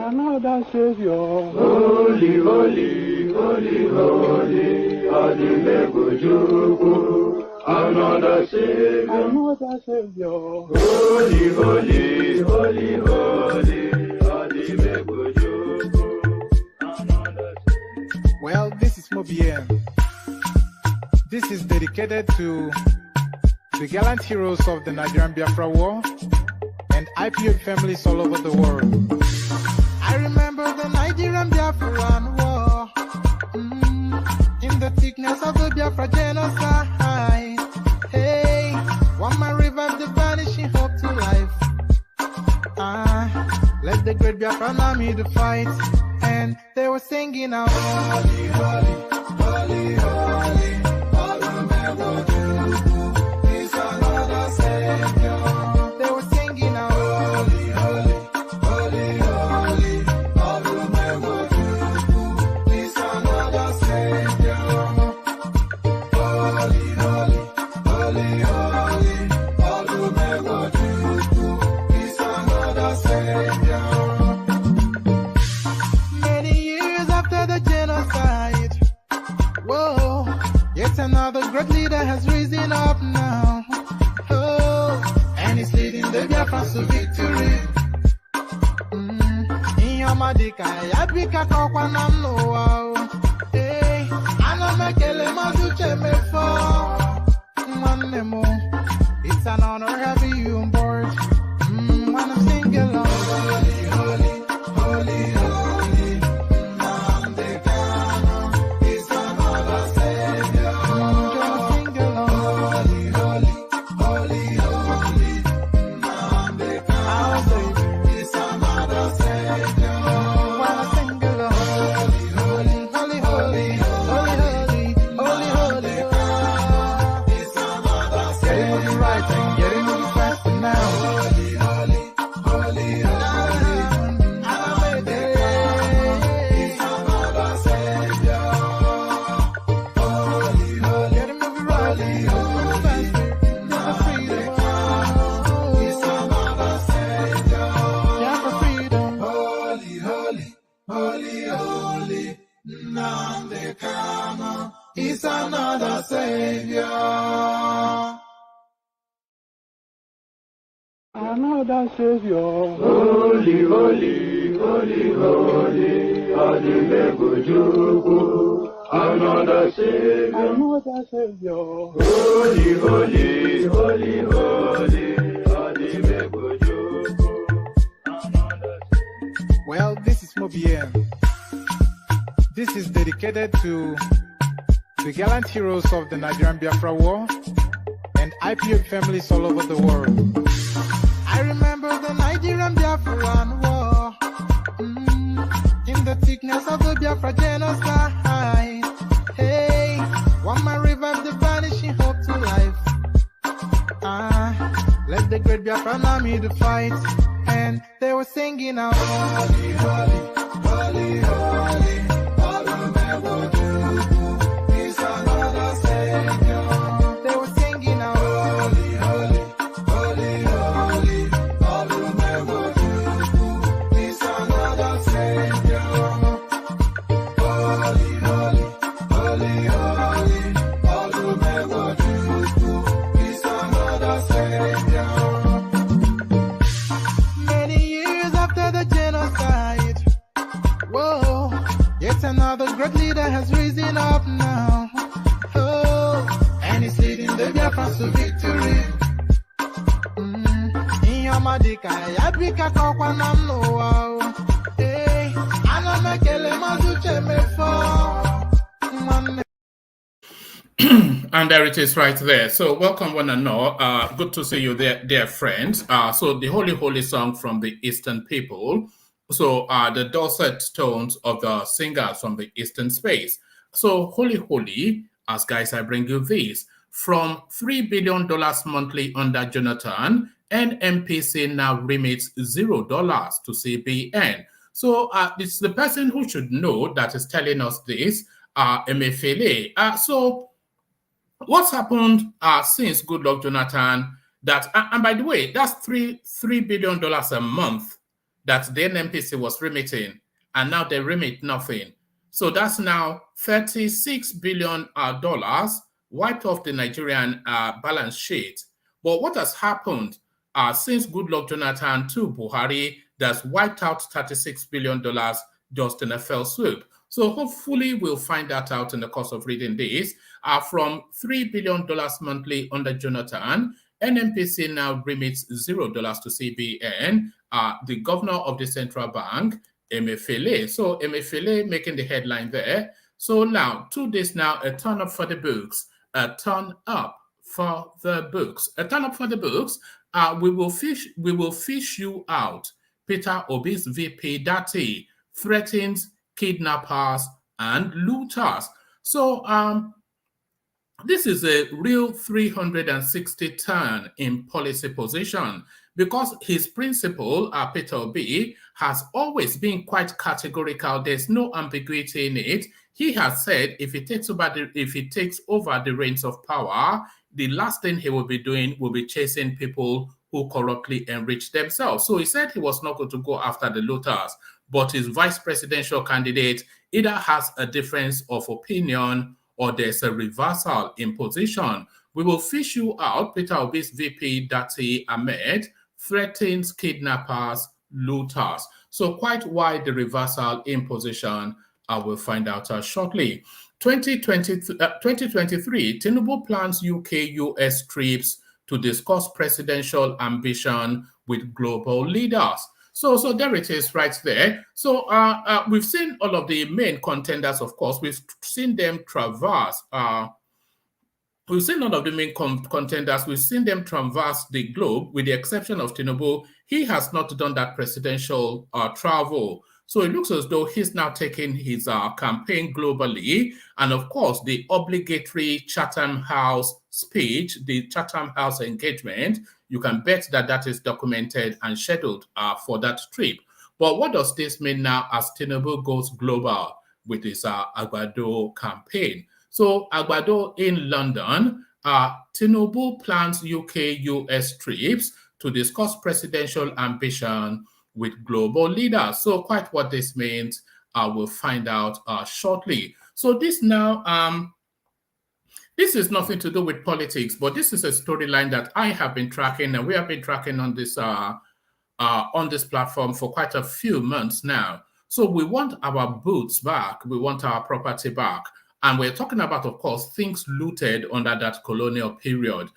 Another Savior. Holy, holy, holy, holy, Adimebujuku. Another Savior. Another Savior. Holy, holy, holy, holy, Adimebujuku. Another Savior. Well, this is Mobien. This is dedicated to the gallant heroes of the Nigerian Biafra War and IPO families all over the world. I remember the Nigerian Biafran War, in the thickness of the Biafra genocide. Hey, one man revived the vanishing hope to life. Let the great Biafran army to fight, and they were singing out, holy, holy, holy, holy, is another Savior. They were singing out, holy, holy, holy, holy, is another Savior. Holy, holy, holy, holy, is another Savior. Many years after the genocide, whoa, yet another great leader has risen up now. Oh, and he's leading the Biafrans to victory. In your madika, yabika kokwana no. Hey, anamekele mazuche mefo. Manemo, it's an honor having you on board. When I'm singing along, holy, holy, holy, holy, Namdekano is another Savior. Join sing along, holy, holy, holy, holy, Namdekano is another Savior. When I sing along, holy, holy, holy, holy, holy, holy, holy, is another Savior. Getting moving right and getting moving faster now. Holy, holy, holy, holy, is another Savior. Holy, holy, getting moving right, moving faster. Never freedom. Is another Savior. Never freedom. Holy, holy, holy, holy, Namdekano is another Savior. Another Savior. Holy, holy, holy, holy, Adimebujuku. Another Savior. Another Savior. Holy, holy, holy, holy, Adimebujuku. Another Savior. Well, this is Mobien. This is dedicated to the gallant heroes of the Nigerian Biafra War and IPO families all over the world. I remember the Nigerian Biafran War, in the thickness of the Biafra genocide. Hey, one man revived the vanishing hope to life. Let the great Biafran army to fight, and they were singing out, holy, holy, holy, holy, is another Savior. They were singing out, holy, holy, holy, holy, is another Savior. Holy, holy, holy, holy, is another Savior. Many years after the genocide, whoa, yet another great leader has risen up now. Oh, and he's leading the Biafrans to victory. In your madika, yabika kokwana no. Hey, anamekele mazuche mefo. And there it is right there. So welcome one and all. Good to see you there, dear friends. So the Holy Holy song from the Eastern people. So the dulcet tones of the singers from the Eastern space. So Holy Holy, as guys, I bring you this. From $3 billion monthly under Jonathan, NNPC now remits $0 to CBN. So it's the person who should know that is telling us this, Emefiele. So what's happened since Goodluck Jonathan? That and by the way, that's $3 billion a month that the NNPC was remitting, and now they remit nothing. So that's now $36 billion wiped off the Nigerian balance sheet. But what has happened since Goodluck Jonathan to Buhari, that's wiped out $36 billion just in a fell swoop. So hopefully we'll find that out in the course of reading this. From $3 billion monthly under Jonathan, NNPC now remits $0 to CBN. The governor of the central bank, Emefiele. So Emefiele making the headline there. So now, 2 days now, a turn up for the books. A turn up for the books. A turn up for the books. We will fish you out. Peter Obi's VP Dati threatens kidnappers and looters. So this is a real 360 turn in policy position, because his principal, Peter Obi, has always been quite categorical. There's no ambiguity in it. He has said if he takes over the reins of power, the last thing he will be doing will be chasing people who corruptly enrich themselves. So he said he was not going to go after the looters, but his vice presidential candidate either has a difference of opinion or there's a reversal in position. We will fish you out. Peter Obi's VP, Dati Ahmed, threatens kidnappers, looters. So quite why the reversal in position, I will find out shortly. 2023, Tinubu plans UK-US trips to discuss presidential ambition with global leaders. So there it is right there. So we've seen all of the main contenders, of course. We've seen them traverse. We've seen all of the main contenders. We've seen them traverse the globe, with the exception of Tinubu. He has not done that presidential travel. So it looks as though he's now taking his campaign globally. And of course, the obligatory Chatham House speech, the Chatham House engagement, you can bet that that is documented and scheduled for that trip. But what does this mean now as Tinubu goes global with his Agbado campaign? So Agbado in London, Tinubu plans UK-US trips to discuss presidential ambition with global leaders. So quite what this means, we'll find out shortly. So this now, this is nothing to do with politics, but this is a storyline that I have been tracking, and we have been tracking on this platform for quite a few months now. So we want our boots back, we want our property back, and we're talking about, of course, things looted under that colonial period.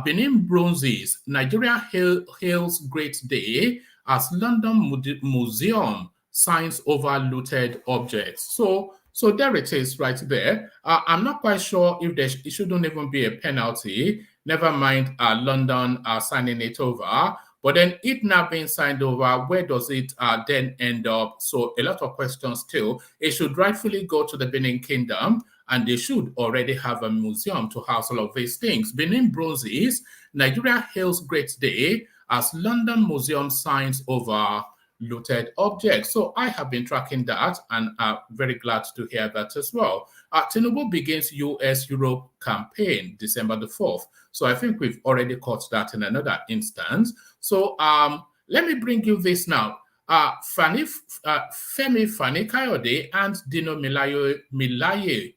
Benin bronzes, Nigeria hails Great Day as London Museum signs over looted objects. So there it is right there. I'm not quite sure if it shouldn't even be a penalty. Never mind London signing it over. But then it now being signed over, where does it then end up? So a lot of questions still. It should rightfully go to the Benin Kingdom, and they should already have a museum to house all of these things. Benin bronzes, Nigeria hails Great Day as London Museum signs over looted objects. So I have been tracking that, and I'm very glad to hear that as well. Tinubu begins US-Europe campaign December the 4th. So I think we've already caught that in another instance. So let me bring you this now. Femi Fani Kayode and Dino Milaye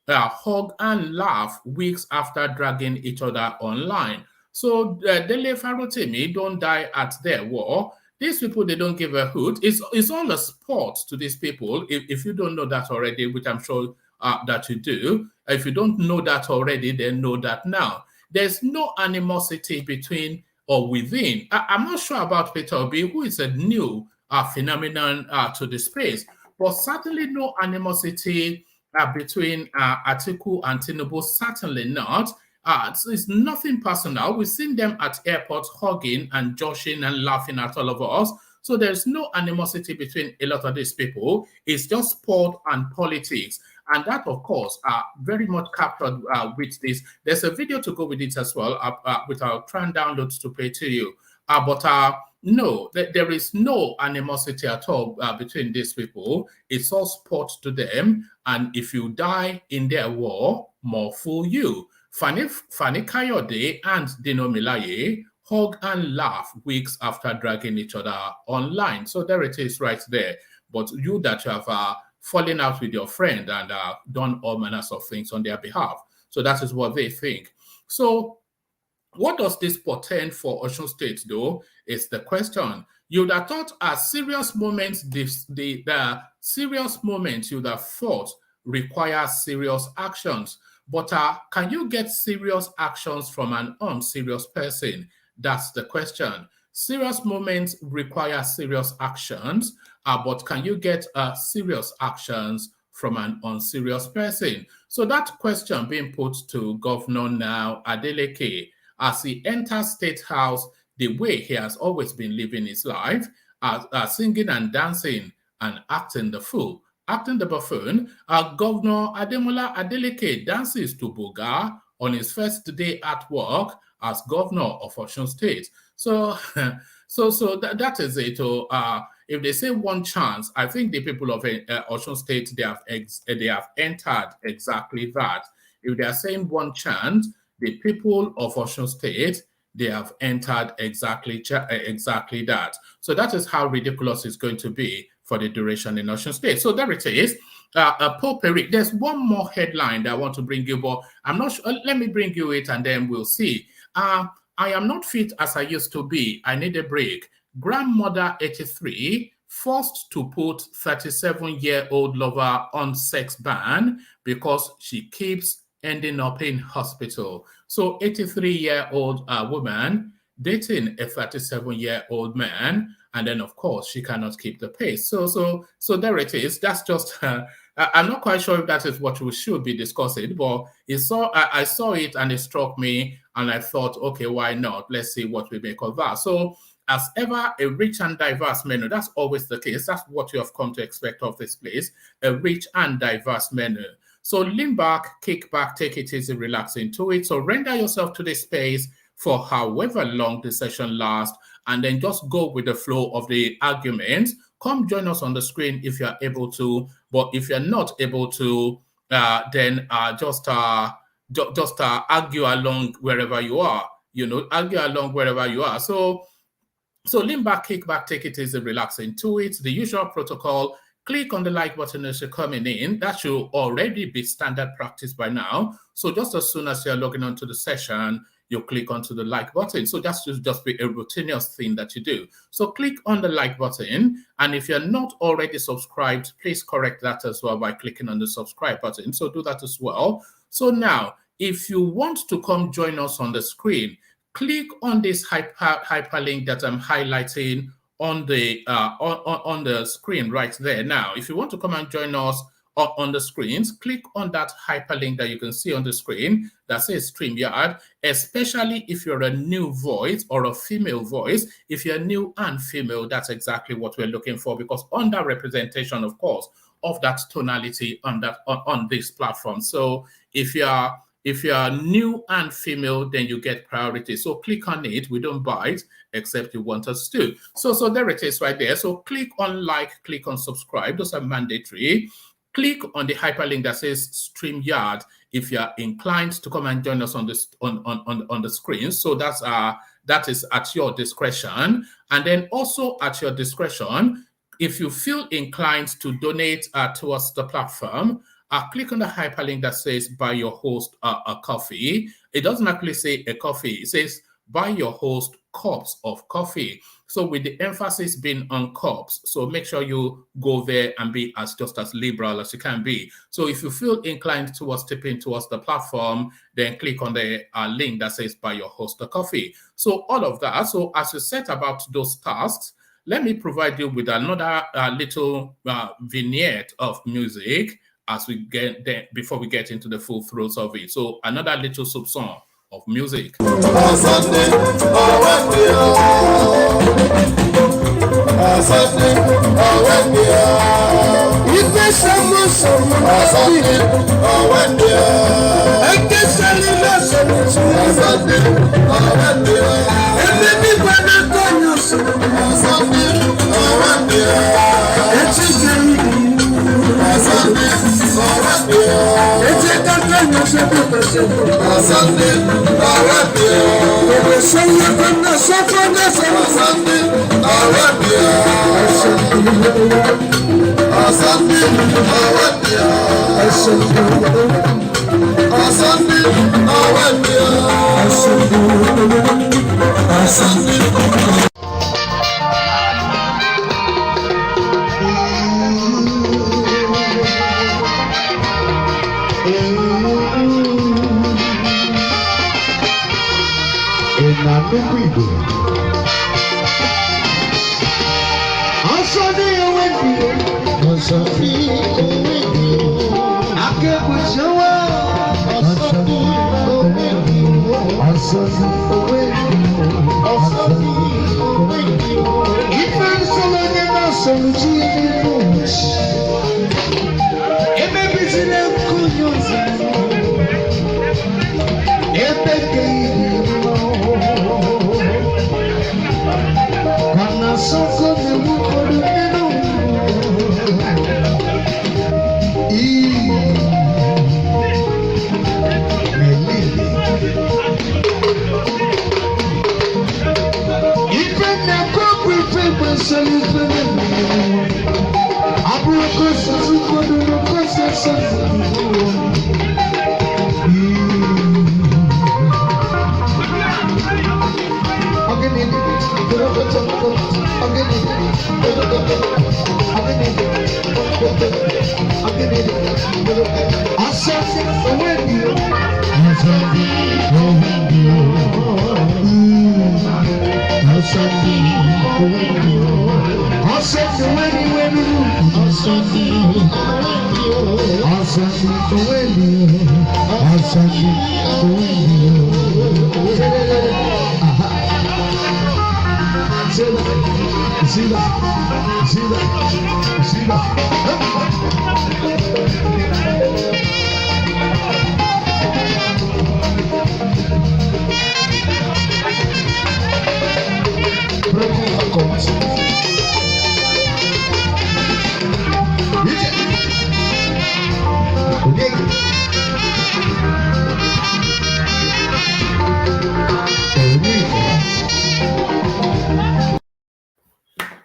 hug and laugh weeks after dragging each other online. So Dele Farotimi don't die at their war. These people, they don't give a hoot. It's all a sport to these people. If you don't know that already, which I'm sure that you do, if you don't know that already, then know that now. There's no animosity between or within. I'm not sure about Peter Obi, who is a new phenomenon to the space, but certainly no animosity between Atiku and Tinubu, certainly not. It's nothing personal. We've seen them at airports hugging and joshing and laughing at all of us. So there's no animosity between a lot of these people. It's just sport and politics. And that, of course, very much captured with this. There's a video to go with it as well, which I'll try and download to play to you. No, there is no animosity at all between these people. It's all sport to them. And if you die in their war, more fool you. Fani Kayode and Dino Milaye hug and laugh weeks after dragging each other online. So there it is right there. But you that you have fallen out with your friend and done all manners of things on their behalf. So that is what they think. So what does this portend for Osun State, though, is the question. You would have thought a serious moment, the serious moment you would have thought requires serious actions. But can you get serious actions from an unserious person? That's the question. Serious moments require serious actions, but can you get serious actions from an unserious person? So that question being put to Governor now Adeleke as he enters State House the way he has always been living his life, singing and dancing and acting the fool. Acting the buffoon, Governor Ademola Adeleke dances to Buga on his first day at work as governor of Osun State. So, that is it. If they say one chance, I think the people of Osun State, they have entered exactly that. If they are saying one chance, the people of Osun State, they have entered exactly that. So that is how ridiculous it's going to be for the duration in Osun State. So there it is. Potpourri. There's one more headline that I want to bring you, but I'm not sure. Let me bring you it and then we'll see. I am not fit as I used to be. I need a break. Grandmother 83 forced to put 37-year-old lover on sex ban because she keeps ending up in hospital. So 83-year-old woman dating a 37-year-old man, and then of course she cannot keep the pace. So there it is. That's just I'm not quite sure if that is what we should be discussing, but I saw it and it struck me, and I thought, okay, why not? Let's see what we make of that. So as ever, a rich and diverse menu. That's always the case. That's what you have come to expect of this place, a rich and diverse menu. So lean back, kick back, take it easy, relax into it. So render yourself to the space for however long the session lasts, and then just go with the flow of the arguments. Come join us on the screen if you're able to, but if you're not able to, then just argue along wherever you are. Argue along wherever you are. So lean back, kick back, take it easy, relax into it. The usual protocol. Click on the like button as you're coming in. That should already be standard practice by now. So just as soon as you're logging onto the session, you click onto the like button. So that should just be a routinous thing that you do. So click on the like button. And if you're not already subscribed, please correct that as well by clicking on the subscribe button. So do that as well. So now, if you want to come join us on the screen, click on this hyperlink that I'm highlighting on the screen right there. Now, if you want to come and join us on the screens, click on that hyperlink that you can see on the screen that says StreamYard, especially if you're a new voice or a female voice. If you're new and female, that's exactly what we're looking for, because underrepresentation, of course, of that tonality on this platform. So if you are new and female, then you get priority. So click on it. We don't bite, except you want us to. So there it is right there. So click on like, click on subscribe. Those are mandatory. Click on the hyperlink that says StreamYard if you are inclined to come and join us on this on the screen. So that is at your discretion. And then also at your discretion, if you feel inclined to donate towards the platform, click on the hyperlink that says buy your host a coffee. It doesn't actually say a coffee. It says buy your host cups of coffee. So with the emphasis being on cups, so make sure you go there and be just as liberal as you can be. So if you feel inclined towards tipping towards the platform, then click on the link that says buy your host a coffee. So all of that. So as you set about those tasks, let me provide you with another little vignette of music as we get there before we get into the full throes of it. So another little sub song of music.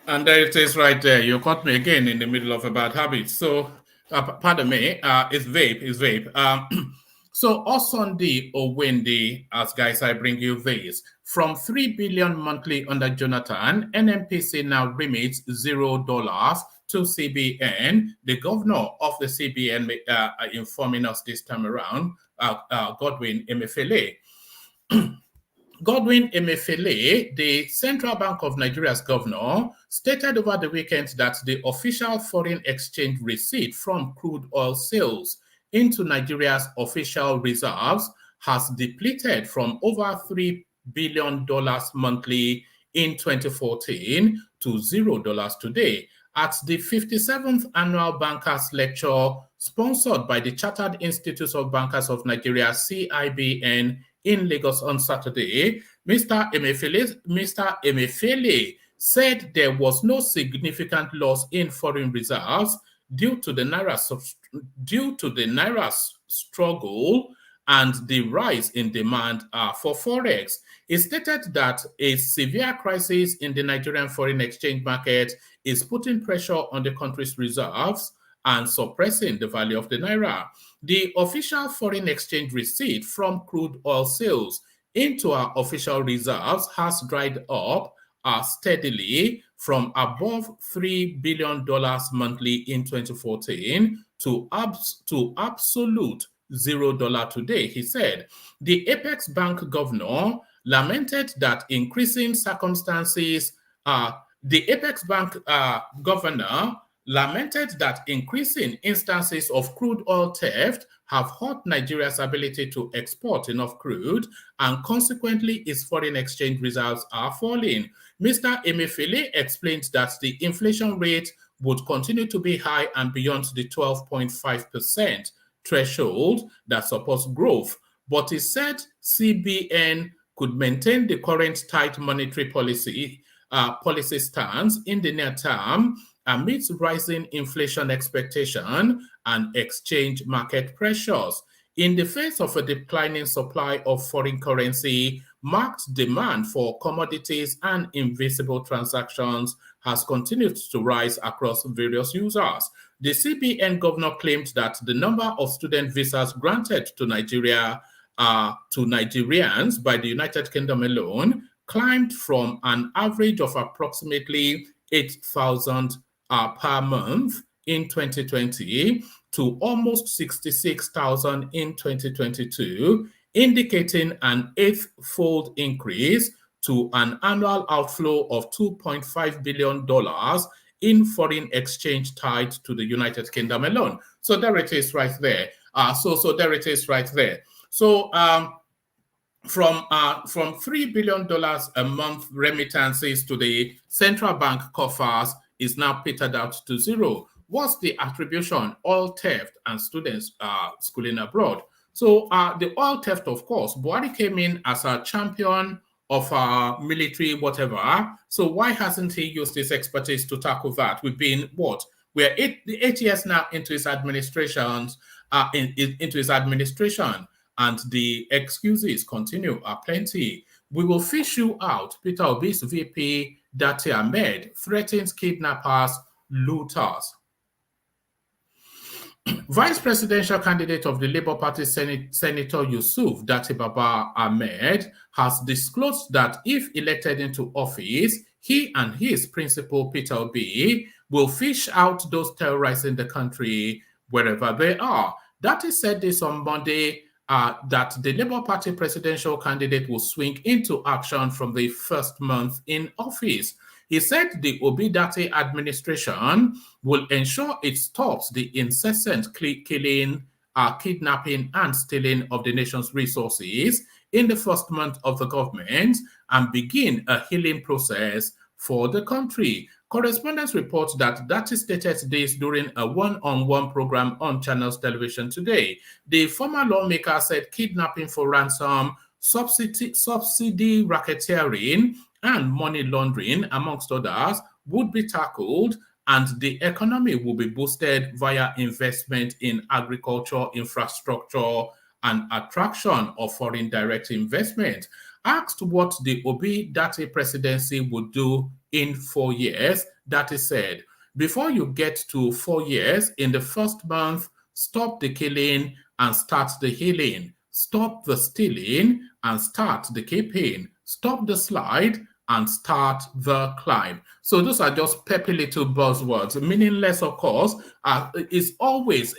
And there it is right there. You caught me again in the middle of a bad habit. So, pardon me, it's vape. So, Osundi Owende, as guys, I bring you this. From 3 billion monthly under Jonathan, NNPC now remits $0 to CBN. The governor of the CBN informing us this time around, Godwin Emefiele. Godwin Emefiele, the Central Bank of Nigeria's governor, stated over the weekend that the official foreign exchange receipt from crude oil sales into Nigeria's official reserves has depleted from over $3 billion monthly in 2014 to $0 today. At the 57th Annual Bankers Lecture, sponsored by the Chartered Institute of Bankers of Nigeria, CIBN, in Lagos on Saturday, Mr. Emefiele said there was no significant loss in foreign reserves due to the Naira's struggle and the rise in demand for forex. He stated that a severe crisis in the Nigerian foreign exchange market is putting pressure on the country's reserves and suppressing the value of the Naira. The official foreign exchange receipt from crude oil sales into our official reserves has dried up steadily from above $3 billion monthly in 2014 to absolute $0 today, he said. The Apex Bank governor lamented that increasing circumstances, the Apex Bank governor lamented that increasing instances of crude oil theft have hurt Nigeria's ability to export enough crude, and consequently its foreign exchange reserves are falling. Mr. Emefiele explained that the inflation rate would continue to be high and beyond the 12.5% threshold that supports growth, but he said CBN could maintain the current tight monetary policy stance in the near term amidst rising inflation expectation and exchange market pressures. In the face of a declining supply of foreign currency, marked demand for commodities and invisible transactions has continued to rise across various users. The CBN governor claimed that the number of student visas granted to Nigeria to Nigerians by the United Kingdom alone climbed from an average of approximately 8,000 per month in 2020 to almost 66,000 in 2022, indicating an eighth-fold increase to an annual outflow of $2.5 billion in foreign exchange tied to the United Kingdom alone. So there it is right there. So there it is right there. So from $3 billion a month remittances to the central bank coffers is now petered out to zero. What's the attribution? Oil theft and students schooling abroad. So the oil theft, of course, Buhari came in as a champion of military whatever. So why hasn't he used his expertise to tackle that? We've been what? We're 8 years now into his administration, and the excuses continue plenty. We will fish you out. Peter Obi's VP, Dati Ahmed, threatens kidnappers, looters. Vice presidential candidate of the Labour Party, Senator Yusuf Dati Baba Ahmed, has disclosed that if elected into office, he and his principal, Peter Obi, will fish out those terrorizing the country wherever they are. Dati said this on Monday, that the Labour Party presidential candidate will swing into action from the first month in office. He said the Obi-Dati administration will ensure it stops the incessant killing, kidnapping, and stealing of the nation's resources in the first month of the government and begin a healing process for the country. Correspondents report that Dati stated this during a one-on-one program on Channels Television today. The former lawmaker said kidnapping for ransom, subsidy racketeering, and money laundering, amongst others, would be tackled, and the economy will be boosted via investment in agriculture, infrastructure, and attraction of foreign direct investment. Asked what the Obi-Dati presidency would do in 4 years, Dati said, before you get to 4 years, in the first month, stop the killing and start the healing. Stop the stealing and start the keeping. Stop the slide and start the climb. So those are just peppy little buzzwords, meaningless, of course. It's always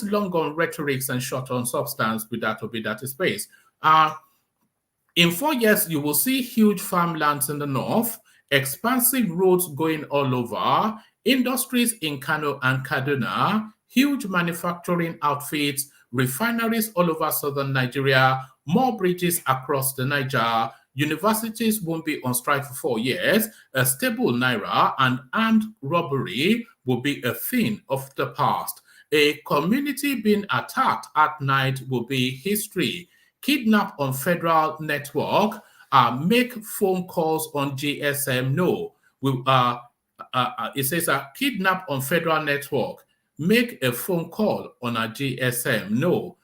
long on rhetorics and short on substance with that Obi-Dati space. In 4 years, you will see huge farmlands in the north, expansive roads going all over, industries in Kano and Kaduna, huge manufacturing outfits, refineries all over southern Nigeria, more bridges across the Niger, universities won't be on strike for 4 years, a stable naira and armed robbery will be a thing of the past. A community being attacked at night will be history. Kidnap on federal network, make phone calls on GSM, no. It says kidnap on federal network, make a phone call on a GSM, no.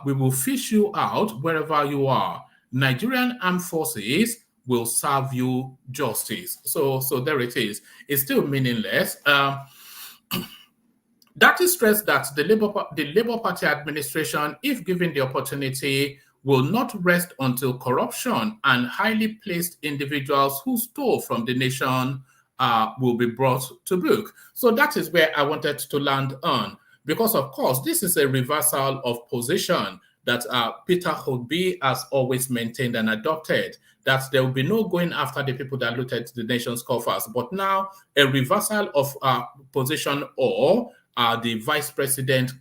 We will fish you out wherever you are. Nigerian armed forces will serve you justice. So there it is. It's still meaningless. That is stressed that the Labour Party administration, if given the opportunity, will not rest until corruption and highly placed individuals who stole from the nation will be brought to book. So that is where I wanted to land on, because of course, this is a reversal of position that Peter Obi has always maintained and adopted, that there will be no going after the people that looted the nation's coffers, but now a reversal of position, or the vice president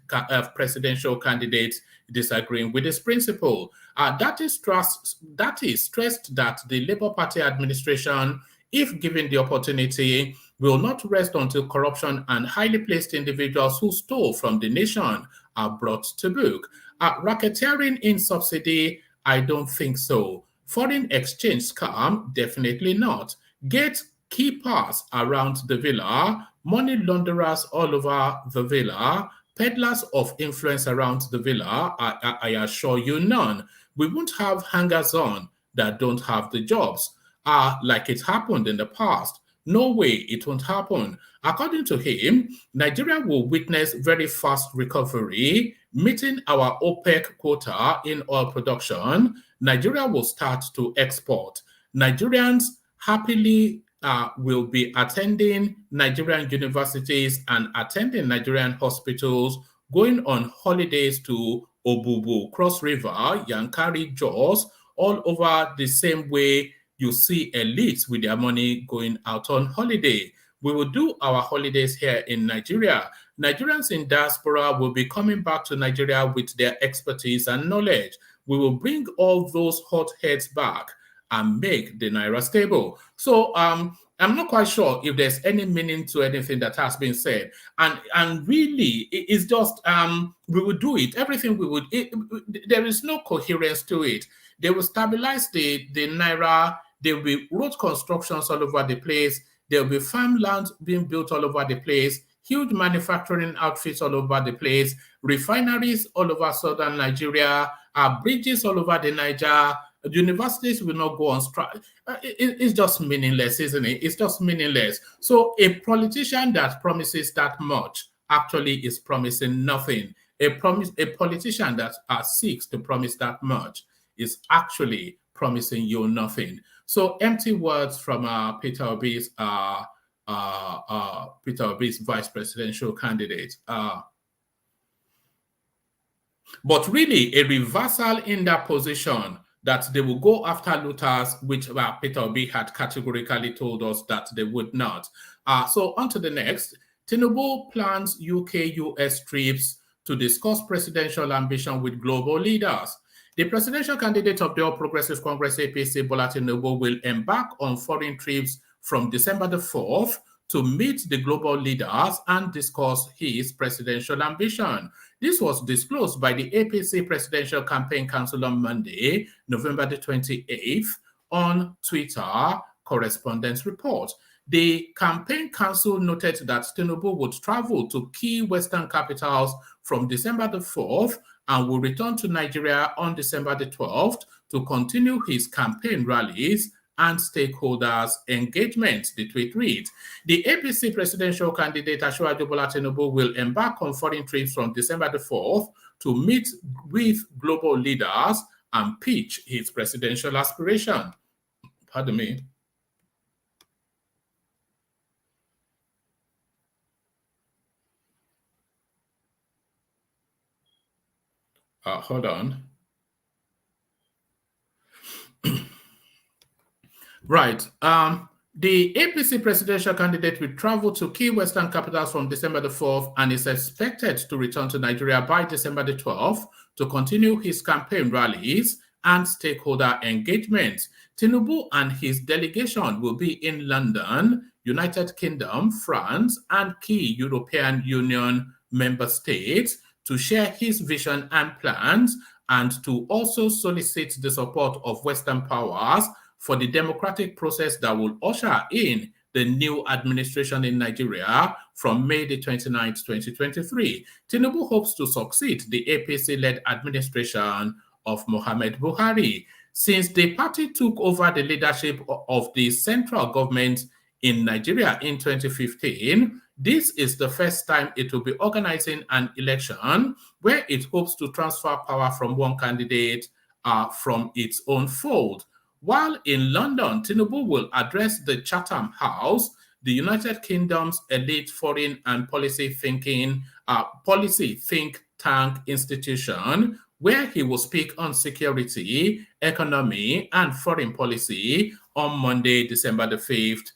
presidential candidate disagreeing with this principle. That is stressed that the Labour Party administration, if given the opportunity, will not rest until corruption and highly placed individuals who stole from the nation are brought to book. Racketeering in subsidy, I don't think so. Foreign exchange scam, definitely not. Gatekeepers around the villa, money launderers all over the villa, peddlers of influence around the villa, I assure you none. We won't have hangers-on that don't have the jobs, like it happened in the past. No way, it won't happen. According to him, Nigeria will witness very fast recovery, meeting our OPEC quota in oil production. Nigeria will start to export. Nigerians happily will be attending Nigerian universities and attending Nigerian hospitals, going on holidays to Obubu, Cross River, Yankari, Jos, all over the same way you see elites with their money going out on holiday. We will do our holidays here in Nigeria. Nigerians in diaspora will be coming back to Nigeria with their expertise and knowledge. We will bring all those hot heads back and make the Naira stable. So I'm not quite sure if there's any meaning to anything that has been said. And really, it's just, we will do it. Everything we would, there is no coherence to it. They will stabilize the Naira. There will be road constructions all over the place. There will be farmlands being built all over the place. Huge manufacturing outfits all over the place. Refineries all over southern Nigeria. Bridges all over the Niger. Universities will not go on strike. It's just meaningless, isn't it? It's just meaningless. So a politician that promises that much actually is promising nothing. A politician that seeks to promise that much is actually promising you nothing. So empty words from Peter Obi's vice presidential candidate. But really, a reversal in that position that they will go after looters, which Peter Obi had categorically told us that they would not. So on to the next. Tinubu plans UK-US trips to discuss presidential ambition with global leaders. The presidential candidate of the All Progressive Congress APC, Bola Tinubu, will embark on foreign trips from December the 4th to meet the global leaders and discuss his presidential ambition. This was disclosed by the APC Presidential Campaign Council on Monday, November the 28th, on Twitter correspondence report. The campaign council noted that Tinubu would travel to key Western capitals from December the 4th and will return to Nigeria on December the 12th to continue his campaign rallies and stakeholders' engagement, the tweet reads. The APC presidential candidate Asiwaju Bola Tinubu will embark on foreign trips from December the 4th to meet with global leaders and pitch his presidential aspiration. Pardon me. Hold on. Right. The APC presidential candidate will travel to key Western capitals from December the 4th and is expected to return to Nigeria by December the 12th to continue his campaign rallies and stakeholder engagement. Tinubu and his delegation will be in London, United Kingdom, France, and key European Union member states to share his vision and plans and to also solicit the support of Western powers for the democratic process that will usher in the new administration in Nigeria from May the 29th, 2023. Tinubu hopes to succeed the APC-led administration of Muhammad Buhari. Since the party took over the leadership of the central government in Nigeria in 2015, this is the first time it will be organizing an election where it hopes to transfer power from one candidate from its own fold. While in London, Tinubu will address the Chatham House, the United Kingdom's elite foreign and policy think tank institution, where he will speak on security, economy, and foreign policy on Monday, December the 5th,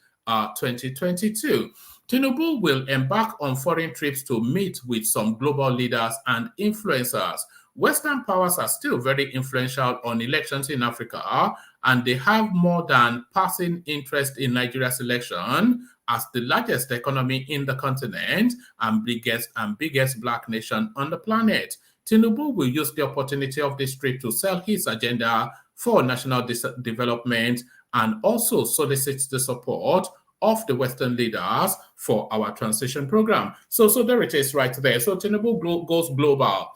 2022. Tinubu will embark on foreign trips to meet with some global leaders and influencers. Western powers are still very influential on elections in Africa, and they have more than passing interest in Nigeria's election as the largest economy in the continent and biggest black nation on the planet. Tinubu will use the opportunity of this trip to sell his agenda for national development and also solicit the support of the Western leaders for our transition program. So there it is right there. So Tinubu goes global,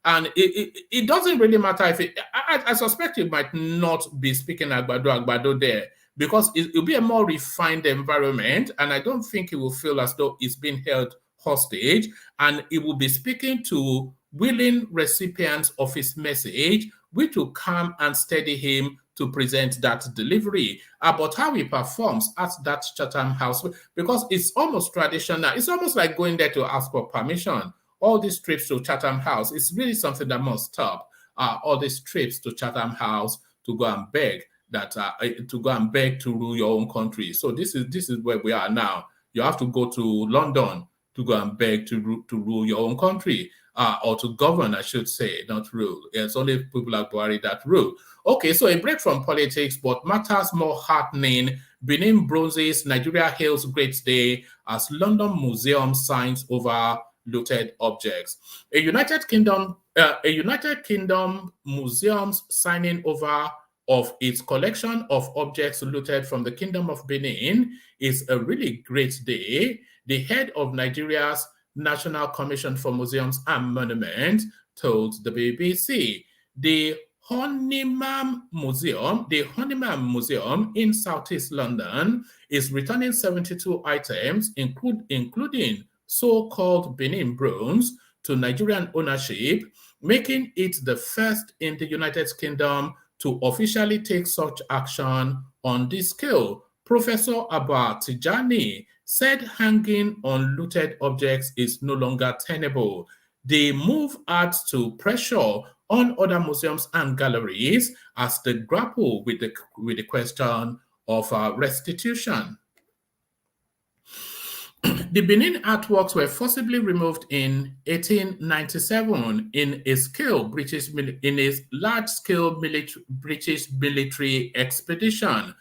and it doesn't really matter if I suspect it might not be speaking Agbado Agbado there, because it'll be a more refined environment, and I don't think it will feel as though it's being held hostage, and it will be speaking to willing recipients of his message, which will calm and steady him to present that delivery. But how he performs at that Chatham House, because it's almost traditional, it's almost like going there to ask for permission. All these trips to Chatham House, it's really something that must stop. All these trips to Chatham House to go and beg to rule your own country. So this is where we are now. You have to go to London to go and beg to rule your own country, or to govern, I should say, not rule. It's only people like BUHARI that rule. Okay, so a break from politics, but matters more heartening. Benin bronzes, Nigeria hails great day as London Museum signs over looted objects. A United Kingdom museum's signing over of its collection of objects looted from the Kingdom of Benin is a really great day. The head of Nigeria's National Commission for Museums and Monuments told the BBC. The Honeyman Museum in Southeast London is returning 72 items, including so-called Benin bronze, to Nigerian ownership, making it the first in the United Kingdom to officially take such action on this scale. Professor Abba Tijani said hanging on looted objects is no longer tenable. The move adds to pressure on other museums and galleries as they grapple with the question of restitution. The Benin artworks were forcibly removed in 1897 in a large-scale British military expedition.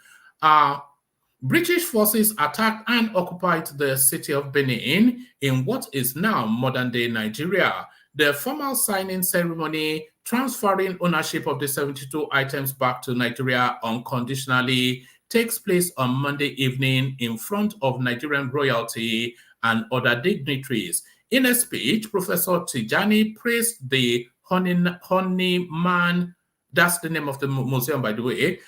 British forces attacked and occupied the city of Benin in what is now modern-day Nigeria. The formal signing ceremony transferring ownership of the 72 items back to Nigeria unconditionally takes place on Monday evening in front of Nigerian royalty and other dignitaries. In a speech, Professor Tijani praised the Honeyman. That's the name of the museum, by the way.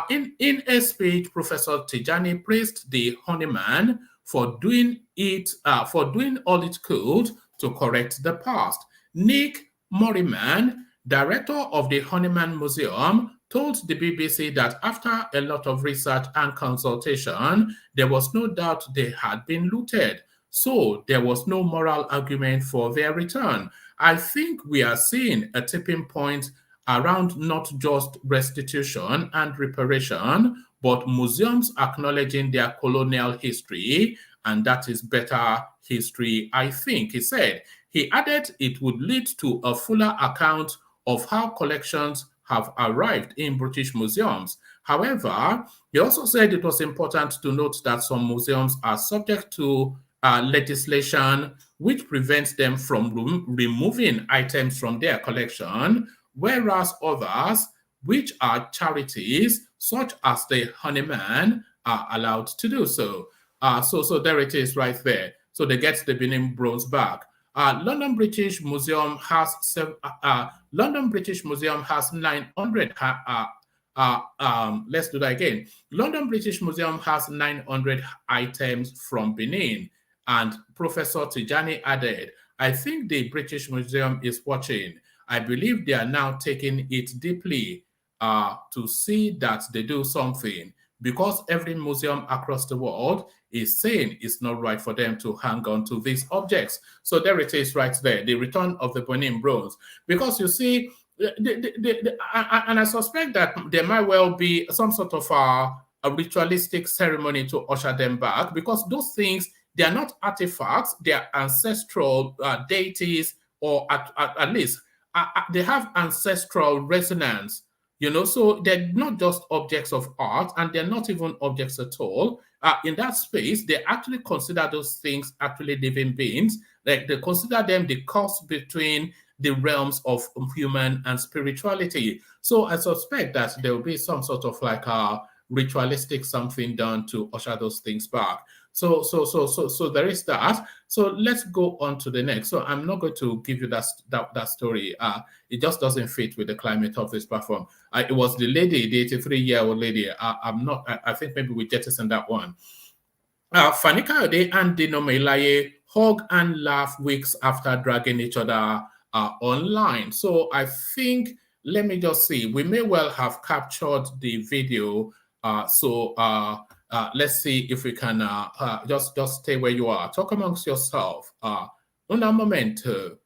In a speech, Professor Tijani praised the Honeyman for doing all it could to correct the past. Nick Morriman, director of the Honeyman Museum, told the BBC that after a lot of research and consultation, there was no doubt they had been looted. So there was no moral argument for their return. I think we are seeing a tipping point around not just restitution and reparation, but museums acknowledging their colonial history, and that is better history, I think, he said. He added it would lead to a fuller account of how collections have arrived in British museums. However, he also said it was important to note that some museums are subject to legislation which prevents them from removing items from their collection, whereas others, which are charities, such as the Honeyman, are allowed to do so. So there it is right there. So they get the Benin bronze back. London British Museum has 900. Let's do that again. London British Museum has 900 items from Benin, and Professor Tijani added, "I think the British Museum is watching. I believe they are now taking it deeply to see that they do something, because every museum across the world is saying it's not right for them to hang on to these objects." So there it is right there, the return of the Benin bronze. Because you see, and I suspect that there might well be some sort of a ritualistic ceremony to usher them back, because those things, they are not artifacts, they are ancestral deities, or at least they have ancestral resonance. So they're not just objects of art, and they're not even objects at all. In that space, they actually consider those things actually living beings. Like, they consider them the cross between the realms of human and spirituality. So I suspect that there will be some sort of like a ritualistic something done to usher those things back. So there is that. So let's go on to the next. So I'm not going to give you that story. It just doesn't fit with the climate of this platform. It was the lady, the 83-year-old lady. I think maybe we jettison that one. Fani Kayode and Dino Melaye hug and laugh weeks after dragging each other online. So I think, let me just see. We may well have captured the video. Let's see if we can just stay where you are. Talk amongst yourself. Una momento.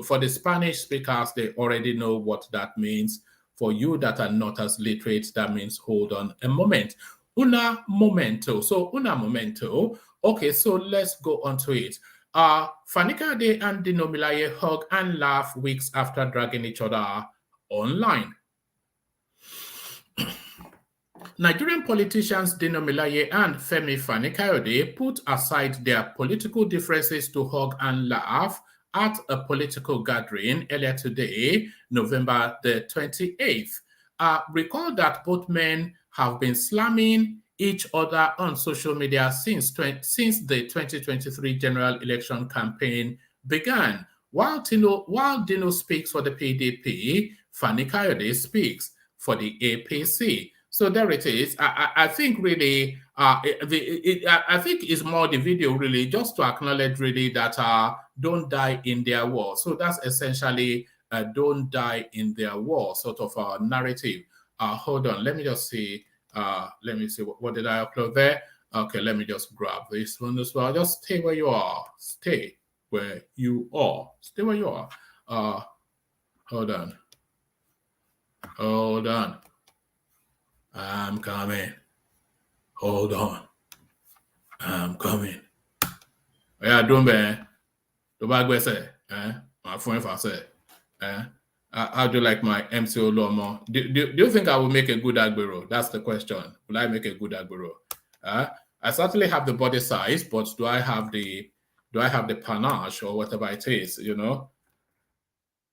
For the Spanish speakers, they already know what that means. For you that are not as literate, that means hold on a moment. Una momento. So una momento. Okay, so let's go on to it. Fani Kayode and Dino Melaye hug and laugh weeks after dragging each other online. Nigerian politicians Dino Melaye and Femi Fani Kayode put aside their political differences to hug and laugh at a political gathering earlier today, November the 28th. Recall that both men have been slamming each other on social media since the 2023 general election campaign began. While Dino speaks for the PDP, Fani Kayode speaks for the APC. So there it is. I think really, I think it's more the video really just to acknowledge really that don't die in their war. So that's essentially don't die in their war sort of narrative. Hold on, let me just see. Let me see what did I upload there. Okay, let me just grab this one as well. Just stay where you are. Stay where you are. Stay where you are. Hold on. Hold on. I'm coming. Hold on. I'm coming. Yeah, don't be. The bag say, my friend, if I say, how do you like my MCO Lomo? Do you think I will make a good Agbero? That's the question. Will I make a good Agbero? I certainly have the body size, but do I have the panache or whatever it is? You know.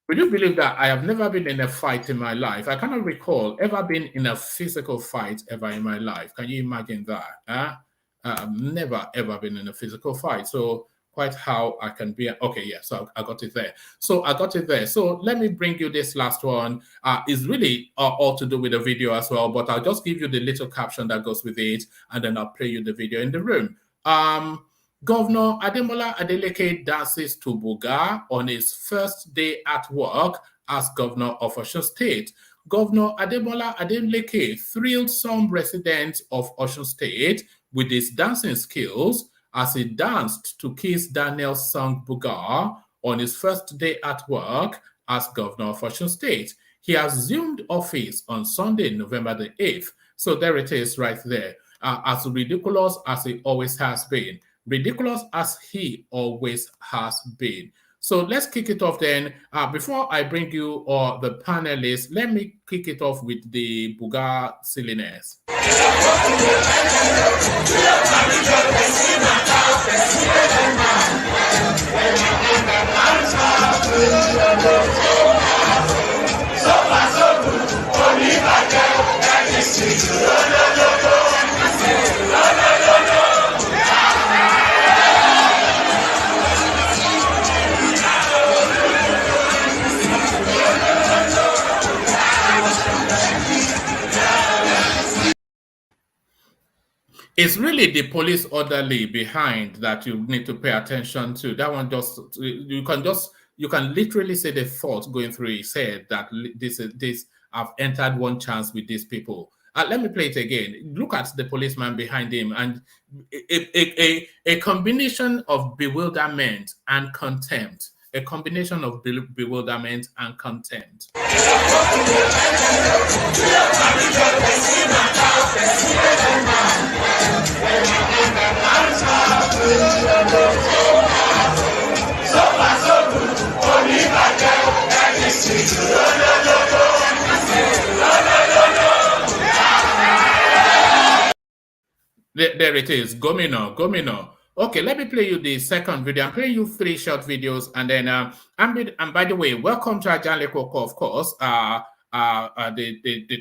Would you believe that I have never been in a fight in my life? I cannot recall ever being in a physical fight ever in my life. Can you imagine that? I've never, ever been in a physical fight. So quite how I can be. Okay, yeah, so I got it there. So let me bring you this last one. It's really all to do with the video as well, but I'll just give you the little caption that goes with it, and then I'll play you the video in the room. Governor Ademola Adeleke dances to Buga on his first day at work as governor of Osun State. Governor Ademola Adeleke thrilled some residents of Osun State with his dancing skills as he danced to Kiss Daniel's song Buga on his first day at work as governor of Osun State. He assumed office on Sunday, November the 8th. So there it is right there. As ridiculous as he always has been. Ridiculous as he always has been. So let's kick it off then. Before I bring you the panelists, let me kick it off with the Buga silliness. It's really the police orderly behind that you need to pay attention to. That one you can literally say the thought going through his head that this I've entered one chance with these people. Let me play it again. Look at the policeman behind him, and a combination of bewilderment and contempt. A combination of bewilderment and contempt. There it is, Gomino. Okay, let me play you the second video. I'm playing you 3 short videos, and then and by the way, welcome to Ajanle Koko, of course, the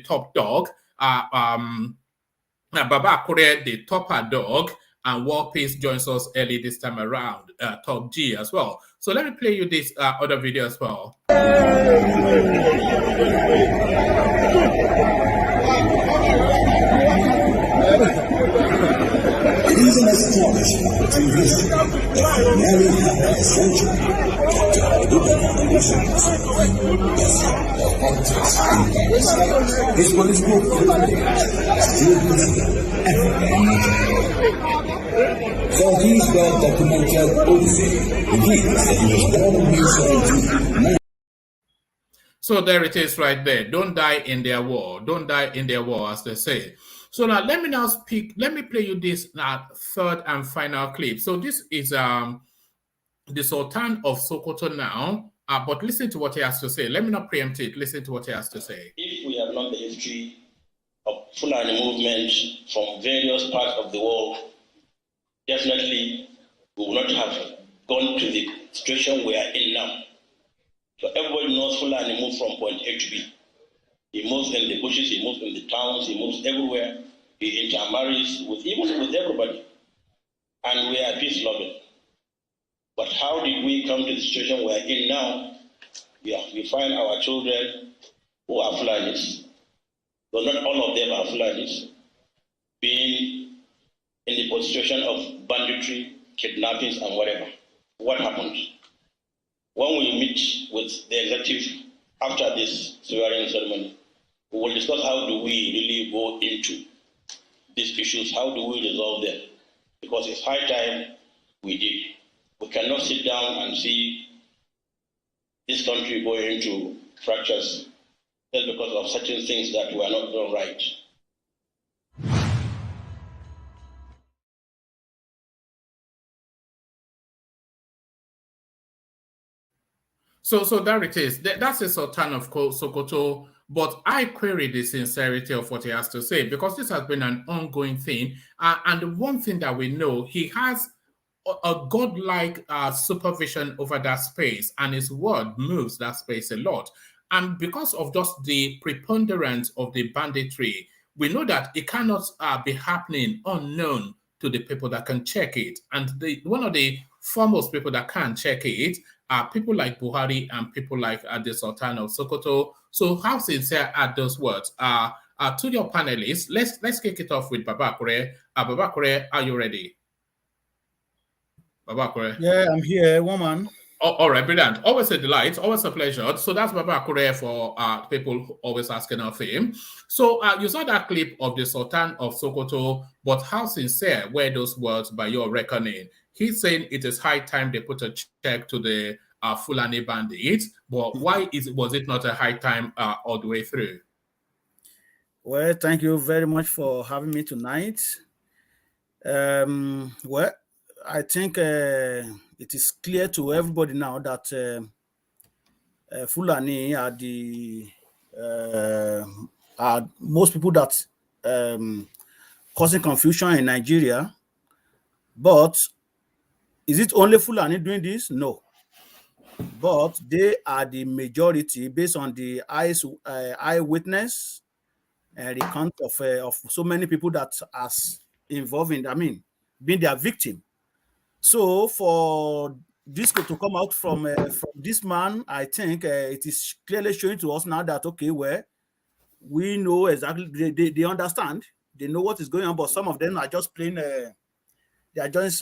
top dog. Baba Akure, the topper dog, and War Peace joins us early this time around, Top G as well. So let me play you this other video as well. It is an astonishing to history that nearly half a century after this political still busy so his well-documented odyssey begins that he was born in May 17. So there it is right there. Don't die in their war. Don't die in their war, as they say. So now let me play you this third and final clip. So this is the Sultan of Sokoto now, but listen to what he has to say. Let me not preempt it. Listen to what he has to say. If we have known the history of Fulani movement from various parts of the world, definitely we will not have gone to the situation we are in now. So everybody knows Fulani moves from point A to B. He moves in the bushes, he moves in the towns, he moves everywhere. He intermarries even with everybody. And we are peace loving. But how did we come to the situation we are in now? We find our children who are Fulanis, though not all of them are Fulanis, being in the position of banditry, kidnappings, and whatever. What happened? When we meet with the executive after this swearing ceremony, we will discuss how do we really go into these issues, how do we resolve them? Because it's high time we did. We cannot sit down and see this country going into fractures just because of certain things that were not done right. So there it is. That's the Sultan of Sokoto. But I query the sincerity of what he has to say, because this has been an ongoing thing. And the one thing that we know, he has a godlike supervision over that space, and his word moves that space a lot. And because of just the preponderance of the banditry, we know that it cannot be happening unknown to the people that can check it. And one of the foremost people that can check it are people like Buhari and people like the Sultan of Sokoto. So how sincere are those words? To your panelists, let's kick it off with Baba Akure. Baba Akure, are you ready? Baba Akure. Yeah, I'm here, woman. Oh, all right, brilliant. Always a delight, always a pleasure. So that's Baba Akure for people always asking of him. So you saw that clip of the Sultan of Sokoto, but how sincere were those words by your reckoning? He's saying it is high time they put a check to the Fulani bandits, but why was it not a high time all the way through? Well, thank you very much for having me tonight. Well, I think it is clear to everybody now that Fulani are are most people that causing confusion in Nigeria. But is it only Fulani doing this? No. But they are the majority based on the eyewitness and the count of so many people that are involved in, being their victim. So for this to come out from this man, I think it is clearly showing to us now that, okay, well, we know exactly, they understand, they know what is going on, but some of them are just plain, they are just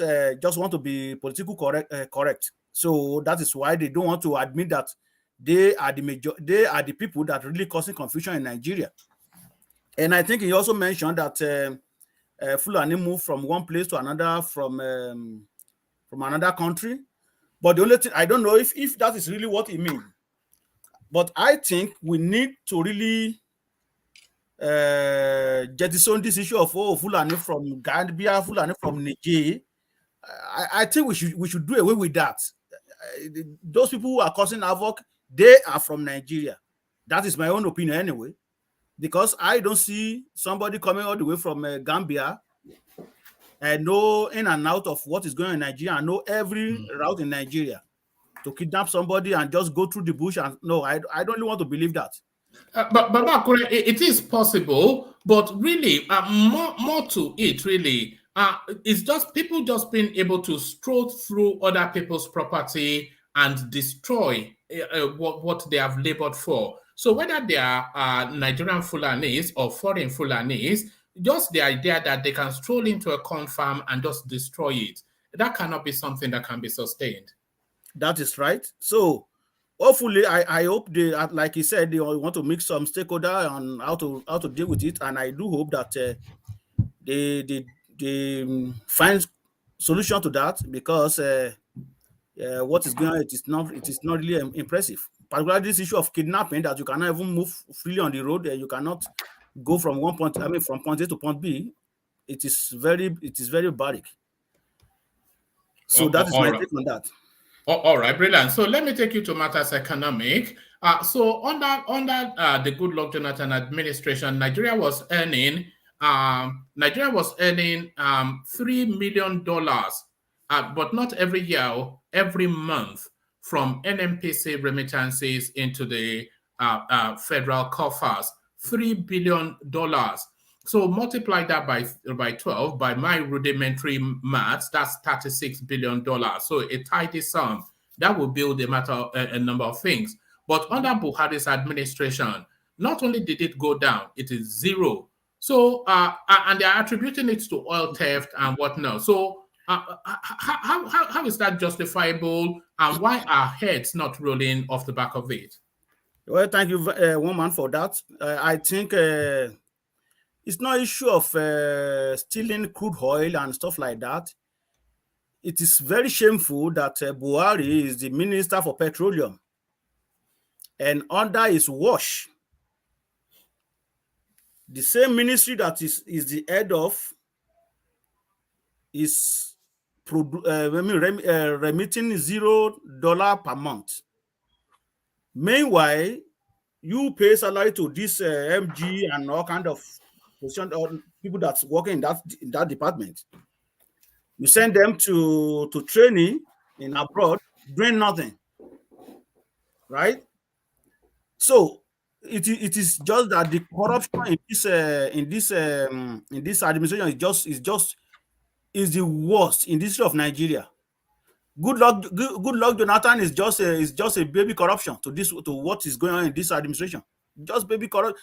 want to be political correct. So that is why they don't want to admit that they are the people that are really causing confusion in Nigeria. And I think he also mentioned that Fulani moved from one place to another from another country. But the only thing, I don't know if that is really what he means. But I think we need to really jettison this issue of Fulani from Gambia, Fulani from Niger. I think we should do away with that. Those people who are causing havoc, they are from Nigeria. That is my own opinion anyway. Because I don't see somebody coming all the way from Gambia and know in and out of what is going on in Nigeria and know every route in Nigeria to kidnap somebody and just go through the bush. And no, I don't really want to believe that. But it is possible, But really, more to it, really, it's just people just being able to stroll through other people's property and destroy what they have labored for. So whether they are Nigerian Fulanis or foreign Fulanis, just the idea that they can stroll into a corn farm and just destroy it, that cannot be something that can be sustained. That is right. So hopefully, I hope they, like you said, they want to mix some stakeholder on how to deal with it, and I do hope that they find solution to that, because what is going on, it is not really impressive. Particularly this issue of kidnapping, that you cannot even move freely on the road, you cannot go from one point, from point A to point B. It is very barbaric. So that is my take on that. All right, brilliant. So let me take you to matters economic. So under the Goodluck Jonathan administration, Nigeria was earning $3 million, but not every year, every month, from NNPC remittances into the federal coffers. $3 billion. So multiply that by 12, by my rudimentary maths, that's $36 billion. So a tidy sum that will build a number of things. But under Buhari's administration, not only did it go down, it is zero. So and they are attributing it to oil theft and whatnot. So how is that justifiable, and why are heads not rolling off the back of it? Well, thank you, Woman, for that. I think it's not an issue of stealing crude oil and stuff like that. It is very shameful that Buhari is the Minister for Petroleum, and under his watch, the same ministry that is the head of is remitting $0 per month. Meanwhile, you pay salary to this MG and all kind of position, or people that's working in that department. You send them to training in abroad, doing nothing, right? So it is just that the corruption in this administration is the worst in the history of Nigeria. Goodluck Jonathan is just a baby corruption to what is going on in this administration. Just baby corruption.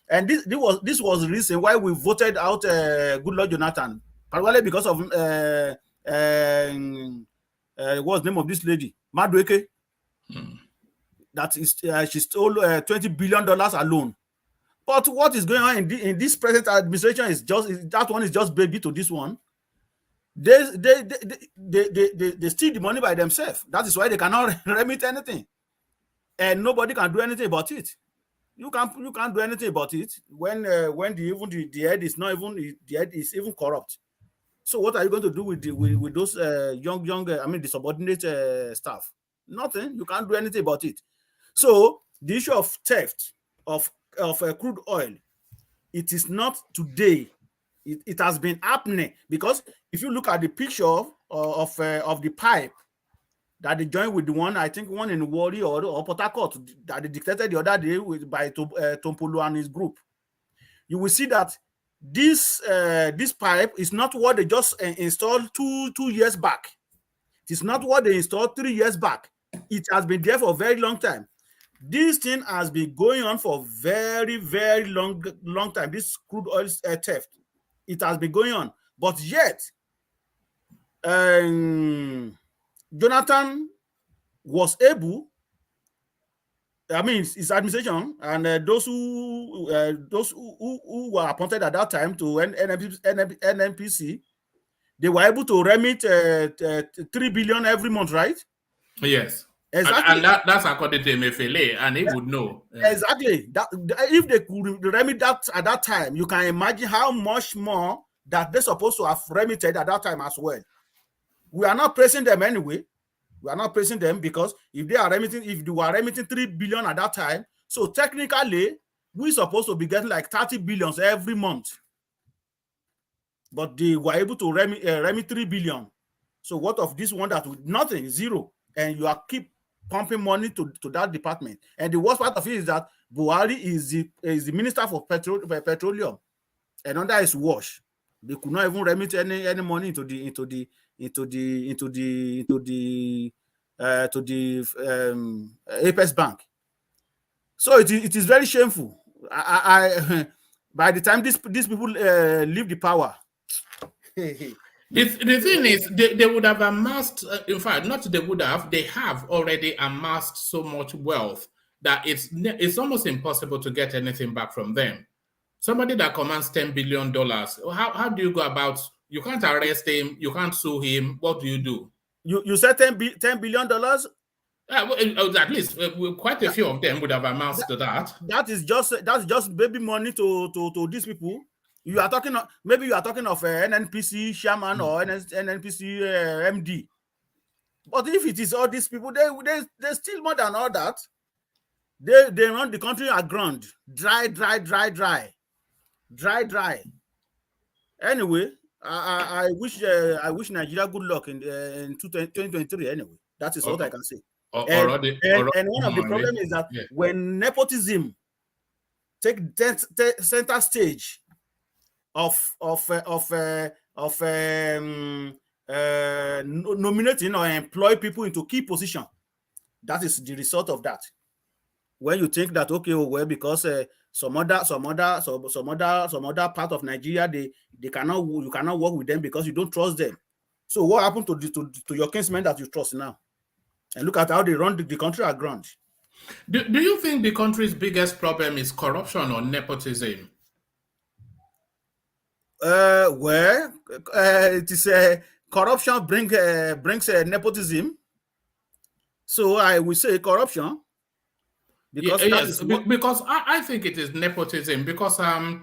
And this was the reason why we voted out Goodluck Jonathan, particularly because of what's the name of this lady, Madueke. That is she stole $20 billion alone. But what is going on in this present administration is that one is just baby to this one. They steal the money by themselves. That is why they cannot remit anything, and nobody can do anything about it. You can't do anything about it when the head is not even the head is even corrupt. So what are you going to do with those the subordinate staff? Nothing. You can't do anything about it. So the issue of theft of crude oil, it is not today. It has been happening, because if you look at the picture of the pipe that they joined with the one, I think one in Warri or Port Harcourt that they dictated the other day by Tompolo and his group, you will see that this pipe is not what they just installed two years back. It is not what they installed 3 years back. It has been there for a very long time. This thing has been going on for very, very long time. This crude oil theft, it has been going on, but yet Jonathan was able, his administration and those who were appointed at that time to NNPC, they were able to remit 3 billion every month, right? Yes. Exactly. And that's according to Emefiele, and he would know. Exactly. That if they could remit that at that time, you can imagine how much more that they're supposed to have remitted at that time as well. We are not praising them anyway. We are not praising them, because if they were remitting 3 billion at that time, so technically we're supposed to be getting like 30 billions every month. But they were able to remit 3 billion. So what of this one that nothing, zero, and you are keep pumping money to that department? And the worst part of it is that Buhari is the minister for petroleum, and under his watch, they could not even remit any money to the Apex Bank. So it is very shameful. I by the time these people leave the power. The thing is, they would have amassed, in fact, not they would have, they have already amassed so much wealth that it's almost impossible to get anything back from them. Somebody that commands $10 billion, how do you go about? You can't arrest him, you can't sue him. What do you do? You said $10 billion? At least quite a few of them would have amassed to that. That's just baby money to these people. You are talking of, maybe you are talking of NNPC chairman or NNPC MD. But if it is all these people, they steal more than all that. They run the country aground, dry. Anyway, I wish Nigeria good luck in 2023. Anyway, that is what I can say. And one of the problems is that when nepotism take center stage of nominating or employ people into key position, that is the result of that. When you think that, okay, well, because some other part of Nigeria, you cannot work with them because you don't trust them. So what happened to your kinsmen that you trust now? And look at how they run the country aground. Do you think the country's biggest problem is corruption or nepotism? It is corruption brings nepotism. So I will say corruption. Because because I think it is nepotism, because a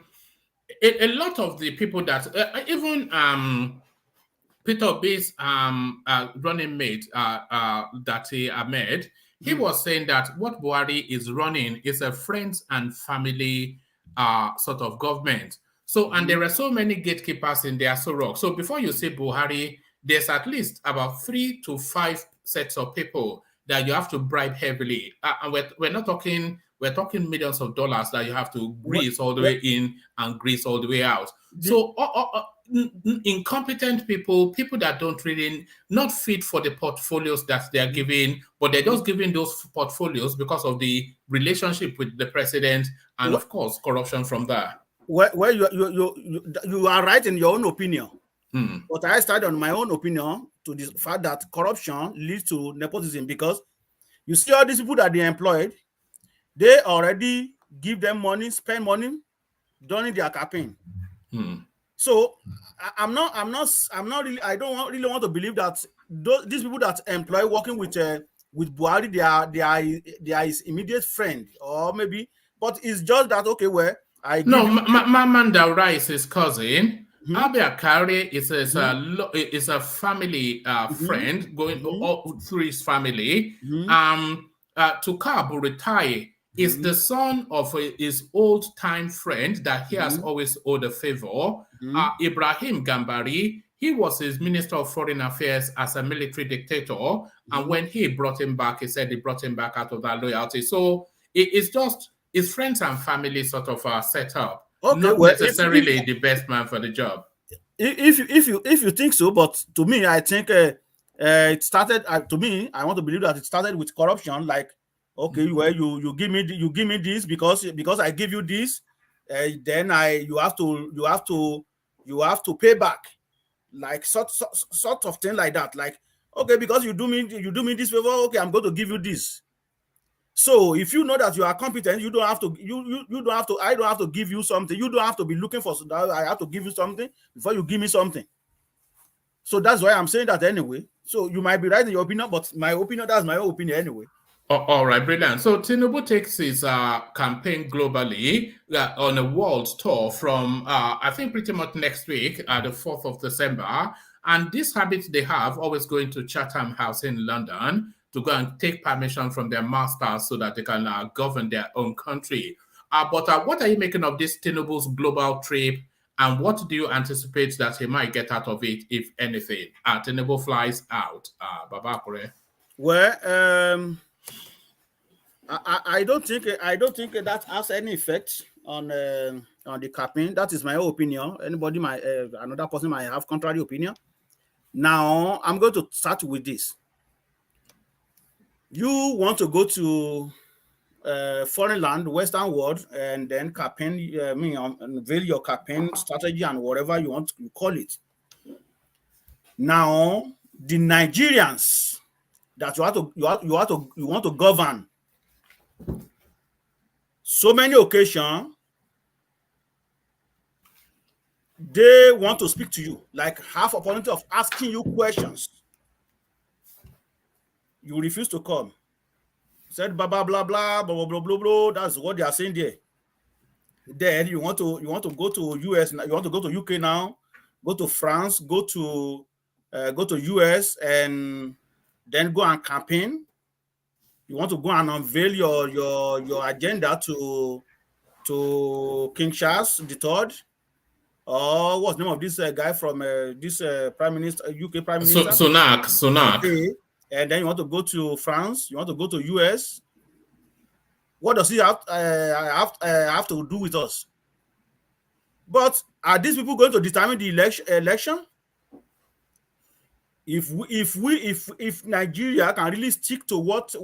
lot of the people that even Peter Obi's running mate that he made, he was saying that what Buhari is running is a friends and family sort of government. So, and there are so many gatekeepers in the Aso Rock. So before you say Buhari, there's at least about 3 to 5 sets of people that you have to bribe heavily. And we're not talking, we're talking millions of dollars that you have to grease all the way in and grease all the way out. So incompetent people that don't really, not fit for the portfolios that they're giving, but they're just giving those portfolios because of the relationship with the president and of course corruption from there. Well, you are right in your own opinion. But I started on my own opinion to the fact that corruption leads to nepotism, because you see all these people that they employed, they already give them money, spend money during their campaign. So I'm not really, I don't really want to believe that these people that employ working with Buhari, they are his immediate friend, or maybe, but it's just that, okay, where Mamanda Rice, his cousin. Abi Akari is a family friend going all through his family. Tukab Retired is the son of his old-time friend that he has always owed a favor. Ibrahim Gambari, he was his Minister of Foreign Affairs as a military dictator. And when he brought him back, he said he brought him back out of that loyalty. So it's just his friends and family sort of set up. Okay, not necessarily the best man for the job. If you think so, but to me, I think it started. To me, I want to believe that it started with corruption. Like, okay, well, you give me this because I give you this, then you have to pay back, like sort of thing like that. Like, okay, because you do me this favor, okay, I'm going to give you this. So if you know that you are competent, you don't have to. I don't have to give you something. You don't have to be looking for. I have to give you something before you give me something. So that's why I'm saying that anyway. So you might be right in your opinion, but my opinion, that's my own opinion anyway. All right, brilliant. So Tinubu takes his campaign globally on a world tour from I think pretty much next week, the 4th of December. And this habit they have, always going to Chatham House in London to go and take permission from their masters so that they can govern their own country. But what are you making of this Tinubu's global trip, and what do you anticipate that he might get out of it, if anything? Tinubu flies out. Babakure. Well, I don't think that has any effect on the campaign. That is my own opinion. Anybody might another person might have contrary opinion. Now I'm going to start with this. You want to go to foreign land, Western world, and then campaign, unveil your campaign strategy and whatever you want to call it. Now, the Nigerians that you want to govern, so many occasions, they want to speak to you, like have opportunity of asking you questions. You refuse to come. Said blah blah blah blah blah blah blah blah. That's what they are saying there. Then you want to go to US, you want to go to UK now, go to France, go to US, and then go and campaign. You want to go and unveil your agenda to King Charles III, or what's the name of this guy from this Prime Minister, UK Prime Minister? Sunak. Okay. And then you want to go to France, you want to go to US. What does he have to do with us? But are these people going to determine the election? If Nigeria can really stick to what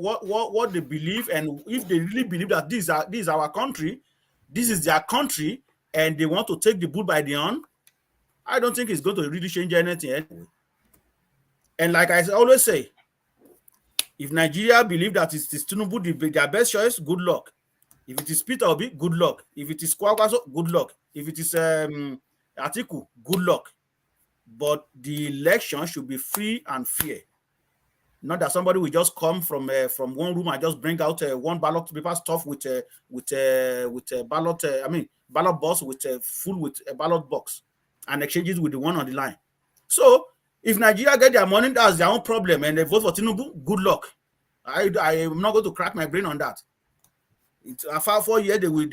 they believe, and if they really believe that this is our country, this is their country, and they want to take the bull by the horn, I don't think it's going to really change anything anyway. And like I always say, if Nigeria believe that it's Tinubu their best choice, good luck. If it is Peter Obi, good luck. If it is Kwakwaso, good luck. If it is Atiku, good luck. But the election should be free and fair. Not that somebody will just come from one room and just bring out one ballot paper stuff with a ballot box full with a ballot box and exchange it with the one on the line. So if Nigeria get their money, that's their own problem, and they vote for Tinubu, good luck. I am not going to crack my brain on that. It's after 4 years, they will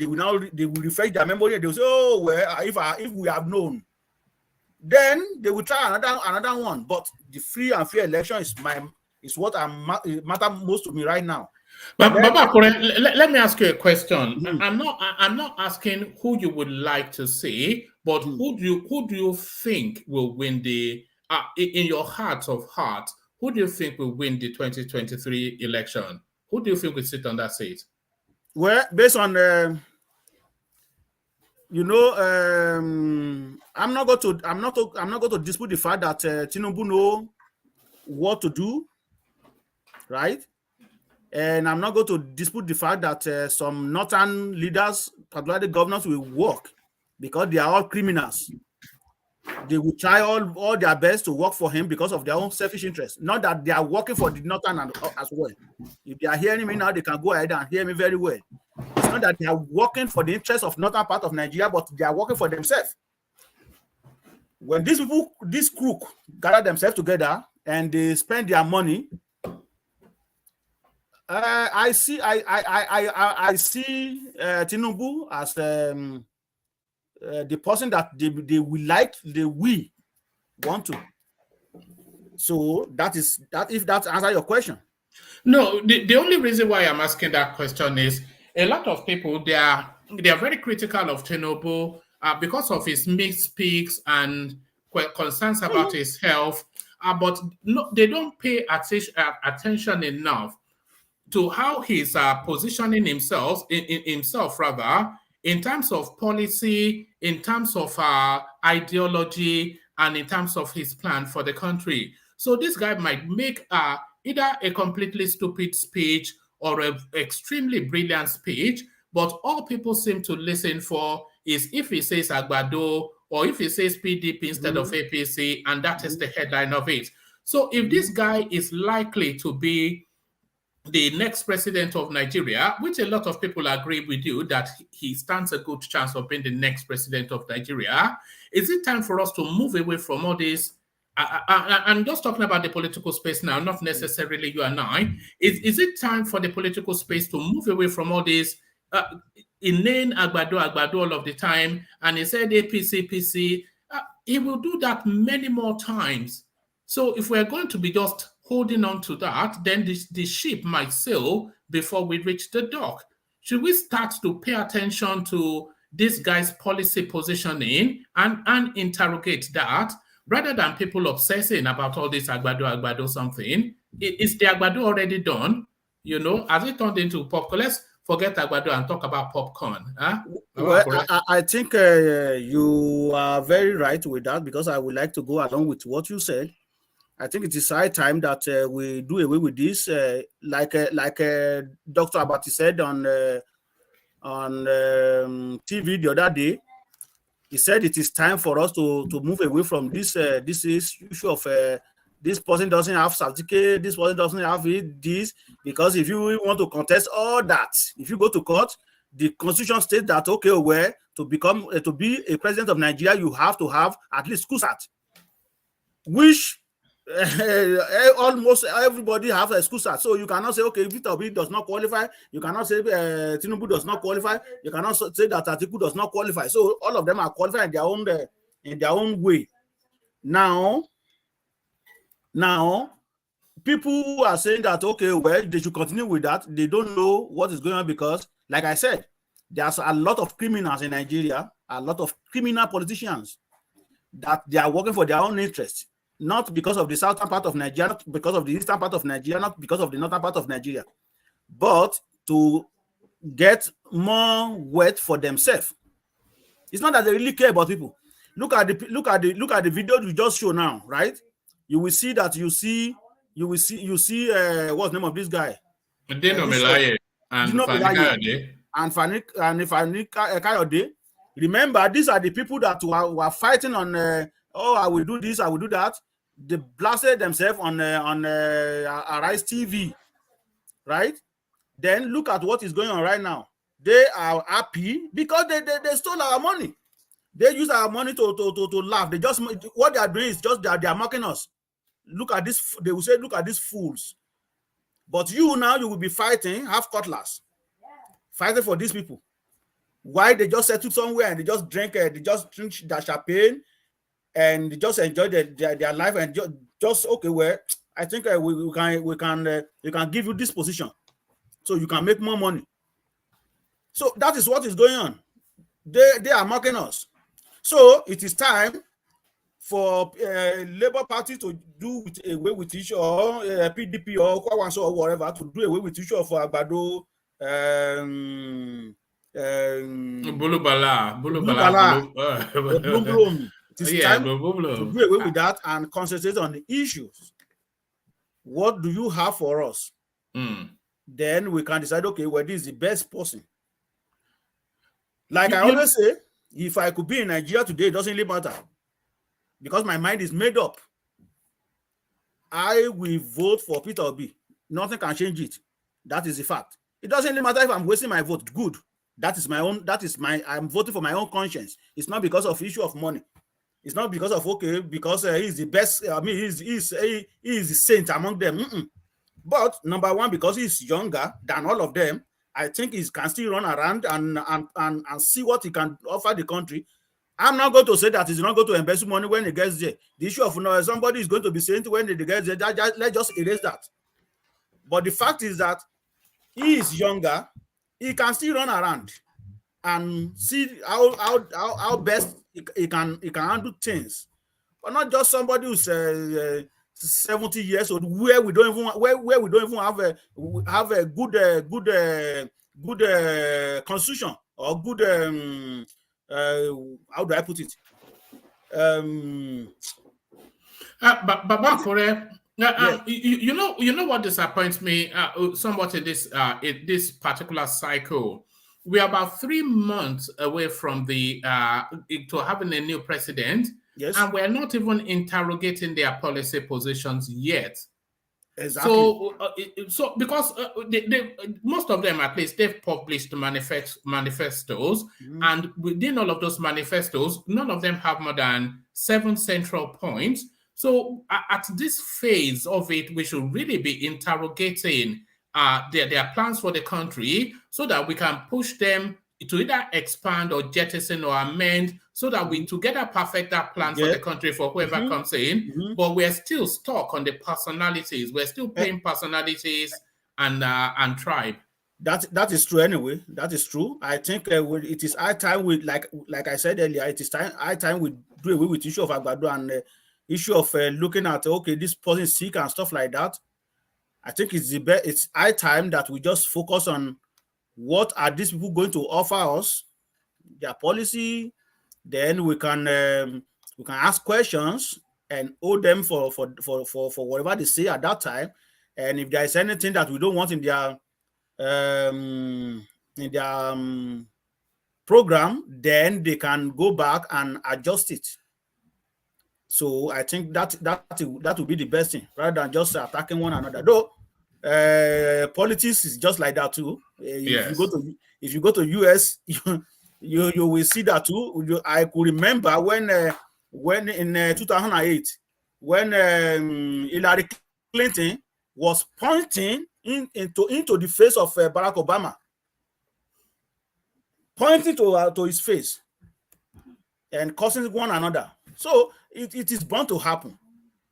refresh their memory, and they will say, oh well, if we have known, then they will try another one. But the free and fair election is what matter most to me right now. But Baba, let me ask you a question. I'm not asking who you would like to see, but who do you think will win the in your heart of hearts? Who do you think will win the 2023 election? Who do you think will sit on that seat? Well, based on I'm not going to dispute the fact that Tinubu know what to do, right? And I'm not going to dispute the fact that some northern leaders, particularly governors, will work because they are all criminals. They will try all their best to work for him because of their own selfish interest. Not that they are working for the northern as well. If they are hearing me now, they can go ahead and hear me very well. It's not that they are working for the interest of northern part of Nigeria, but they are working for themselves. When these people, this crook, gather themselves together and they spend their money, I see Tinubu as the person that they want to. So that if that answers your question. No, the only reason why I'm asking that question is a lot of people they are very critical of Tinubu because of his misspeaks and concerns about his health, but no, they don't pay attention enough to how he's positioning himself in terms of policy, in terms of ideology, and in terms of his plan for the country. So this guy might make either a completely stupid speech or an extremely brilliant speech, but all people seem to listen for is if he says Agbado or if he says PDP instead of APC, and that is the headline of it. So if this guy is likely to be the next president of Nigeria, which a lot of people agree with you that he stands a good chance of being the next president of Nigeria, is it time for us to move away from all this? I'm just talking about the political space now, not necessarily you and I. Is it time for the political space to move away from all this inane Agbado all of the time? And he said APC, PC. He will do that many more times. So if we're going to be just holding on to that, then the ship might sail before we reach the dock. Should we start to pay attention to this guy's policy positioning and interrogate that rather than people obsessing about all this Agbado something? Is the Agbado already done? You know, has it turned into popcorn? Let's forget Agbado and talk about popcorn. Huh? Well, I think you are very right with that, because I would like to go along with what you said. I think it is high time that we do away with this, like Dr. Abati said on TV the other day. He said it is time for us to move away from this issue of this person doesn't have certificate, this person doesn't have this, because if you want to contest all that, if you go to court, the constitution states that, okay, well, to be a president of Nigeria, you have to have at least school cert, which almost everybody have a school cert. So you cannot say, okay, Victor B does not qualify. You cannot say Tinubu does not qualify. You cannot say that Atiku does not qualify. So all of them are qualified in their own way. Now, people are saying that, okay, well, they should continue with that. They don't know what is going on, because, like I said, there's a lot of criminals in Nigeria, a lot of criminal politicians that they are working for their own interests. Not because of the southern part of Nigeria, not because of the eastern part of Nigeria, not because of the northern part of Nigeria, but to get more wealth for themselves. It's not that they really care about people. Look at the video you just show now, right? You will see that you see what's the name of this guy? And Fani Kayode. Remember, these are the people that were fighting on. I will do this, I will do that. They blasted themselves on Arise TV, right? Then look at what is going on right now. They are happy because they stole our money. They use our money to laugh. They just, what they are doing is just they are mocking us. Look at this. They will say, look at these fools. But you will be fighting, have cutlass, fighting for these people. Why? They just settle somewhere and they just drink their champagne and they just enjoy their life and just okay. Well, I think we can give you this position so you can make more money. So that is what is going on. They are mocking us. So it is time for Labour Party to do away with issue, or PDP or Kwawanso or whatever, to do away with issue of Agbado. Bulubala. It is time to do away with that and concentrate on the issues. What do you have for us? Then we can decide, okay, well, this is the best person. Like I always say, if I could be in Nigeria today, it doesn't really matter. Because my mind is made up. I will vote for Peter Obi. Nothing can change it. That is the fact. It doesn't really matter if I'm wasting my vote. Good. That is my own. I'm voting for my own conscience. It's not because of issue of money. It's not because of, okay, because he's the best. I mean, he's the saint among them. But number one, because he's younger than all of them, I think he can still run around and see what he can offer the country. I'm not going to say that he's not going to embezzle money when he gets there. The issue of somebody is going to be saint when he gets there. Let's just erase that. But the fact is that he is younger. He can still run around and see how best he can handle things. But not just somebody who's 70 years old, where we don't even have a good constitution or good how do I put it? But for you know what disappoints me somewhat in this particular cycle. We are about 3 months away from to having a new president. Yes. And we're not even interrogating their policy positions yet. Exactly. So because most of them, at least, they've published manifestos, and within all of those manifestos, none of them have more than 7 central points. So at this phase of it, we should really be interrogating their plans for the country so that we can push them to either expand or jettison or amend so that we together perfect that plan for the country for whoever comes in. But we're still stuck on the personalities. We're still paying personalities and tribe. That is true anyway. That is true. I think it is high time we like I said earlier. It is high time we do away with the issue of Agbado and issue of looking at okay, this person is sick and stuff like that. I think it's high time that we just focus on what are these people going to offer us, their policy. Then we can ask questions and owe them for whatever they say at that time. And if there is anything that we don't want in their program, then they can go back and adjust it. So I think that would be the best thing, rather than just attacking one another. Though politics is just like that too. Yes. If you go to US, you will see that too. I could remember when in 2008, when Hillary Clinton was pointing into the face of Barack Obama, pointing to his face and cursing one another. So it is bound to happen.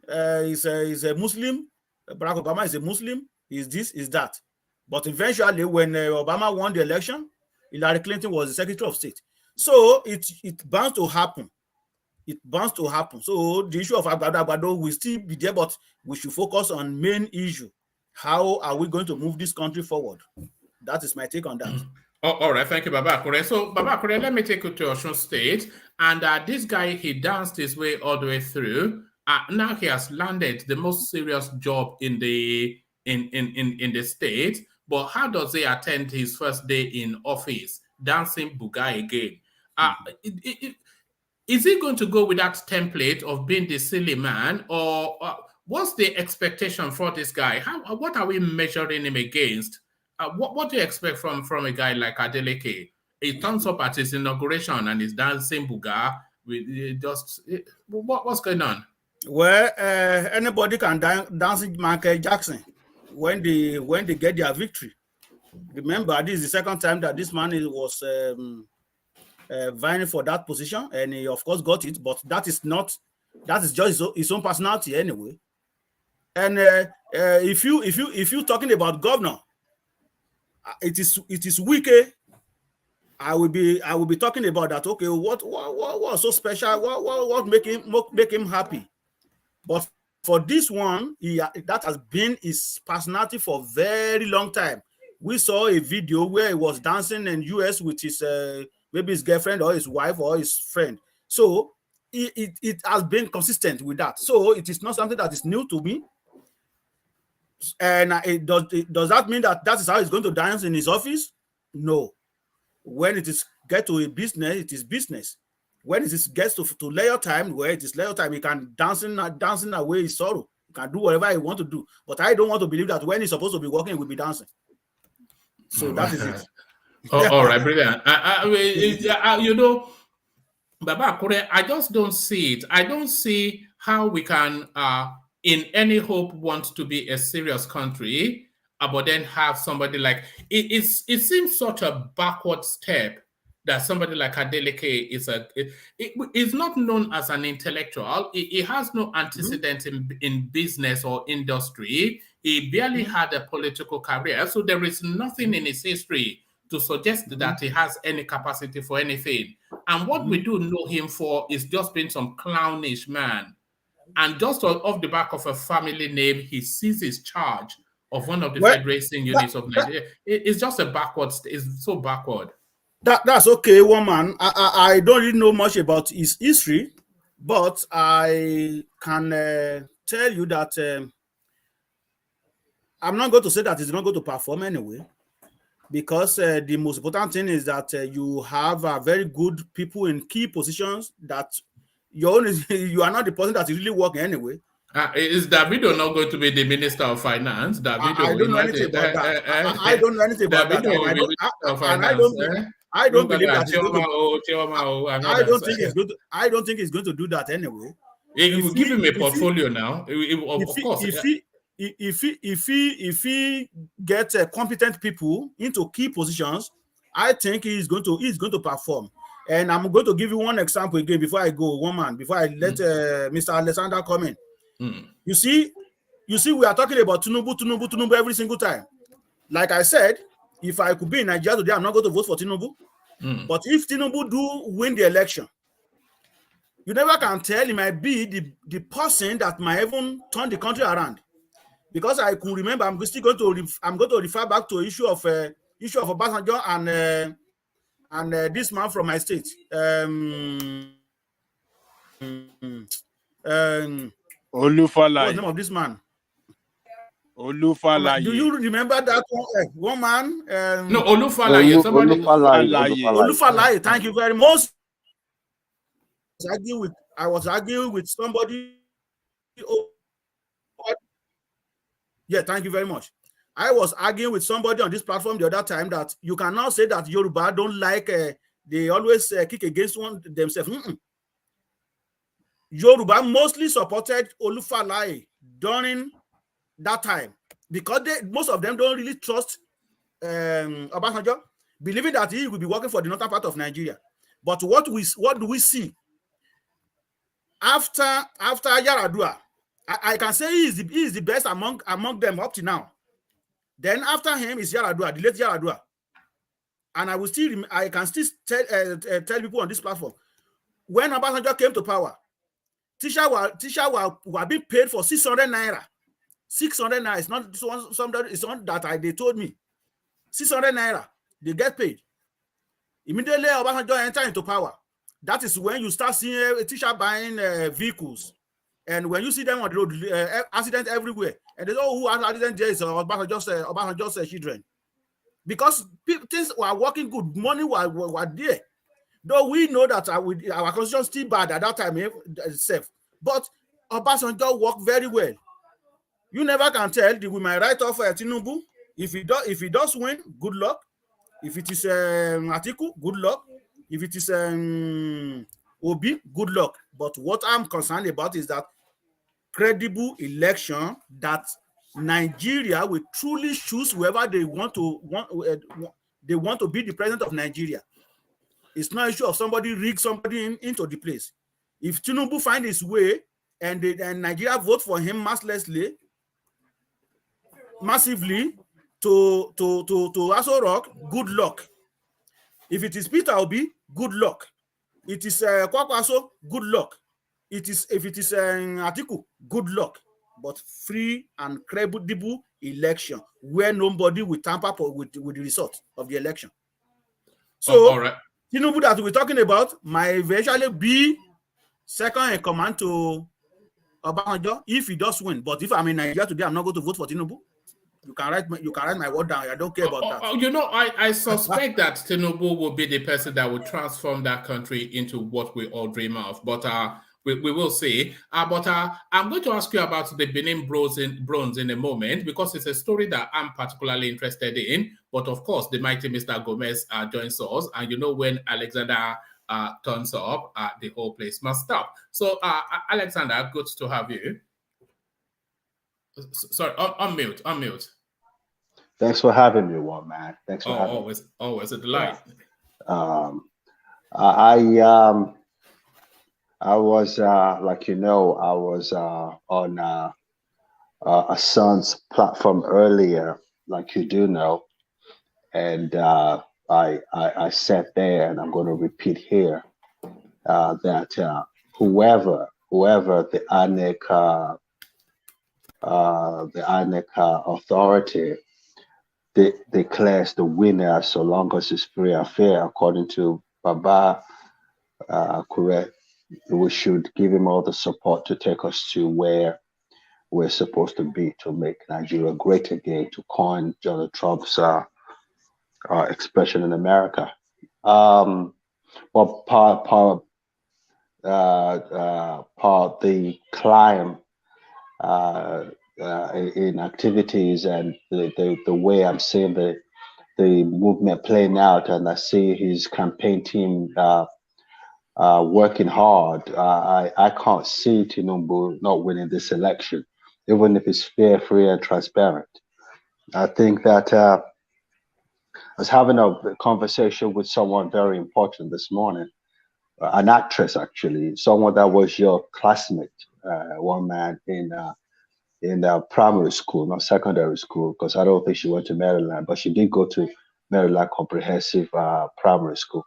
He's a Muslim. Barack Obama is a Muslim. Is this, is that. But eventually, when Obama won the election, Hillary Clinton was the Secretary of State. So it bound to happen. It bound to happen. So the issue of Agbado will still be there, but we should focus on main issue. How are we going to move this country forward? That is my take on that. Oh, all right, thank you, Baba Akure. So, Baba Akure, let me take you to Osun State. And this guy, he danced his way all the way through. Now he has landed the most serious job in the state. But how does he attend his first day in office? Dancing Buga again. Is he going to go with that template of being the silly man, or what's the expectation for this guy? What are we measuring him against? What do you expect from a guy like Adeleke? He turns up at his inauguration and is dancing Buga. What's going on? Well, anybody can dance Michael Jackson when they get their victory. Remember, this is the second time that this man was vying for that position, and he of course got it. But that is just his own personality anyway. And if you talking about governor, it is Wike. I will be talking about that. Okay, what was so special? What make him happy? But for this one, that has been his personality for a very long time. We saw a video where he was dancing in US with his maybe his girlfriend or his wife or his friend. So it has been consistent with that. So it is not something that is new to me. And does that mean that is how he's going to dance in his office? No. When it is get to a business, it is business. When it is gets to layer time, where it is layer time, he can dancing away his sorrow. He can do whatever he want to do. But I don't want to believe that when he's supposed to be working, he will be dancing. So that is it. All right, brilliant. You know, Baba Akure, I just don't see it. I don't see how we can, in any hope, want to be a serious country, but then have somebody like it seems such a backward step that somebody like Adeleke is not known as an intellectual. He has no antecedent in business or industry. He barely had a political career, so there is nothing in his history to suggest that he has any capacity for anything. And what we do know him for is just being some clownish man. And just off the back of a family name, he seizes charge of one of the federation units of Nigeria. It's just it's so backward. That's okay, woman. I don't really know much about his history, but I can tell you that I'm not going to say that he's not going to perform anyway, because the most important thing is that you have very good people in key positions that you are not the person that is really working anyway. Is Davido not going to be the Minister of Finance? Davido, I don't know anything about that. I don't know anything about that. I don't believe that. I don't think he's going to do that anyway. It will give him a portfolio now. Of course. If he gets competent people into key positions, I think he's going to perform. And I'm going to give you one example again before I go, before I let Mr. Alexander come in. You see, we are talking about Tinubu every single time. Like I said, if I could be in Nigeria today, I'm not going to vote for Tinubu. But if Tinubu do win the election, you never can tell. He might be the person that might even turn the country around. Because I could remember, I'm still going to refer back to issue of Obasanjo and this man from my state. What's the name of this man? Olufalaye. Do you remember that one man? No, Olufalaye. Olufalaye. Thank you very much. I was arguing with somebody. Yeah, thank you very much. I was arguing with somebody on this platform the other time that you cannot say that Yoruba don't like, they always kick against themselves. Yoruba mostly supported Olufalaye during that time because most of them don't really trust Obasanjo, believing that he will be working for the northern part of Nigeria. But what do we see after Yaradua? I can say he is the best among them up to now. Then after him is Yaradua, the late Yaradua. And I can still tell people on this platform, when Obasanjo came to power, teacher were being paid for 600 naira. 600 naira. It's not it's not that they told me. 600 naira. They get paid. Immediately Obasanjo entered into power. That is when you start seeing a teacher buying vehicles. And when you see them on the road, accidents everywhere. And they say, oh, who has accident there is Obasanjo's children. Because things were working good. Money were there. Though we know that our constitution still bad at that time itself. But Obasanjo worked very well. You never can tell. We might write off Tinubu. If he does win, good luck. If it is Atiku, good luck. If it is Obi, good luck. But what I'm concerned about is that credible election that Nigeria will truly choose whoever they want to be the president of Nigeria. It's not an issue of somebody rig somebody into the place. If Tinubu find his way and Nigeria vote for him massively to Aso Rock, good luck. If it is Peter Obi, good luck. It is Kwakwaso, good luck. If it is Atiku, good luck. But free and credible election where nobody will tamper with the result of the election. So, all right. Tinubu that we're talking about might eventually be second in command to Obasanjo if he does win. But if I'm in Nigeria today, I'm not going to vote for Tinubu. You can write my word down. I don't care about that. You know, I suspect that Tinubu will be the person that will transform that country into what we all dream of. But we will see. But I'm going to ask you about the Benin bronze in a moment, because it's a story that I'm particularly interested in. But of course, the mighty Mr. Gomez joins us. And you know, when Alexander turns up, the whole place must stop. So, Alexander, good to have you. Sorry, unmute. Thanks for having me, one man. Thanks for having me. Always a delight. I was, like you know, I was on a son's platform earlier, like you do know, and I sat there, and I'm going to repeat here that whoever the INEC authority declares the winner, so long as it's free and fair, according to Baba, correct, we should give him all the support to take us to where we're supposed to be, to make Nigeria great again, to coin Donald Trump's expression in America. Well, part the climb in activities and the way I'm seeing the movement playing out, and I see his campaign team working hard. I can't see Tinubu not winning this election, even if it's fair, free, and transparent. I think that I was having a conversation with someone very important this morning, an actress actually, someone that was your classmate, one man in in primary school, not secondary school, because I don't think she went to Maryland, but she did go to Maryland Comprehensive Primary School.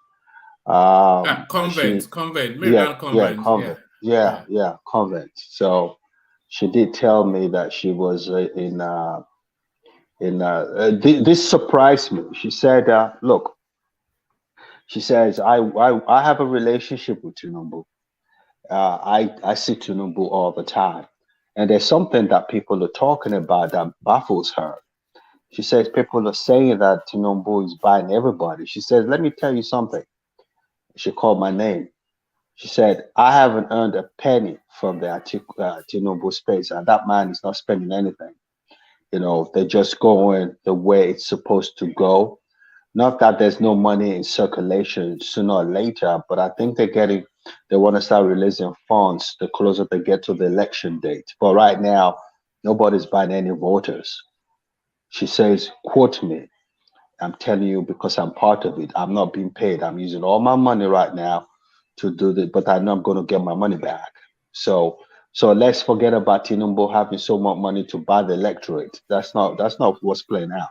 Convent, Yeah, Maryland convent. convent. So she did tell me that she was this surprised me. She said, look, she says, I have a relationship with Tinubu. I see Tinubu all the time. And there's something that people are talking about that baffles her. She says people are saying that Tinubu is buying everybody. She says, let me tell you something. She called my name. She said, I haven't earned a penny from the Tinubu space, and that man is not spending anything. You know, they're just going the way it's supposed to go. Not that there's no money in circulation sooner or later, but I think they want to start releasing funds the closer they get to the election date. But right now, nobody's buying any voters. She says, quote me, I'm telling you because I'm part of it. I'm not being paid. I'm using all my money right now to do this, but I know I'm going to get my money back. So let's forget about Tinubu having so much money to buy the electorate. That's not what's playing out.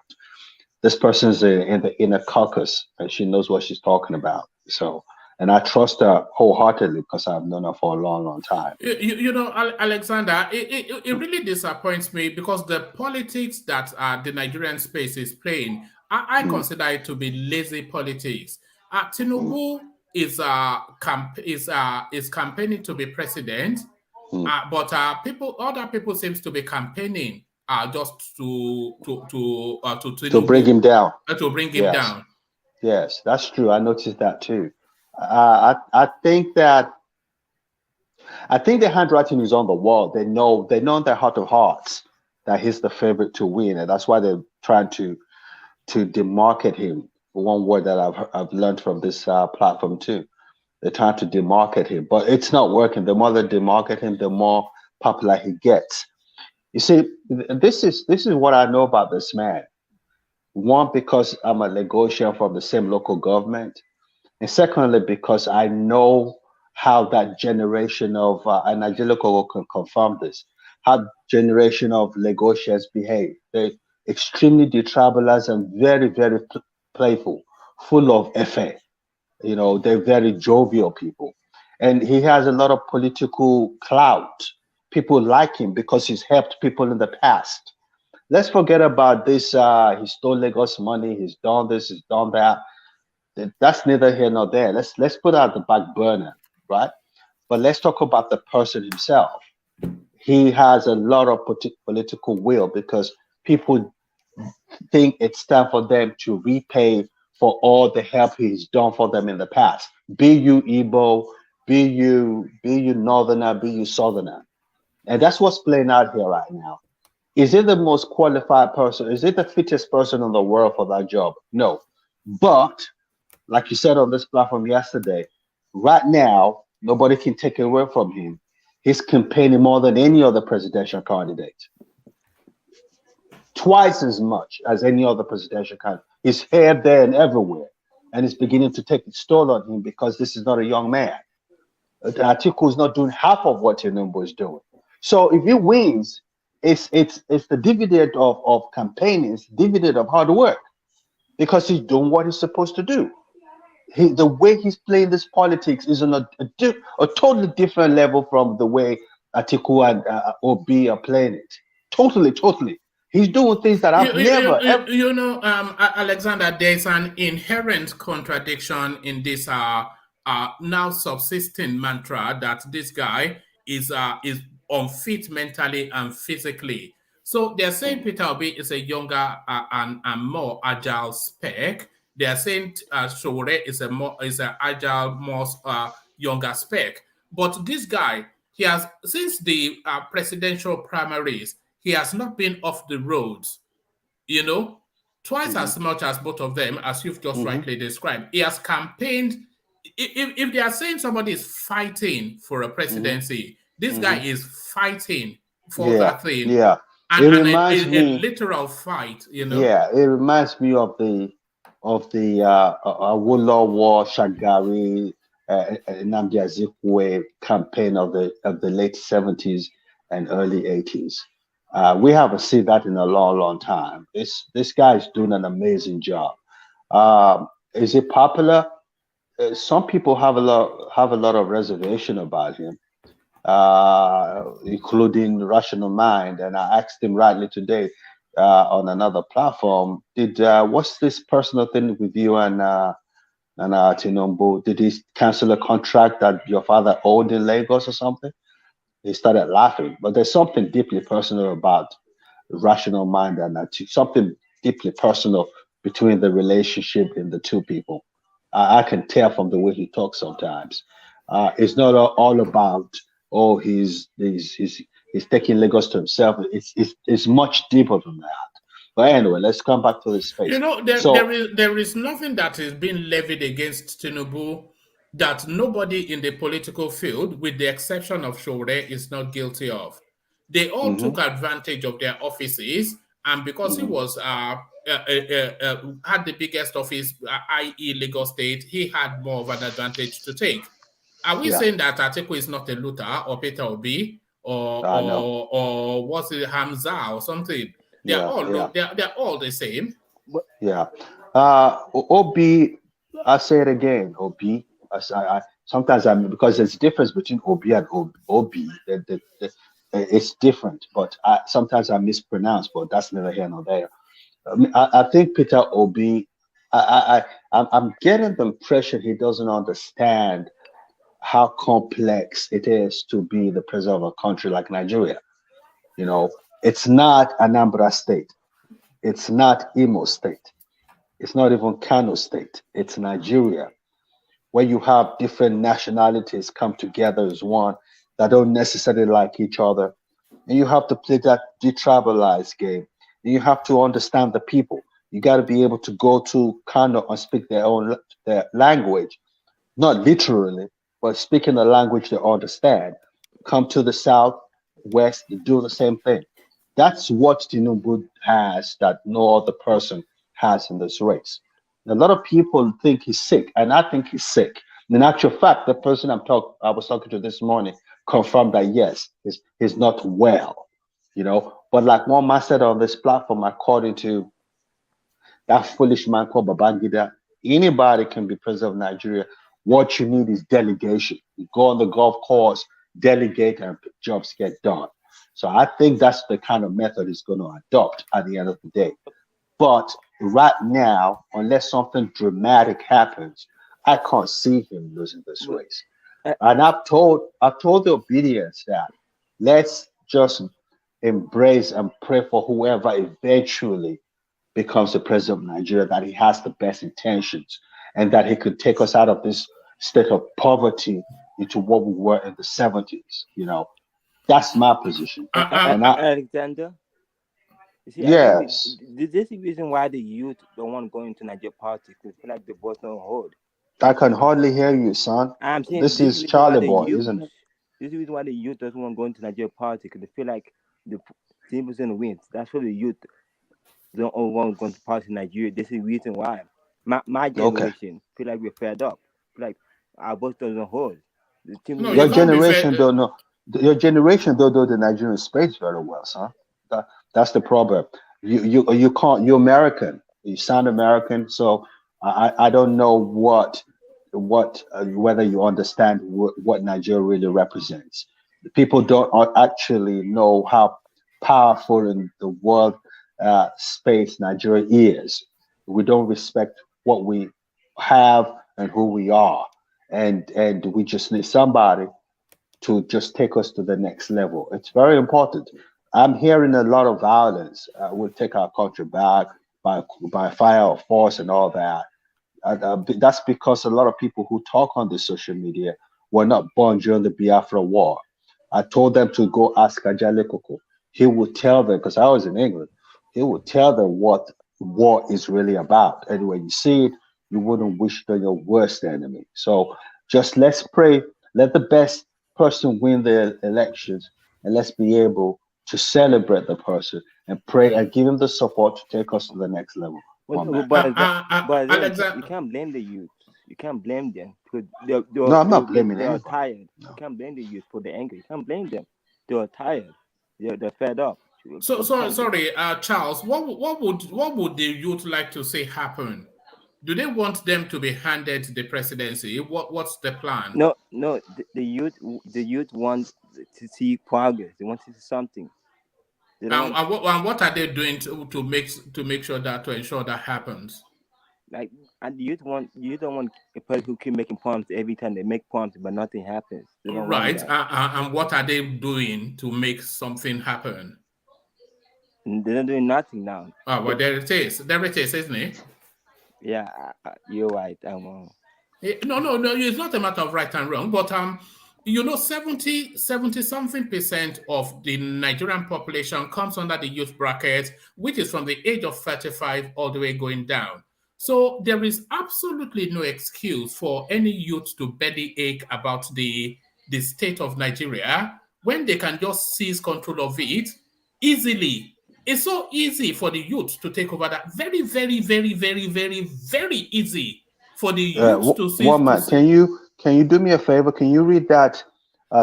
This person's in the inner caucus, and she knows what she's talking about. So, and I trust her wholeheartedly because I've known her for a long, long time. You know, Alexander, it really disappoints me because the politics that the Nigerian space is playing, I consider it to be lazy politics. Tinubu is campaigning to be president, but other people seems to be campaigning just to bring him down. To bring him down. Yes, that's true. I noticed that too. I think the handwriting is on the wall. They know in their heart of hearts that he's the favorite to win, and that's why they're trying to demarket him. One word that I've learned from this platform too. They're trying to demarket him, but it's not working. The more they demarket him, the more popular he gets. You see, this is what I know about this man. One, because I'm a Lagosian from the same local government, and secondly, because I know how that generation of and Angelico can confirm this, how generation of Lagosians behave. They're extremely detribalized and very, very playful, full of effort. You know, they're very jovial people. And he has a lot of political clout. People like him because he's helped people in the past. Let's forget about this. He stole Lagos money. He's done this. He's done that. That's neither here nor there. Let's put out the back burner, right? But let's talk about the person himself. He has a lot of political will because people think it's time for them to repay for all the help he's done for them in the past. Be you Igbo, be you Northerner, be you Southerner. And that's what's playing out here right now. Is it the most qualified person? Is it the fittest person in the world for that job? No. But, like you said on this platform yesterday, right now, nobody can take it away from him. He's campaigning more than any other presidential candidate. Twice as much as any other presidential candidate. He's here, there, and everywhere. And it's beginning to take its toll on him because this is not a young man. Atiku is not doing half of what Tinubu is doing. So if he wins, it's the dividend of campaigning, it's the dividend of hard work because he's doing what he's supposed to do. The way he's playing this politics is on a totally different level from the way Atiku and Obi are playing it. Totally. He's doing things that I've never. Alexander, there's an inherent contradiction in this now subsisting mantra that this guy is unfit mentally and physically. So they're saying Peter Obi is a younger and more agile spec. They are saying Sowore is an agile, more younger spec. But this guy, he has, since the presidential primaries, he has not been off the roads, twice as much as both of them, as you've just rightly described. He has campaigned. If they are saying somebody is fighting for a presidency, this guy is fighting for that thing. Yeah, and it reminds me a literal fight. Yeah, it reminds me of the Awolowo Shagari Nnamdi Azikiwe campaign of the late 70s and early 80s. We haven't seen that in a long, long time. This guy is doing an amazing job. Is it popular? Some people have a lot of reservation about him, including Rational Mind. And I asked him rightly today on another platform. Did what's this personal thing with you and Tinubu? Did he cancel a contract that your father owed in Lagos or something? He started laughing. But there's something deeply personal about Rational Mind and something deeply personal between the relationship in the two people. I can tell from the way he talks sometimes. It's not all about he's taking Lagos to himself. It's much deeper than that. But anyway, let's come back to this space. You know, there is nothing that is being levied against Tinubu that nobody in the political field, with the exception of Shore, is not guilty of. They all took advantage of their offices, and because he was had the biggest office, i.e. Lagos State, he had more of an advantage to take. Are we saying that Atiku is not a looter, or Peter Obi, or what's it, Hamza or something? They're all the same. Yeah. Obi, I say it again, Obi. Sometimes because there's a difference between Obi and Obi. It's different, but sometimes I mispronounce, but that's neither here nor there. I think Peter Obi, I'm getting the impression he doesn't understand how complex it is to be the president of a country like Nigeria. You know, it's not Anambra State. It's not Imo State. It's not even Kano State. It's Nigeria, where you have different nationalities come together as one that don't necessarily like each other. And you have to play that detribalized game. And you have to understand the people. You got to be able to go to Kano and speak their language, not literally, but speaking the language they understand. Come to the South, West, you do the same thing. That's what Tinubu has that no other person has in this race. A lot of people think he's sick, and I think he's sick. In actual fact, the person I was talking to this morning confirmed that yes, he's not well, you know. But like one man said on this platform, according to that foolish man called Babangida, anybody can be president of Nigeria. What you need is delegation. You go on the golf course, delegate, and jobs get done. So I think that's the kind of method he's going to adopt at the end of the day. But right now, unless something dramatic happens, I can't see him losing this race. And I've told the obedience that let's just embrace and pray for whoever eventually becomes the president of Nigeria, that he has the best intentions and that he could take us out of this state of poverty into what we were in the 70s. You know, that's my position. Alexander? See, yes. This is the reason why the youth don't want to go into Nigeria politics. They feel like the boss don't hold. I can hardly hear you, son. I'm saying this is Charlie Boy, isn't it? This is the reason why the youth doesn't want to go into Nigeria politics. They feel like the team is going to win. That's why the youth don't want to go into politics in Nigeria. This is the reason why. My generation feel like we're fed up. Feel like our boss doesn't hold. Your generation don't know. Your generation don't know the Nigerian space very well, son. That's the problem. You can't. You're American. You sound American. So I don't know whether you understand what Nigeria really represents. The people don't actually know how powerful in the world space Nigeria is. We don't respect what we have and who we are, and we just need somebody to just take us to the next level. It's very important. I'm hearing a lot of violence. We'll take our country back by fire or force and all that. That's because a lot of people who talk on the social media were not born during the Biafra War. I told them to go ask Ajale Koko. He would tell them, because I was in England, he would tell them what war is really about. And when you see it, you wouldn't wish it on your worst enemy. So just let's pray. Let the best person win the elections, and let's be able to celebrate the person and pray and give him the support to take us to the next level. But you can't blame the youth. You can't blame them. I'm not blaming them. They're tired. You can't blame the youth for the anger. You can't blame them. They're tired. They're fed up. So sorry, Charles. What would the youth like to see happen? Do they want them to be handed the presidency? What's the plan? No. The youth want to see progress. They want to see something. And what are they doing to ensure that happens? Like, and you don't want a person who keep making promises every time they make promises, but nothing happens. Right. And what are they doing to make something happen? They're not doing nothing now. Oh, well, there it is. There it is, isn't it? Yeah, you're right. No, it's not a matter of right and wrong, but 70-something% of the Nigerian population comes under the youth bracket, which is from the age of 35 all the way going down. So there is absolutely no excuse for any youth to belly ache about the state of Nigeria when they can just seize control of it easily. It's so easy for the youth to take over that. Very, very, very, very, very, very easy for the youth to seize. One man, can you do me a favor? Can you read that?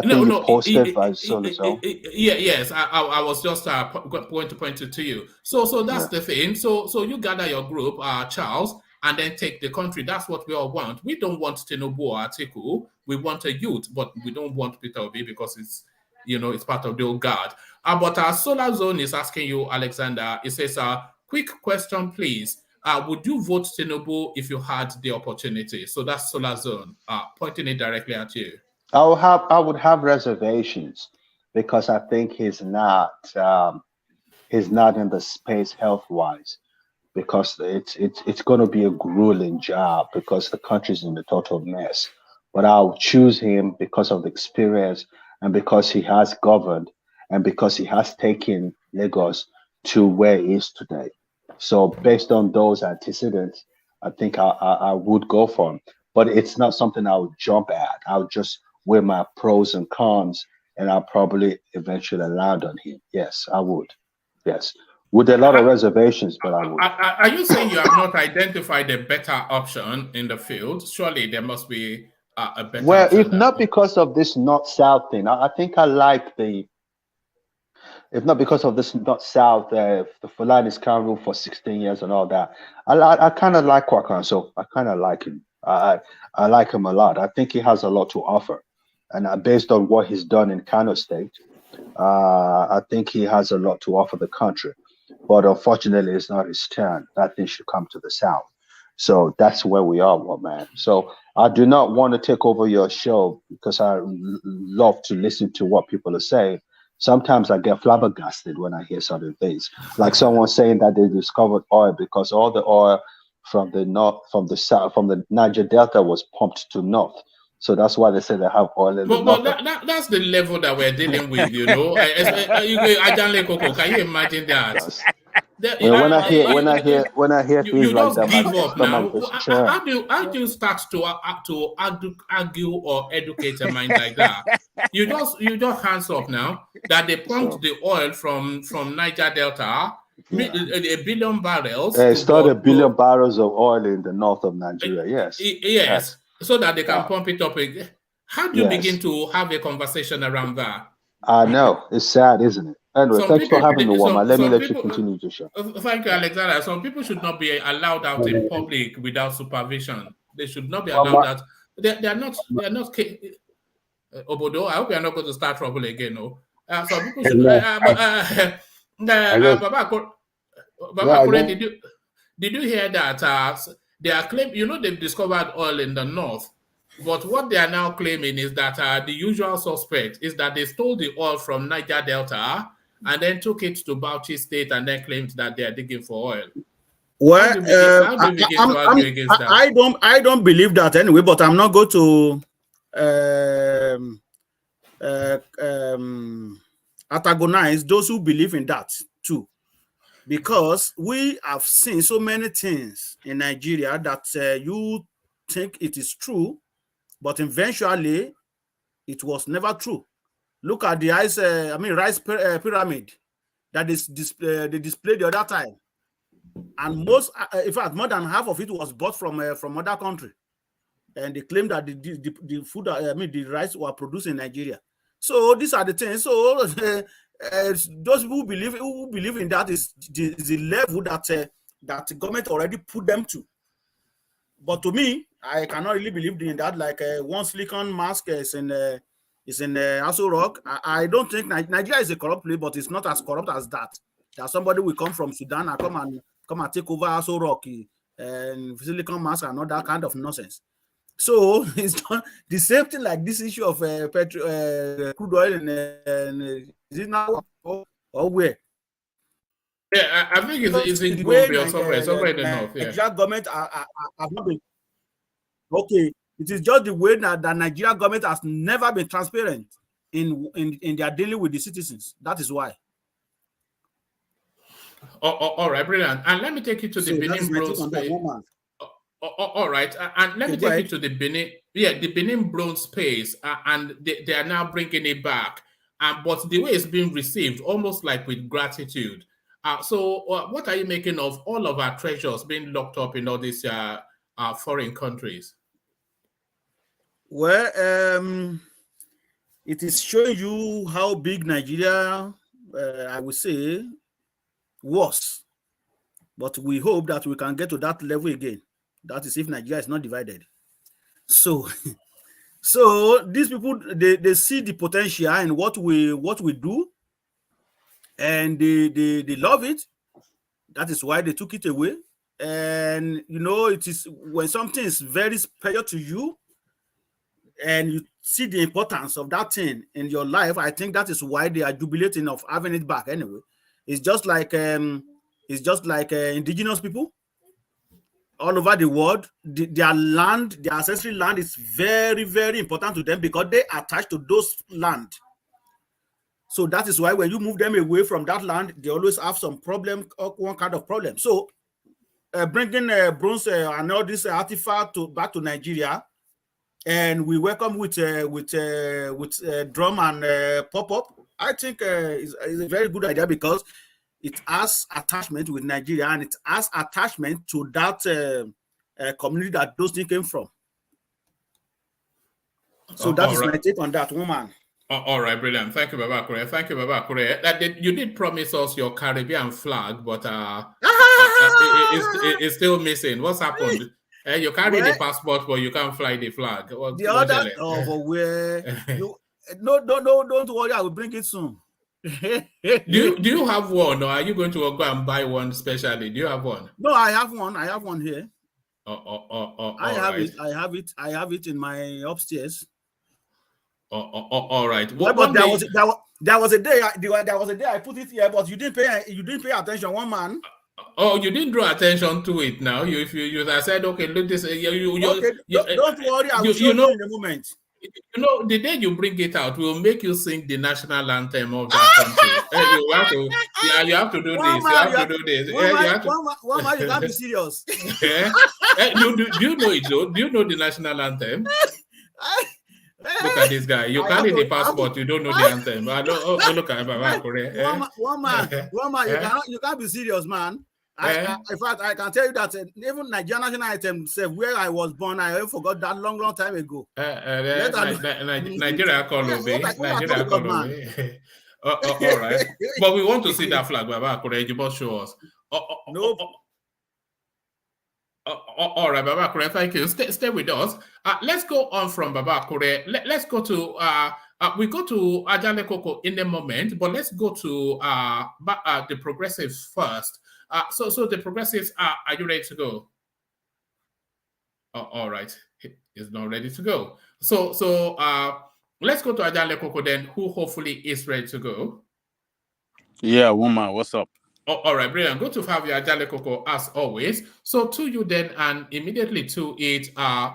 You posted by so. Yes, I was just going to point it to you. So that's the thing. So you gather your group, Charles, and then take the country. That's what we all want. We don't want Tinubu or Atiku. We want a youth, but we don't want Peter Obi because it's part of the old guard. But our Solar Zone is asking you, Alexander. It says, quick question, please. Would you vote Tinubu if you had the opportunity? So that's Solar Zone, pointing it directly at you. I would have reservations because I think he's not in the space health-wise, because it's going to be a grueling job because the country's in a total mess. But I'll choose him because of the experience and because he has governed and because he has taken Lagos to where it is today. So based on those antecedents, I think I would go for him. But it's not something I would jump at. I'll just weigh my pros and cons, and I'll probably eventually land on him. Yes, I would. Yes. With a lot of reservations, but I would. Are you saying you have not identified a better option in the field? Surely there must be a better option. If not because of this North-South thing, I think I like if not because of this North-South, the Fulanis can't rule for 16 years and all that. I kind of like Kwakan, so I kind of like him. I like him a lot. I think he has a lot to offer. And based on what he's done in Kano State, I think he has a lot to offer the country. But unfortunately, it's not his turn. That thing should come to the South. So that's where we are, man. So I do not want to take over your show because I love to listen to what people are saying. Sometimes I get flabbergasted when I hear certain things, like someone saying that they discovered oil because all the oil from the north, from the south, from the Niger Delta was pumped to north. So that's why they say they have oil in the north. That's the level that we're dealing with, you know. Can you imagine that? When I hear things like that, give up now. How do you start to argue or educate a mind like that? You just hands up now that they pumped the oil from Niger Delta, a billion barrels. They started 1 billion barrels of oil in the north of Nigeria. Yes. So that they can pump it up again. How do you begin to have a conversation around that? I know. It's sad, isn't it? Anyway, thanks for having me, Woman. Let me let you continue to show. Thank you, Alexander. Some people should not be allowed out in public without supervision. They should not be allowed out. They are not. Obodo, I hope you are not going to start trouble again. No. Some people should. Did you hear that? They are claiming, they've discovered oil in the north. But what they are now claiming is that the usual suspect is that they stole the oil from Niger Delta and then took it to Bauchi State and then claimed that they are digging for oil. Well, I don't believe that anyway, but I'm not going to antagonize those who believe in that too. Because we have seen so many things in Nigeria that you think it is true, but eventually it was never true. Look at the rice pyramid that is they displayed the other time, and in fact, more than half of it was bought from other country, and they claim that the food, the rice were produced in Nigeria. So these are the things. So those who believe in that is the level that that the government already put them to. But to me, I cannot really believe in that. Like one silicon mask is in Aso Rock. I don't think Nigeria is a corrupt place, but it's not as corrupt as that. That somebody will come from Sudan and come and take over Aso Rock and silicon mask and all that kind of nonsense. So it's not the same thing like this issue of crude oil and is it now or where? Yeah, I think it's in Gombe or somewhere in the north. Yeah. Nigeria government have not been okay. It is just the way that the Nigeria government has never been transparent in their dealing with the citizens. That is why. All right, brilliant. And let me take you to the Benin Bronze space. All right, and let me take you to the Benin. Yeah, the Benin Bronze space, and they are now bringing it back. But the way it's being received, almost like with gratitude. So, what are you making of all of our treasures being locked up in all these foreign countries? Well, it is showing you how big Nigeria, I would say, was. But we hope that we can get to that level again. That is if Nigeria is not divided. So, so these people they see the potential in what we do, and they love it. That is why they took it away. And you know, it is when something is very special to you, and you see the importance of that thing in your life. I think that is why they are jubilating of having it back. Anyway, it's just like indigenous people all over the world. Their land, their ancestral land, is very, very important to them because they attach to those land. So that is why when you move them away from that land, they always have some problem, one kind of problem. So bringing bronze and all this artifact back to Nigeria, and we welcome with drum and pop-up, I think is a very good idea because it has attachment with Nigeria, and it has attachment to that community that those things came from. So that is my take on that, woman. All right, brilliant. Thank you, Baba Kure. Thank you, Baba Kure. You did promise us your Caribbean flag, but it's still missing. What's happened? You carry the passport, but you can't fly the flag. The other where don't worry, I will bring it soon. do you have one, or are you going to go and buy one specially? Do you have one? No, I have one. I have one here. I have it in my upstairs. All right. But there was a day I put it here, but you didn't pay attention, one man. Oh, you didn't draw attention to it now. You said, okay, look this. Okay, don't worry, I will show you in a moment. You know, the day you bring it out, we'll make you sing the national anthem of that country. You have to do this. You have to do this. One man, you can't be serious. Do you know it though? Do you know the national anthem? Look at this guy. You carry the passport. You don't know the anthem. Look at Baba Kure. One man, you can't be serious, man. In fact, I can tell you that even Nigerian national anthem, where I was born, I forgot that long time ago. Nigeria call me. Nigeria call me. All right. But we want to see that flag, Baba Kure. You must show us. No. All right, Baba Kure, thank you. Stay with us. Let's go on from Baba Kure. Let's go to we go to Ajale Koko in a moment, but let's go to the progressives first. So the progressives are you ready to go? All right, he's not ready to go. So let's go to Ajale Koko then, who hopefully is ready to go. Yeah, woman, what's up? All right, brilliant. Good to have you, Ajale Koko, as always. So to you then, and immediately to it,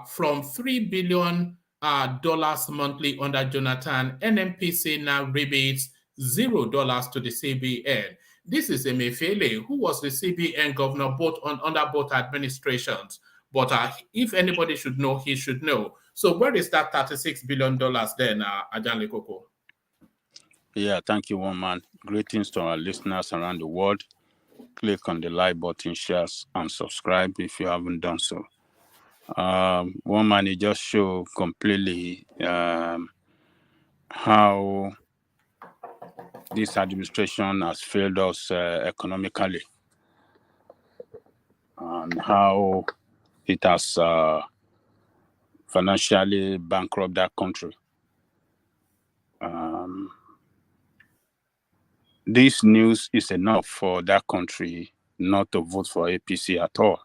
from $3 billion monthly under Jonathan, NNPC now rebates $0 to the CBN. This is Emefiele, who was the CBN governor under both administrations. But if anybody should know, he should know. So where is that $36 billion then, Ajale Koko? Yeah, thank you, woman. Greetings to our listeners around the world. Click on the like button, share, and subscribe if you haven't done so. Woman, it just shows completely how this administration has failed us economically, and how it has financially bankrupted that country. This news is enough for that country not to vote for APC at all,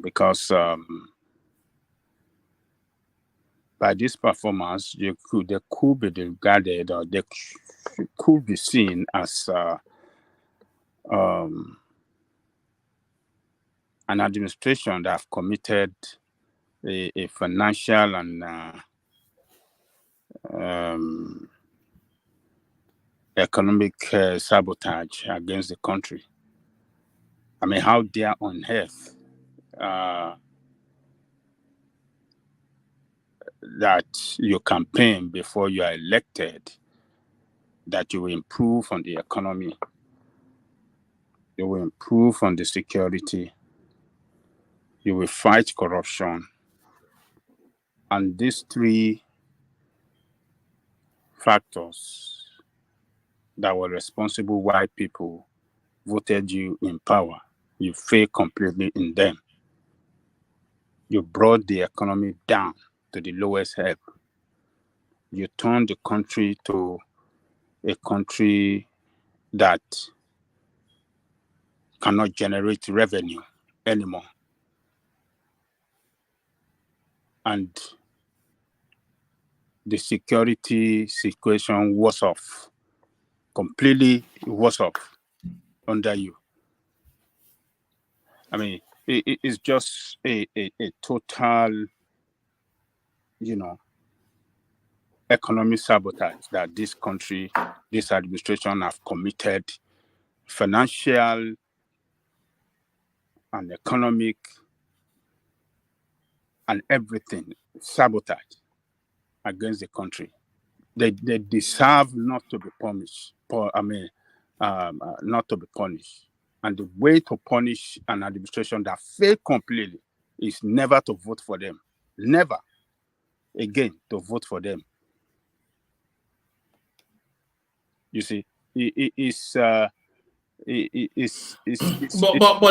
because by this performance, they could be regarded, or they could be seen as an administration that have committed a financial and economic sabotage against the country. I mean, how dare on earth that you campaign before you are elected that you will improve on the economy, you will improve on the security, you will fight corruption, and these three factors that were responsible why people voted you in power, you fail completely in them. You brought the economy down to the lowest ebb. You turned the country to a country that cannot generate revenue anymore. And the security situation was off, completely was off under you. I mean, it's just a total, economic sabotage that this country, this administration have committed, financial and economic and everything, sabotage against the country. They deserve not to be punished. Not to be punished. And the way to punish an administration that failed completely is never to vote for them. Never again to vote for them. You see, but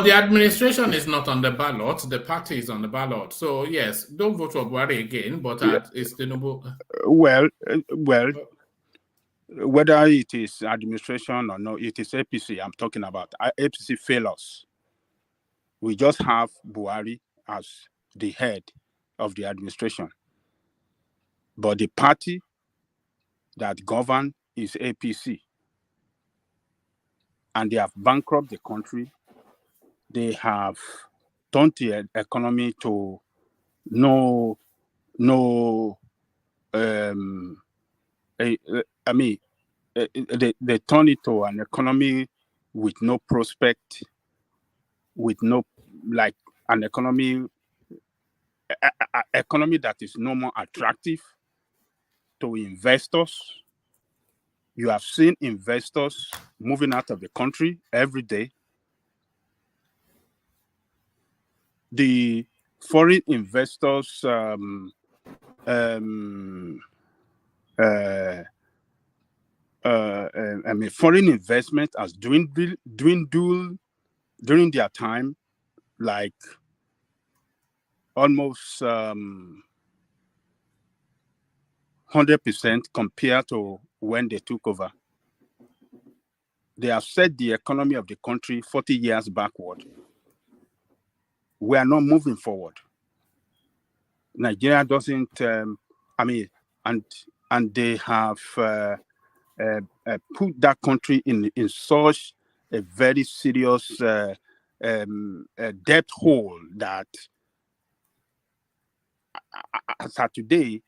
the administration is not on the ballot. The party is on the ballot. So yes, don't vote for BUHARI again. But it's Tinubu. Well, whether it is administration or no, it is APC I'm talking about. APC failed us. We just have BUHARI as the head of the administration, but the party that governs is APC. And they have bankrupted the country. They have turned the economy to they turn it to an economy with no prospect, with no, like an economy that is no more attractive to investors. You have seen investors moving out of the country every day. The foreign investors, foreign investment has dwindled during their time, like almost 100% compared to when they took over. They have set the economy of the country 40 years backward. We are not moving forward. Nigeria doesn't, and they have put that country in such a very serious debt hole that as of today,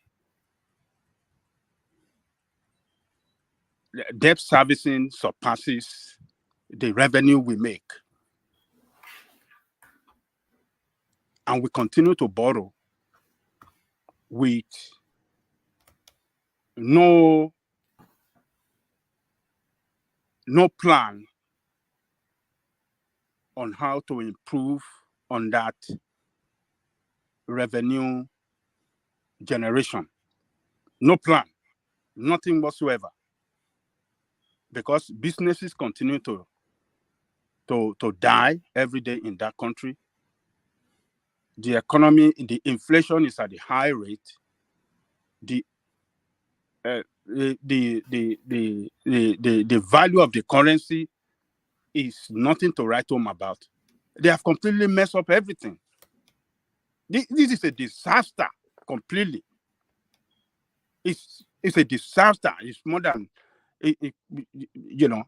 debt servicing surpasses the revenue we make. And we continue to borrow with no plan on how to improve on that revenue generation. No plan, nothing whatsoever. because businesses continue to die every day in that country. The economy, the inflation is at a high rate. The value of the currency is nothing to write home about. They have completely messed up everything. This is a disaster completely. It's a disaster. It's more than, you know,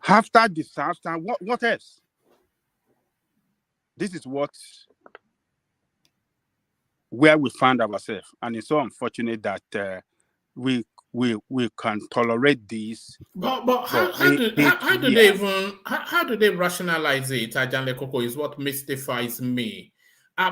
after disaster, what else? This is where we find ourselves, and it's so unfortunate that we can tolerate this. But how do they rationalize it? Ajanle Koko is what mystifies me,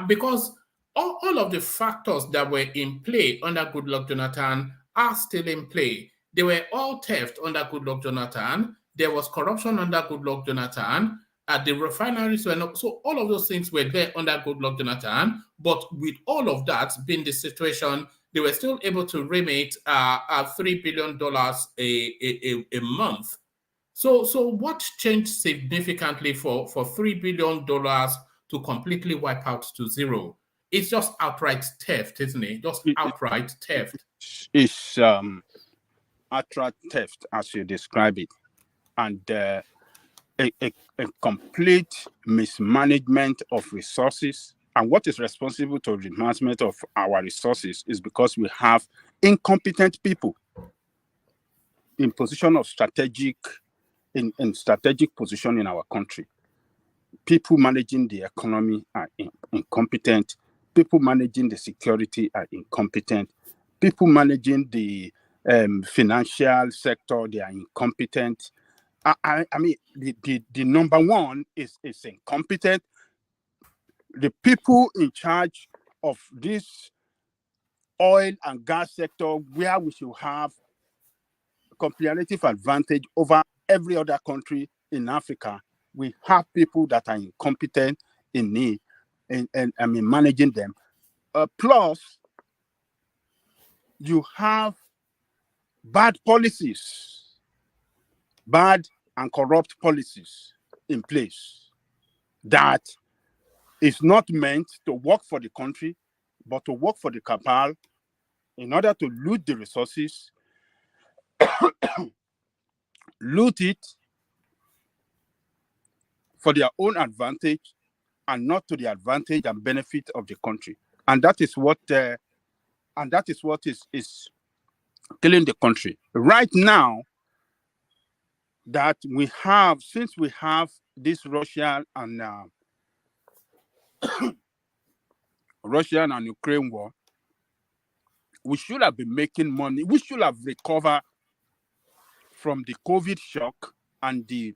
because all of the factors that were in play under Goodluck Jonathan are still in play. They were all theft under Goodluck Jonathan. There was corruption under Goodluck Jonathan. The refineries were not. So all of those things were there under Goodluck Jonathan. But with all of that being the situation, they were still able to remit $3 billion a month. So what changed significantly for $3 billion to completely wipe out to zero? It's just outright theft, isn't it? Just outright theft. It's outright theft, as you describe it, and a complete mismanagement of resources. And what is responsible to the management of our resources is because we have incompetent people in position of strategic position in our country. People managing the economy are incompetent. People managing the security are incompetent. People managing the financial sector, they are incompetent. I mean, the number one is incompetent. The people in charge of this oil and gas sector, where we should have comparative advantage over every other country in Africa, we have people that are incompetent in need and managing them. Plus, you have bad policies, bad and corrupt policies in place that is not meant to work for the country, but to work for the cabal in order to loot the resources, loot it for their own advantage and not to the advantage and benefit of the country. And that is what is killing the country. Right now, that we have, since we have this Russian and Ukraine war, we should have been making money. We should have recovered from the COVID shock and the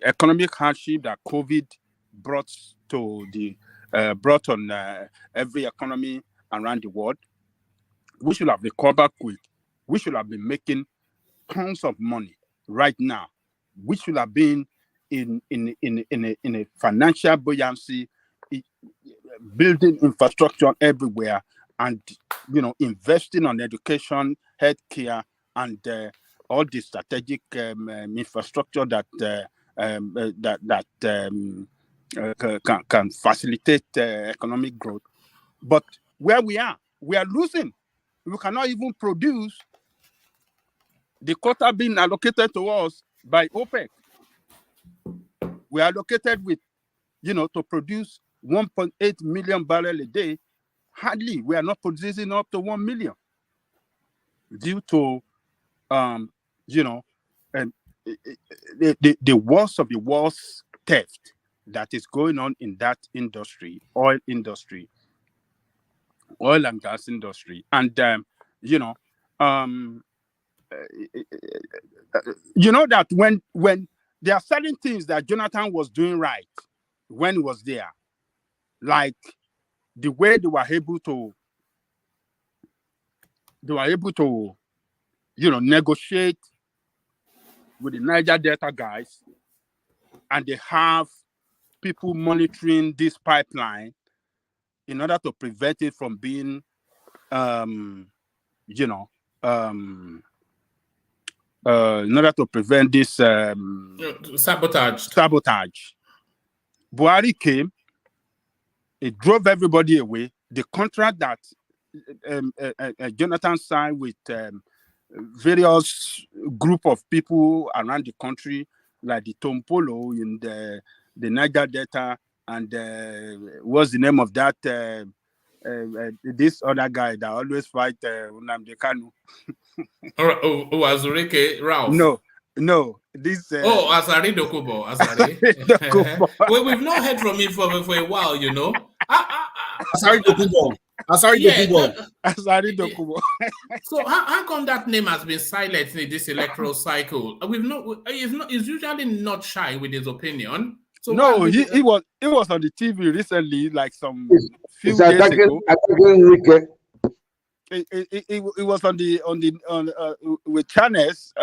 economic hardship that COVID brought on every economy around the world. We should have recovered quick. We should have been making tons of money right now. We should have been in a financial buoyancy, building infrastructure everywhere, and investing on education, healthcare, and all the strategic infrastructure that can facilitate economic growth. But where we are losing. We cannot even produce the quota being allocated to us by OPEC. We are allocated with, to produce 1.8 million barrels a day. Hardly, we are not producing up to 1 million due to, the worst of the worst theft that is going on in that industry, oil and gas industry. And, that when there are certain things that Jonathan was doing right when he was there, like the way they were able to negotiate with the Niger Delta guys, and they have people monitoring this pipeline in order to prevent it from being, in order to prevent this sabotage. Buhari came, it drove everybody away. The contract that Jonathan signed with various group of people around the country, like the Tompolo in the Niger Delta, and what's the name of that? This other guy that always fight Nnamdi Kanu. Azurike Ralph. No. This. Azari Dokubo. Azari. Well, we've not heard from him for a while, you know. Azari Dokubo. Azari Dokubo. So how come that name has been silent in this electoral cycle? He's usually not shy with his opinion. So no, he was on the TV recently, like some few days ago. It was on with channels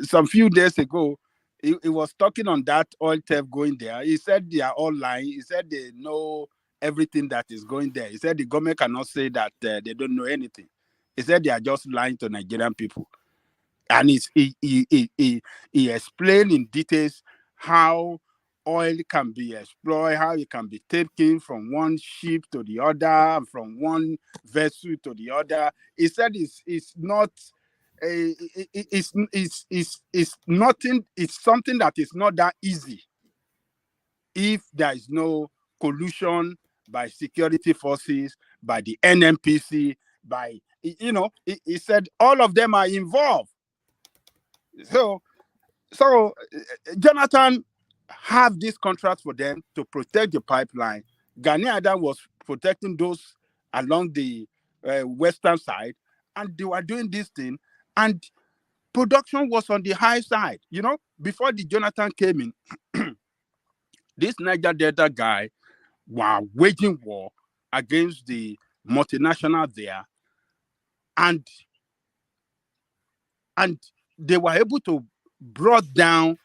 some few days ago. He was talking on that oil theft going there. He said they are all lying. He said they know everything that is going there. He said the government cannot say that they don't know anything. He said they are just lying to Nigerian people. And he explained in details how oil can be exploited, how it can be taken from one ship to the other, from one vessel to the other. He said it's something that is not that easy if there is no collusion by security forces, by the NNPC, he said all of them are involved. So Jonathan have this contract for them to protect the pipeline. Gani Adam was protecting those along the western side, and they were doing this thing, and production was on the high side. You know, before the Jonathan came in, this Niger Delta guy were waging war against the multinational there, and they were able to brought down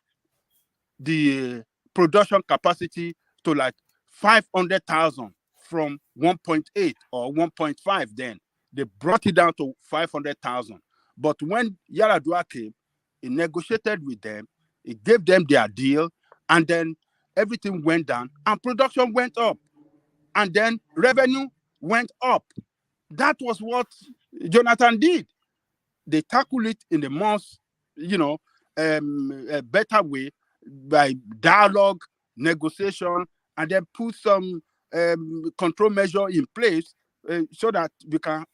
the production capacity to like 500,000 from 1.8 or 1.5 then. They brought it down to 500,000. But when Yar'Adua came, he negotiated with them, he gave them their deal, and then everything went down, and production went up. And then revenue went up. That was what Jonathan did. They tackled it in the most, a better way, by dialogue, negotiation, and then put some control measure in place so that we can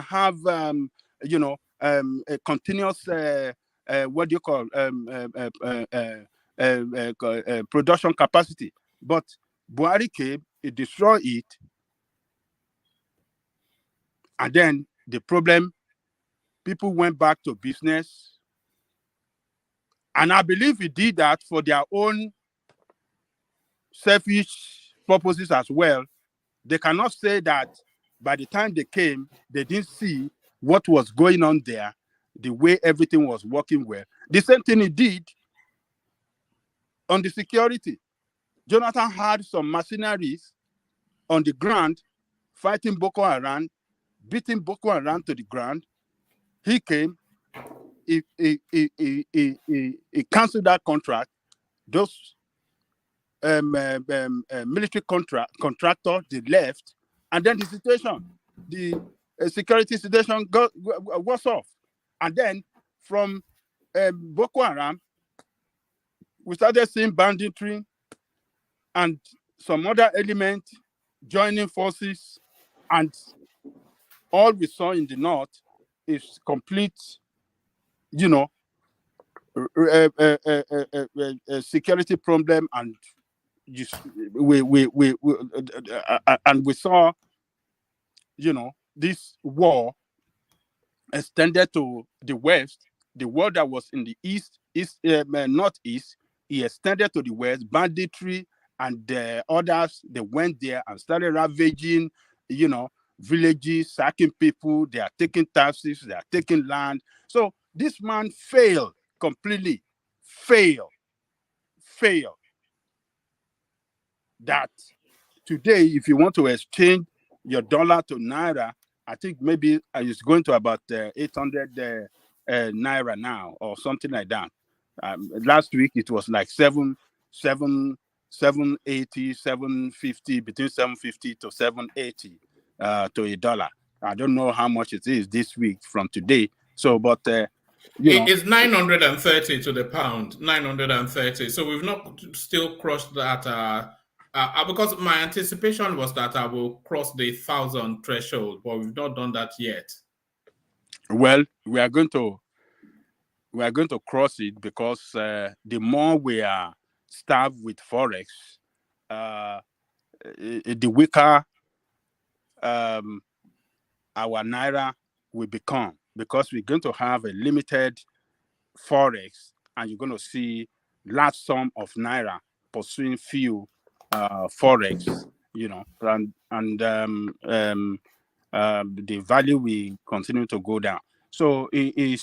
have a continuous production capacity. But Buhari came, he destroyed it, and then the problem, people went back to business. And I believe he did that for their own selfish purposes as well. They cannot say that by the time they came, they didn't see what was going on there, the way everything was working well. The same thing he did on the security. Jonathan had some mercenaries on the ground fighting Boko Haram, beating Boko Haram to the ground. He came, he canceled that contract. Those military contractor, they left, and then the situation, the security situation was off. And then from Boko Haram, we started seeing banditry and some other elements joining forces, and all we saw in the north is complete, security problem, and we saw, this war extended to the west. The war that was in the northeast, it extended to the west. Banditry and the others, they went there and started ravaging, villages, sacking people. They are taking taxes, they are taking land. So this man failed completely. Failed. That today, if you want to exchange your dollar to naira, I think maybe it's going to about 800 naira now or something like that. Last week it was like 780, 750, between 750 to 780 to a dollar. I don't know how much it is this week from today. So, but it's 930 to the pound, 930. So we've not still crossed that. Because my anticipation was that I will cross the 1,000 threshold, but we've not done that yet. Well, we are going to cross it because the more we are starved with forex, the weaker our naira will become, because we're going to have a limited forex, and you're going to see large sum of naira pursuing few forex, and the value will continue to go down. So it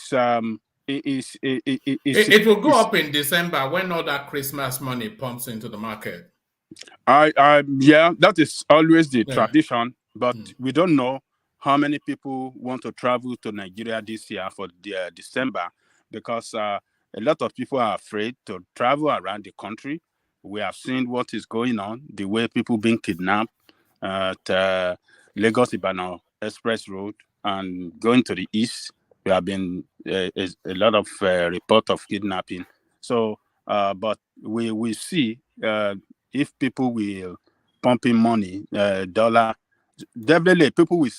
will go up in December when all that Christmas money pumps into the market. Yeah, that is always the tradition, but we don't know how many people want to travel to Nigeria this year for December, because a lot of people are afraid to travel around the country. We have seen what is going on, the way people being kidnapped at Lagos-Ibadan Express Road and going to the east. There have been a lot of report of kidnapping. So, but we will see if people will pump in money, dollar. Definitely,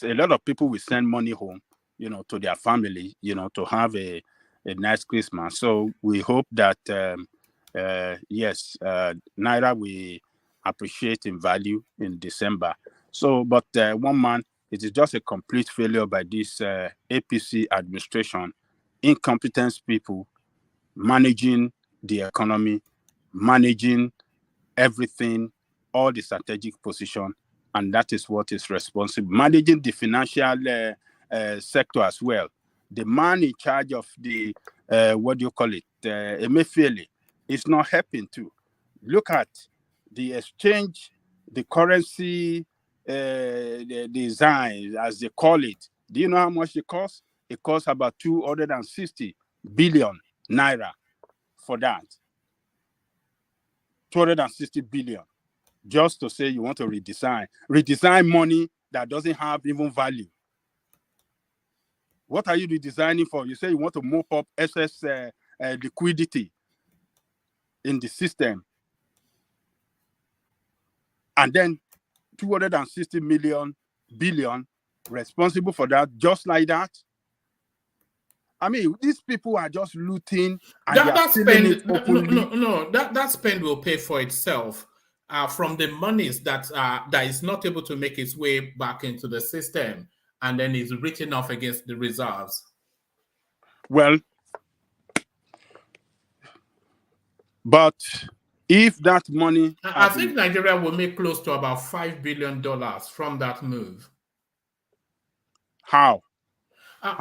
a lot of people will send money home, to their family, to have a nice Christmas. So we hope that yes, Naira will appreciate in value in December. So, but one man, it is just a complete failure by this APC administration, incompetent people managing the economy, managing everything, all the strategic position, and that is what is responsible. Managing the financial sector as well. The man in charge of the Emefiele is not helping too. Look at the exchange, the currency the design, as they call it. Do you know how much it costs? It costs about 260 billion naira for that. 260 billion. Just to say you want to redesign money that doesn't have even value. What are you redesigning for? You say you want to mop up excess liquidity in the system. And then 260 billion responsible for that, just like that. I mean, these people are just looting and that spend will pay for itself from the monies that is not able to make its way back into the system and then is written off against the reserves. Well, but if that money, I think Nigeria will make close to about $5 billion from that move. How?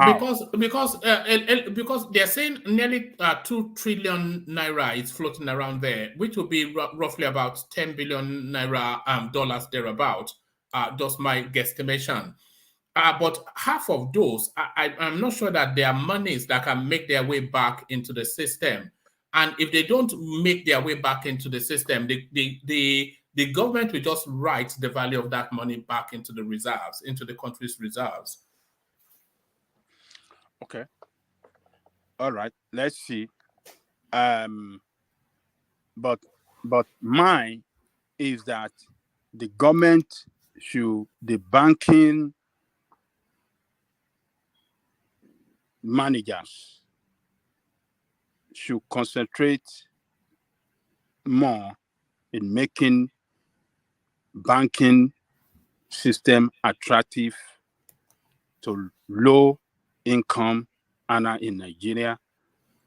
Because they're saying nearly 2 trillion naira is floating around there, which will be roughly about 10 billion naira dollars thereabout. Just my guesstimation. But half of those, I'm not sure that there are monies that can make their way back into the system. And if they don't make their way back into the system, the government will just write the value of that money back into the reserves, into the country's reserves. Okay. All right. Let's see. But mine is that the government the banking managers should concentrate more in making banking system attractive to low income earner in Nigeria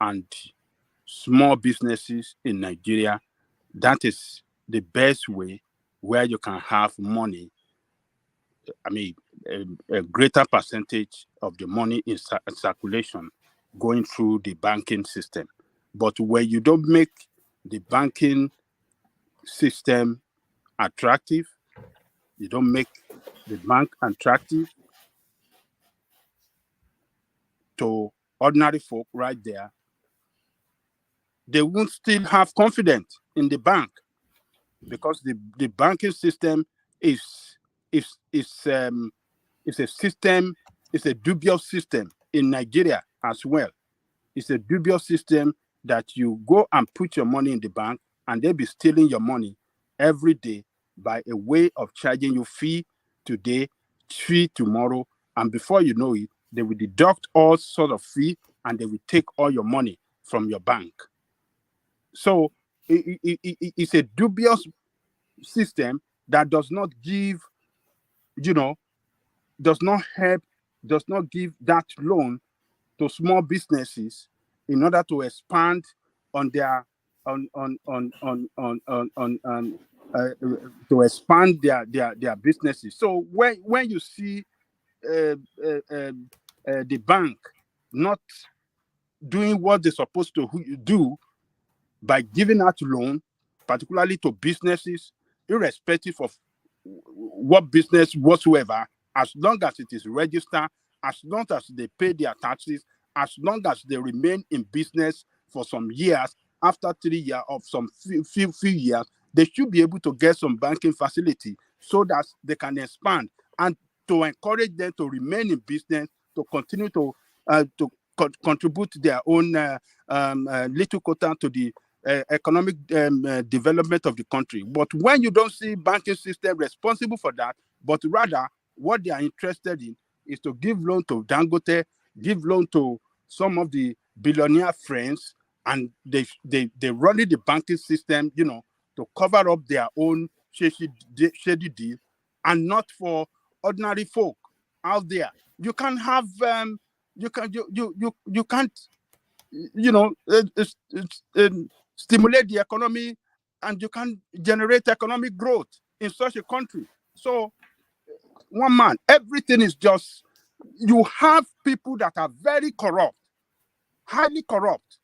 and small businesses in Nigeria. That is the best way where you can have money. I mean, a greater percentage of the money in circulation going through the banking system. But when you don't make the banking system attractive, you don't make the bank attractive, ordinary folk right there, they won't still have confidence in the bank, because the banking system is a system, it's a dubious system in Nigeria as well. It's a dubious system that you go and put your money in the bank and they'll be stealing your money every day by a way of charging you fee today, fee tomorrow, and before you know it, they will deduct all sort of fee and they will take all your money from your bank. So it's a dubious system that does not give, does not help, does not give that loan to small businesses in order to expand on their to expand their businesses. So when you see the bank not doing what they're supposed to do by giving out loan, particularly to businesses, irrespective of what business whatsoever, as long as it is registered, as long as they pay their taxes, as long as they remain in business for some years, after 3 years of some few years, they should be able to get some banking facility so that they can expand and to encourage them to remain in business, to continue to contribute their own little quota to the economic development of the country. But when you don't see banking system responsible for that, but rather what they are interested in is to give loan to Dangote, give loan to some of the billionaire friends, and they running the banking system, to cover up their own shady deal, and not for ordinary folk out there. You can't have you can't stimulate the economy, and you can generate economic growth in such a country. So, one man, everything is just, you have people that are very corrupt, highly corrupt.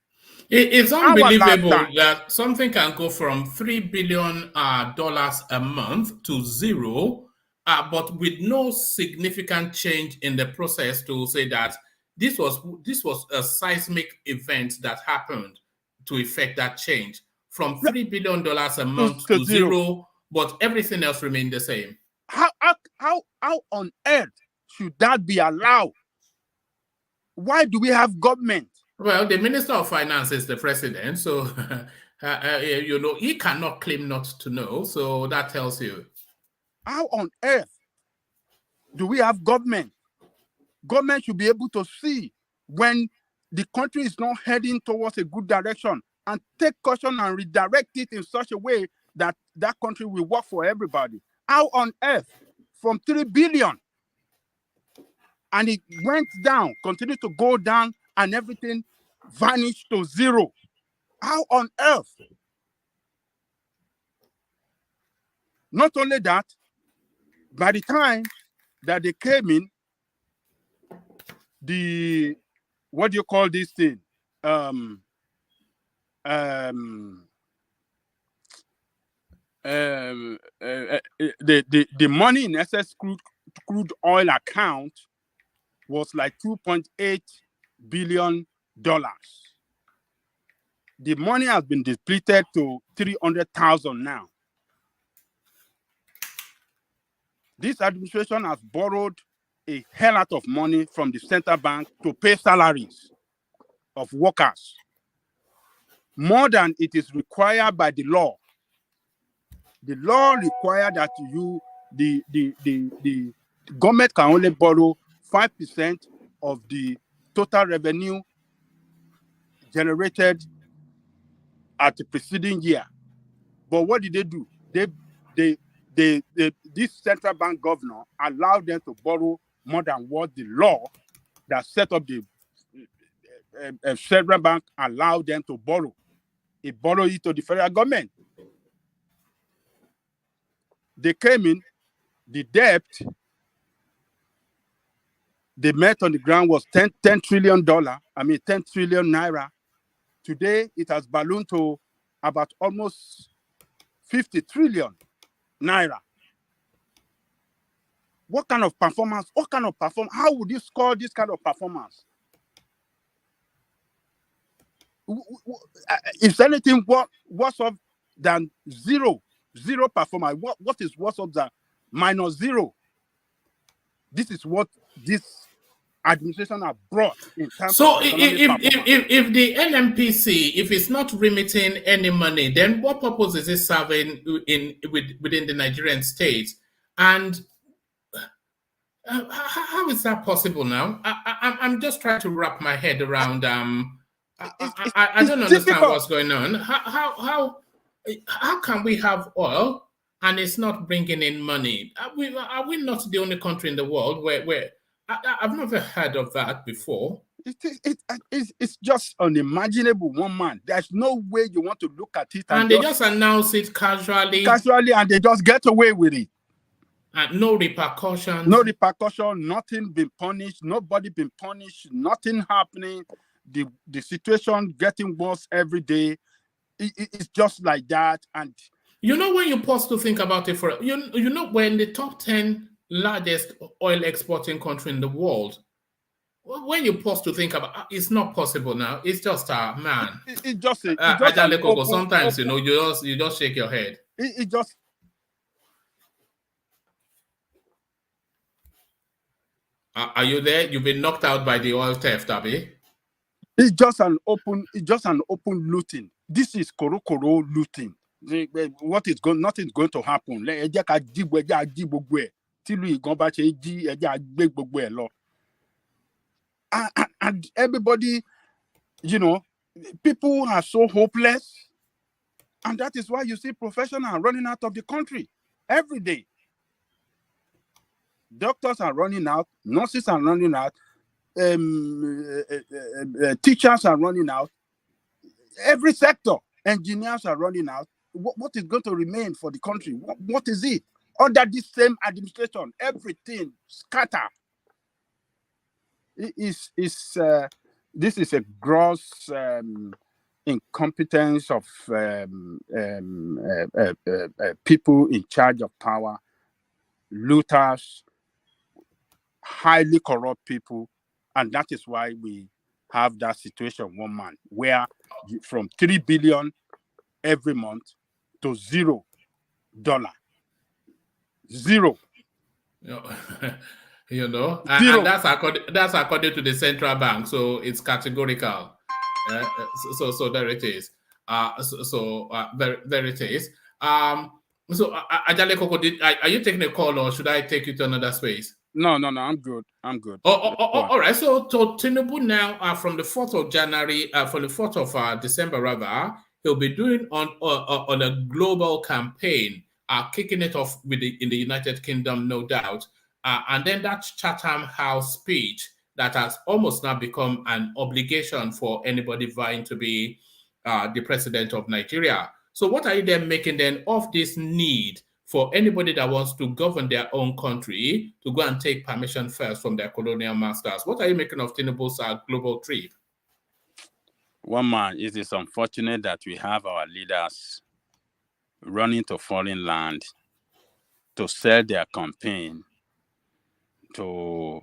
It's unbelievable that something can go from $3 billion a month to zero, but with no significant change in the process to say that this was a seismic event that happened to effect that change from $3 billion a month to zero, but everything else remained the same. How on earth should that be allowed? Why do we have government? Well, the Minister of Finance is the president, so he cannot claim not to know. So that tells you. How on earth do we have government? Government should be able to see when the country is not heading towards a good direction and take caution and redirect it in such a way that that country will work for everybody. How on earth, from 3 billion, and it went down, continued to go down, and everything vanished to zero? How on earth? Not only that, by the time that they came in, what do you call this thing? The money in SS crude oil account was like $2.8 billion. The money has been depleted to 300,000 now. This administration has borrowed a hell lot of money from the central bank to pay salaries of workers, more than it is required by the law. The law requires that the government can only borrow 5% of the total revenue generated at the preceding year. But what did they do? This central bank governor allowed them to borrow more than what the law that set up the central bank allowed them to borrow. It borrowed it to the federal government. They came in, the debt they met on the ground was $10 trillion. 10 trillion naira. Today, it has ballooned to about almost 50 trillion naira. What kind of performance? How would you score this kind of performance? If anything, what's up than zero performance? What is what's up than minus zero? This is what this administration have brought in terms so of economic performance. if the NNPC, if it's not remitting any money, then what purpose is it serving within the Nigerian state? And how is that possible now? I'm just trying to wrap my head around. I don't understand what's going on. How can we have oil and it's not bringing in money? Are we not the only country in the world where I've never heard of that before? It's just unimaginable, one man. There's no way you want to look at it. And they just announce it casually, and they just get away with it. And no repercussions. No repercussion, nothing been punished, nobody been punished, nothing happening. The situation getting worse every day. It's just like that. And you know, when you pause to think about it, for you know, when the top 10 largest oil exporting country in the world, when you pause to think about it's not possible now. It's just man. It just sometimes you know you just shake your head. It just. Are you there? You've been knocked out by the oil theft, Abby. It's just an open looting. This is koro looting. Nothing's going to happen. And everybody, you know, people are so hopeless. And that is why you see professionals running out of the country every day. Doctors are running out, nurses are running out, teachers are running out, every sector, engineers are running out. What is going to remain for the country? What is it? Under this same administration, everything scatter. This is a gross incompetence of people in charge of power, looters, highly corrupt people, and that is why we have that situation, one man, where from 3 billion every month to $0. Zero. You know, and that's according to the central bank, so it's categorical. So there it is. There it is. So Ajale Koko, are you taking a call or should I take you to another space? No, I'm good. All right. So Tinubu now, from the 4th of January, from the 4th of December rather, he'll be doing on a global campaign, kicking it off in the United Kingdom, no doubt. And then that Chatham House speech that has almost now become an obligation for anybody vying to be the president of Nigeria. So what are you then making then of this need for anybody that wants to govern their own country to go and take permission first from their colonial masters? What are you making of Tinubu's global trip? One man, it is unfortunate that we have our leaders running to foreign land to sell their campaign to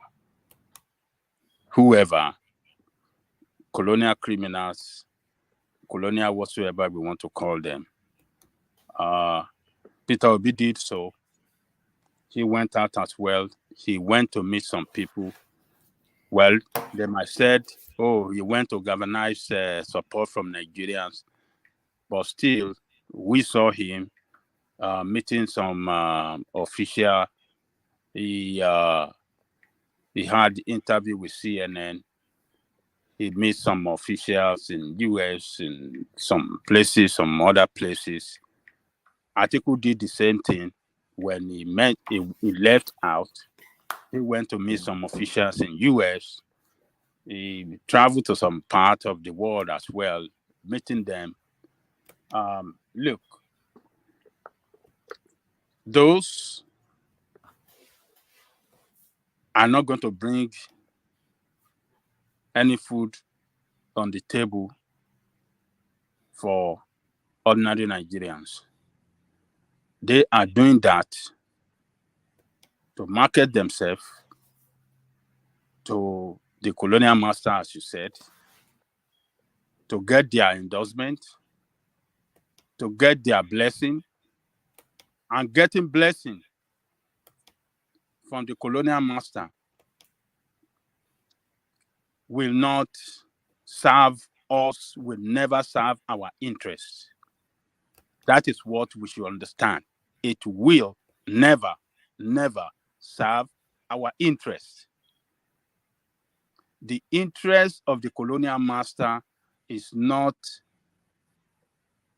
whoever, colonial criminals, colonial whatsoever we want to call them. Peter Obi did so. He went out as well. He went to meet some people. Well, they might said, oh, he went to galvanize support from Nigerians. But still, we saw him meeting some official. He had interview with CNN. He met some officials in US, in some places, some other places. Atiku did the same thing when he left out. He went to meet some officials in US. He traveled to some part of the world as well, meeting them. Look, those are not going to bring any food on the table for ordinary Nigerians. They are doing that to market themselves to the colonial master, as you said, to get their endorsement, to get their blessing, and getting blessing from the colonial master will not serve us, will never serve our interests. That is what we should understand. It will never, never serve our interests. The interest of the colonial master is not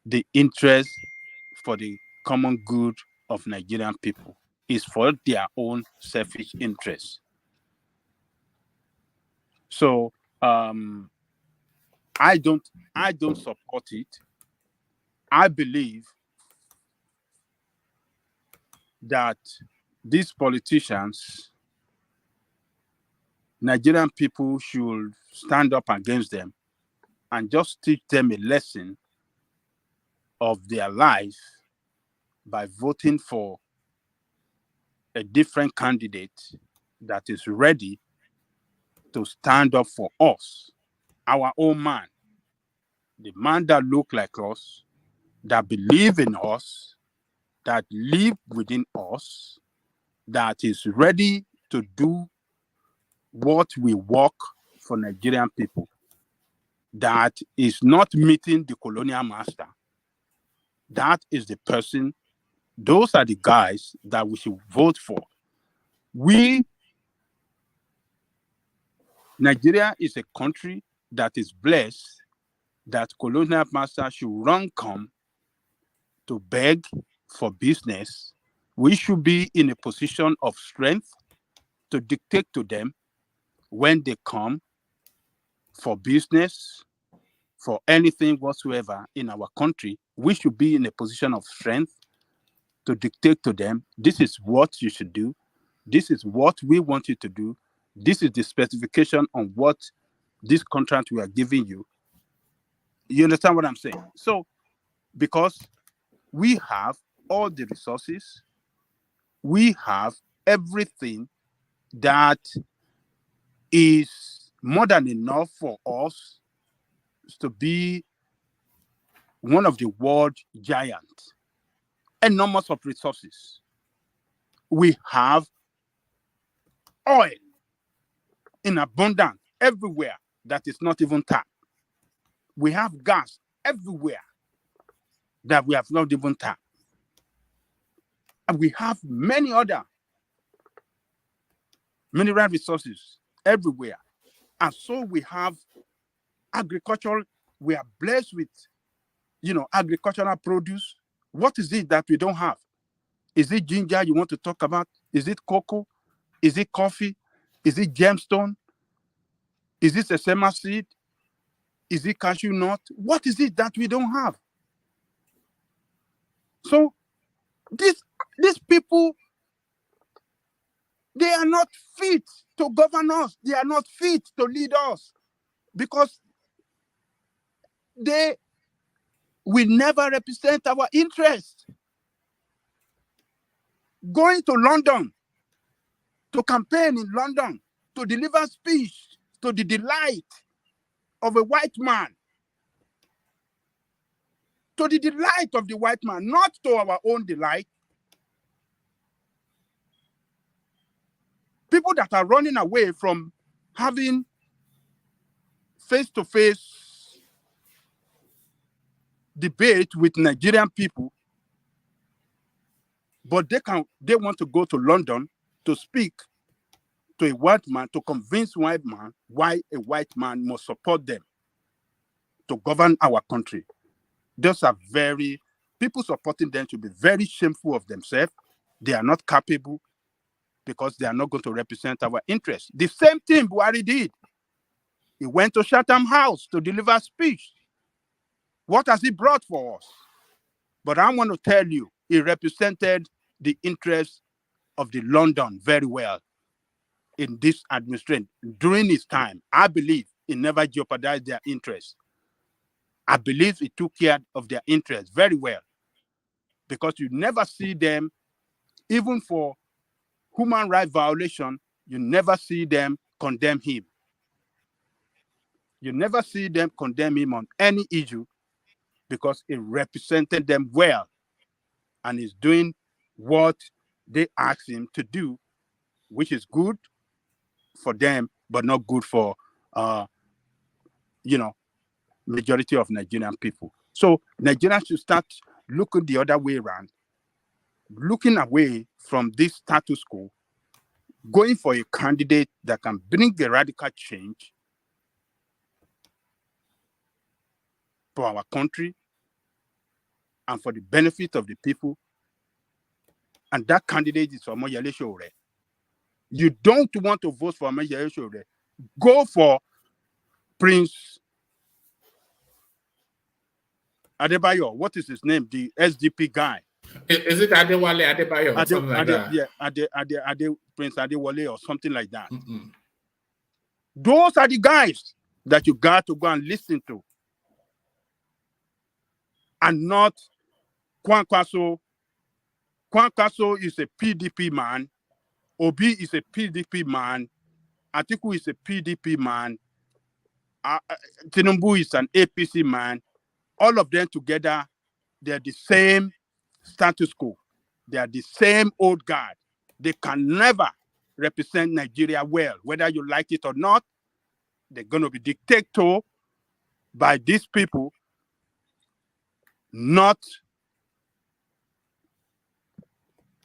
the interest for the common good of Nigerian people. It's for their own selfish interests. So I don't support it. I believe that these politicians, Nigerian people should stand up against them and just teach them a lesson of their life by voting for a different candidate that is ready to stand up for us, our own man, the man that look like us, that believe in us, that live within us, that is ready to do what we work for Nigerian people, that is not meeting the colonial master. That is the person, those are the guys that we should vote for. Nigeria is a country that is blessed that colonial master should run come to beg for business. We should be in a position of strength to dictate to them when they come for business, for anything whatsoever in our country. We should be in a position of strength to dictate to them, this is what you should do. This is what we want you to do. This is the specification on what this contract we are giving you. You understand what I'm saying? So, because we have all the resources, we have everything that is more than enough for us to be one of the world giants, enormous of resources. We have oil in abundance everywhere that is not even tapped. We have gas everywhere that we have not even tapped. And we have many other mineral resources everywhere. And so we have agriculture. We are blessed with, agricultural produce. What is it that we don't have? Is it ginger you want to talk about? Is it cocoa? Is it coffee? Is it gemstone? Is it sesame seed? Is it cashew nut? What is it that we don't have? So these people, they are not fit to govern us. They are not fit to lead us because they will never represent our interests. Going to London, to campaign in London, to deliver speech to the delight of a white man, to the delight of the white man, not to our own delight. People that are running away from having face-to-face debate with Nigerian people, but they want to go to London to speak to a white man, to convince white man why a white man must support them to govern our country. Those are people supporting them should be very shameful of themselves. They are not capable because they are not going to represent our interests. The same thing BUHARI did. He went to Chatham House to deliver speech. What has he brought for us? But I want to tell you, he represented the interests of the London very well in this administration. During his time, I believe he never jeopardized their interests. I believe he took care of their interests very well because you never see them, even for human rights violation, you never see them condemn him. You never see them condemn him on any issue because he represented them well and is doing what they asked him to do, which is good for them, but not good for, majority of Nigerian people. So Nigerians should start looking the other way around, looking away from this status quo, going for a candidate that can bring a radical change for our country and for the benefit of the people. And that candidate is Omoyele Sowore. You don't want to vote for Omoyele Sowore. Go for Prince Adebayo. What is his name? The SDP guy. Is it Adewale Adebayo or something like that? Yeah, Prince Adewale or something like that. Mm-mm. Those are the guys that you got to go and listen to. And not Kwankwaso. Kwankwaso is a PDP man. Obi is a PDP man. Atiku is a PDP man. Tinubu is an APC man. All of them together, they're the same status quo. They are the same old guard. They can never represent Nigeria well, whether you like it or not. They're going to be dictated by these people, not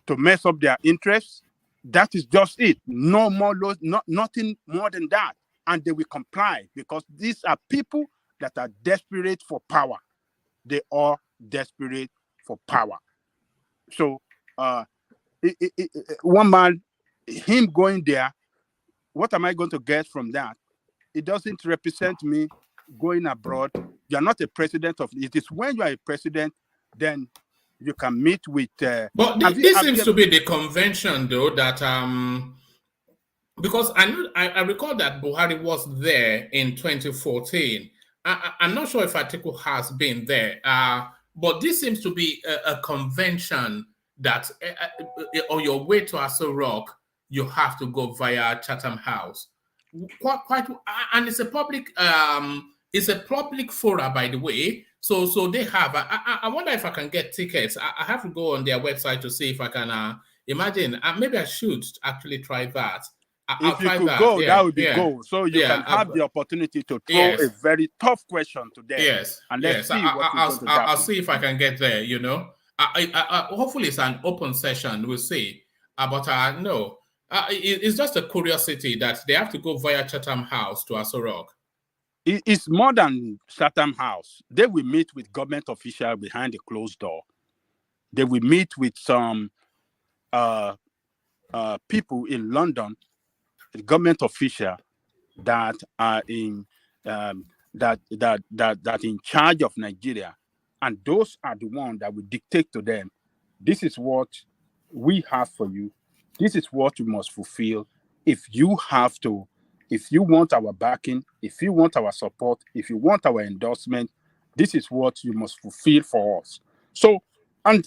to mess up their interests. That is just it. No more laws, nothing more than that. And they will comply because these are people that are desperate for power. They are desperate for power. So one man, him going there, what am I going to get from that? It doesn't represent me going abroad. You're not a president of it. Is when you are a president, then you can meet with. But this seems to be the convention, though, that because I recall that Buhari was there in 2014. I'm not sure if Atiku has been there, but this seems to be a convention that on your way to Aso Rock, you have to go via Chatham House. Quite, and it's a public forum, by the way. So they have. I wonder if I can get tickets. I have to go on their website to see if I can. Imagine. Maybe I should actually try that. If you could go, that would be gold. So you can have the opportunity to throw a very tough question to them. Yes. And let's see what is going to happen. I'll see if I can get there. You know, hopefully it's an open session. We'll see. But no, it's just a curiosity that they have to go via Chatham House to Aso Rock. It's more than Chatham House. They will meet with government officials behind a closed door. They will meet with some people in London, government official that are in that in charge of Nigeria, and those are the ones that will dictate to them, this is what we have for you, this is what you must fulfill. If you want our backing, if you want our support, if you want our endorsement, this is what you must fulfill for us. So, and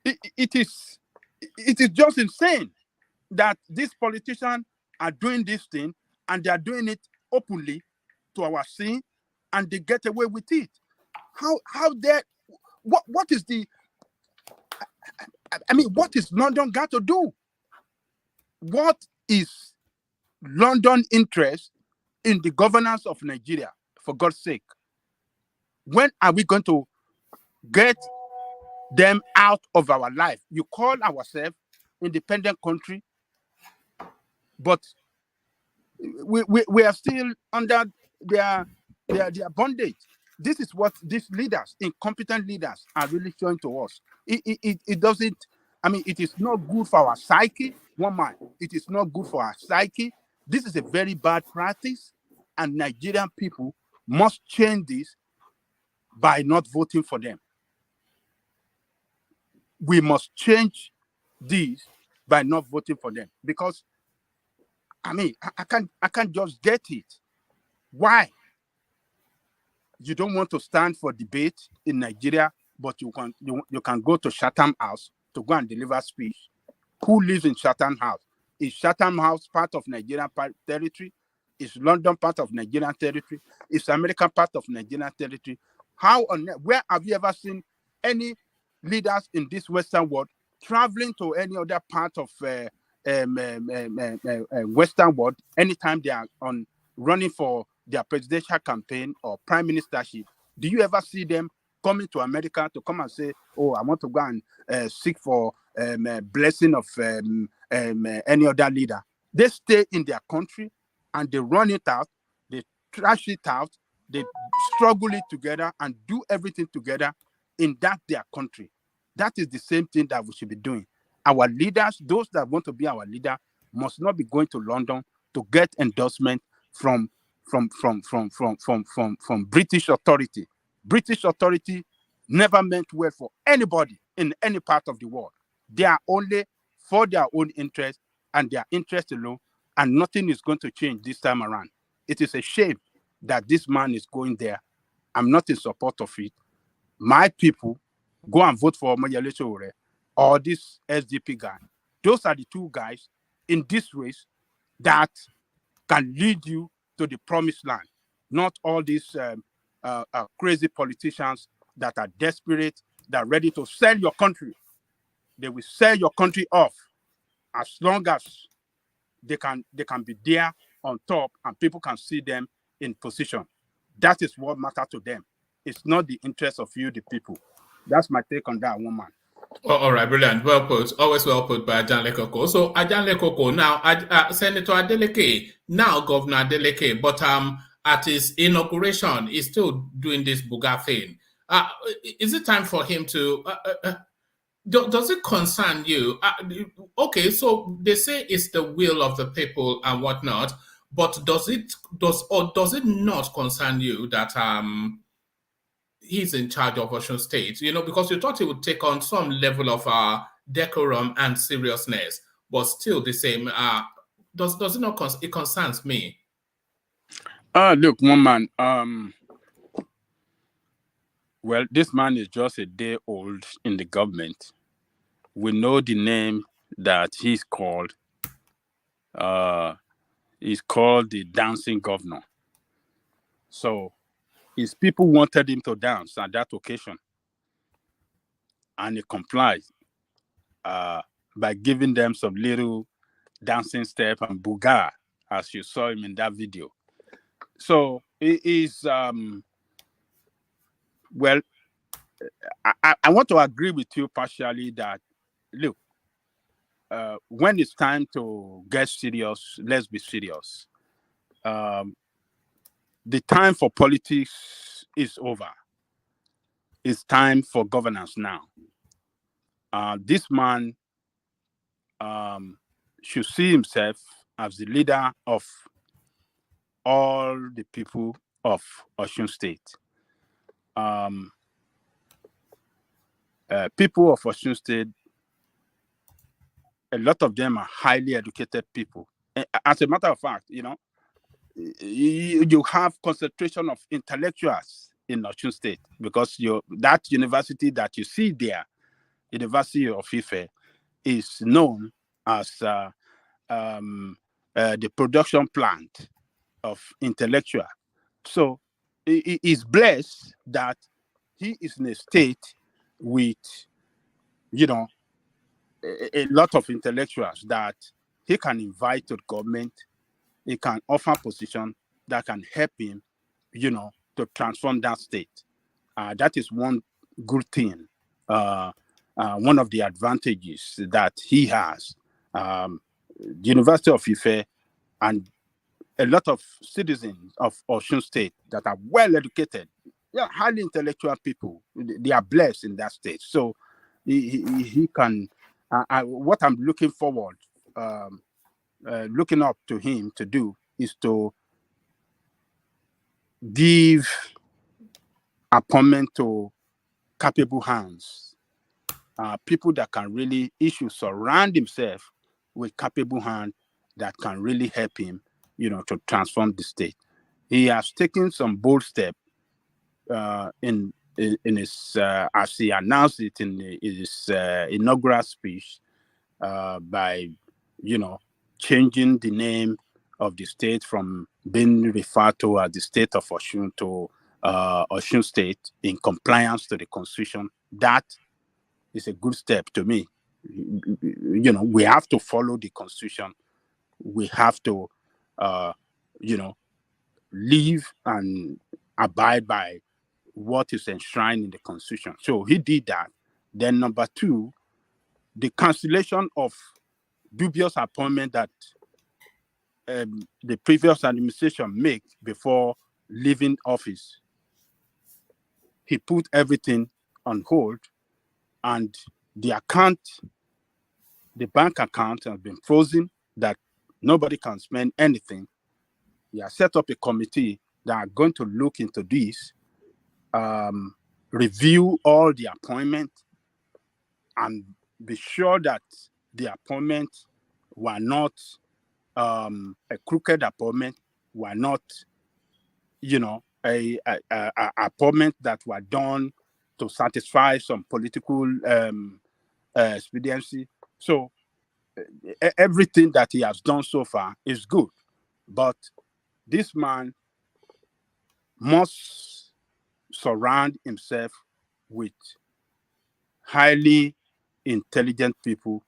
it is just insane that these politicians are doing this thing, and they are doing it openly to our scene, and they get away with it. What is the, I mean, what is London got to do? What is London interest in the governance of Nigeria, for God's sake? When are we going to get them out of our life? You call ourselves independent country, but we are still under their bondage. This is what these leaders, incompetent leaders, are really showing to us. It doesn't, I mean, it is not good for our psyche. One man, it is not good for our psyche. This is a very bad practice, and Nigerian people must change this by not voting for them. We must change this by not voting for them, because I mean, I can't just get it. Why? You don't want to stand for debate in Nigeria, but you can go to Chatham House to go and deliver speech. Who lives in Chatham House? Is Chatham House part of Nigerian territory? Is London part of Nigerian territory? Is America part of Nigerian territory? Where have you ever seen any leaders in this Western world traveling to any other part of Western world anytime they are running for their presidential campaign or prime ministership? Do you ever see them coming to America to come and say, "Oh, I want to go and seek for blessing of any other leader"? They stay in their country and they run it out, they trash it out, they struggle it together and do everything together in their country. That is the same thing that we should be doing. Our leaders, those that want to be our leader, must not be going to London to get endorsement from British authority. British authority never meant well for anybody in any part of the world. They are only for their own interest and their interest alone, and nothing is going to change this time around. It is a shame that this man is going there. I'm not in support of it. My people, go and vote for Omoyele Sowore or this SDP guy. Those are the two guys in this race that can lead you to the promised land, not all these crazy politicians that are desperate, that are ready to sell your country. They will sell your country off as long as they can be there on top and people can see them in position. That is what matters to them. It's not the interest of you, the people. That's my take on that, woman. Oh, all right, brilliant. Well put. Always well put by Ajanle Koko. So Ajanle Koko, now Senator Adeleke, now Governor Adeleke, but at his inauguration, he's still doing this Buga thing. Is it time for him to? Does it concern you? Okay, so they say it's the will of the people and whatnot, but does it not concern you that he's in charge of Osun State? You know, because you thought he would take on some level of decorum and seriousness, but still the same. Does it not? It concerns me. Look, woman. Well, this man is just a day old in the government. We know the name that he's called. He's called the dancing governor. So his people wanted him to dance at that occasion. And he complied by giving them some little dancing step and buga, as you saw him in that video. So he is... well, I want to agree with you partially that, look, when it's time to get serious, let's be serious. The time for politics is over. It's time for governance now. This man should see himself as the leader of all the people of Osun State. People of Osun State, a lot of them are highly educated people. As a matter of fact, you know, you have concentration of intellectuals in Osun State because that university that you see there, University of Ife, is known as the production plant of intellectual. So he is blessed that he is in a state with, you know, a lot of intellectuals that he can invite to the government. He can offer position that can help him, you know, to transform that state. That is one good thing. One of the advantages that he has. The University of Ife and a lot of citizens of Osun State that are well educated, highly intellectual people, they are blessed in that state. So he can. What I'm looking forward, looking up to him to do is to give appointment to capable hands, people that can really surround himself with capable hands that can really help him, you know, to transform the state. He has taken some bold steps in his, as he announced it in his inaugural speech, by, you know, changing the name of the state from being referred to as the state of Osun to Osun State in compliance to the Constitution. That is a good step to me. You know, we have to follow the Constitution. We have to, you know, live and abide by what is enshrined in the Constitution. So he did that. Then number two, the cancellation of dubious appointment that the previous administration made before leaving office. He put everything on hold, and the bank account has been frozen, that nobody can spend anything. He has set up a committee that are going to look into this, review all the appointments, and be sure that the appointments were not a crooked appointment, were not, you know, a appointment that were done to satisfy some political expediency. So everything that he has done so far is good, but this man must surround himself with highly intelligent people,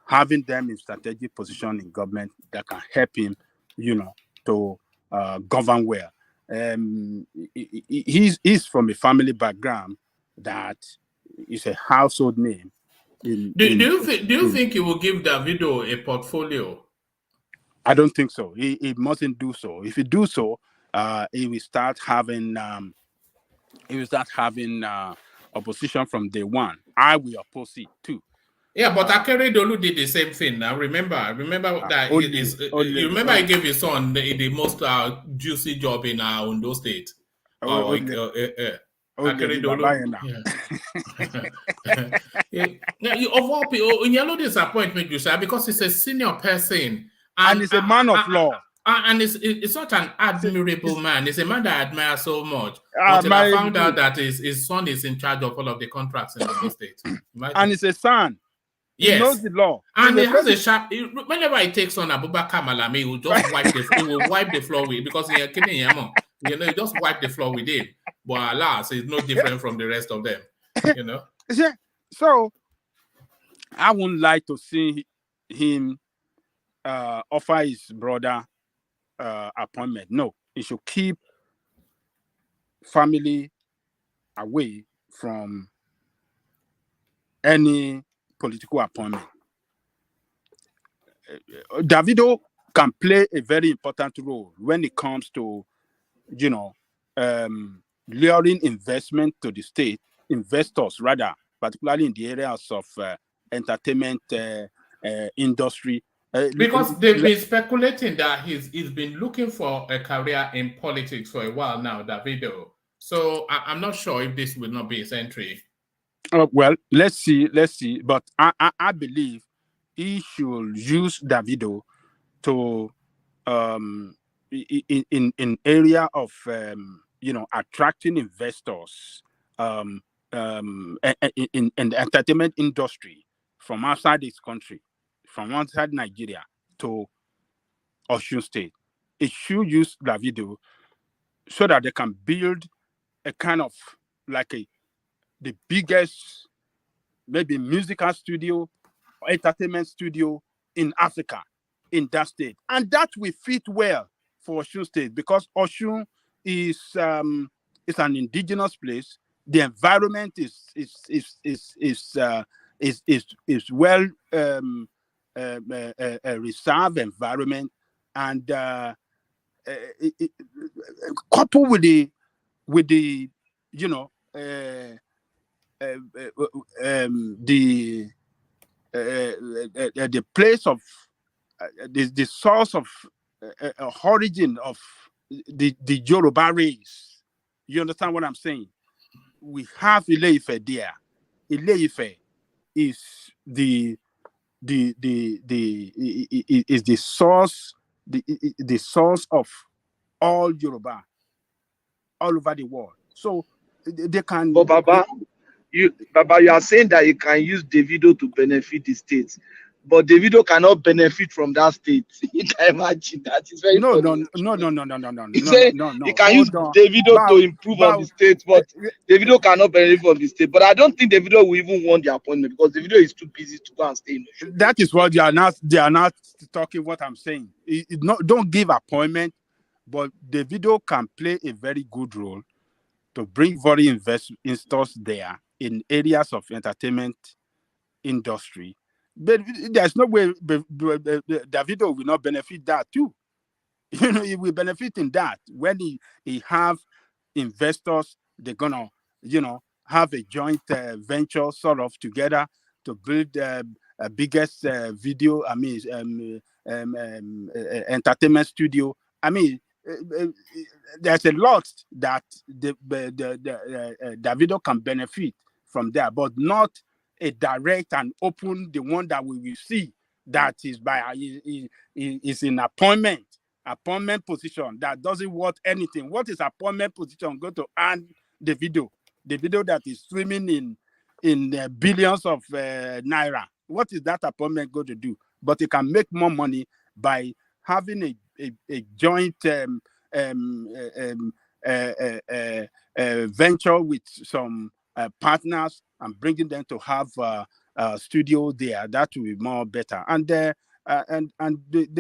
having them in strategic position in government that can help him, you know, to govern well. He's from a family background that is a household name. Do you think he will give Davido a portfolio? I don't think so. He mustn't do so. If he do so, he will start having opposition from day one. I will oppose it too. Yeah, but Akeredolu did the same thing. Now remember that you remember he gave his son the most juicy job in Ondo State. Akeredolu. You of all people, in your disappointment, you say, because he's a senior person and he's a man of law. And it's such an admirable man. He's a man that I admire so much. Until I found out that his son is in charge of all of the contracts in the state. And it's a son. Yes. He knows the law. And he has a sharp. Whenever he takes on Abubakar Malami, he will just wipe the floor with, because he just wipe the floor with him. But alas, it's no different from the rest of them. You know. Yeah. So I wouldn't like to see him offer his brother appointment. No, he should keep family away from any political appointment. Davido can play a very important role when it comes to, you know, luring investment to the state, investors rather, particularly in the areas of entertainment industry. Because they've been speculating that he's been looking for a career in politics for a while now, Davido. So I'm not sure if this will not be his entry. Well, let's see. But I believe he should use Davido to in area of you know, attracting investors in the entertainment industry from outside this country, from outside Nigeria to Osun State. It should use Davido so that they can build a kind of like the biggest maybe musical studio or entertainment studio in Africa, in that state. And that will fit well for Osun State, because Osun is an indigenous place. The environment is well a reserved environment, and coupled with the you know the place of the source of origin of the Yoruba race. You understand what I'm saying? We have Ile-Ife there. Ile-Ife is the source, the source of all Yoruba all over the world. So they can. But Baba, you are saying that you can use Davido to benefit the states. but Davido cannot benefit from that state. You can imagine that. It's very No, funny. He say he can use Hold on. Davido to improve on the state, but Davido cannot benefit from the state. But I don't think Davido will even want the appointment because Davido is too busy to go and stay in the show. That is what they are not talking what I'm saying. Don't give appointment, but Davido can play a very good role to bring foreign investors there in areas of entertainment industry. But there's no way Davido will not benefit that too. You know, he will benefit in that when he have investors. They're gonna, have a joint venture sort of together to build a biggest video. I mean, entertainment studio. I mean, there's a lot that the Davido can benefit from there, but not a direct and open, the one that we will see that is is in appointment position that doesn't worth anything. What is appointment position going to earn the video that is swimming in billions of naira? What is that appointment going to do? But it can make more money by having a joint venture with some partners and bringing them to have a studio there. That will be more better. And they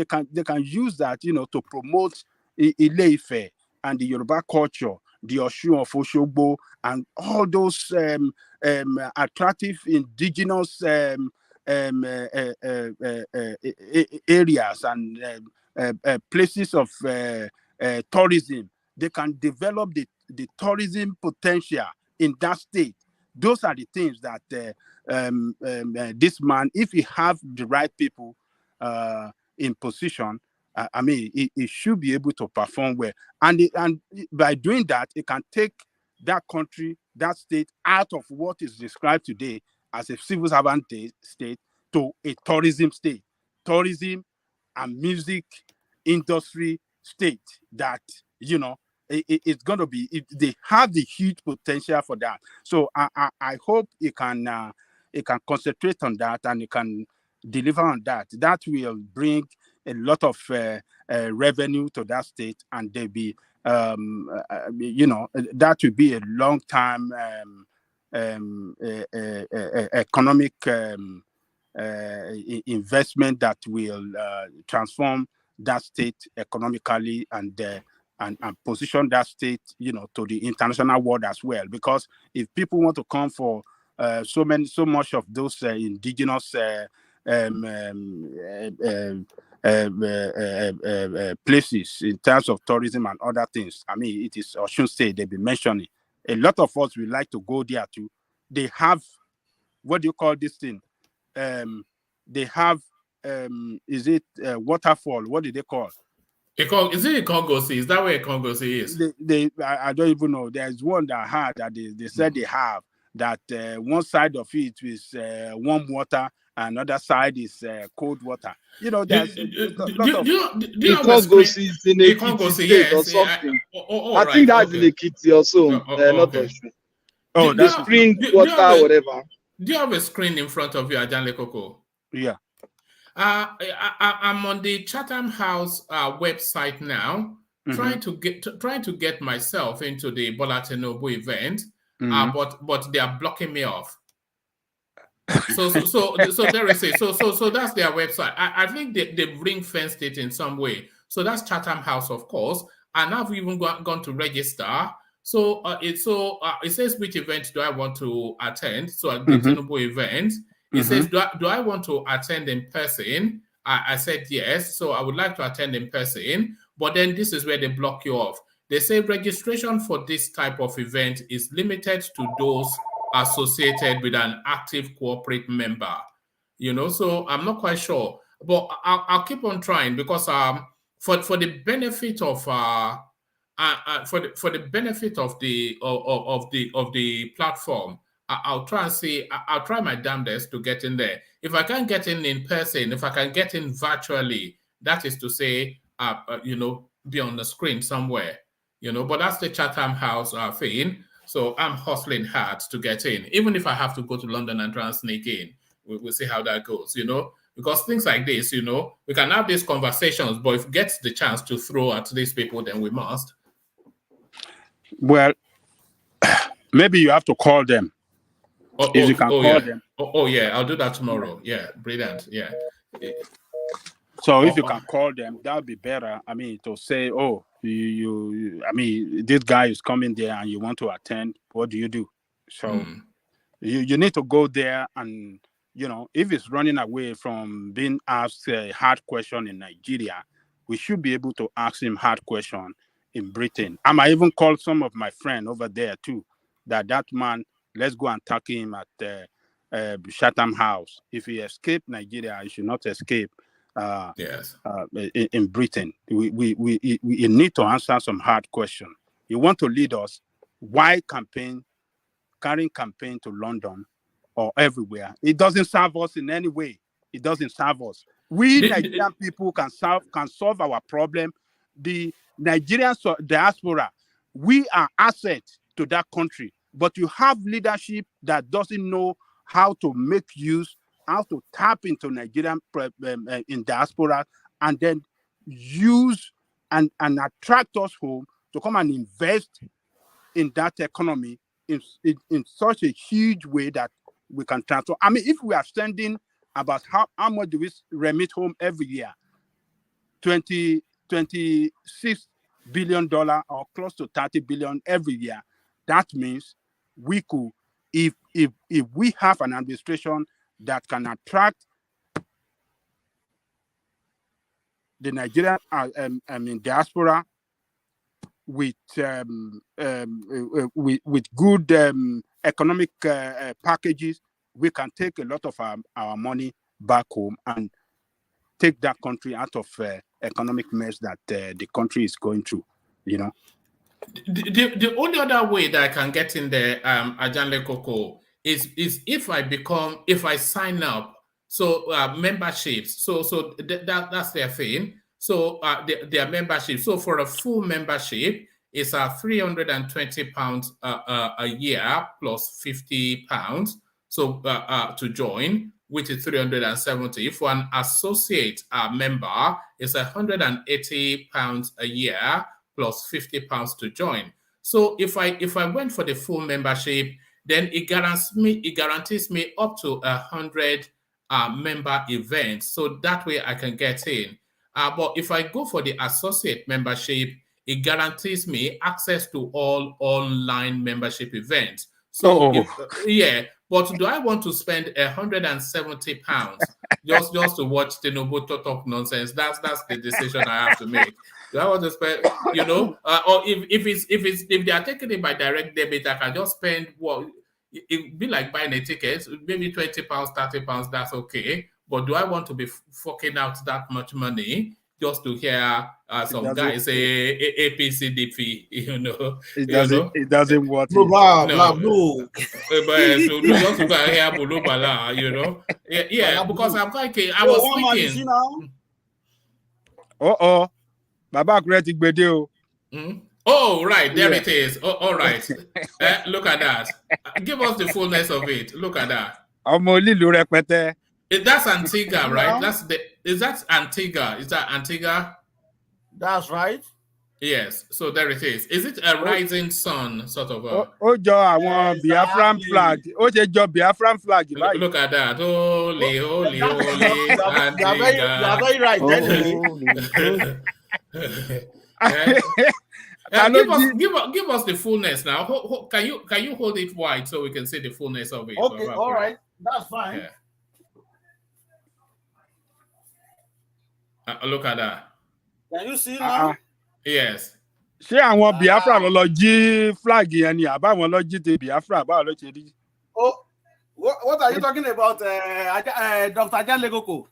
can use that, to promote Ile-Ife and the Yoruba culture, the Osun of Osogbo, and all those attractive indigenous areas and places of tourism. They can develop the tourism potential in that state. Those are the things that this man, if he have the right people in position, I mean, he should be able to perform well. And by doing that, it can take that country, that state, out of what is described today as a civil servant state to a tourism state. Tourism and music industry state that, it's going to be, they have the huge potential for that. So I hope it can concentrate on that and it can deliver on that. That will bring a lot of revenue to that state, and they'll be, that will be a long-term economic investment that will transform that state economically and position that state, to the international world as well. Because if people want to come for so much of those indigenous places in terms of tourism and other things, I mean, it is Osun State they've been mentioning. A lot of us would like to go there too. They have, what do you call this thing? They have, is it waterfall? What do they call? Is it a Congosi? Is that where a Congosi is? I don't even know. There's one that I had that they said they have that one side of it is warm water, and another side is cold water. There's the Congosi is in a Ekiti state or something. I think that's in Ekiti also, not Osun. Oh, the spring water, whatever. Do you have a screen in front of you, Ajanle Koko? Yeah. I'm on the Chatham House website now, trying to get myself into the Bola Tinubu event, but they are blocking me off. So there is it. So that's their website. I think they've ring-fenced it in some way. So that's Chatham House, of course, and I've even gone to register. So it says which event do I want to attend? So at the Tinubu event. It says, do I want to attend in person? I said yes. So I would like to attend in person. But then this is where they block you off. They say registration for this type of event is limited to those associated with an active corporate member. So I'm not quite sure. But I'll keep on trying because for the benefit of for the benefit of the platform, I'll try and see. I'll try my damnedest to get in there. If I can't get in person, if I can get in virtually, that is to say, be on the screen somewhere, But that's the Chatham House thing. So I'm hustling hard to get in, even if I have to go to London and try and sneak in. We'll see how that goes, Because things like this, you know, we can have these conversations, but if we get the chance to throw at these people, then we must. Well, maybe you have to call them. If you can call them. Yeah, I'll do that tomorrow. Yeah, brilliant. Yeah. So if you can call them, that would be better. I mean, to say, oh, I mean, this guy is coming there and you want to attend. What do you do? So you need to go there and, you know, if it's running away from being asked a hard question in Nigeria, we should be able to ask him hard question in Britain. I might even call some of my friends over there too, that man, let's go and tackle him at Chatham House. If he escaped Nigeria, he should not escape in Britain. We need to answer some hard questions. You want to lead us, why carrying campaign to London or everywhere? It doesn't serve us in any way. It doesn't serve us. We Nigerian people can solve our problem. The Nigerian diaspora, we are assets to that country. But you have leadership that doesn't know how to make use, how to tap into Nigerian in diaspora, and then use and attract us home to come and invest in that economy in such a huge way that we can transfer. I mean, if we are sending about how much do we remit home every year? $26 billion or close to 30 billion every year. That means we could, if we have an administration that can attract the Nigerian diaspora with good economic packages, we can take a lot of our money back home and take that country out of economic mess that the country is going through, you know. The only other way that I can get in there, Ajanle Koko, is if I sign up, so memberships, so that's their thing. So their membership. So for a full membership, it's £320 a year plus £50. So to join, which is 370. If one associate member, it's £180 a year plus £50 to join. So if I went for the full membership, then it guarantees me up to 100 member events. So that way I can get in. But if I go for the associate membership, it guarantees me access to all online membership events. So but do I want to spend £170 just to watch Tinubu talk nonsense? That's the decision I have to make. Do I want to spend, you know, or if they are taking it by direct debit, I can just spend it'd be like buying a ticket, maybe £20, £30. That's okay. But do I want to be forking out that much money just to hear some guys say APCDP, you know? It doesn't work. Blah, No. blah. But so just to hear Bulu Bala, you know? Yeah, because I'm thinking, I was thinking. Baba creating video. Oh, right, there it is. Oh, all right. Look at that. Give us the fullness of it. Look at that. That's Antigua, right? Is that Antigua? Is that Antigua? That's right. Yes. So there it is. Is it a rising sun sort of? I want Biafran flag. Biafran flag. Look at that. Holy. You are very right. Give us the fullness now. Can you hold it wide so we can see the fullness of it? Okay. All right. That's fine. Yeah. Look at that. Can you see now? Yes. Ṣé àwọn Biafra lọ jí flag yẹn ni àbá àwọn lọ jí ti Biafra báwo ló ṣe rí? Oh, what are you talking about, Dr. Ajanle Koko?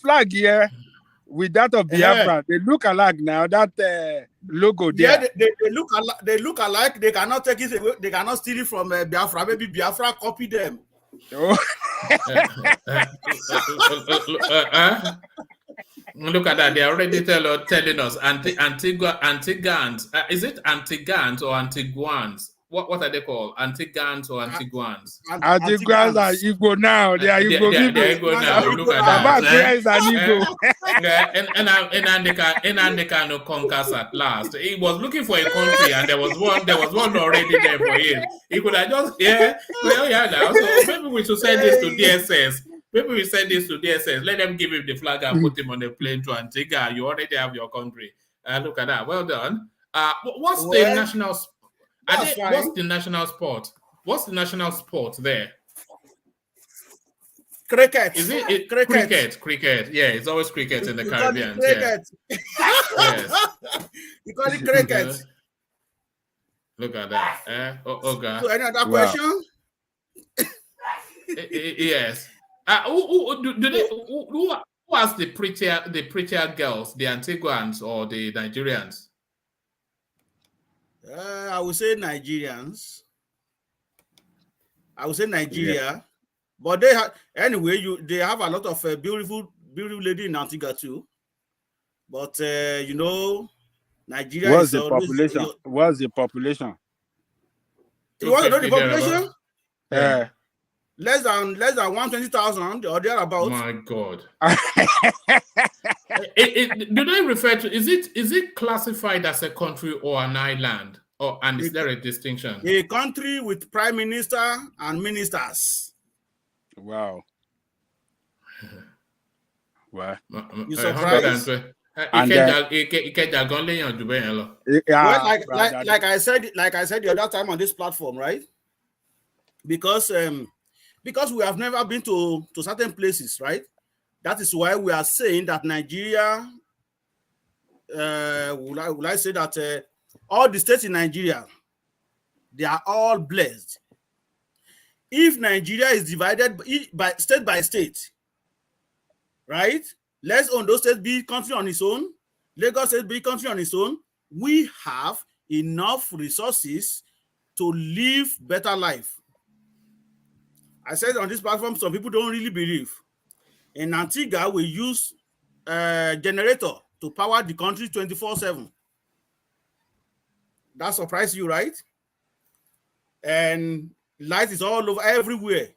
Flag here with that of Biafra. They look alike now. That logo there. Yeah, they look alike. They cannot take it away. They cannot steal it from Biafra. Maybe Biafra copy them. Look at that. They are already telling us Antigans. Is it Antigans or Antiguans? what are they called? Antigans or Antiguans? Antiguans are Igbo now. They are Igbo people. They're Igbo now. Look at that. Where is an Igbo? And no conquers at last. He was looking for a country, and there was one already there for him. He could have just now. So maybe we should send this to DSS. Maybe we send this to DSS. Let them give him the flag and put him on a plane to Antigua. You already have your country. Look at that. Well done. What's the national? What's the national sport? What's the national sport there? Cricket. Is it cricket? Yeah, it's always cricket in the Caribbean. Cricket. Yeah. Yes. You call it cricket. Look at that. God. So any other question? Yes. Who has the prettier girls, the Antiguans or the Nigerians? I would say Nigerians. I would say Nigeria, but they have anyway. They have a lot of beautiful lady in Antigua too. But Nigeria. What's the population? What's the population? You want to know the population? Yeah. Less than 120,000 or thereabout. My God. Do they refer to? Is it classified as a country or an island? And is there a distinction? A country with prime minister and ministers. Wow. Wow. You surprised? Like I said the other time on this platform, right? Because we have never been to certain places, right? That is why we are saying that Nigeria, will I say that all the states in Nigeria, they are all blessed. If Nigeria is divided by state, right? Let's Ondo State be country on its own, Lagos State be country on its own. We have enough resources to live better life. I said on this platform, some people don't really believe. In Antigua, we use a generator to power the country 24/7. That surprised you, right? And light is all over everywhere.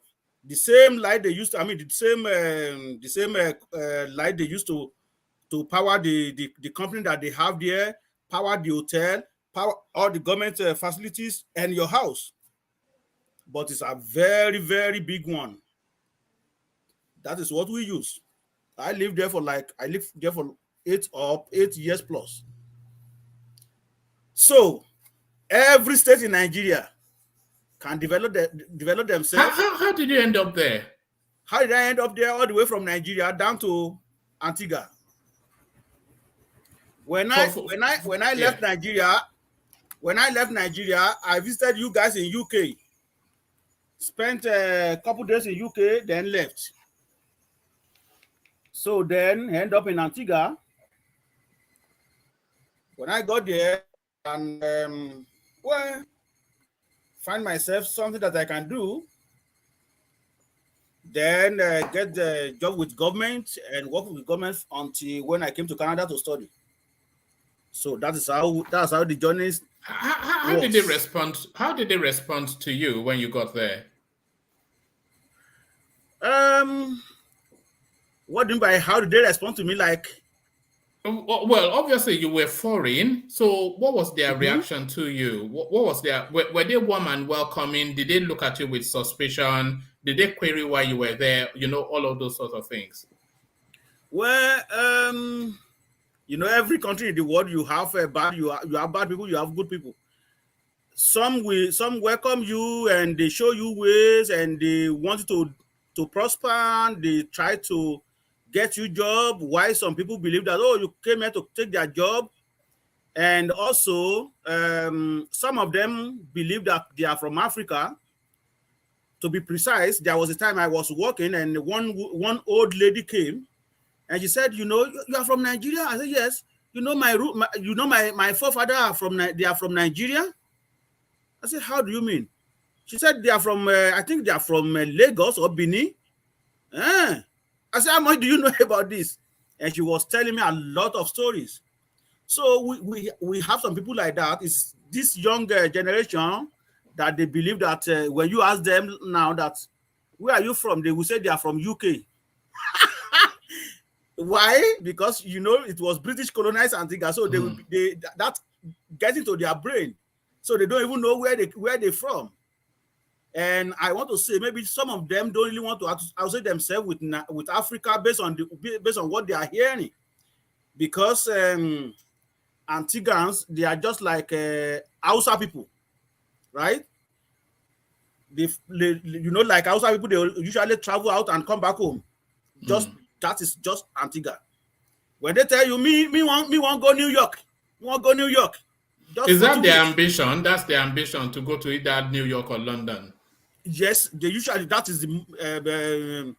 The same light they used to, the same light they used to power the company that they have there, power the hotel, power all the government facilities and your house. But it's a very, very big one. That is what we use. I lived there for 8 years plus. So every state in Nigeria can develop themselves. How did you end up there? How did I end up there all the way from Nigeria down to Antigua? When I left Nigeria, I visited you guys in UK. Spent a couple days in UK, then left. So then end up in Antigua. When I got there and find myself something that I can do, then get the job with government and work with government until when I came to Canada to study. So that's how the journey is. How did they respond? How did they respond to you when you got there? What do you mean by how did they respond to me? Like, well, obviously you were foreign. So what was their reaction to you? What was their? Were they warm and welcoming? Did they look at you with suspicion? Did they query why you were there? All of those sorts of things. Well, every country in the world you have bad people, you have good people. Some welcome you and they show you ways and they want you to prosper. They try to get you job. Why some people believe that, you came here to take their job. And also, some of them believe that they are from Africa. To be precise, there was a time I was working and one old lady came and she said, you are from Nigeria? I said, yes. My forefather they are from Nigeria? I said, how do you mean? She said they are from, I think they are from Lagos or Benin. I said, how much do you know about this? And she was telling me a lot of stories. So we have some people like that. It's this young generation that they believe that when you ask them now that where are you from, they will say they are from UK. Why? Because you know it was British colonized Antigua, so they will that gets into their brain, so they don't even know where they're from. And I want to say maybe some of them don't really want to associate themselves with Africa based on what they are hearing, because Antiguans, they are just like Hausa people, right? They you know, like Hausa people, they usually travel out and come back home. That is just Antigua. When they tell you, me want go New York, Is that their ambition? That's their ambition, to go to either New York or London. Yes, they usually, that is the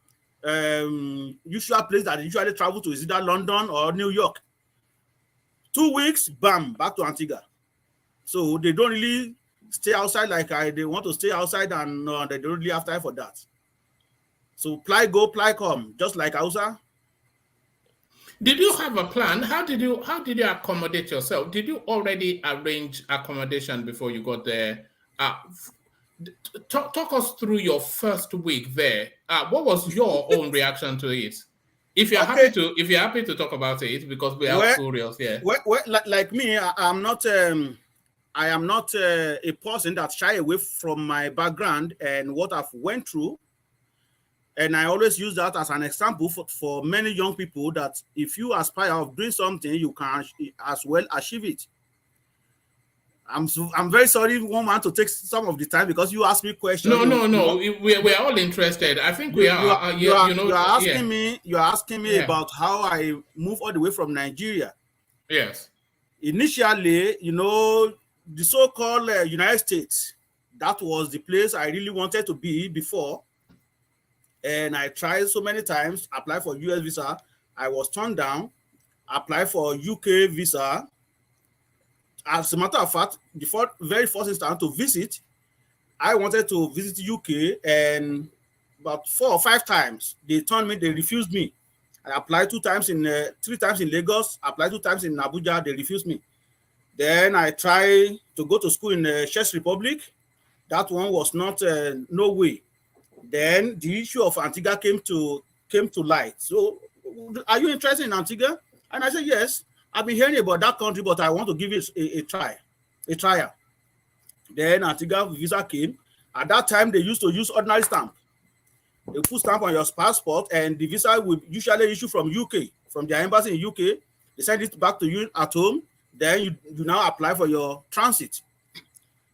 usual place that they usually travel to, is either London or New York. 2 weeks, bam, back to Antigua. So they don't really stay outside like they want to stay outside, and they don't really have time for that. So ply go, ply come, just like Hausa. Did you have a plan? How did you accommodate yourself? Did you already arrange accommodation before you got there? Talk us through your first week there. What was your own reaction to it? If you're happy to talk about it, because we are curious, yeah. Like me, I am not a person that shy away from my background and what I've went through. And I always use that as an example for many young people, that if you aspire of doing something, you can as well achieve it. I'm very sorry, one man, to take some of the time, because you asked me questions. No. We're all interested. I think we are. You're asking me about how I moved all the way from Nigeria. Yes. Initially, you know, the so-called United States, that was the place I really wanted to be before. And I tried so many times, apply for US visa. I was turned down. Apply for UK visa. As a matter of fact, the very first instance to visit, I wanted to visit UK, and about 4 or 5 times they refused me. I applied 3 times in Lagos, applied 2 times in Abuja, they refused me. Then I tried to go to school in Czech Republic. That one was not, no way. Then the issue of Antigua came to light. So, are you interested in Antigua? And I said, yes. I've been hearing about that country, but I want to give it a trial. Then Antigua visa came. At that time, they used to use ordinary stamp. They put stamp on your passport, and the visa will usually issue from UK, from their embassy in UK. They send it back to you at home. Then you now apply for your transit.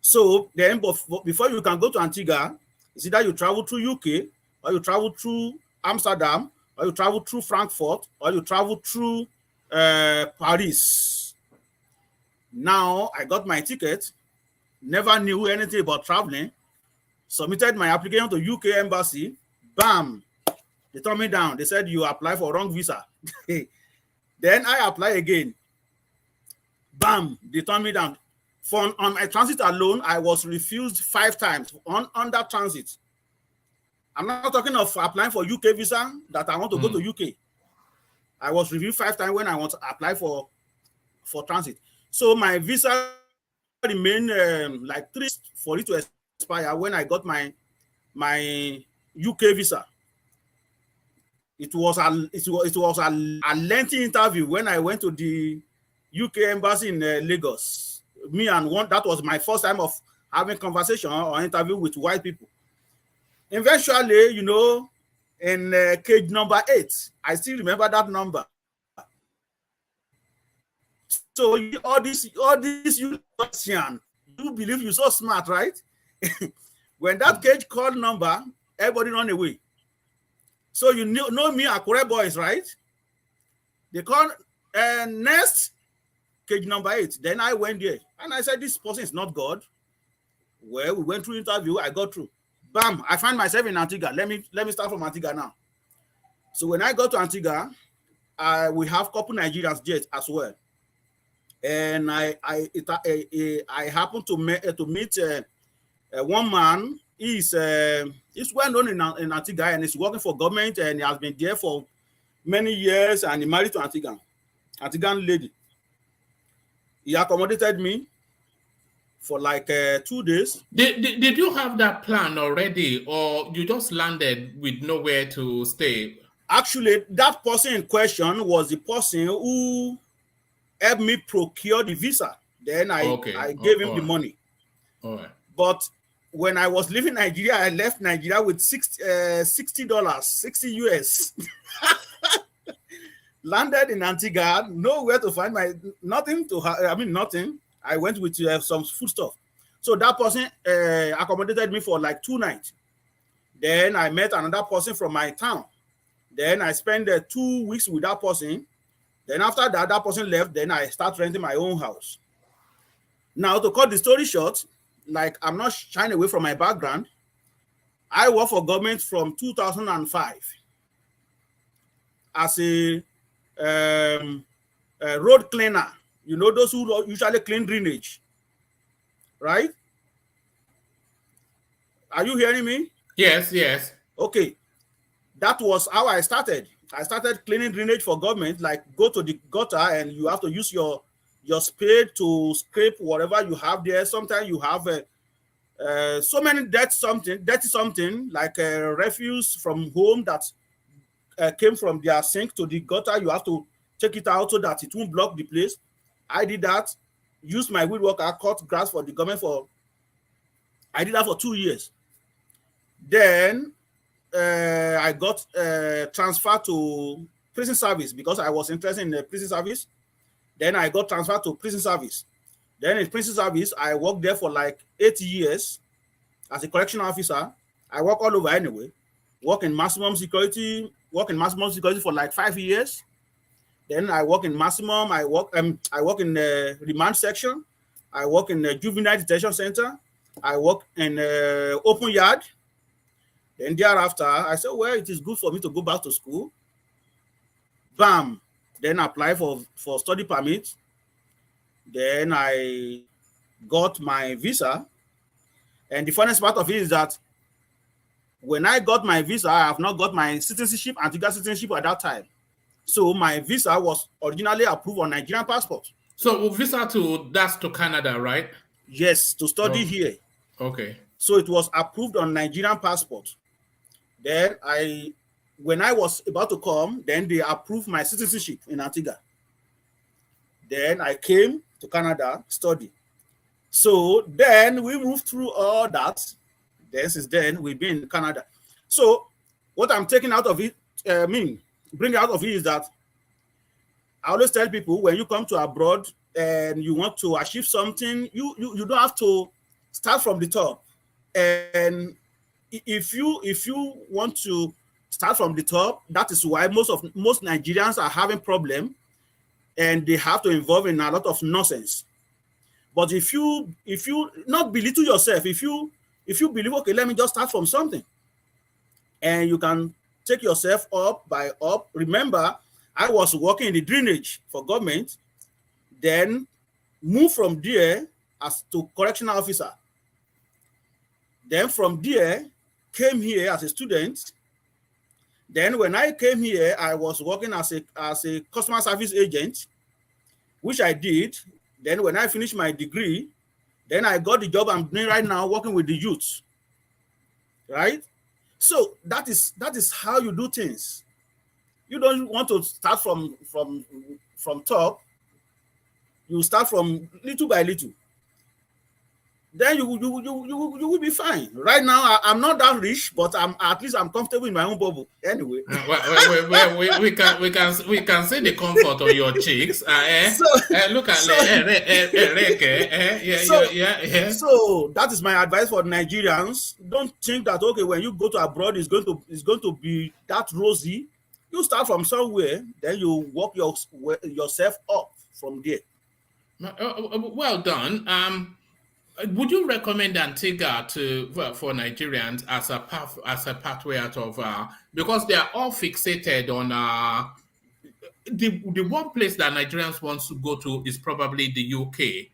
So then, before you can go to Antigua, it's either you travel through UK, or you travel through Amsterdam, or you travel through Frankfurt, or you travel through Paris. Now I got my ticket, never knew anything about traveling, submitted my application to UK embassy, bam, they turned me down. They said you apply for wrong visa. Then I apply again, bam, they turned me down. On my transit alone, I was refused 5 times on that transit. I'm not talking of applying for UK visa that I want to go to UK. I was refused 5 times when I want to apply for transit. So my visa remained like 3 for it to expire when I got my UK visa. It was a lengthy interview when I went to the UK embassy in Lagos. That was my first time of having conversation or interview with white people. Eventually, you know, in cage number 8, I still remember that number. So all this you believe you're so smart, right? When that cage called number, everybody run away. So you know me, Akure boys, right? They called next cage number 8. Then I went there and I said, this person is not God. Well, we went through interview, I got through. Bam, I find myself in Antigua. Let me start from Antigua now. So when I got to Antigua, we have couple Nigerians there as well. And I happened to meet one man. He's well known in Antigua, and he's working for government, and he has been there for many years, and he married to Antiguan lady. He accommodated me. for like 2 days. Did you have that plan already, or you just landed with nowhere to stay? Actually, that person in question was the person who helped me procure the visa. Then I gave him the money. All right. But when I was leaving Nigeria, I left Nigeria with $60, 60 US. Landed in Antigua, nowhere to find nothing. I went with some food stuff. So that person accommodated me for like 2 nights. Then I met another person from my town. Then I spent 2 weeks with that person. Then after that, that person left. Then I start renting my own house. Now, to cut the story short, like I'm not shying away from my background. I work for government from 2005 as a road cleaner. You know, those who usually clean drainage, right? Are you hearing me? Yes, yes. Okay. That was how I started. I started cleaning drainage for government, like go to the gutter and you have to use your spade to scrape whatever you have there. Sometimes you have so many dirty something like refuse from home that came from their sink to the gutter. You have to take it out so that it won't block the place. I did that, used my weed worker, cut grass for the government I did that for 2 years. Then I got transferred to prison service because I was interested in the prison service. Then I got transferred to prison service. Then in prison service, I worked there for like 8 years as a correctional officer. I work all over anyway. Work in maximum security for like 5 years. Then I work in maximum. I work in the remand section. I work in the juvenile detention center. I work in open yard. Then thereafter, I said, well, it is good for me to go back to school. Bam. Then apply for study permit. Then I got my visa. And the funniest part of it is that when I got my visa, I have not got my citizenship, Antigua citizenship at that time. So my visa was originally approved on Nigerian passport. So visa that's to Canada, right? Yes, to study here. Okay. So it was approved on Nigerian passport. Then when I was about to come, then they approved my citizenship in Antigua. Then I came to Canada, study. So then we moved through all that. Then since then, we've been in Canada. So what I'm taking out of it, bring out of it is that I always tell people when you come to abroad and you want to achieve something, you don't have to start from the top. And if you want to start from the top, that is why most Nigerians are having problem, and they have to involve in a lot of nonsense. But if you not belittle yourself, if you believe, okay, let me just start from something, and you can take yourself up. Remember, I was working in the drainage for government, then move from there as to correctional officer. Then from there, came here as a student. Then when I came here, I was working as a customer service agent, which I did. Then when I finished my degree, then I got the job I'm doing right now, working with the youth. Right? So that is how you do things. You don't want to start from top. You start from little by little. Then you will be fine. Right now, I'm not that rich, but at least I'm comfortable in my own bubble. Anyway, we can see the comfort on your cheeks. Look at So that is my advice for Nigerians. Don't think that okay, when you go to abroad, it's going to be that rosy. You start from somewhere, then you work yourself up from there. Well done. Would you recommend Antigua for Nigerians as a pathway out of because they are all fixated on the one place that Nigerians want to go to is probably the UK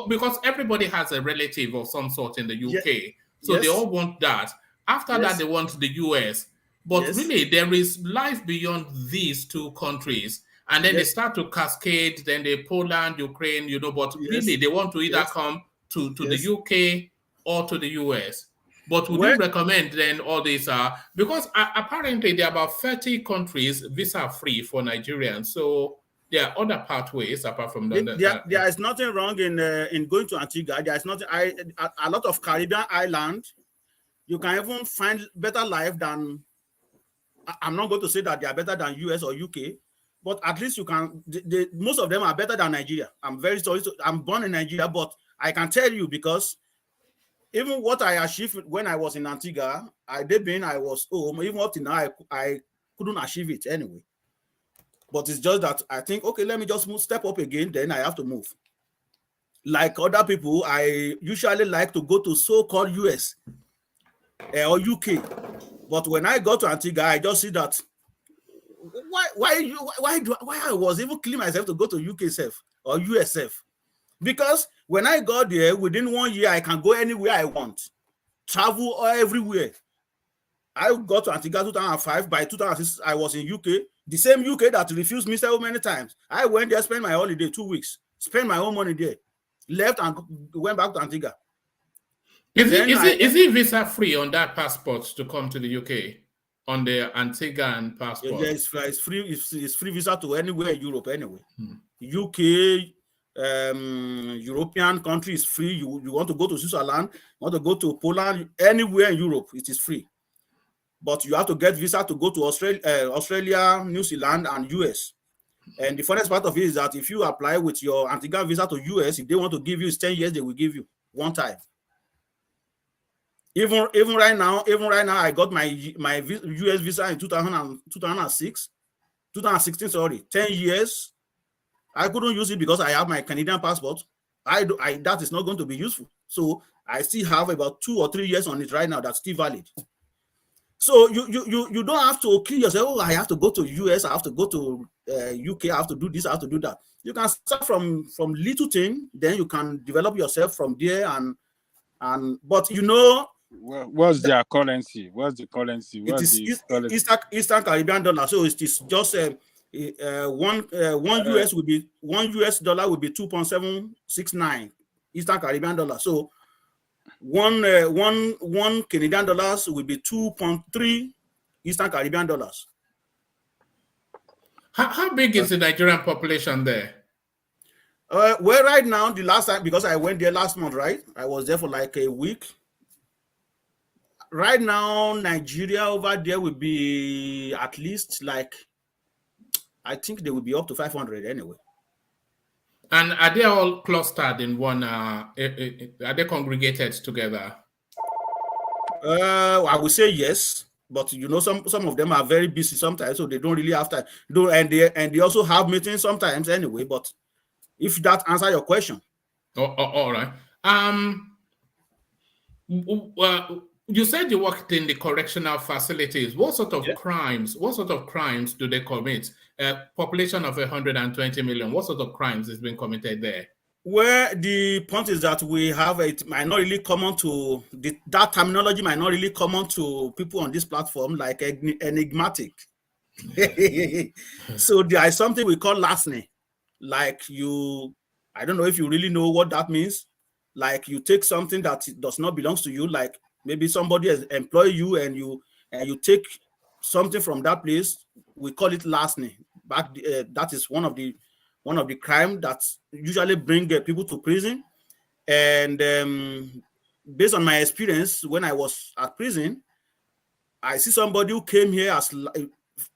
because everybody has a relative of some sort in the UK, so they all want that. After that, they want the US, but really there is life beyond these two countries. And then they start to cascade, then they Poland, Ukraine, you know, but really they want to either come to the UK or to the US. But would you recommend then all these because apparently there are about 30 countries visa-free for Nigerians. So there are other pathways apart from London. There is nothing wrong in going to Antigua. There is nothing. A lot of Caribbean islands, you can even find better life than. I'm not going to say that they are better than US or UK, but at least you can. Most of them are better than Nigeria. I'm very sorry. I'm born in Nigeria, but I can tell you because even what I achieved when I was in Antigua, I was home. Even up to now, I couldn't achieve it anyway. But it's just that I think, okay, let me just step up again, then I have to move. Like other people, I usually like to go to so-called US or UK. But when I go to Antigua, I just see that why I was even killing myself to go to UK self or US self. Because when I got there, within 1 year, I can go anywhere I want, travel everywhere. I got to Antigua 2005. By 2006, I was in UK. The same UK that refused me so many times. I went there, spent my holiday 2 weeks, spent my own money there, left and went back to Antigua. Is it visa free on that passport to come to the UK on the Antiguan passport? Yeah, it's free. It's free visa to anywhere in Europe anyway. UK, European countries free. You want to go to Switzerland, want to go to Poland, anywhere in Europe, it is free. But you have to get visa to go to Australia, New Zealand, and US. And the funniest part of it is that if you apply with your Antigua visa to US, if they want to give you 10 years, they will give you one time. Even right now, I got my US visa in 2016, sorry, 10 years. I couldn't use it because I have my Canadian passport. That is not going to be useful. So I still have about 2 or 3 years on it right now that's still valid. So you don't have to kill yourself. Oh, I have to go to US. I have to go to UK. I have to do this. I have to do that. You can start from little thing. Then you can develop yourself from there. But you know, what's their currency? What's the currency? Eastern Caribbean dollar. So it is just one US will be $1 will be 2.769 Eastern Caribbean dollar. So one Canadian dollars will be 2.3 Eastern Caribbean dollars. How big is the Nigerian population there? Well, right now, the last time, because I went there last month, right? I was there for like a week. Right now, Nigeria over there will be at least like, I think they will be up to 500 anyway. And are they all clustered in one? Are they congregated together? I would say yes, but you know, some of them are very busy sometimes, so they don't really have time. And they also have meetings sometimes anyway. But if that answers your question, all right. You said you worked in the correctional facilities. What sort of crimes? What sort of crimes do they commit? Population of 120 million. What sort of crimes is being committed there? Where the point is that we have it might not really common to that terminology might not really common to people on this platform, like enigmatic. So there is something we call larceny. Like I don't know if you really know what that means. Like you take something that does not belong to you, like maybe somebody has employed you and you take something from that place. We call it larceny. That is one of the crime that usually bring people to prison. And based on my experience, when I was at prison, I see somebody who came here as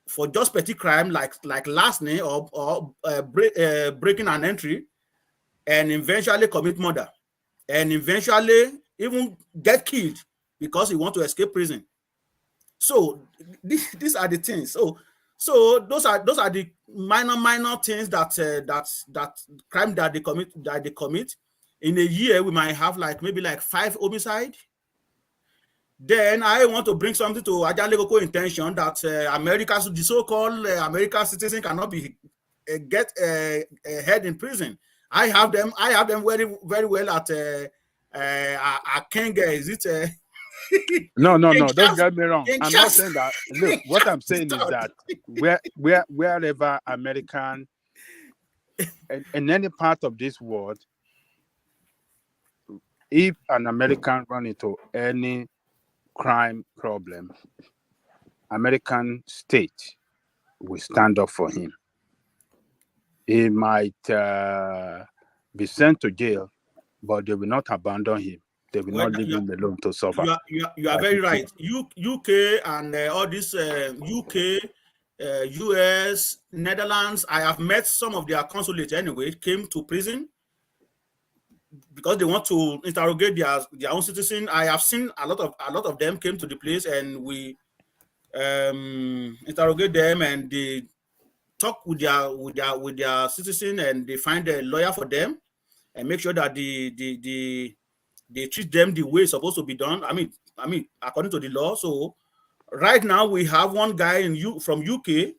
for just petty crime like larceny or breaking an entry, and eventually commit murder, and eventually even get killed because he want to escape prison. So these are the things. So those are the minor things that crime that they commit. In a year, we might have maybe 5 homicide. Then I want to bring something to Ajalekoko intention that the so-called American citizen cannot be get head in prison. I have them very very well at Kenge. Is it No. Don't get me wrong. I'm not saying that. Look, what I'm saying is that wherever American in any part of this world, if an American run into any crime problem, American state will stand up for him. He might be sent to jail, but they will not abandon him. They will not leave him alone to suffer. You are very right. UK and all this UK, US, Netherlands, I have met some of their consulates anyway, came to prison because they want to interrogate their own citizen. I have seen a lot of them came to the place and we interrogate them and they talk with their citizen and they find a lawyer for them and make sure that they treat them the way it's supposed to be done. I mean, according to the law. So right now we have one guy from UK. He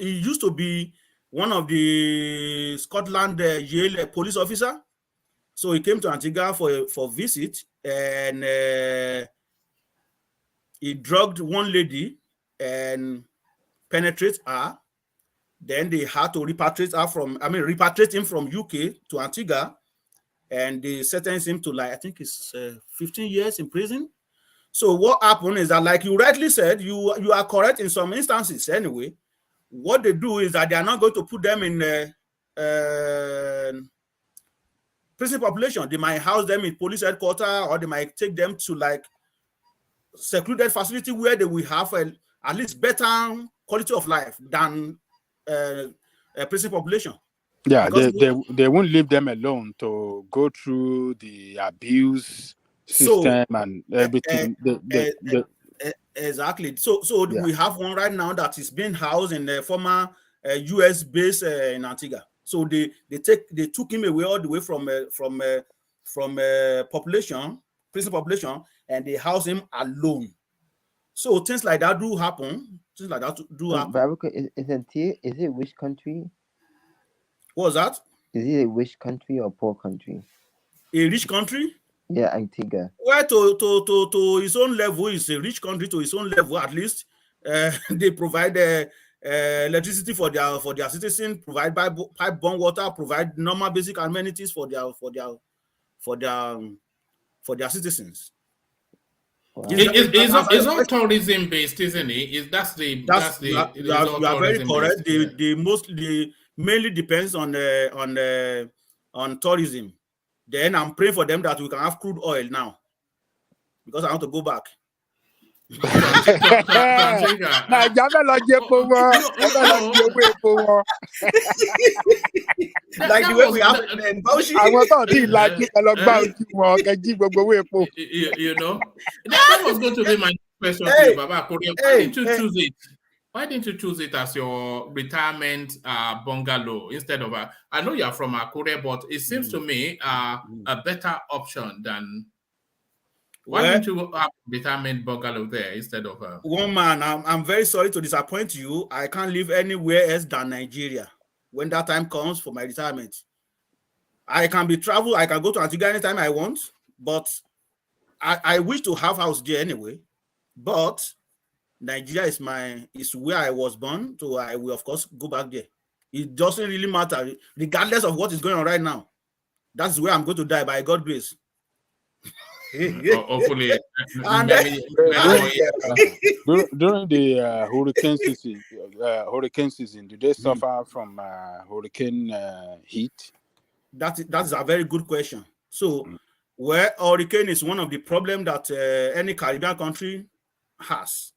used to be one of the Scotland Yale police officer. So he came to Antigua for visit and he drugged one lady and penetrated her. Then they had to repatriate him from UK to Antigua, and they sentenced him to I think it's 15 years in prison. So what happened is that, like you rightly said, you are correct in some instances anyway. What they do is that they are not going to put them in prison population. They might house them in police headquarters, or they might take them to secluded facility where they will have at least better quality of life than a prison population. Yeah, they won't leave them alone to go through the abuse system and everything. Exactly. So yeah. We have one right now that is being housed in the former US base in Antigua. So they took him away all the way from prison population, and they house him alone. So things like that do happen. Things like that do happen. But is it which country? What was that? Is it a rich country or poor country? A rich country? Yeah, Antigua. Well, to his own level, it's a rich country to his own level. At least they provide electricity for their citizens, provide pipe-borne water, provide normal basic amenities for their citizens. Wow. It's all tourism based, isn't it? You are very correct. They mainly depends on tourism. Then I'm praying for them that we can have crude oil now, because I want to go back. Like the way we have in Bauchi. You know, that was going to be my question to you, Baba. Why didn't you choose it as your retirement bungalow instead of I know you're from Akure, but it seems to me a better option than. Why didn't you have retirement bungalow there instead of one man? I'm very sorry to disappoint you. I can't live anywhere else than Nigeria when that time comes for my retirement. I can go to Antigua anytime I want, but I wish to have house there anyway. But Nigeria is where I was born, so I will of course go back there. It doesn't really matter, regardless of what is going on right now. That's where I'm going to die by God's grace. Hopefully. During the hurricane season, do they suffer from hurricane heat? That is a very good question. So, where hurricane is one of the problems that any Caribbean country has.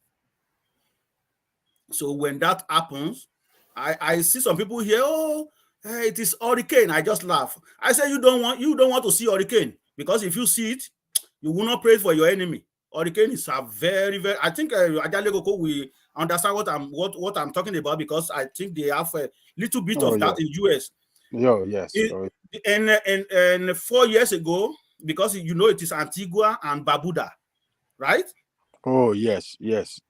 So when that happens, I see some people here. It is hurricane. I just laugh. I say you don't want to see hurricane, because if you see it, you will not pray for your enemy. Hurricane is a very, very. I think we understand what I'm talking about, because I think they have a little bit of that in US. Yes. And 4 years ago, because it is Antigua and Barbuda, right? Oh, yes,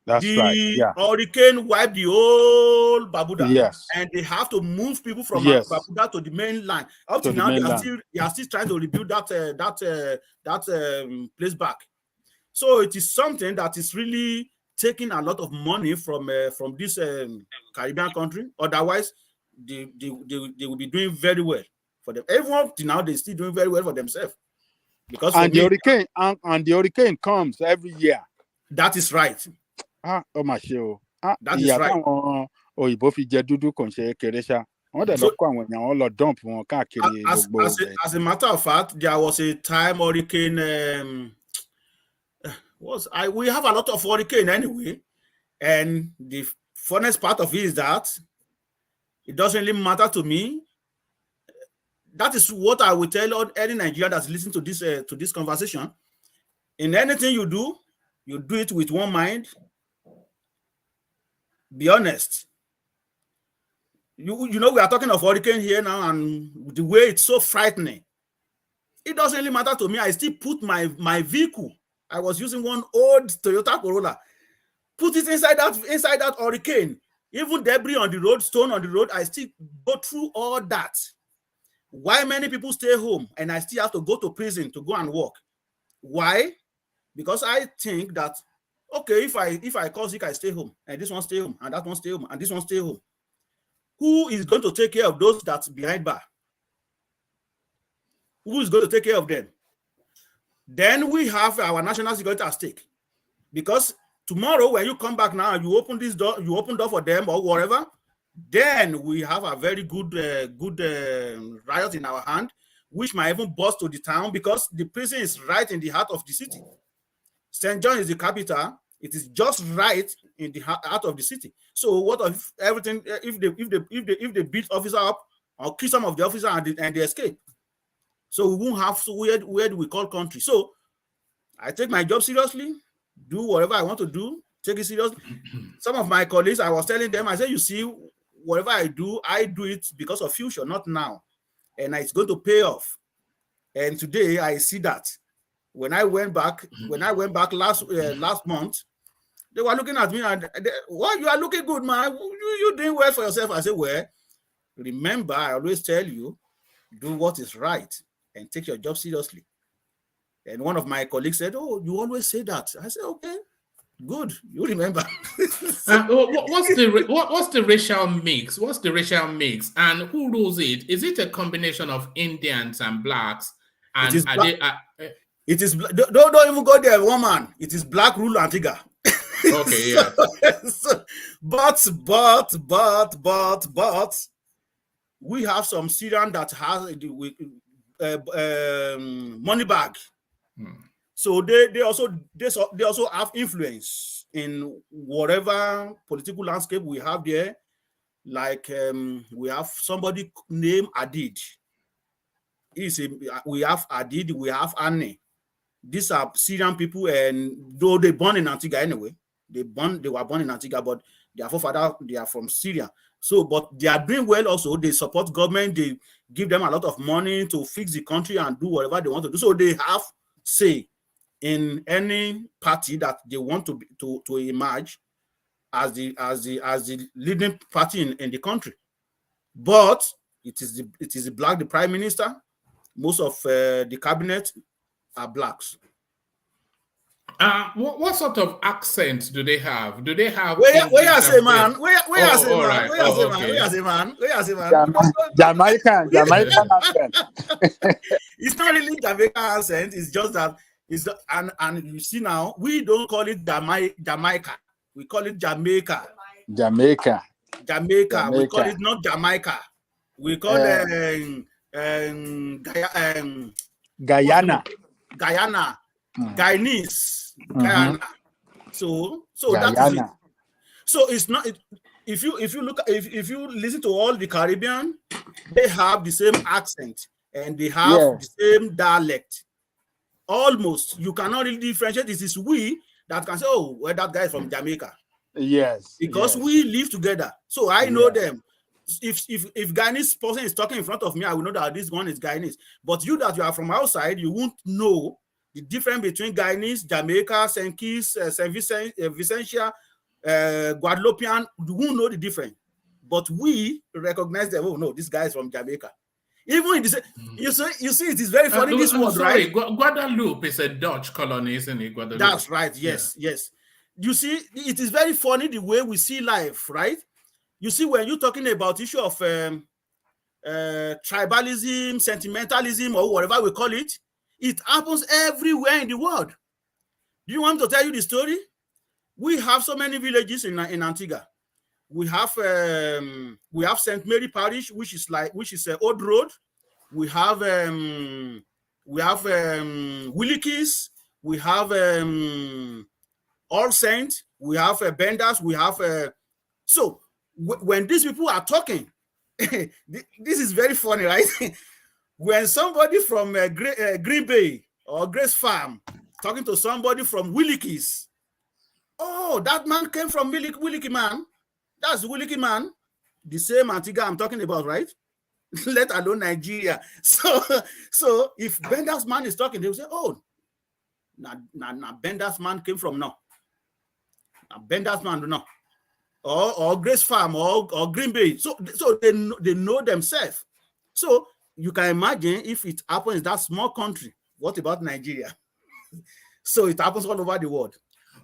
that's The right. Yeah. hurricane wiped the whole Barbuda. Yes. And they have to move people from Yes. Barbuda to the mainland. Up To to the now, mainland. they are still trying to rebuild that place back. So it is something that is really taking a lot of money from this Caribbean country. Otherwise, they will be doing very well for them. Everyone now they're still doing very well for themselves. Because and the hurricane and the hurricane comes every year. That is right. Oh my show. That is right. So, as a matter of fact, there was a time hurricane. We have a lot of hurricane anyway, and the funnest part of it is that it doesn't really matter to me. That is what I will tell any Nigerian that's listening to this conversation. In anything you do it with one mind. Be honest. You know, we are talking of hurricane here now, and the way it's so frightening. It doesn't really matter to me. I still put my vehicle. I was using one old Toyota Corolla. Put it inside that hurricane. Even debris on the road, stone on the road, I still go through all that. Why many people stay home and I still have to go to prison to go and work? Why? Because I think that, okay, if I call sick, I stay home, and this one stay home, and that one stay home, and this one stay home. Who is going to take care of those that's behind bar? Who is going to take care of them? Then we have our national security at stake. Because tomorrow, when you come back now, you open this door, you open door for them or whatever, then we have a very good riot in our hand, which might even burst to the town because the prison is right in the heart of the city. St. John is the capital. It is just right in the heart of the city. So what if everything? If they beat officer up or kill some of the officers and they escape? So we won't have where do we call country? So I take my job seriously, do whatever I want to do, take it seriously. Some of my colleagues, I was telling them, I said, you see, whatever I do it because of future, not now, and it's going to pay off. And today I see that. When I went back last month, they were looking at me and well, you are looking good, man. You doing well for yourself. I said, well, remember, I always tell you, do what is right and take your job seriously. And one of my colleagues said, oh, you always say that. I said, okay, good. You remember. What's the racial mix? What's the racial mix? And who rules it? Is it a combination of Indians and blacks? And it is don't even go there, woman. It is black rule Antigua. Okay, yeah. But we have some Syrian that has money bag. So they also have influence in whatever political landscape we have there. Like we have somebody named Adid. We have Adid, we have Anne. These are Syrian people, and though they born in Antigua anyway, they were born in Antigua, but their forefathers, they are from Syria. So, but they are doing well also. They support government. They give them a lot of money to fix the country and do whatever they want to do. So they have say in any party that they want to emerge as the leading party in the country. But it is the black, the prime minister. Most of the cabinet are blacks. What sort of accent do they have? Do they have? Where you say, man? Where you say, man? Jamaican accent. It's not really Jamaican accent. It's just that and you see now, we don't call it Jamaica. We call it Jamaica. Jamaica. We call it not Jamaica. We call it Guyana. Guyanese. Guyana. So Guyana. That is it. So it's not. If you listen to all the Caribbean, they have the same accent and they have the same dialect. Almost, you cannot really differentiate. This is we that can say, oh, well, that guy is from Jamaica. Yes. Because we live together. So I know them. If Guyanese person is talking in front of me, I will know that this one is Guyanese. But you that you are from outside, you won't know The difference between Guyanese, Jamaica, St. Kitts, St. Vicentia, Guadeloupean, who know the difference? But we recognize that, oh no, this guy is from Jamaica. Even in this, you see, it is very funny. This word, right? Guadeloupe is a Dutch colony, isn't it? Guadeloupe. That's right. Yes, yes. You see, it is very funny the way we see life, right? You see, when you're talking about issue of tribalism, sentimentalism, or whatever we call it, it happens everywhere in the world. Do you want me to tell you the story? We have so many villages in Antigua. We have St. Mary Parish, which is Old Road. We have Willikis. We have All Saints. We have Benders. We have so when these people are talking, this is very funny, right? When somebody from Green Bay or Grace Farm talking to somebody from Willikis, oh, that man came from Williki man. That's Williki man, the same Antigua I'm talking about, right? Let alone Nigeria. So if Bender's man is talking, they will say, oh, now Bender's man came from now. Now Bender's man, no. Or Grace Farm or Green Bay. So they know themselves. So you can imagine if it happens in that small country, what about Nigeria? So it happens all over the world.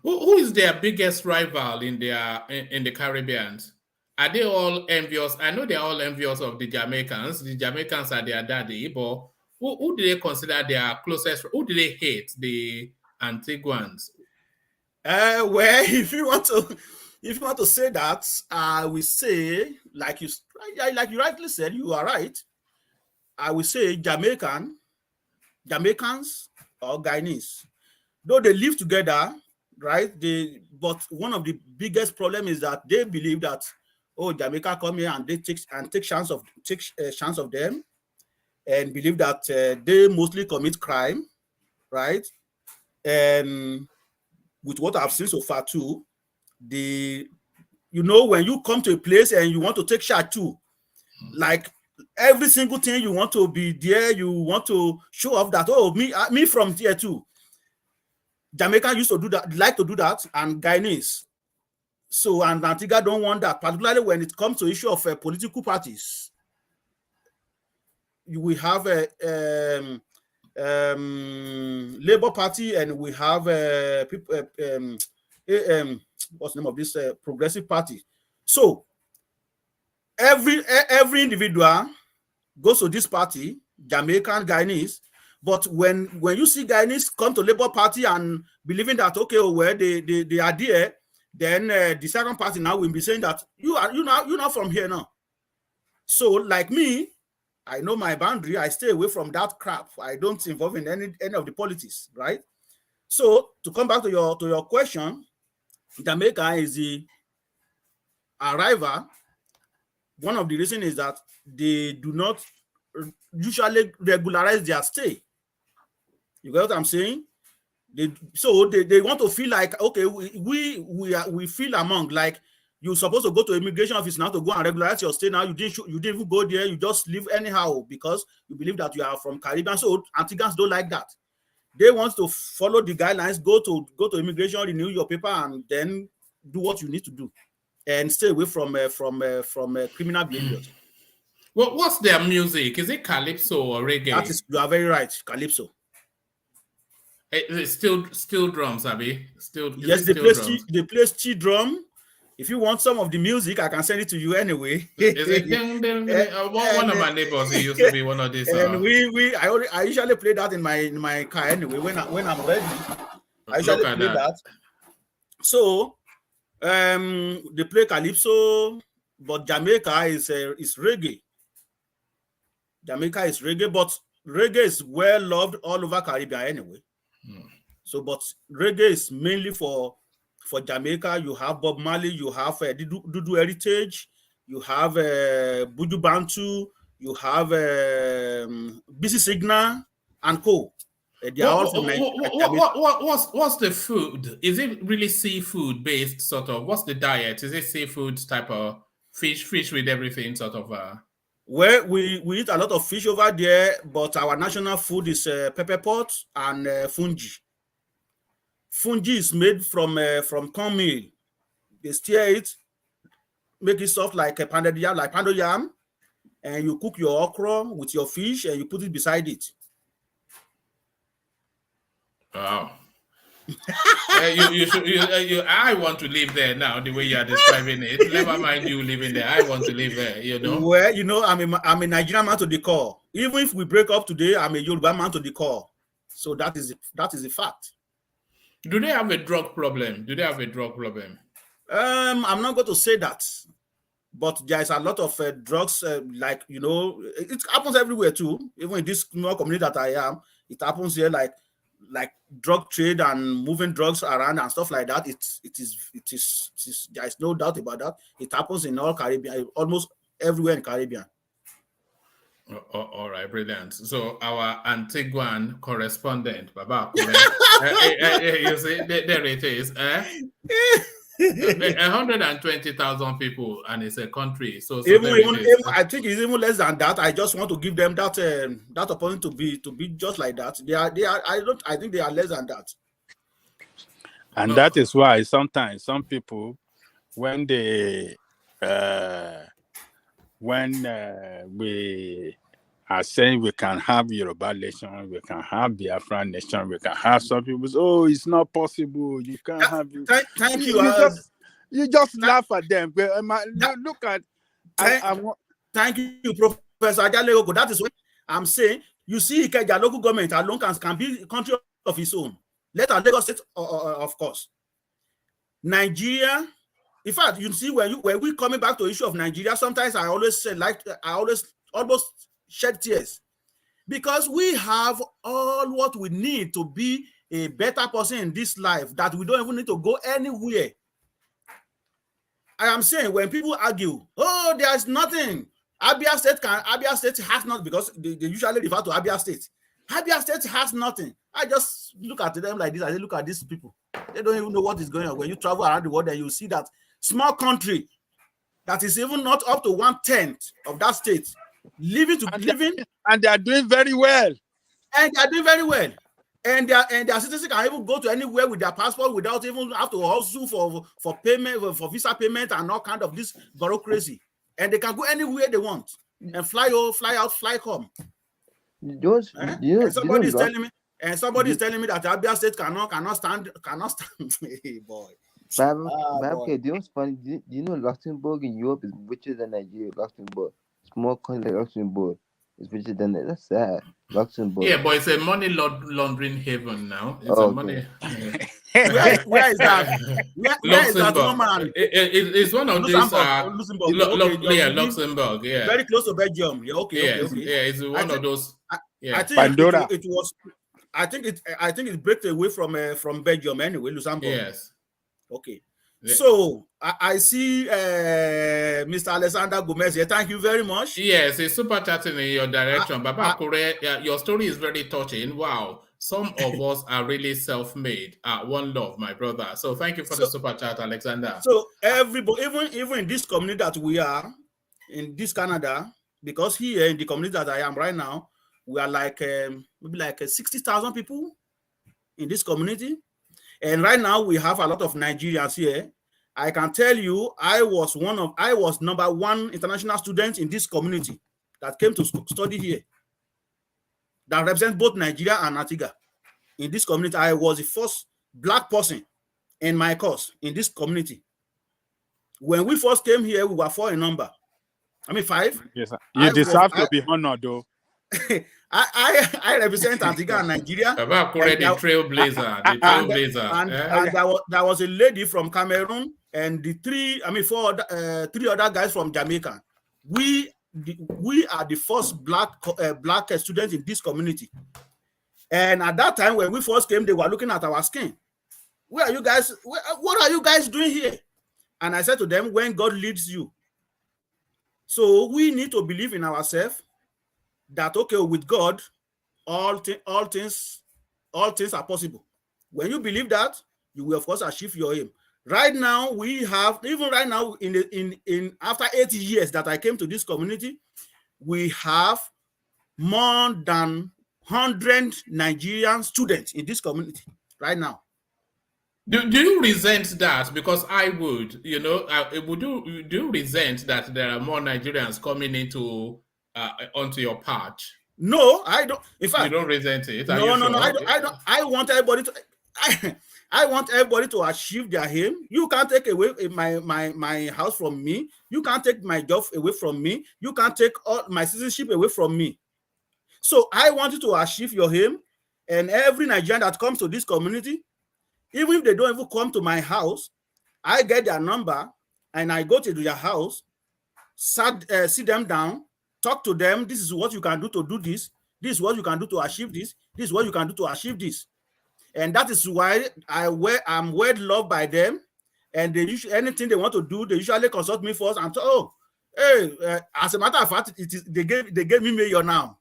Who is their biggest rival in the Caribbean? Are they all envious? I know they're all envious of the Jamaicans. The Jamaicans are their daddy, but who do they consider their closest? Who do they hate? The Antiguans? Well, if you want to say that, I will say, like you rightly said, you are right. I will say Jamaicans or Guyanese, though they live together, right? But one of the biggest problem is that they believe that, oh, Jamaica come here and they take chance of them, and believe that they mostly commit crime, right? And with what I've seen so far too, when you come to a place and you want to take charge too, like every single thing you want to be there, you want to show off that, oh, me from here too. Jamaica used to do that, like to do that, and Guyanese. So, and Antigua don't want that, particularly when it comes to issue of political parties. We have a Labour Party, and we have what's the name of this Progressive Party. So every individual goes to this party, Jamaican, Guyanese. But when you see Guyanese come to Labour Party and believing that, okay, well, they are there, then the second party now will be saying that you're not from here now. So like me, I know my boundary. I stay away from that crap. I don't involve in any of the politics, right? So to come back to your question, Jamaica is the arrival. One of the reasons is that they do not usually regularize their stay. You get what I'm saying? They want to feel like, okay, we feel among, like you're supposed to go to immigration office now to go and regularize your stay. Now you didn't even go there. You just live anyhow because you believe that you are from Caribbean. So Antiguans don't like that. They want to follow the guidelines, go to immigration, renew your paper, and then do what you need to do, and stay away from criminal behaviors. Well, what's their music? Is it calypso or reggae? You are very right, calypso. It's still drums, Abby. Yes, they play steel drum. If you want some of the music, I can send it to you anyway. Is it one of my neighbors used to be one of these? And I usually play that in my car anyway. When I'm ready, I usually play that. So they play calypso, but Jamaica is reggae. Jamaica is reggae, but reggae is well loved all over Caribbean anyway. So, but reggae is mainly for Jamaica. You have Bob Marley, you have Dudu Heritage, you have Buju Bantu, you have BC Signal and co. They are also what's the food? Is it really seafood based sort of? What's the diet? Is it seafood type of fish with everything sort of? Well, we eat a lot of fish over there, but our national food is pepper pot and fungi. Fungi is made from cornmeal. They stir it, make it soft like a pounded yam, and you cook your okra with your fish and you put it beside it. Wow. I want to live there now, the way you are describing it. Never mind you living there. I want to live there, you know. Well, you know, I'm a Nigerian man to the core. Even if we break up today, I'm a Yoruba man to the core. So that is a fact. Do they have a drug problem? I'm not going to say that. But there is a lot of drugs, like, you know, it happens everywhere too. Even in this small community that I am, it happens here, like drug trade and moving drugs around and stuff like that. It is. There is no doubt about that. It happens in all Caribbean, almost everywhere in Caribbean. All right, brilliant. So our Antiguan correspondent, Baba, you see, there it is. 120,000 people, and it's a country. So even I think it's even less than that. I just want to give them that opportunity to be just like that. They are. I think they are less than that. And that is why sometimes some people, when they we are saying we can have Yoruba nation, we can have Biafra nation, we can have some people say, oh, it's not possible, you can't have it. Thank you. You just laugh at them. Look at thank you, Professor Ajalego. That is what I'm saying. You see, Ikeja local government alone can be a country of its own. Let our Lagos State, of course. Nigeria. In fact, you see, when we coming back to the issue of Nigeria, sometimes I always say, almost shed tears, because we have all what we need to be a better person in this life, that we don't even need to go anywhere. I am saying, when people argue, oh, there's nothing, Abia State has not, because they usually refer to Abia State. Abia State has nothing. I just look at them like this. I say, look at these people. They don't even know what is going on. When you travel around the world, and you see that small country that is even not up to 1/10 of that state living, and they are doing very well. And their citizens can even go to anywhere with their passport without even have to hustle for payment, for visa payment and all kind of this bureaucracy. And they can go anywhere they want and fly out, fly come. Somebody is telling me that Abia State cannot stand. Hey, boy. Okay, do you know Luxembourg in Europe is richer than Nigeria? Luxembourg, small country like Luxembourg, is richer than that. That's sad. Luxembourg. Yeah, but it's a money laundering haven now. It's a money. Where is that? Where is that woman? It's one of Luxembourg. these. Luxembourg. Yeah, very close to Belgium. Yeah, okay. Yeah, it's one of those. Yeah, I think Pandora. It was. I think it breaks away from Belgium anyway. Luxembourg. Yes. Okay. So I see Mr. Alexander Gomez here. Thank you very much. Yes, it's super chatting in your direction. Baba Kure, your story is very touching. Wow. Some of us are really self-made. One love, my brother. So thank you for the super chat, Alexander. So everybody, even in this community that we are, in this Canada, because here in the community that I am right now, we are like maybe like 60,000 people in this community. And right now we have a lot of Nigerians here. I can tell you, I was number one international student in this community that came to study here, that represents both Nigeria and Antigua. In this community, I was the first black person in my course in this community. When we first came here, we were 4 in number. I mean 5. Yes, sir. You deserve to be honored, though. I represent Antigua and Nigeria. About the trailblazer. And there was a lady from Cameroon and the 3 other guys from Jamaica. We are the first black students in this community. And at that time, when we first came, they were looking at our skin. Where are you guys? What are you guys doing here? And I said to them, when God leads you. So we need to believe in ourselves that, okay, with God, all things are possible. When you believe that, you will of course achieve your aim. Right now, we have, even right now, in after 80 years that I came to this community, we have more than 100 Nigerian students in this community right now. Do you resent that? Because I would, you know, do you resent that there are more Nigerians coming into onto your patch? No, I don't. In fact, you don't resent it. No, I don't. I want everybody to. I want everybody to achieve their aim. You can't take away my house from me. You can't take my job away from me. You can't take all my citizenship away from me. So I want you to achieve your aim, and every Nigerian that comes to this community, even if they don't even come to my house, I get their number and I go to their house, sit them down, talk to them. This is what you can do to do this. This is what you can do to achieve this. This is what you can do to achieve this. And that is why I'm well loved by them. And they usually, anything they want to do, they usually consult me first and say, oh, hey, as a matter of fact, they gave me mayor now.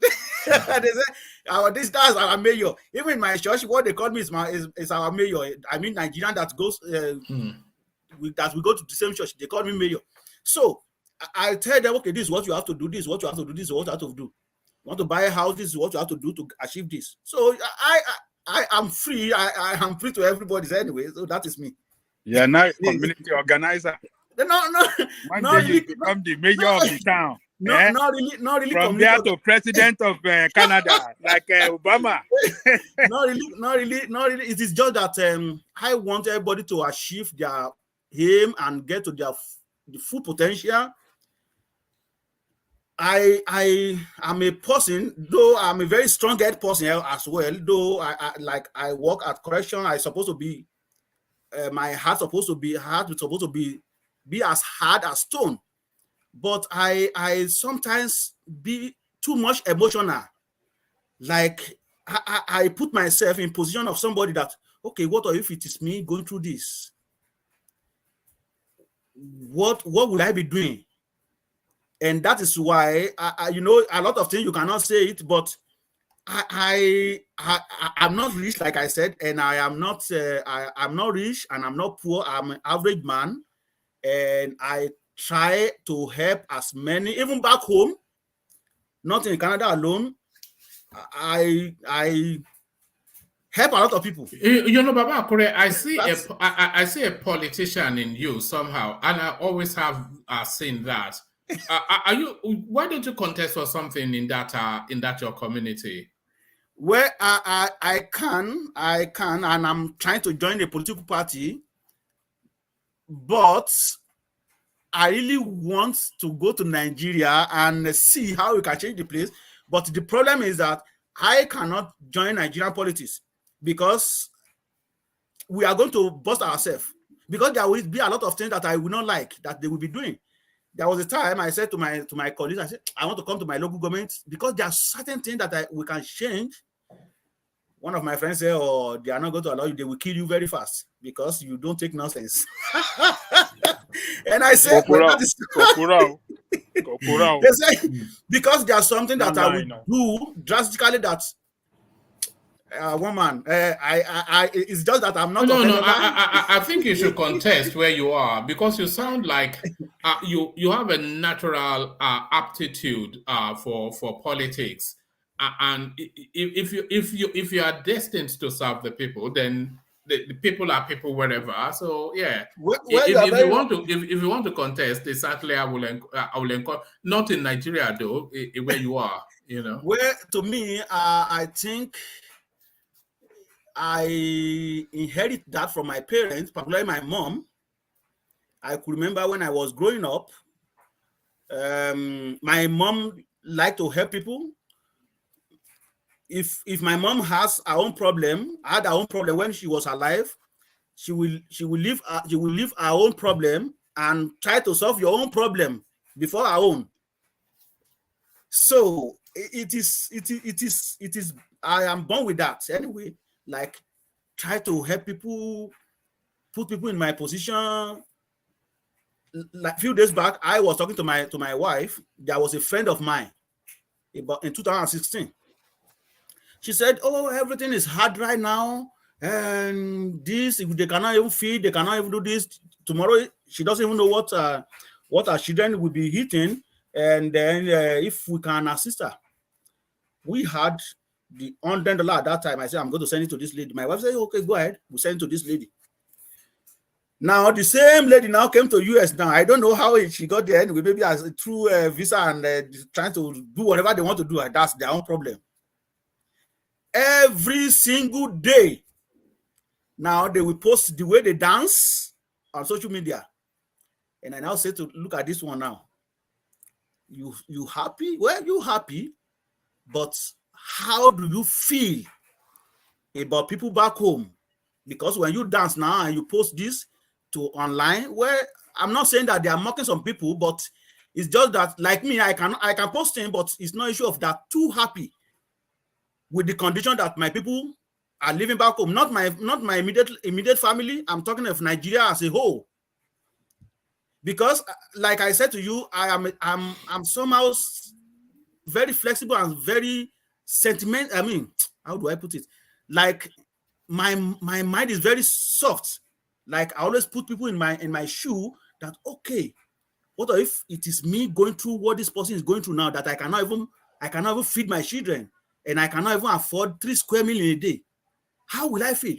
They say, that's our mayor. Even in my church, what they call me is our mayor. I mean, Nigerian that goes that we go to the same church. They call me mayor. So I tell them, okay, this is what you have to do. This is what you have to do. This is what you have to do. You want to buy a house? This is what you have to do to achieve this. So I am free. I am free to everybody anyway. So that is me. Yeah, now community organizer. No. One day you become the mayor of the town. Not really. From there to president of Canada, like Obama. Not really. It is just that I want everybody to achieve their aim and get to the full potential. I am a person, though I'm a very strong-headed person as well. Though I work at correction, I supposed to be my heart supposed to be as hard as stone. But I sometimes be too much emotional. Like I put myself in position of somebody that, okay, what if it is me going through this? What would I be doing? And that is why you know, a lot of things you cannot say it, but I'm not rich, like I said, and I'm not rich and I'm not poor. I'm an average man, and I try to help as many, even back home, not in Canada alone. I help a lot of people. You know, Baba Akure, I see a politician in you somehow, and I always have seen that. Why don't you contest for something in that your community? Well, I can, and I'm trying to join a political party, but I really want to go to Nigeria and see how we can change the place. But the problem is that I cannot join Nigerian politics because we are going to bust ourselves. Because there will be a lot of things that I will not like that they will be doing. There was a time I said to my colleagues, I said, I want to come to my local government because there are certain things that we can change. One of my friends said, oh, they are not going to allow you, they will kill you very fast because you don't take nonsense. And I said, they say, because there's something that I will do drastically that woman, it's just that I'm not. No. I think you should contest where you are because you sound like you have a natural aptitude for politics, and if you are destined to serve the people, then the people are people wherever. So yeah, if you want to contest, exactly, I will encourage. Not in Nigeria though, where you are, you know. Well, to me, I think I inherit that from my parents, particularly my mom. I could remember when I was growing up, my mom liked to help people. If my mom has her own problem, had her own problem when she was alive, she will leave her own problem and try to solve your own problem before her own. So it is. I am born with that anyway. Like, try to help people, put people in my position. Like a few days back, I was talking to my wife. There was a friend of mine in 2016. She said, oh, everything is hard right now. And this, if they cannot even feed, they cannot even do this. Tomorrow, she doesn't even know what her children will be eating. And then if we can assist her, we had the $100 at that time. I said, I'm going to send it to this lady. My wife said, okay, go ahead. We send it to this lady. Now, the same lady now came to US now. I don't know how she got there anyway, maybe as through visa and trying to do whatever they want to do. That's their own problem. Every single day, now they will post the way they dance on social media. And I now say to look at this one now. You happy? Well, you happy, but how do you feel about people back home? Because when you dance now and you post this to online, well, I'm not saying that they are mocking some people, but it's just that, like me, I can post in, but it's no issue of that too happy with the condition that my people are living back home, not my immediate family. I'm talking of Nigeria as a whole. Because, like I said to you, I'm somehow very flexible and very sentimental. I mean, how do I put it? Like my mind is very soft. Like I always put people in my shoe that, okay, what if it is me going through what this person is going through now, that I cannot even feed my children and I cannot even afford 3 square meals a day? How will I feel?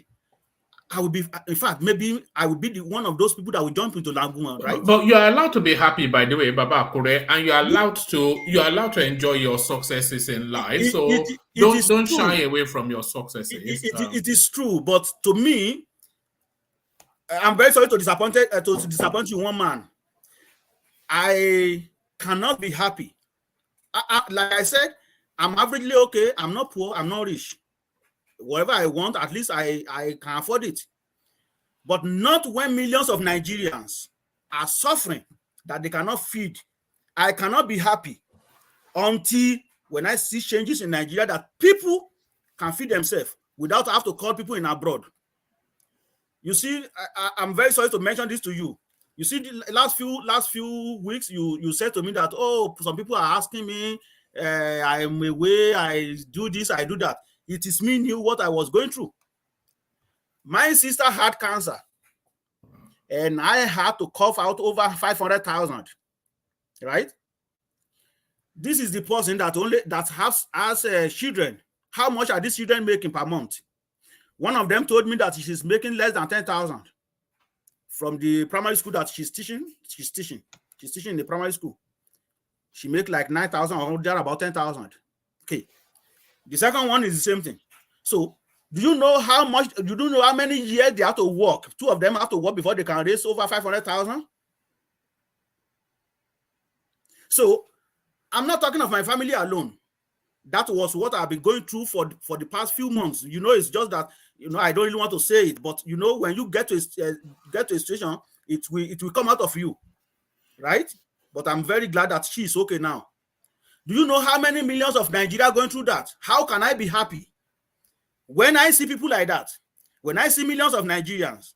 I will be, in fact, maybe I will be one of those people that will jump into Laguna, right? But you are allowed to be happy, by the way, Baba Akure, and you are allowed to enjoy your successes in life. Don't shy away from your successes. It is true, but to me, I'm very sorry to disappoint you, one man. I cannot be happy. Like I said, I'm averagely okay. I'm not poor. I'm not rich. Whatever I want, at least I can afford it. But not when millions of Nigerians are suffering that they cannot feed. I cannot be happy until when I see changes in Nigeria that people can feed themselves without have to call people in abroad. You see, I'm very sorry to mention this to you. You see, the last few weeks, you said to me that, oh, some people are asking me, I'm away, I do this, I do that. It is me knew what I was going through. My sister had cancer, and I had to cough out over 500,000. Right? This is the person that has children. How much are these children making per month? One of them told me that she's making less than 10,000 from the primary school that she's teaching. She's teaching in the primary school. She make like 9,000 or there about 10,000. Okay. The second one is the same thing. So, do you know how many years they have to work? 2 of them have to work before they can raise over 500,000. So, I'm not talking of my family alone. That was what I've been going through for the past few months. You know, it's just that, you know, I don't really want to say it, but you know, when you get to a situation, it will come out of you, right? But I'm very glad that she's okay now. Do you know how many millions of Nigeria going through that? How can I be happy when I see people like that? When I see millions of Nigerians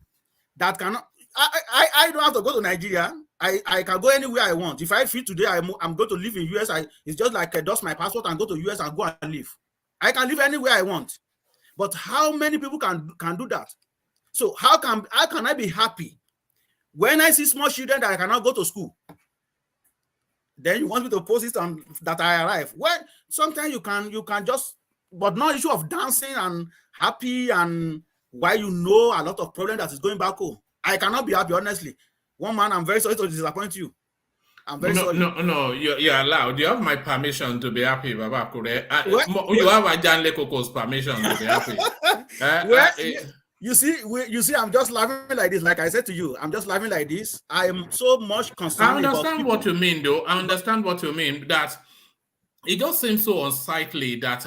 that cannot, I don't have to go to Nigeria. I can go anywhere I want. If I feel today I'm going to live in US, it's just like I dust my passport and go to US and go and live. I can live anywhere I want. But how many people can do that? So how can I be happy when I see small children that I cannot go to school? Then you want me to post it on that I arrive. Well, sometimes you can just, but not issue of dancing and happy and why you know a lot of problem that is going back home. I cannot be happy, honestly. One man, I'm very sorry to disappoint you. I'm very sorry. No, you're allowed. You have my permission to be happy, Baba Kure. You have a Jan Lekoko's permission to be happy. You see, I'm just laughing like this. Like I said to you, I'm just laughing like this. I am so much concerned. I understand what you mean, though. I understand what you mean. That it just seems so unsightly that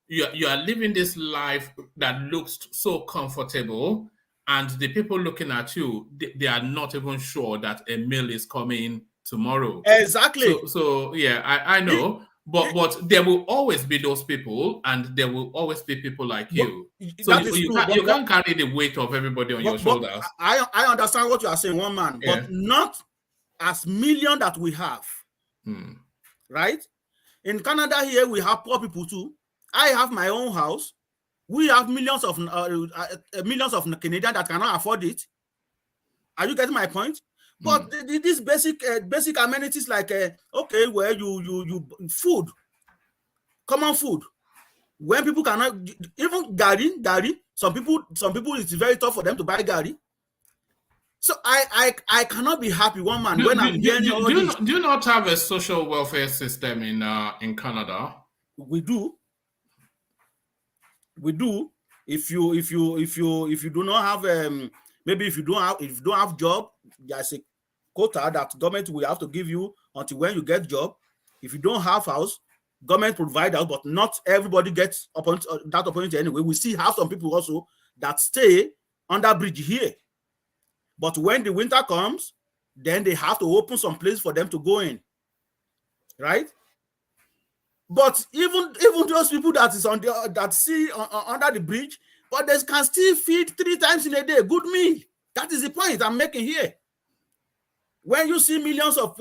you are living this life that looks so comfortable, and the people looking at you, they are not even sure that a meal is coming tomorrow. Exactly. So yeah, I know. But there will always be those people, and there will always be people like you. So you can't carry the weight of everybody on your shoulders. I understand what you are saying, one man, but not as million that we have. Right? In Canada here, we have poor people too. I have my own house. We have millions of Canadians that cannot afford it. Are you getting my point? But these basic amenities like okay, where you food, common food, when people cannot even gari, some people it's very tough for them to buy gari. So I cannot be happy, one man, when I'm hearing all this. Do you not have a social welfare system in Canada? We do. If you do not have maybe if you don't have job, there's a quota that government will have to give you until when you get job. If you don't have house, government provide house, but not everybody gets that opportunity anyway. We see have some people also that stay under bridge here, but when the winter comes, then they have to open some place for them to go in, right? But even those people that is on that see under the bridge, but they can still feed 3 times in a day. Good meal. That is the point I'm making here. When you see millions of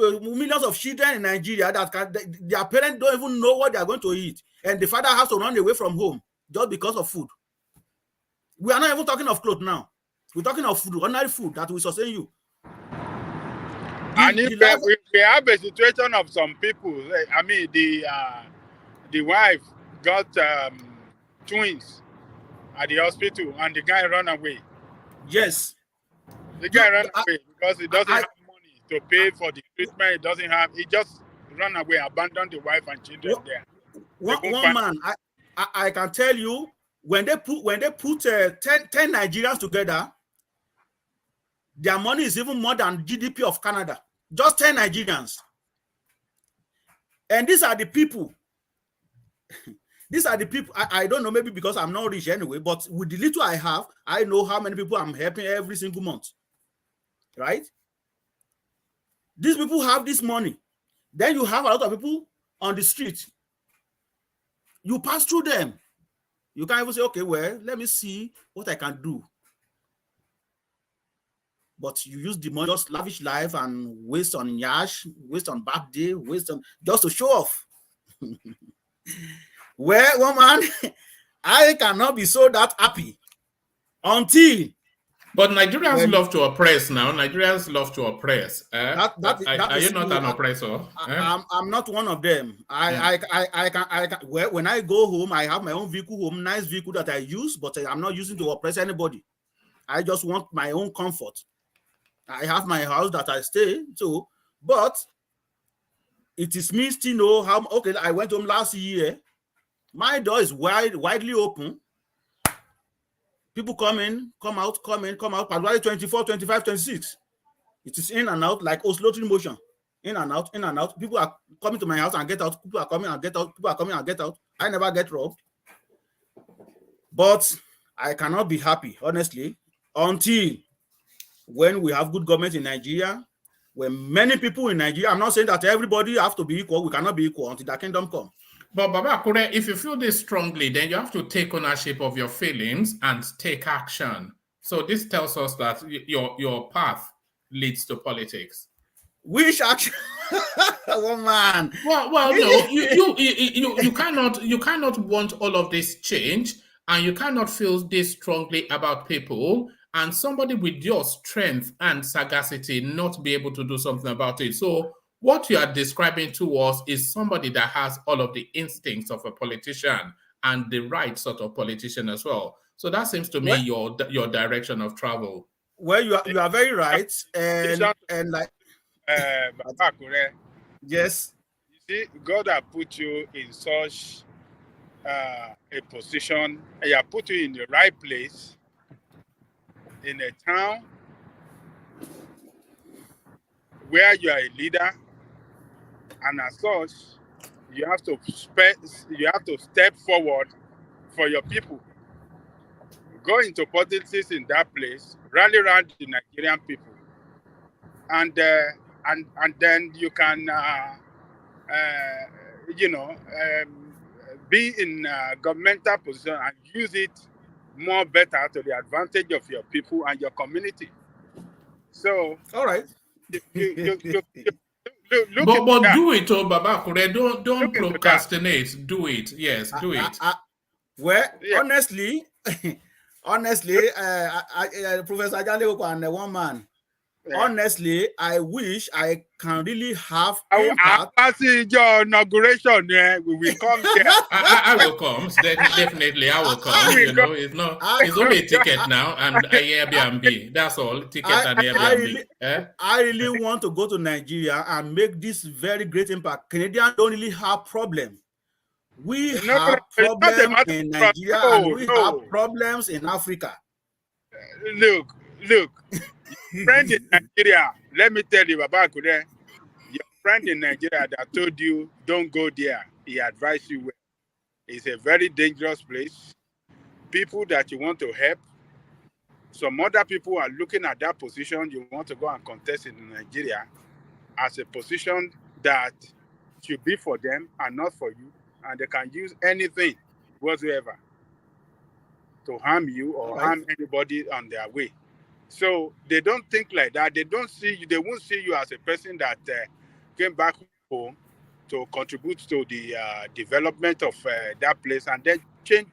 children in Nigeria that their parents don't even know what they are going to eat, and the father has to run away from home just because of food. We are not even talking of clothes now. We're talking of food, ordinary food that will sustain you. And if we have a situation of some people, I mean, the wife got twins at the hospital, and the guy ran away. Yes. The guy ran away because he doesn't have money to pay for the treatment. He just ran away, abandoned the wife and children there. One man, I can tell you, when they put 10 Nigerians together, their money is even more than GDP of Canada. Just 10 Nigerians. And these are the people. These are the people. I don't know, maybe because I'm not rich anyway, but with the little I have, I know how many people I'm helping every single month. Right? These people have this money. Then you have a lot of people on the street. You pass through them. You can't even say, okay, well, let me see what I can do. But you use the money, just lavish life and waste on yash, waste on birthday, waste on just to show off. Well, woman, I cannot be so that happy until. But Nigerians love to oppress now. Nigerians love to oppress. Are you not an oppressor? I'm not one of them. I can. Well, when I go home, I have my own vehicle home, nice vehicle that I use, but I'm not using to oppress anybody. I just want my own comfort. I have my house that I stay to, but it is me still know how. Okay, I went home last year. My door is widely open. People come in, come out. February 24, 25, 26. It is in and out like oscillatory motion. In and out, in and out. People are coming to my house and get out. People are coming and get out. People are coming and get out. I never get robbed. But I cannot be happy, honestly, until when we have good government in Nigeria, when many people in Nigeria, I'm not saying that everybody have to be equal. We cannot be equal until that kingdom come. But Baba Kure, if you feel this strongly, then you have to take ownership of your feelings and take action. So this tells us that your path leads to politics. Which action? Oh man. Well, no, you cannot want all of this change, and you cannot feel this strongly about people, and somebody with your strength and sagacity not be able to do something about it. So what you are describing to us is somebody that has all of the instincts of a politician and the right sort of politician as well. So that seems to me your direction of travel. Well, you are very right, and like yes, you see, God has put you in such a position. He has put you in the right place in a town where you are a leader, and as such, you have to step forward for your people. Go into politics in that place, rally around the Nigerian people, and then you can be in a governmental position and use it more better to the advantage of your people and your community. So, all right. But do it, Baba Kure. Don't procrastinate. Do it. Yes, do it. Well, yeah. Honestly, Professor Ajale and one man, honestly, I wish I can really have impact. I see your inauguration. We will come there. I will come. Definitely, I will come. You know, it's only a ticket now and Airbnb. That's all. Ticket and Airbnb. I really want to go to Nigeria and make this very great impact. Canadians don't really have problem. We have problems in Nigeria and we have problems in Africa. Look, friend in Nigeria, let me tell you, Baba Kude, your friend in Nigeria that told you don't go there, he advised you well. It's a very dangerous place. People that you want to help, some other people are looking at that position you want to go and contest in Nigeria as a position that should be for them and not for you, and they can use anything whatsoever to harm you or harm anybody on their way. So they don't think like that. They don't see you. They won't see you as a person that came back home to contribute to the development of that place and then take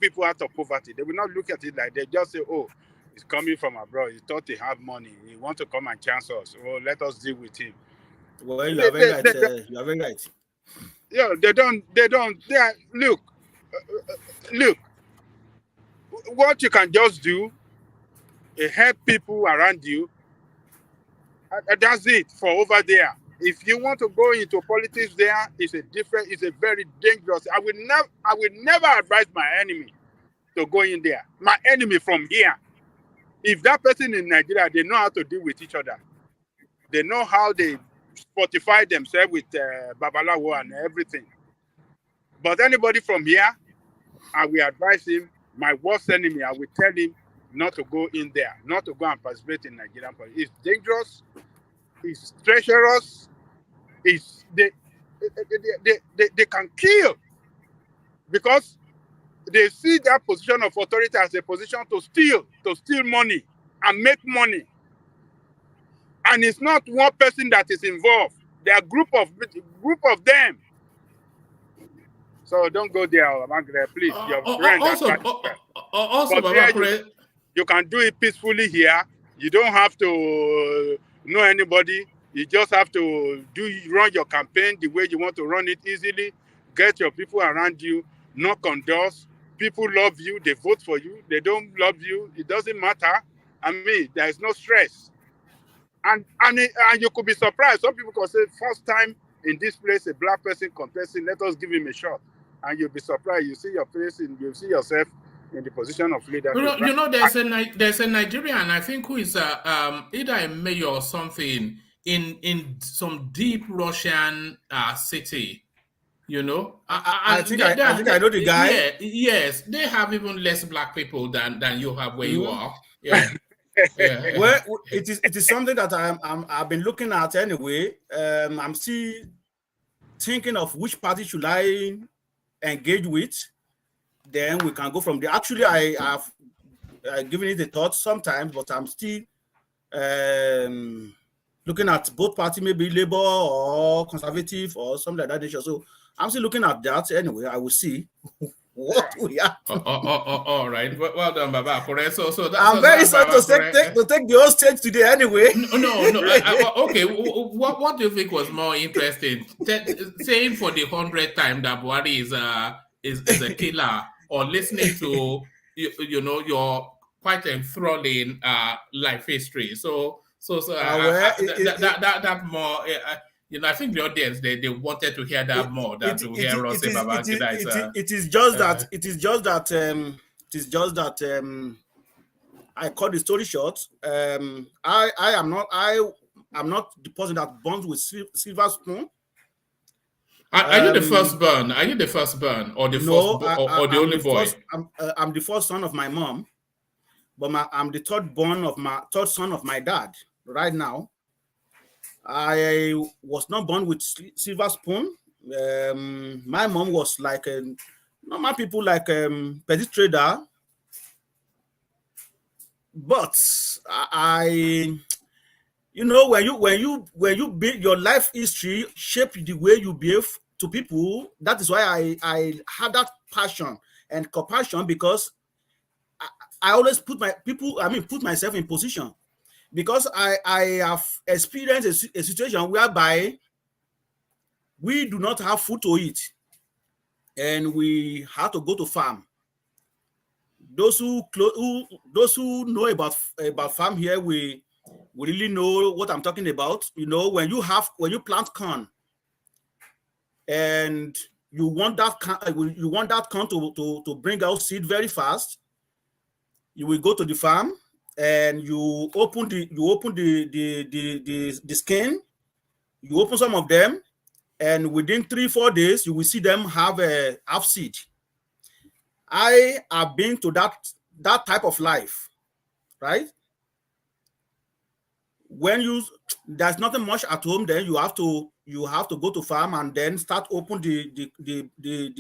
people out of poverty. They will not look at it like they just say, "Oh, he's coming from abroad. He thought he have money. He want to come and chance us. Oh, let us deal with him." Well, you are very right. You are very right. Yeah, they don't. Look. What you can just do is help people around you. That's it for over there. If you want to go into politics there, it's a very dangerous. I will never advise my enemy to go in there. My enemy from here. If that person in Nigeria, they know how to deal with each other. They know how they fortify themselves with Babalawo and everything. But anybody from here, I will advise him, my worst enemy, I will tell him not to go in there, not to go and participate in Nigerian politics. It's dangerous, it's treacherous, they can kill because they see that position of authority as a position to steal money and make money. And it's not one person that is involved. There are group of them. So don't go there, please. Your friend also, Baba, you can do it peacefully here. You don't have to know anybody. You just have to run your campaign the way you want to run it easily. Get your people around you. Knock on doors. People love you. They vote for you. They don't love you. It doesn't matter. I mean, there is no stress. And you could be surprised. Some people can say, first time in this place, a black person contesting, let us give him a shot. And you'll be surprised. You see your face, and you see yourself in the position of leader. You know, there's a Nigerian, I think, who is either a mayor or something in some deep Russian city. You know, I think I know the guy. Yeah, yes, they have even less black people than you have where you are. Yeah. Yeah. Well, it is something that I've been looking at anyway. I'm still thinking of which party should I engage with. Then we can go from there. Actually, I have given it a thought sometimes, but I'm still looking at both parties, maybe Labour or Conservative or something like that nature. So I'm still looking at that anyway. I will see what we are. All right. Well done, Baba. So I'm very sorry to take the whole stage today anyway. No. Okay. What do you think was more interesting? Saying for the 100th time that Buhari is a killer, or listening to your quite enthralling life history? So that more. I think the audience they wanted to hear that more than to hear us say Baba Kida. It is just that I cut the story short. I am not the person that burns with silver spoon. Are you the first born? Are you the first born, or the first, the only boy? I'm the first son of my mom, but I'm the third son of my dad right now. I was not born with silver spoon. My mom was like normal people, like petty trader. But when you build your life history, shape the way you behave to people. That is why I had that passion and compassion, because I always put myself in position. because I have experienced a situation whereby we do not have food to eat, and we have to go to farm. Those who know about farm here, we really know what I'm talking about. You know, when you plant corn, and you want that corn to bring out seed very fast, you will go to the farm and you open the skin, you open some of them, and within 3-4 days you will see them have a half seed. I have been to that type of life, right? When there's nothing much at home, then you have to go to farm and then start open the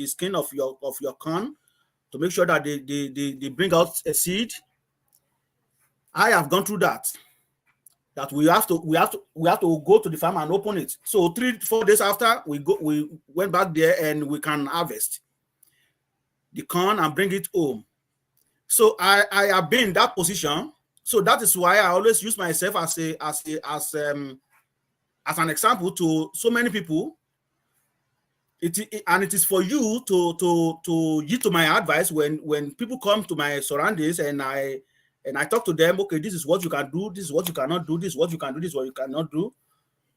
skin of your corn to make sure that they bring out a seed. I have gone through that. That we have to go to the farm and open it. So 3-4 days after, we went back there and we can harvest the corn and bring it home. So I have been in that position. So that is why I always use myself as an example to so many people. It is for you to yield to my advice when people come to my surroundings and I talk to them. Okay, this is what you can do. This is what you cannot do. This is what you can do. This is what you cannot do.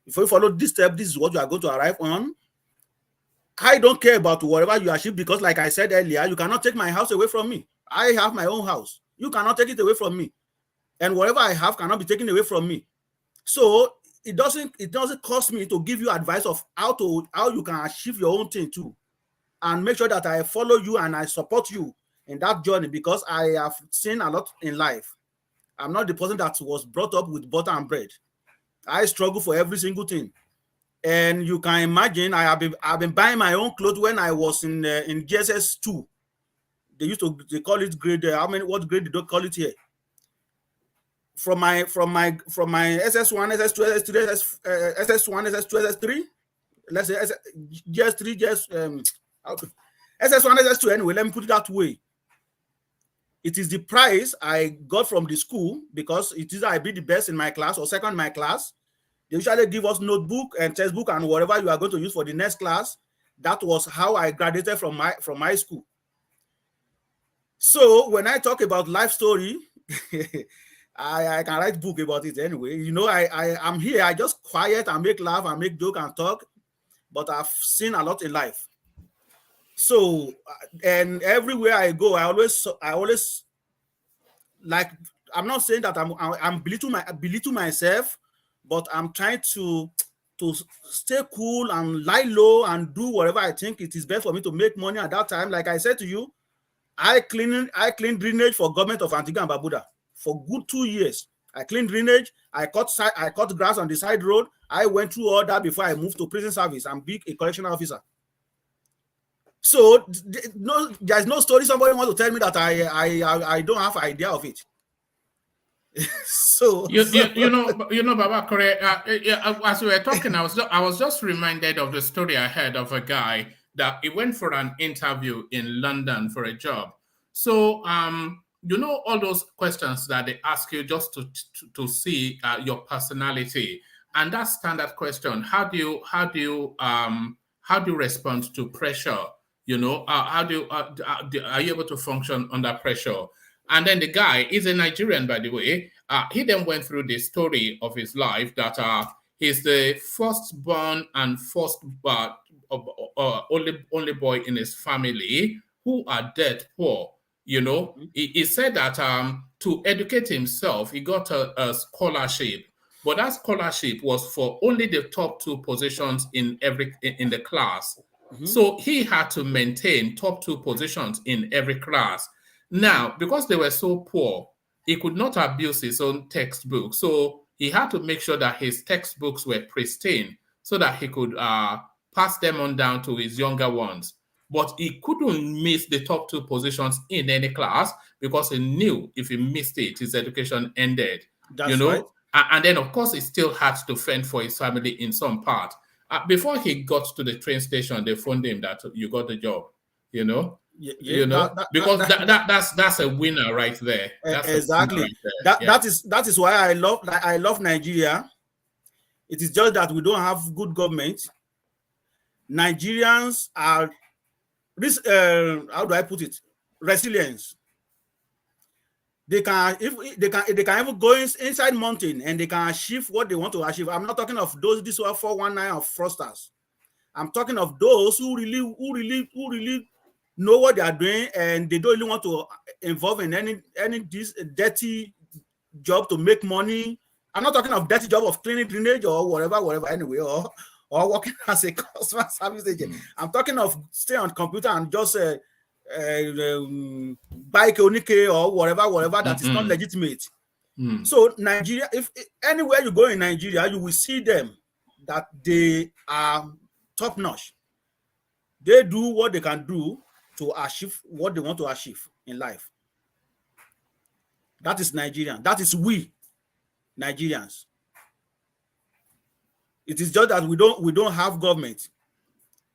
If you follow this step, this is what you are going to arrive on. I don't care about whatever you achieve, because like I said earlier, you cannot take my house away from me. I have my own house. You cannot take it away from me. And whatever I have cannot be taken away from me. So it doesn't cost me to give you advice of how you can achieve your own thing too. And make sure that I follow you and I support you in that journey, because I have seen a lot in life. I'm not the person that was brought up with butter and bread. I struggle for every single thing. And you can imagine, I've been buying my own clothes when I was in GSS 2. They call it grade. What grade did they call it here? From my SS1, SS2, SS3, SS1, SS2, SS3. Let's say GS3, SS1, SS2. Anyway, let me put it that way. It is the price I got from the school, because it is I be the best in my class or second in my class. They usually give us notebook and textbook and whatever you are going to use for the next class. That was how I graduated from my school. So when I talk about life story, I can write book about it anyway. You know, I'm here. I just quiet and make laugh and make joke and talk, but I've seen a lot in life. So, and everywhere I go, I always like. I'm not saying that I'm belittle myself, but I'm trying to stay cool and lie low and do whatever I think it is best for me to make money at that time. Like I said to you, I clean drainage for government of Antigua and Barbuda for good 2 years. I cleaned drainage. I cut grass on the side road. I went through all that before I moved to prison service and be a correctional officer. So there's no story somebody wants to tell me that I don't have idea of it. So you know, Baba Kore, as we were talking, I was just reminded of the story I heard of a guy that he went for an interview in London for a job. So you know, all those questions that they ask you just to see your personality, and that standard question: how do you respond to pressure? You know, are you able to function under pressure? And then the guy is a Nigerian, by the way. He then went through the story of his life that he's the firstborn and only boy in his family who are dirt poor. You know, he said that to educate himself, he got a scholarship, but that scholarship was for only the top 2 positions in the class. Mm-hmm. So he had to maintain top 2 positions in every class. Now, because they were so poor, he could not abuse his own textbook. So he had to make sure that his textbooks were pristine so that he could pass them on down to his younger ones. But he couldn't miss the top 2 positions in any class because he knew if he missed it, his education ended. That's right. And then, of course, he still had to fend for his family in some part. Before he got to the train station, they phoned him that you got the job, you know. you know, because that's a winner right there. That's exactly. Right there. That is why I love Nigeria. It is just that we don't have good government. Nigerians are this. How do I put it? Resilience. They can even go inside mountain and they can achieve what they want to achieve. I'm not talking of those this were 419 of fraudsters. I'm talking of those who really know what they are doing and they don't really want to involve in any this dirty job to make money. I'm not talking of dirty job of cleaning drainage or whatever anyway, or working as a customer service agent. I'm talking of stay on computer and just buy Onike or whatever that is not legitimate. So Nigeria, if anywhere you go in Nigeria, you will see them that they are top notch. They do what they can do to achieve what they want to achieve in life. That is Nigerian. That is we Nigerians. It is just that we don't have government.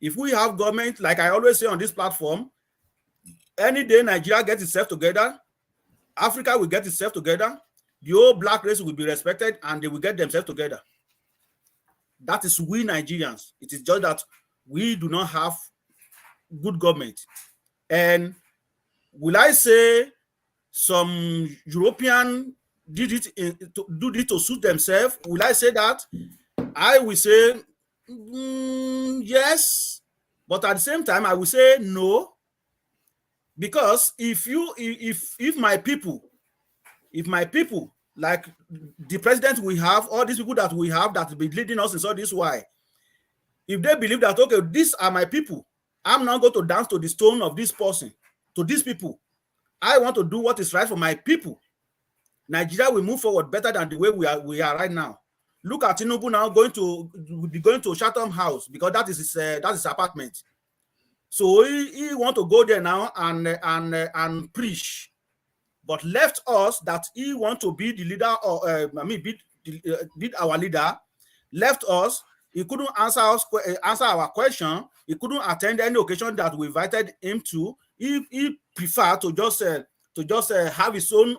If we have government, like I always say on this platform, any day Nigeria gets itself together, Africa will get itself together, the whole black race will be respected and they will get themselves together. That is we Nigerians. It is just that we do not have good government. And will I say some European did it to suit themselves? Will I say that? I will say yes, but at the same time I will say no, because if my people, like the president we have, all these people that we have that will be leading us in all this way, if they believe that okay, these are my people, I'm not going to dance to the stone of this person, to these people. I want to do what is right for my people. Nigeria will move forward better than the way we are right now. Look at Tinubu now going to Chatham House because that is his apartment. So he want to go there now and preach, but left us that he want to be the leader or be our leader. Left us. He couldn't answer our question. He couldn't attend any occasion that we invited him to. He preferred to just have his own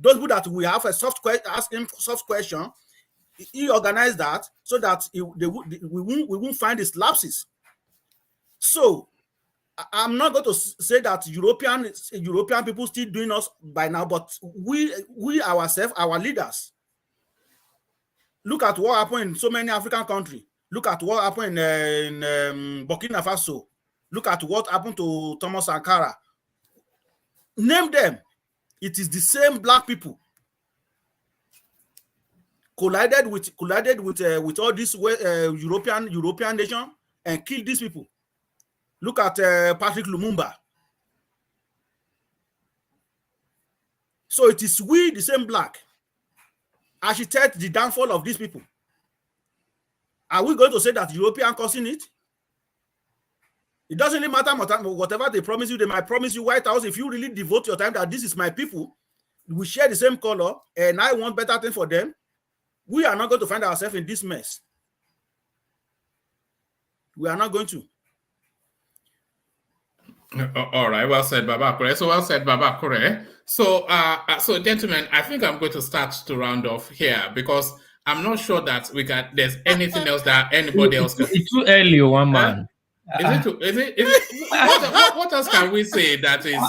those people that we have a ask him soft question. He organized that so that we won't find his lapses. So I'm not going to say that European people still doing us by now, but we ourselves, our leaders. Look at what happened in so many African countries. Look at what happened in Burkina Faso. Look at what happened to Thomas Sankara. Name them. It is the same black people collided with all these European nations and killed these people. Look at Patrick Lumumba. So it is we, the same black, architect the downfall of these people. Are we going to say that European causing it? It doesn't really matter whatever they promise you. They might promise you White House. If you really devote your time that this is my people, we share the same color, and I want better things for them, we are not going to find ourselves in this mess. We are not going to. All right, well said, Baba Kure. So well said, Baba Kure. So, so gentlemen, I think I'm going to start to round off here because I'm not sure that there's anything else that anybody else can. It's too early, one man. What else can we say that is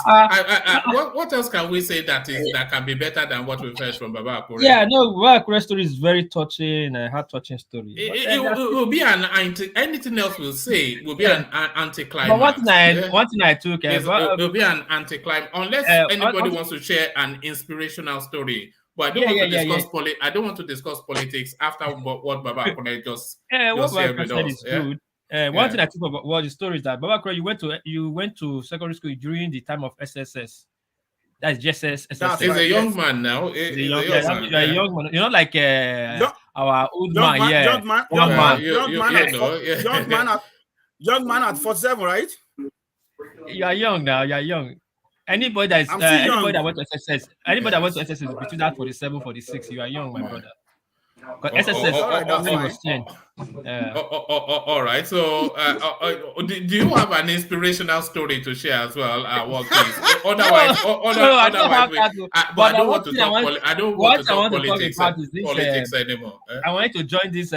what else can we say that can be better than what we've heard from Baba Akure? Yeah, no, Baba Akure's story is very touching, heart-touching story. It will be an anything else we'll say will be an anticlimax. But one thing I took it will be an anticlimax unless anybody wants to share an inspirational story. But I don't want to discuss politics after what Baba Akure just shared with us. Good. One thing I took about the story is that Baba Akure, you went to secondary school during the time of SSS. That's just SSS. He's a young man now. You're a young man. You're not like our old man. Young man at 47, right? You are young now. You are young. Anybody that is anybody that went to SSS, anybody that went to SSS between that 47, 46, you are young, my brother. Because SSS was changed. All right. So, do you have an inspirational story to share as well? Otherwise, but I don't want to talk. I don't want to talk politics anymore. I wanted to join this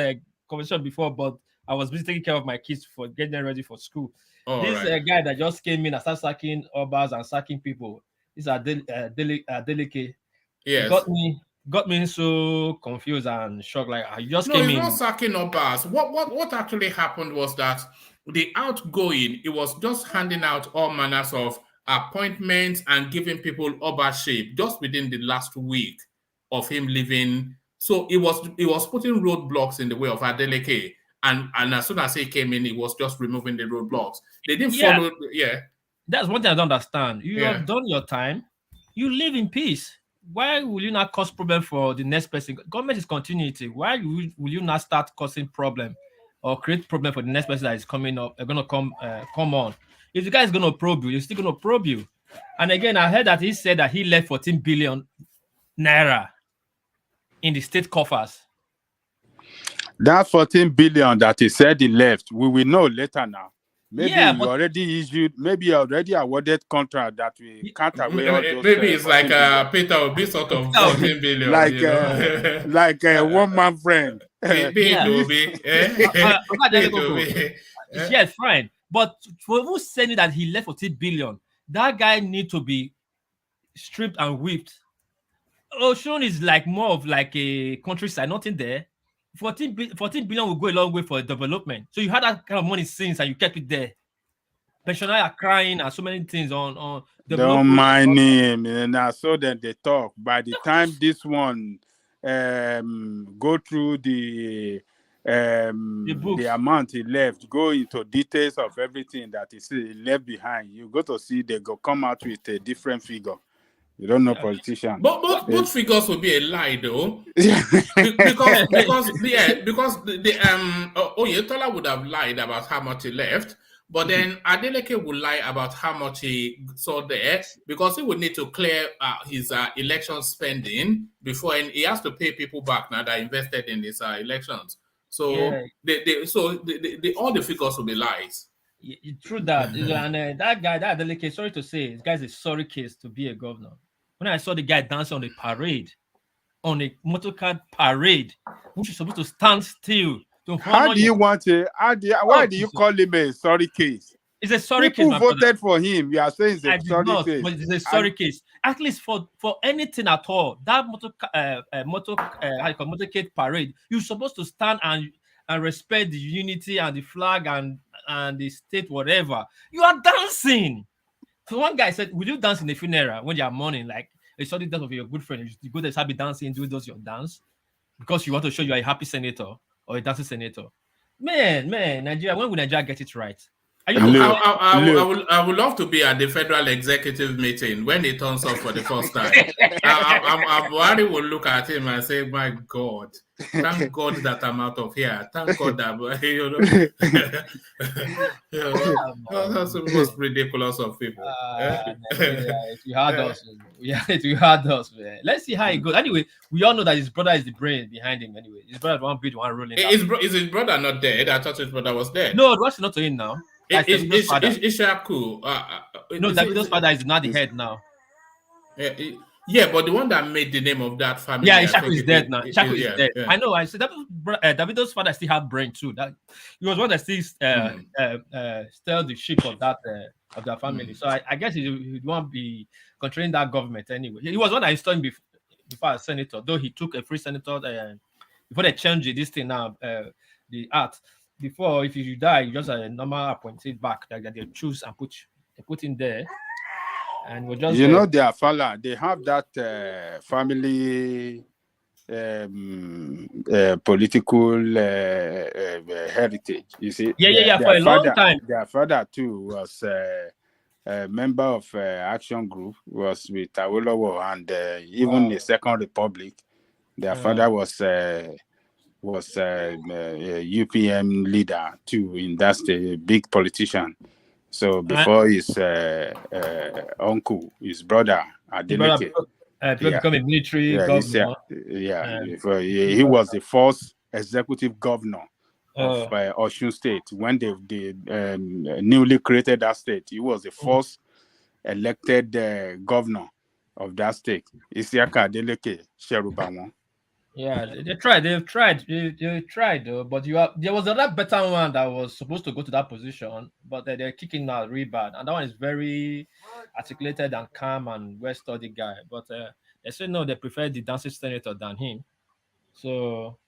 conversation before, but I was busy taking care of my kids for getting them ready for school. This guy that just came in and started sacking obas and sacking people. These are delicate. Yes. Got me so confused and shocked. Like I just came in. No, it's not sacking obas. What actually happened was that the outgoing, it was just handing out all manners of appointments and giving people obaship just within the last week of him leaving. So it was putting roadblocks in the way of Adeleke. And as soon as he came in, he was just removing the roadblocks. They didn't follow. Yeah. That's one thing I don't understand. You have done your time. You live in peace. Why will you not cause problem for the next person? Government is continuity. Why will you not start causing problem or create problem for the next person that is coming up? Going to come on. If the guy is going to probe you, he's still going to probe you. And again, I heard that he said that he left 14 billion naira in the state coffers. That 14 billion that he said he left, we will know later now. Maybe you already awarded contract that we can't away all those. Maybe it's like Peter Obi sort of 14 billion. Like a one-man friend. Yes, fine. But for who saying that he left 14 billion, that guy need to be stripped and whipped. Osun is like more of like a countryside, nothing there. 14 billion will go a long way for development. So you had that kind of money since and you kept it there. Pensioners are crying and so many things on the don't mind him. Now so then they talk. By the time this one go through the amount he left, go into details of everything that he left behind, you go to see they go come out with a different figure. You don't know politicians. But both figures will be a lie, though, because Oyetola would have lied about how much he left, but then Adeleke would lie about how much he saw there, because he would need to clear his election spending before, and he has to pay people back now that invested in his elections. So all the figures will be lies. True that. And that guy, that Adeleke, sorry to say, this guy's a sorry case to be a governor. When I saw the guy dancing on a motorcard parade, which is supposed to stand still. Why do you call him a sorry case? It's a sorry case. People voted for him. You are saying it's a sorry case. But it's a sorry case. At least for anything at all, that motorcade parade, you're supposed to stand and respect the unity and the flag and the state, whatever. You are dancing. So one guy said, will you dance in the funeral when you are mourning? Like, it's sudden death of your good friend. You go there, happy dancing, do those your dance because you want to show you are a happy senator or a dancing senator. Man, Nigeria, when will Nigeria get it right? I would love to be at the federal executive meeting when he turns up for the first time. Buhari will look at him and say, "My God, thank God that I'm out of here. Thank God that that's the most ridiculous of people." It had us, man. Let's see how it goes. Anyway, we all know that his brother is the brain behind him. Anyway, his brother won't be the one rolling. Is his brother not dead? I thought his brother was dead. No, what's not to him now? Ishaku. No, Davido's father is not the head now. Yeah, but the one that made the name of that family. Yeah, Ishaku is dead now. Ishaku is dead. Yeah. I know. I said Davido's father still had brain too. That he was one that still steered the ship of that of their family. So I guess he won't be controlling that government anyway. He was one that installed before a senator, though he took a free senator before they changed this thing now. The act. Before, if you die, you just a normal appointed back that they choose and put in there, and we're just their fella. They have that family political heritage. You see, for a long time. Their father too was a member of Action Group. Was with Awolowo, and even the Second Republic. Their father was a UPM leader too in that state, a big politician. So before his uncle, his brother Adeleke. become a military governor. He was the first executive governor of Osun State when they newly created that state. He was the first elected governor of that state. Isiaka Adeleke Sherubawon. Yeah, they tried though, but there was another better one that was supposed to go to that position, but they're kicking out really bad, and that one is very articulated and calm and well-studied guy, but they said no, they prefer the dancing senator than him. So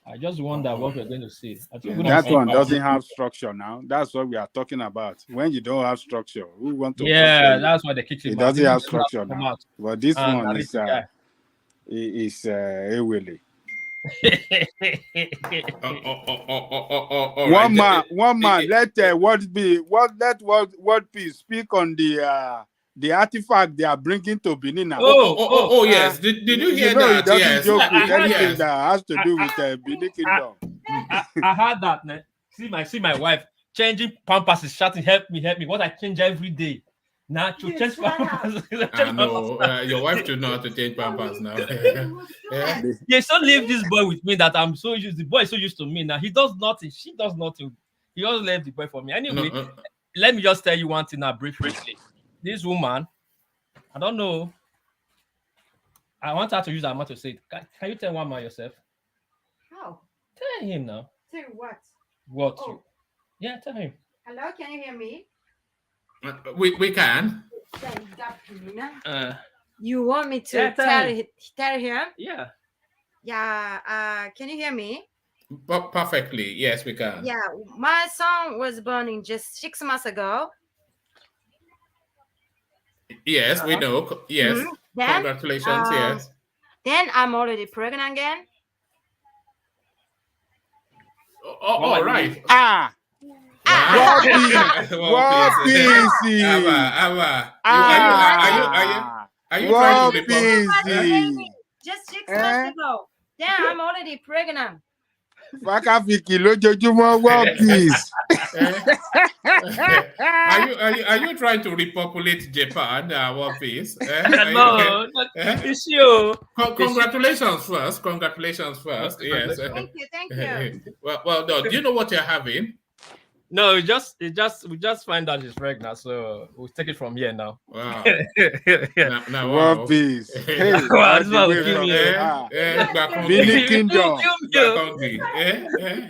I just wonder what we're going to see. That one doesn't have structure now. That's what we are talking about. When you don't have structure, who want to? Yeah, that's why they kick him. It doesn't have structure now. But this one is a willy. One man. Let what peace speak on the artifact they are bringing to Benin now. Yes. Did you hear that? Yes. Joke with anything that has to do with Benin Kingdom. I heard that. See my wife changing pampers is shouting, help me. What I change every day. Now to change pampers. Your wife should know how to change pampers now. Yeah, so leave this boy with me that I'm so used. The boy is so used to me now. He does nothing. She does nothing. He just left the boy for me. Anyway, let me just tell you one thing now briefly. This woman, I don't know. I want her to use her mouth to say it. Can you tell one man yourself? How? Tell him now. Tell what? What? Oh. Yeah, tell him. Hello, can you hear me? We can. You want me to tell him? Yeah. Yeah. Can you hear me? Perfectly. Yes, we can. Yeah. My son was born in just 6 months ago. Yes, we know. Yes. Then, congratulations. Yes. Then I'm already pregnant again. All right. What busy? Are you trying to busy? Just 6 months ago. Then I'm already pregnant. Peace. Are you trying to repopulate Japan? What peace? No, it's you. Congratulations first. Yes. Thank you. Well done. Do you know what you're having? No, we just find out she's pregnant, so we'll take it from here now. Wow. Now wow. Peace. Hey, Benin Kingdom.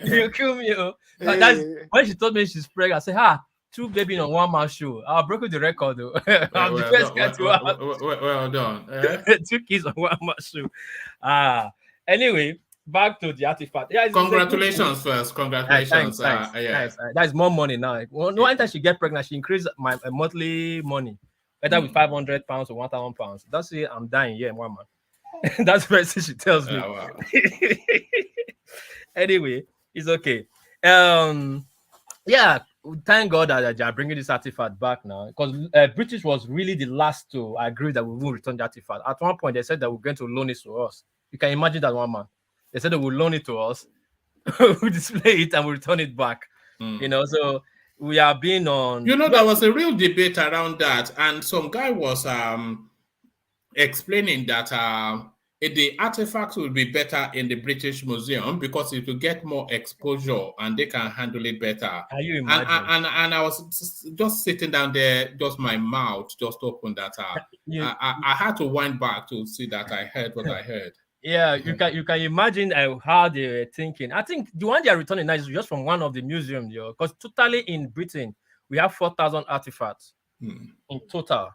You kill me. That's when she told me she's pregnant. I said, 2 babies on 1 man show. I broke the record though. I'm the first guy to have. Well done. 2 kids on 1 man show. Anyway. Back to the artifact. Yeah, congratulations first. Congratulations. Thanks. That is more money now. One time she get pregnant, she increased my monthly money, whether with £500 or £1,000. That's it. I'm dying here, one man. That's the first thing she tells me. Wow. Anyway, it's okay. Yeah, thank God that they are bringing this artifact back now, because British was really the last to agree that we will return the artifact. At one point, they said that we're going to loan it to us. You can imagine that, one man. They said they will loan it to us, we display it, and we return it back. So we are being on. There was a real debate around that, and some guy was explaining that the artifacts will be better in the British Museum because it will get more exposure and they can handle it better. Can you imagine? And I was just sitting down there, just my mouth just opened that. I had to wind back to see that I heard what I heard. Yeah, you can imagine how they were thinking. I think the one they are returning now is just from one of the museums, because totally in Britain we have 4,000 artifacts in total.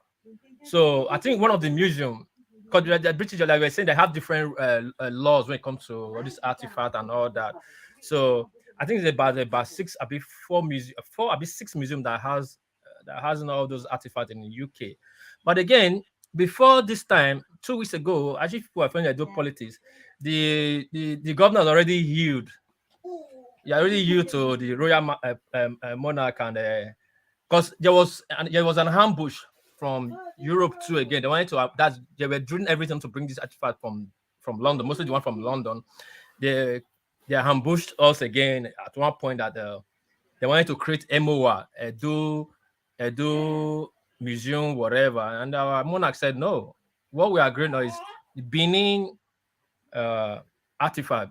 So I think one of the museums, because the British, like we were saying, they have different laws when it comes to all this artifact and all that. So I think it's about 6, maybe 6 museums that has all those artifacts in the UK. But again, before this time, 2 weeks ago, actually people are trying to do politics. The governor has already yield. He already yield to the royal monarch, and because there was an ambush from Europe too. Again, they wanted to they were doing everything to bring this artifact from London, mostly the one from London. They ambushed us again at one point that they wanted to create MOA, Edo Museum, whatever, and our monarch said no. what we are agreeing on is the Benin artifact,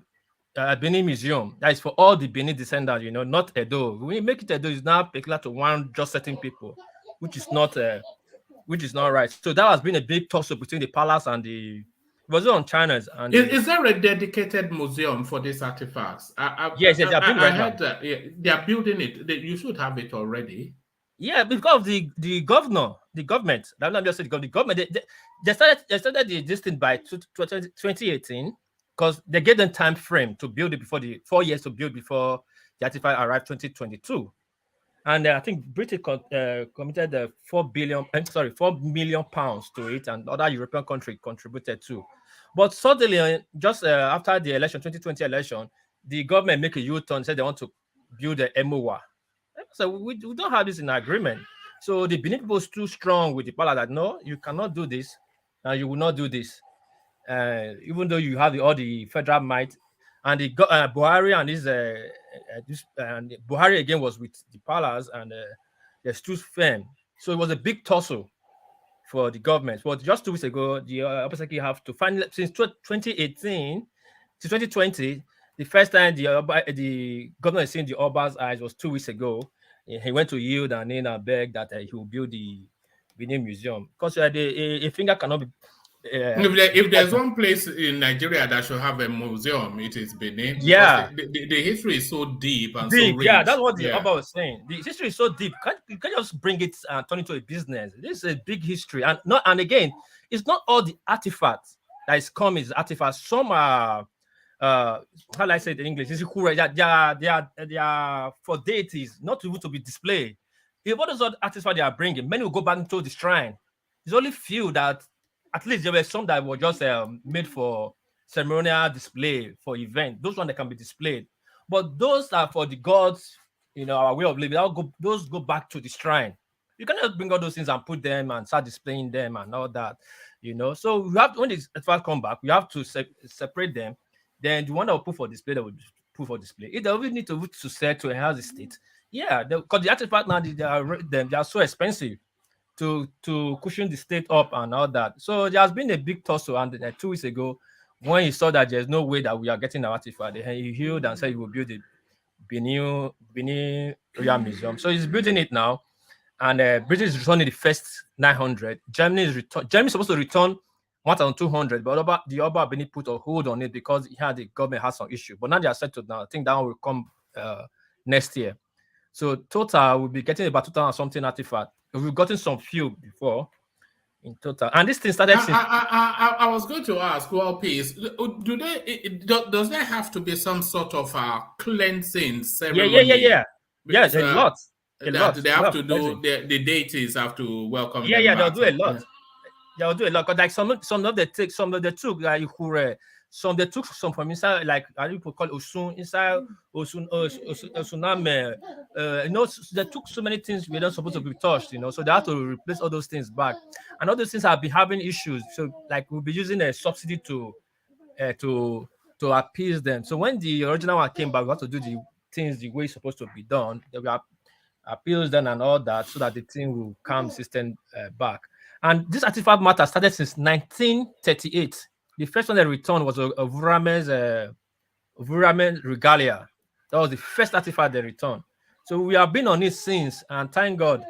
Benin Museum. That is for all the Benin descendants, not Edo. When you make it Edo, it's now peculiar to one just certain people, which is not right. So that has been a big toss-up between the palace and the. It was on China's. And is there a dedicated museum for these artifacts? Yes, they are building I right heard now. that they are building it. You should have it already. Yeah, because the government, I'm not just saying the government, they started this thing by 2018 because they gave them time frame to build it before 4 years to build before the artifact arrived 2022. And I think Britain committed 4 million pounds to it, and other European countries contributed too. But suddenly, just after the 2020 election, the government make a U-turn, said they want to build the MOA. So we don't have this in agreement. So the Benin people was too strong with the palace that no, you cannot do this, and you will not do this, even though you have all the federal might. And the Buhari and Buhari again was with the palace, and they stood firm. So it was a big tussle for the government. But just 2 weeks ago, the Obaseki have to finally, since 2018 to 2020, the first time the governor has seen the Oba's eyes was 2 weeks ago. He went to yield and then begged that he will build the Benin Museum because a finger cannot be. If there's one place in Nigeria that should have a museum, it is Benin. Yeah, the history is so deep and deep. so rich. Yeah, that's what the Oba was saying. The history is so deep. You can't just bring it and turn it into a business. This is a big history, and again, it's not all the artifacts that is come is artifacts. Some are. How do I say it in English? They are for deities, not to be displayed. If what those artifacts they are bringing, many will go back into the shrine. There's only few that, at least there were some that were just made for ceremonial display, for event. Those ones that can be displayed. But those are for the gods, our way of living. Those go back to the shrine. You cannot bring all those things and put them and start displaying them and all that, So we have to, when the artifacts come back, we have to separate them. Then the one that will put for display, that will put for display. If they will need to sell to enhance the state, yeah, because the artifact now they are so expensive to cushion the state up and all that. So there has been a big tussle, and 2 weeks ago, when he saw that there's no way that we are getting our artifact, he healed and said he will build the Benin Royal Museum. So he's building it now, and Britain is returning the first 900. Germany is supposed to return 1,200, but the Oba Benin put a hold on it because the government has some issue. But now they are settled now. I think that will come next year. So total, we'll be getting about 2,000 something artifact. We've gotten some few before in total. And this thing started since... I was going to ask, well, please, does there have to be some sort of cleansing ceremony? Yeah. Yes, a lot. They have to do, the deities have to welcome them. Yeah, they'll do a lot. They'll do a lot. Because like some of they took some from inside, like I people call Osun, inside Osuname. They took so many things we don't supposed to be touched, so they have to replace all those things back. And all those things have been having issues. So like we'll be using a subsidy to appease them. So when the original one came back, we have to do the things the way it's supposed to be done. There will appeals them and all that, so that the thing will calm the system back. And this artifact matter started since 1938. The first one they returned was a Vuramen regalia. That was the first artifact they returned. So we have been on it since, and thank God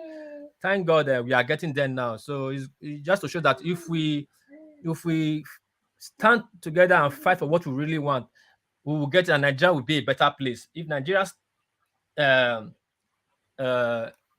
we are getting there now. So it's just to show that if we stand together and fight for what we really want, we will get, and Nigeria will be a better place. If Nigeria's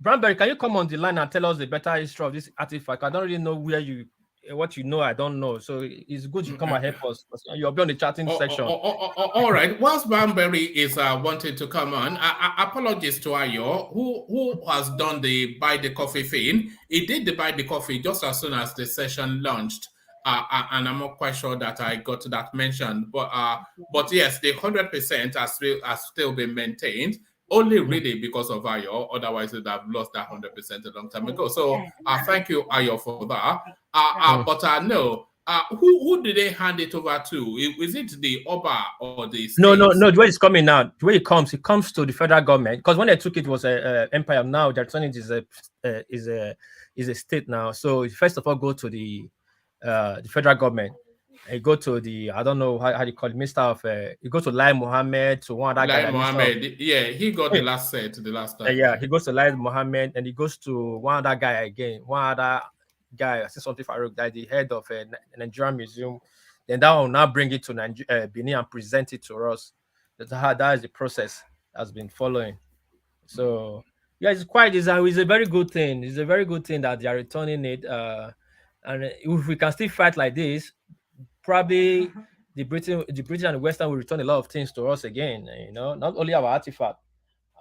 Branberry, can you come on the line and tell us the better history of this artifact? I don't really know what you know. I don't know. So it's good you come and help us. You'll be on the chatting section. All right. Whilst Branberry is wanting to come on, apologies to Ayo, who has done the buy the coffee thing. He did the buy the coffee just as soon as the session launched. And I'm not quite sure that I got that mentioned. But yes, the 100% has still been maintained. Only really because of Ayo, otherwise they'd have lost that 100% a long time ago. So thank you, Ayo, for that. But no, who did they hand it over to? Is it the Oba or the state? No. The way it's coming now, the way it comes to the federal government. Because when they took it was an empire. Now they're turning it is a state now. So first of all, go to the the federal government. You go to the, I don't know how you call it, Minister of, you go to Lai Mohammed, to one other guy. Lai Mohammed, yeah, he got the last set, the last time. Yeah, he goes to Lai Mohammed, and he goes to one other guy again. One other guy, I see something Farouk, that the head of a Nigerian museum. Then that will now bring it to Benin and present it to us. That is the process that's been following. So yeah, it's a very good thing. It's a very good thing that they are returning it. And if we can still fight like this, probably the British and the Western will return a lot of things to us again. You know, not only our artifact,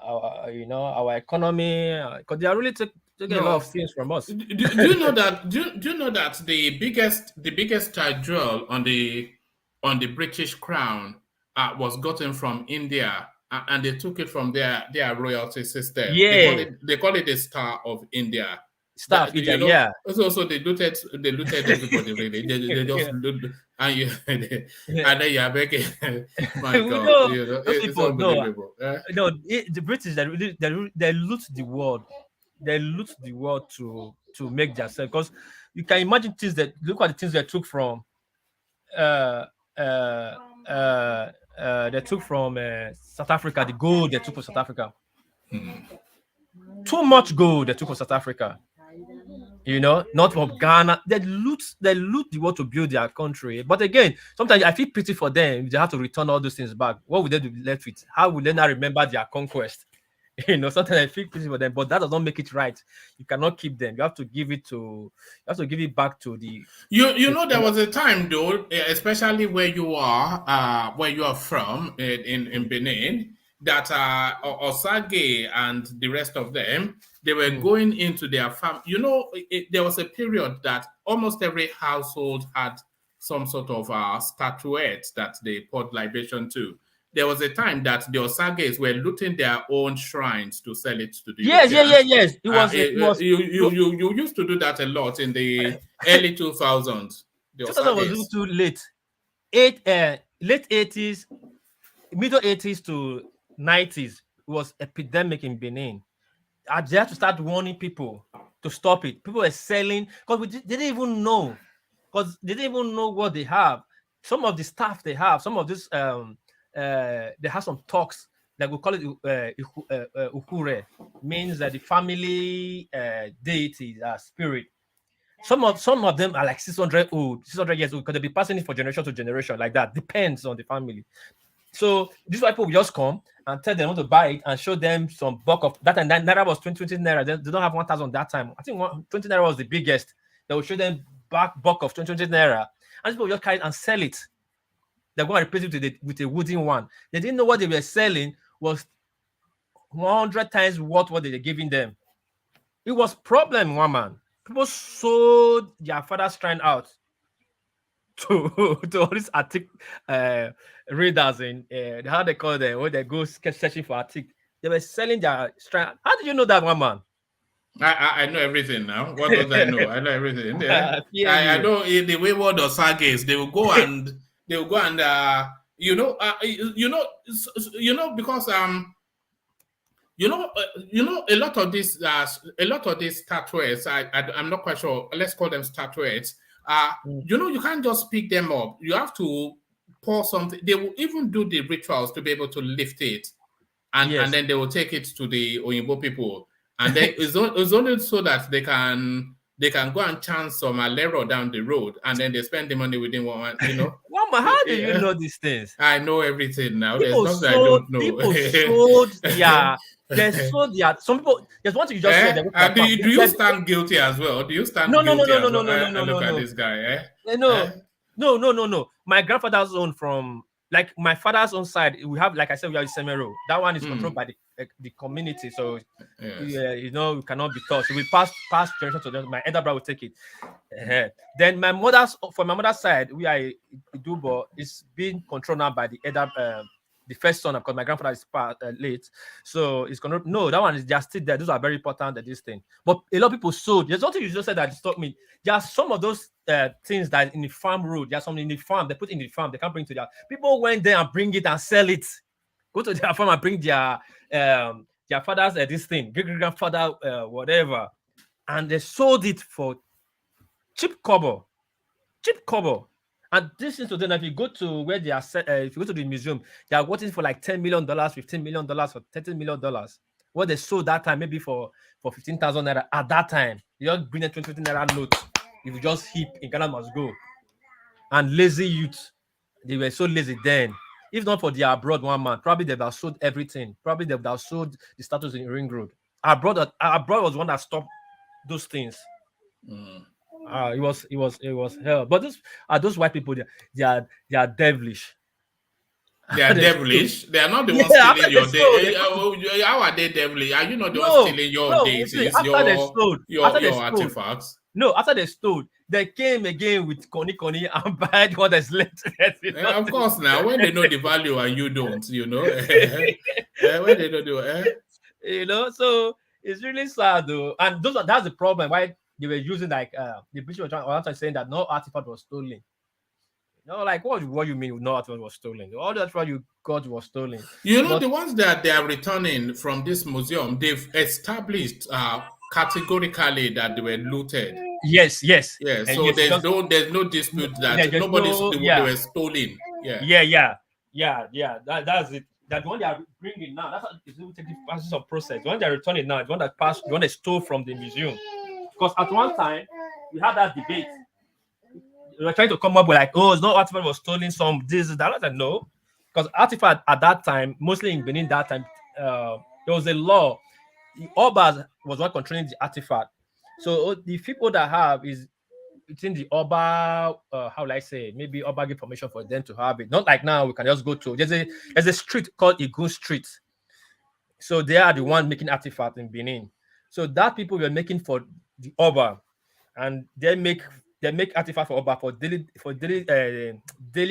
our economy, because they are really taking a lot of things from us. Do you know that? Do you know that the biggest jewel on the British crown was gotten from India, and they took it from their royalty system. Yeah, they call it the Star of India. Star of India, yeah. So they looted everybody really. They just loot, and then you are begging. My God, it's unbelievable. The British they loot the world. They loot the world to make themselves, because you can imagine things that look at the things they took from South Africa, the gold they took from South Africa. Too much gold they took from South Africa. You know, not from Ghana. They loot the world to build their country. But again, sometimes I feel pity for them. They have to return all those things back. What would they be left with? How would they not remember their conquest? You know, sometimes I feel pity for them, but that does not make it right. You cannot keep them. You have to give it back to the. You know, there was a time though, especially where you are from in Benin, that Osage and the rest of them, they were going into their farm. You know, there was a period that almost every household had some sort of statuette that they poured libation to. There was a time that the Osages were looting their own shrines to sell it to the Yes. It was you used to do that a lot in the early 2000s. 2000 was a little too late. Late 80s, middle 80s to 90s was epidemic in Benin. They had to start warning people to stop it. People were selling because they didn't even know, what they have. Some of the stuff they have, some of this they have some talks that we call it ukure, means that the family deity, spirit. Some of them are like 600 years old, because they'll be passing it from generation to generation like that. Depends on the family. So these people will just come and tell them want to buy it and show them some bulk of that. And that naira was 20 naira. They don't have 1,000 that time. I think 20 naira was the biggest. They will show them bulk of 20 naira, and people will just carry it and sell it. They're going to replace it with a wooden one. They didn't know what they were selling was 100 times what they were giving them. It was problem, one man. People sold their father's shrine out to all these attic readers in how they call them, when they go searching for attic. They were selling their shrine. How did you know that, one man? I know everything now. What does I know? I know everything. Yeah. I know the wayward Osages, they will go and because a lot of these statuettes, I'm not quite sure, let's call them statuettes, you can't just pick them up. You have to pour something. They will even do the rituals to be able to lift it, and then they will take it to the Oyinbo people, and then it's only so that they can go and chant some alero down the road, and then they spend the money within 1 month, Mama, how do you know these things? I know everything now. There's nothing I don't know. People sold some people. There's one thing you just said. Do you stand guilty as well? Do you stand guilty? No. Look at this guy. No. My grandfather's own from, like, my father's own side, we have, like I said, we have Semero. That one is controlled by the community, so we cannot be touched. So we pass generation to them. My elder brother will take it. Then my mother's side, we are Idubo, is being controlled now by the elder, the first son, because my grandfather is late, so it's gonna that one is just still there. Those are very important, this thing. But a lot of people sold. There's something you just said that stopped me. There are some of those things that in the farm road. There's something in the farm. They put in the farm. They can't bring to their people. Went there and bring it and sell it. Go to their farm and bring their father's this thing, great grandfather, whatever, and they sold it for cheap cover. cheap cover. And this is to them, if you go to where they are set, if you go to the museum, they are waiting for like $10 million, $15 million, or $30 million. What they sold that time, maybe for 15,000 naira at that time. You just bring a 20 naira note. If you just heap in Ghana must go. And lazy youth, they were so lazy then. If not for the abroad one man, probably they would have sold everything. Probably they would have sold the status in Ring Road. Abroad was one that stopped those things. It was hell. But those white people, they are devilish. They are devilish. They are not the ones stealing your day. How are they devilish? Are you not the ones stealing your deities, your artifacts? No, after they stole, they came again with Koni and buy what is left. Of course, now when they know the value and you don't, when they know the so it's really sad though. And that's the problem why they were using the British were trying saying that no artifact was stolen. Like what you mean no artifact was stolen? All that's why you got was stolen. The ones that they are returning from this museum, they've established categorically that they were looted. Yes. So there's no dispute that they were stolen. That's it. That one they are bringing now, that's it's going to take the process of process. The one they are returning now, the one they stole from the museum. Because at one time we had that debate. We were trying to come up with it's not artifact was stolen, some this, that. I said no. Because artifact at that time, mostly in Benin that time, there was a law. The Oba was not controlling the artifact. So the people that have is within the Oba, how will I say, maybe Oba give permission for them to have it. Not like now we can just go to there's a street called Igun Street. So they are the one making artifact in Benin. So that people were making for the Oba, and they make artifact for Oba for daily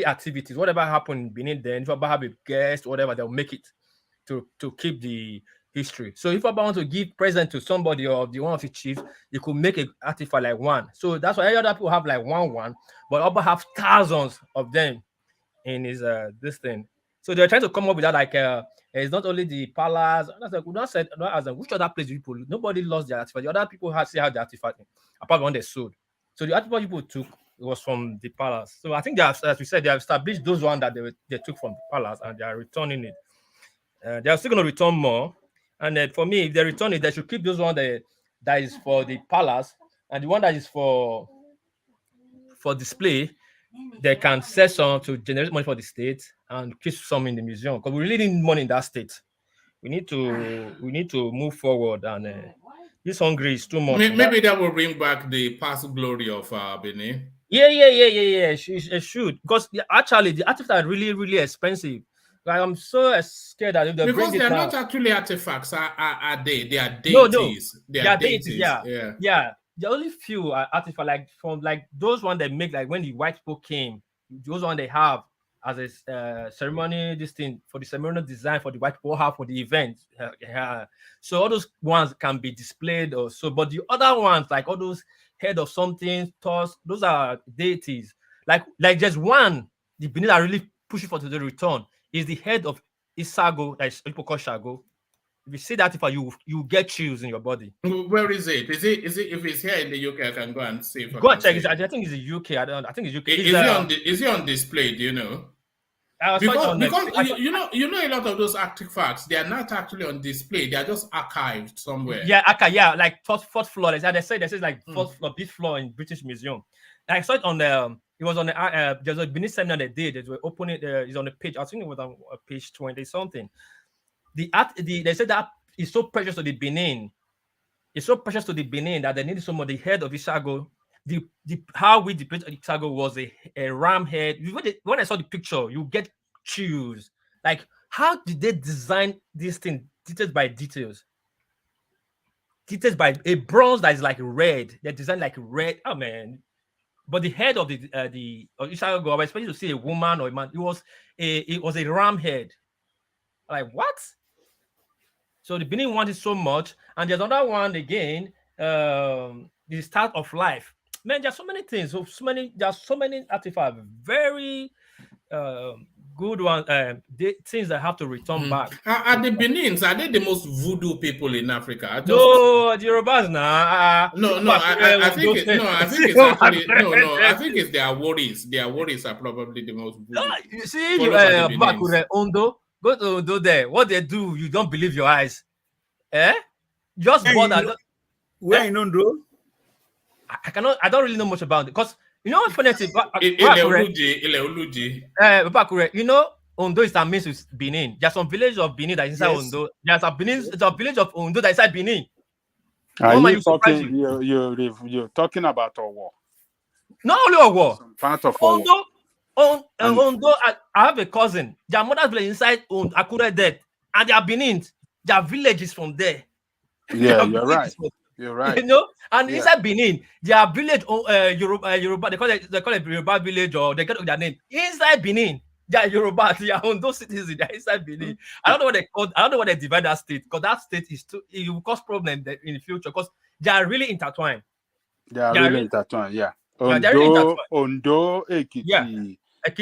activities. Whatever happened in Benin, then if Oba have a guest, whatever, they'll make it to keep the history. So if Oba want to give present to somebody or the one of the chiefs, you could make an artifact like one. So that's why other people have like one, but Oba have thousands of them in his this thing. So they're trying to come up with that it's not only the palace. Which other place people? Nobody lost their artifact. The other people still have the artifact apart from one they sold. So the artifact people took was from the palace. So I think they have, as we said, they have established those ones that they took from the palace and they are returning it. They are still going to return more. And for me, if they return it, they should keep those one that is for the palace, and the one that is for display, they can sell some to generate money for the state and keep some in the museum, because we really need money in that state. We need to move forward, and this hungry is too much. Maybe that will bring back the past glory of Benin. Yeah. It should, because actually the artifacts are really, really expensive. Like, I'm so scared that if they because bring they're it not now, actually artifacts, are they? They are deities. No. They are deities. Yeah. The only few are artifacts, like from like those ones they make, like when the white people came, those ones they have as a ceremony, this thing for the ceremonial design for the white people have for the event. So all those ones can be displayed or so, but the other ones, like all those head of something, toss, those are deities. Like just one, the Benin are really pushing for the return is the head of Isago, that is people call Shago. If you see that, you get chills in your body. Where is it? Is it if it's here in the UK, I can go and see. Go and check. I think it's the UK. I think it's UK. Is it on display? Do you know? Because you know a lot of those artifacts, they are not actually on display. They are just archived somewhere. Yeah, like fourth floor. They say like fourth floor, fifth floor in British Museum. And I saw it on the. It was on the. There's a Benin seminar they did. They were opening. It's on the page. I think it was on page 20 something. They said that it's so precious to the Benin. It's so precious to the Benin that they needed some of the head of Isago. How we depicted Isago was a ram head. When I saw the picture, you get chills. Like, how did they design this thing details by details? Details by a bronze that is like red. They designed like red. Oh man! But the head of the Isago, I was expecting to see a woman or a man. It was a ram head. Like what? So the Benin wanted so much, and there's another one again. The start of life. Man, there's so many things. There's so many artifacts. Very, good ones, things that have to return back. Are the Benins, are they the most voodoo people in Africa? No, the Yorubas nah. I think it's their worries. Their worries are probably the most voodoo. You see, Ondo, go to Ondo there. What they do, you don't believe your eyes. Just bother. Where in Ondo? I don't really know much about it because you know what's funny? You know, Ondo is a mix with Benin. There's some village of Benin that is inside Ondo. There's a village of Ondo that is inside Benin. Are you talking? You're talking about Owo? Not only Owo. Part of Ondo. Ondo. I have a cousin. Their mother's village inside Akure there, and their Benin. Their villages from there. Yeah, you're right. You're right. You know, and inside Benin, their village, Yoruba, they call it Yoruba village, or they get their name. Inside Benin, they are Yoruba, they are on those cities, they are inside Benin. I don't know what they call, I don't know what they divide that state, because that state is too, it will cause problems in the future, because they are really intertwined. They are really intertwined, yeah. Ondo, Ekiti,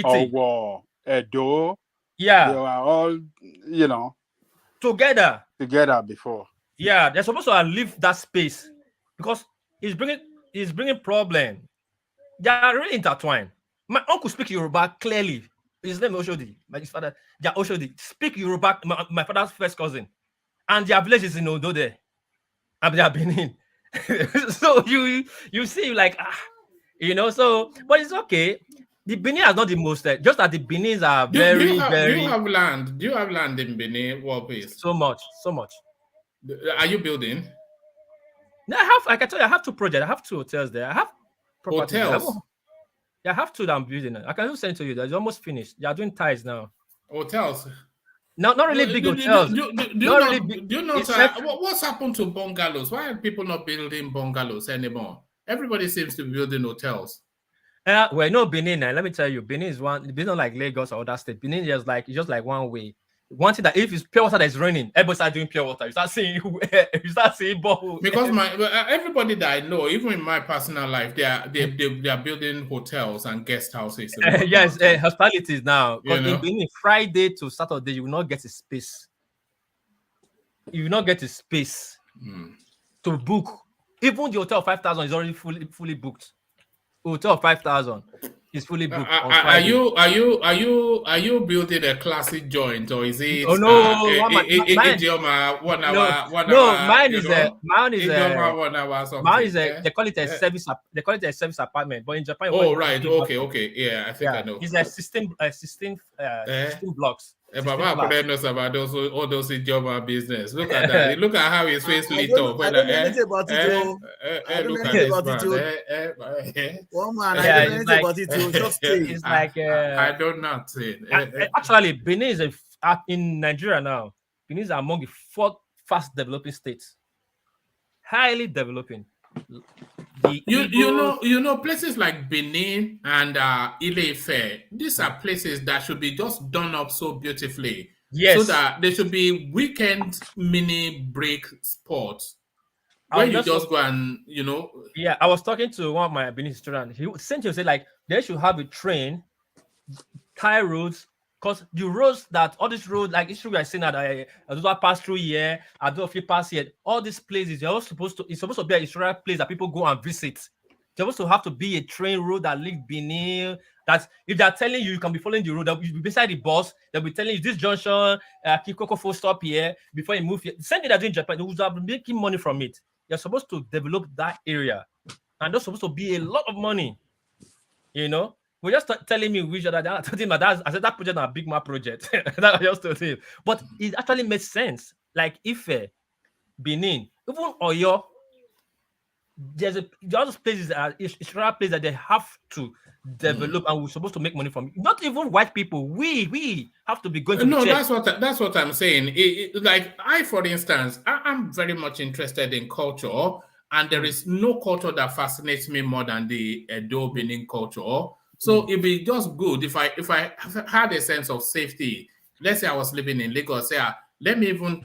Owo, Edo, they are all, you know, together before. Yeah, they're supposed to leave that space because it's bringing problem. They are really intertwined. My uncle speaks Yoruba clearly. His name is Oshodi. My father, they are Oshodi. Speak Yoruba. My father's first cousin, and their village is in Ondo there, and they are Benin. So you see like you know. So but it's okay. The Benin is not the most. Just that the Benins are very. Do you have land? Do you have land in Benin? What place? So much. Are you building? No, I have. I can tell you, I have 2 projects. I have 2 hotels there. I have hotels. I have 2 that I'm building. I can just send to you. That's almost finished. They are doing ties now. Hotels. No, not really big hotels. Do you know what's happened to bungalows? Why are people not building bungalows anymore? Everybody seems to be building hotels. Well, no, Benin. Let me tell you, Benin is Benin like Lagos or other state. Benin is just like one way. One thing that if it's pure water that is raining, everybody start doing pure water. You start seeing borehole. Because everybody that I know, even in my personal life, they are building hotels and guest houses. Yes, hospitalities now. Because in Benin, Friday to Saturday, you will not get a space. You will not get a space to book. Even the hotel of 5,000 is already fully booked. Hotel of 5,000 is fully booked. Are you building a classic joint, or is it? Oh no, mine is they call it a service. They call it a service apartment, but in Japan. Oh right, okay, yeah, I think I know. It's a 16 blocks. Baba knows about all those Ijoma business. Look at that. Look at how his face lit up. I don't know anything about it. I don't know anything about it. One man, I don't know anything about it. Just it's like I don't know. Actually, Benin is in Nigeria now. Benin is among the 4th fast developing states. Highly developing. You know places like Benin and Ile-Ife, these are places that should be just done up so beautifully. Yes. So that there should be weekend mini break spots where you just go and Yeah, I was talking to one of my Benin students. He said like they should have a train, tie roads. Because the roads all these roads, like issue we are saying that I pass through here, I don't feel pass here. All these places, it's supposed to be a historical place that people go and visit. It's supposed to have to be a train road that leads Benin. That if they're telling you can be following the road, they'll be beside the bus, they'll be telling you this junction, Kikoko full stop here before you move here. The same thing they're doing in Japan, they will be making money from it. You're supposed to develop that area. And there's supposed to be a lot of money. We're just telling me which other. I told him I said that project is a big map project. That I just told him, but it actually makes sense. Like Ife, Benin, even Oyo, there's places that are places that they have to develop, and we're supposed to make money from it. Not even white people. We have to be going to. No, that's what I'm saying. Like I, for instance, I'm very much interested in culture, and there is no culture that fascinates me more than the Edo Benin culture. So it'd be just good if I had a sense of safety. Let's say I was living in Lagos, let me even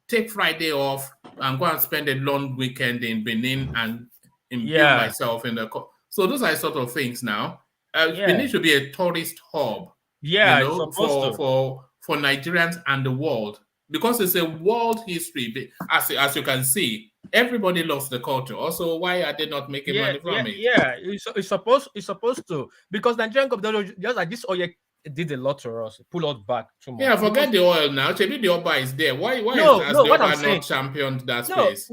take Friday off and go and spend a long weekend in Benin and imbue myself in the. So those are sort of things now. Benin should be a tourist hub Yeah, you it's know, supposed to. for Nigerians and the world, because it's a world history. As you can see, everybody loves the culture. Also, why are they not making money from it? It's supposed to, because Nigerian government just like this oil did a lot to us, pull us back too much. Yeah, forget the oil now. Maybe the Oba is there. Why No, has no, the what Oba I'm saying, not championed that no, space?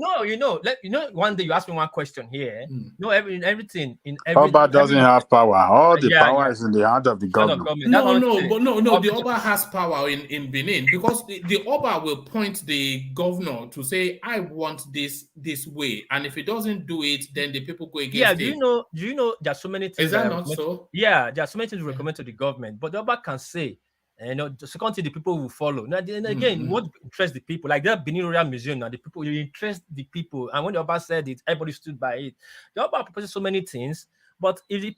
one day you asked me one question here. No, everything in Oba doesn't have power. All the yeah, power is in the hand of the governor. No, the Oba has power in Benin, because the Oba will point the governor to say, I want this way. And if he doesn't do it, then the people go against him. Do you know there are so many things Is that not so? Yeah, there are so many things we recommend to the government, but the Oba can say, the second thing the people will follow. Now, again, what interests the people? Like that Benin Royal Museum now, the people, you interest the people. And when the Oba said it, everybody stood by it. The Oba proposes so many things, but if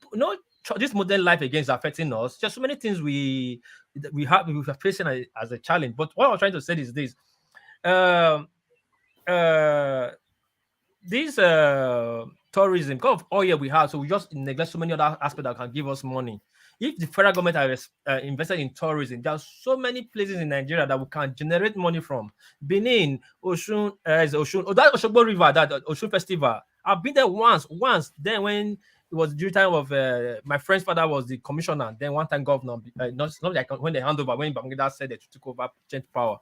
this modern life again is affecting us, just so many things we are facing as a challenge. But what I'm trying to say is this: this tourism, because of oil we have, so we just neglect so many other aspects that can give us money. If the federal government has invested in tourism, there are so many places in Nigeria that we can generate money from. Benin, Osun, that Osogbo River, that Osun Festival. I've been there once. Then when it was during time of my friend's father was the commissioner. Then one time governor, not like when they hand over, when Babangida said they took over, change power.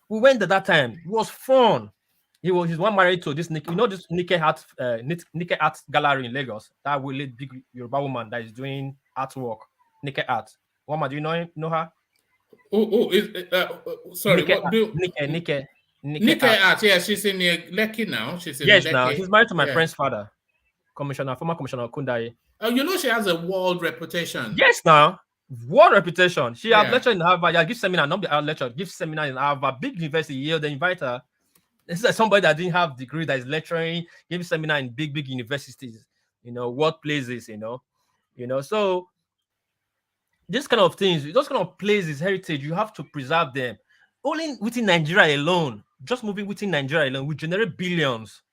We went at that time. It was fun. He's one married to this, this Nike Art Gallery in Lagos. That really big Yoruba woman that is doing artwork. Nike Art. Woman, do you know her? Sorry. Nike Art. Yeah, she's in Lekki now. She's in Lekki. Now she's married to my friend's father, former commissioner Kundaye. She has a world reputation. Yes, now. World reputation. She has lectured in Harvard. Yeah, give seminar, not the lecture. Give seminar in Harvard, big university. Yale. They invite her. This is like somebody that didn't have degree that is lecturing, giving seminar in big universities. Workplaces. So this kind of things, those kind of places, heritage, you have to preserve them. Only within Nigeria alone, just moving within Nigeria alone, we generate billions.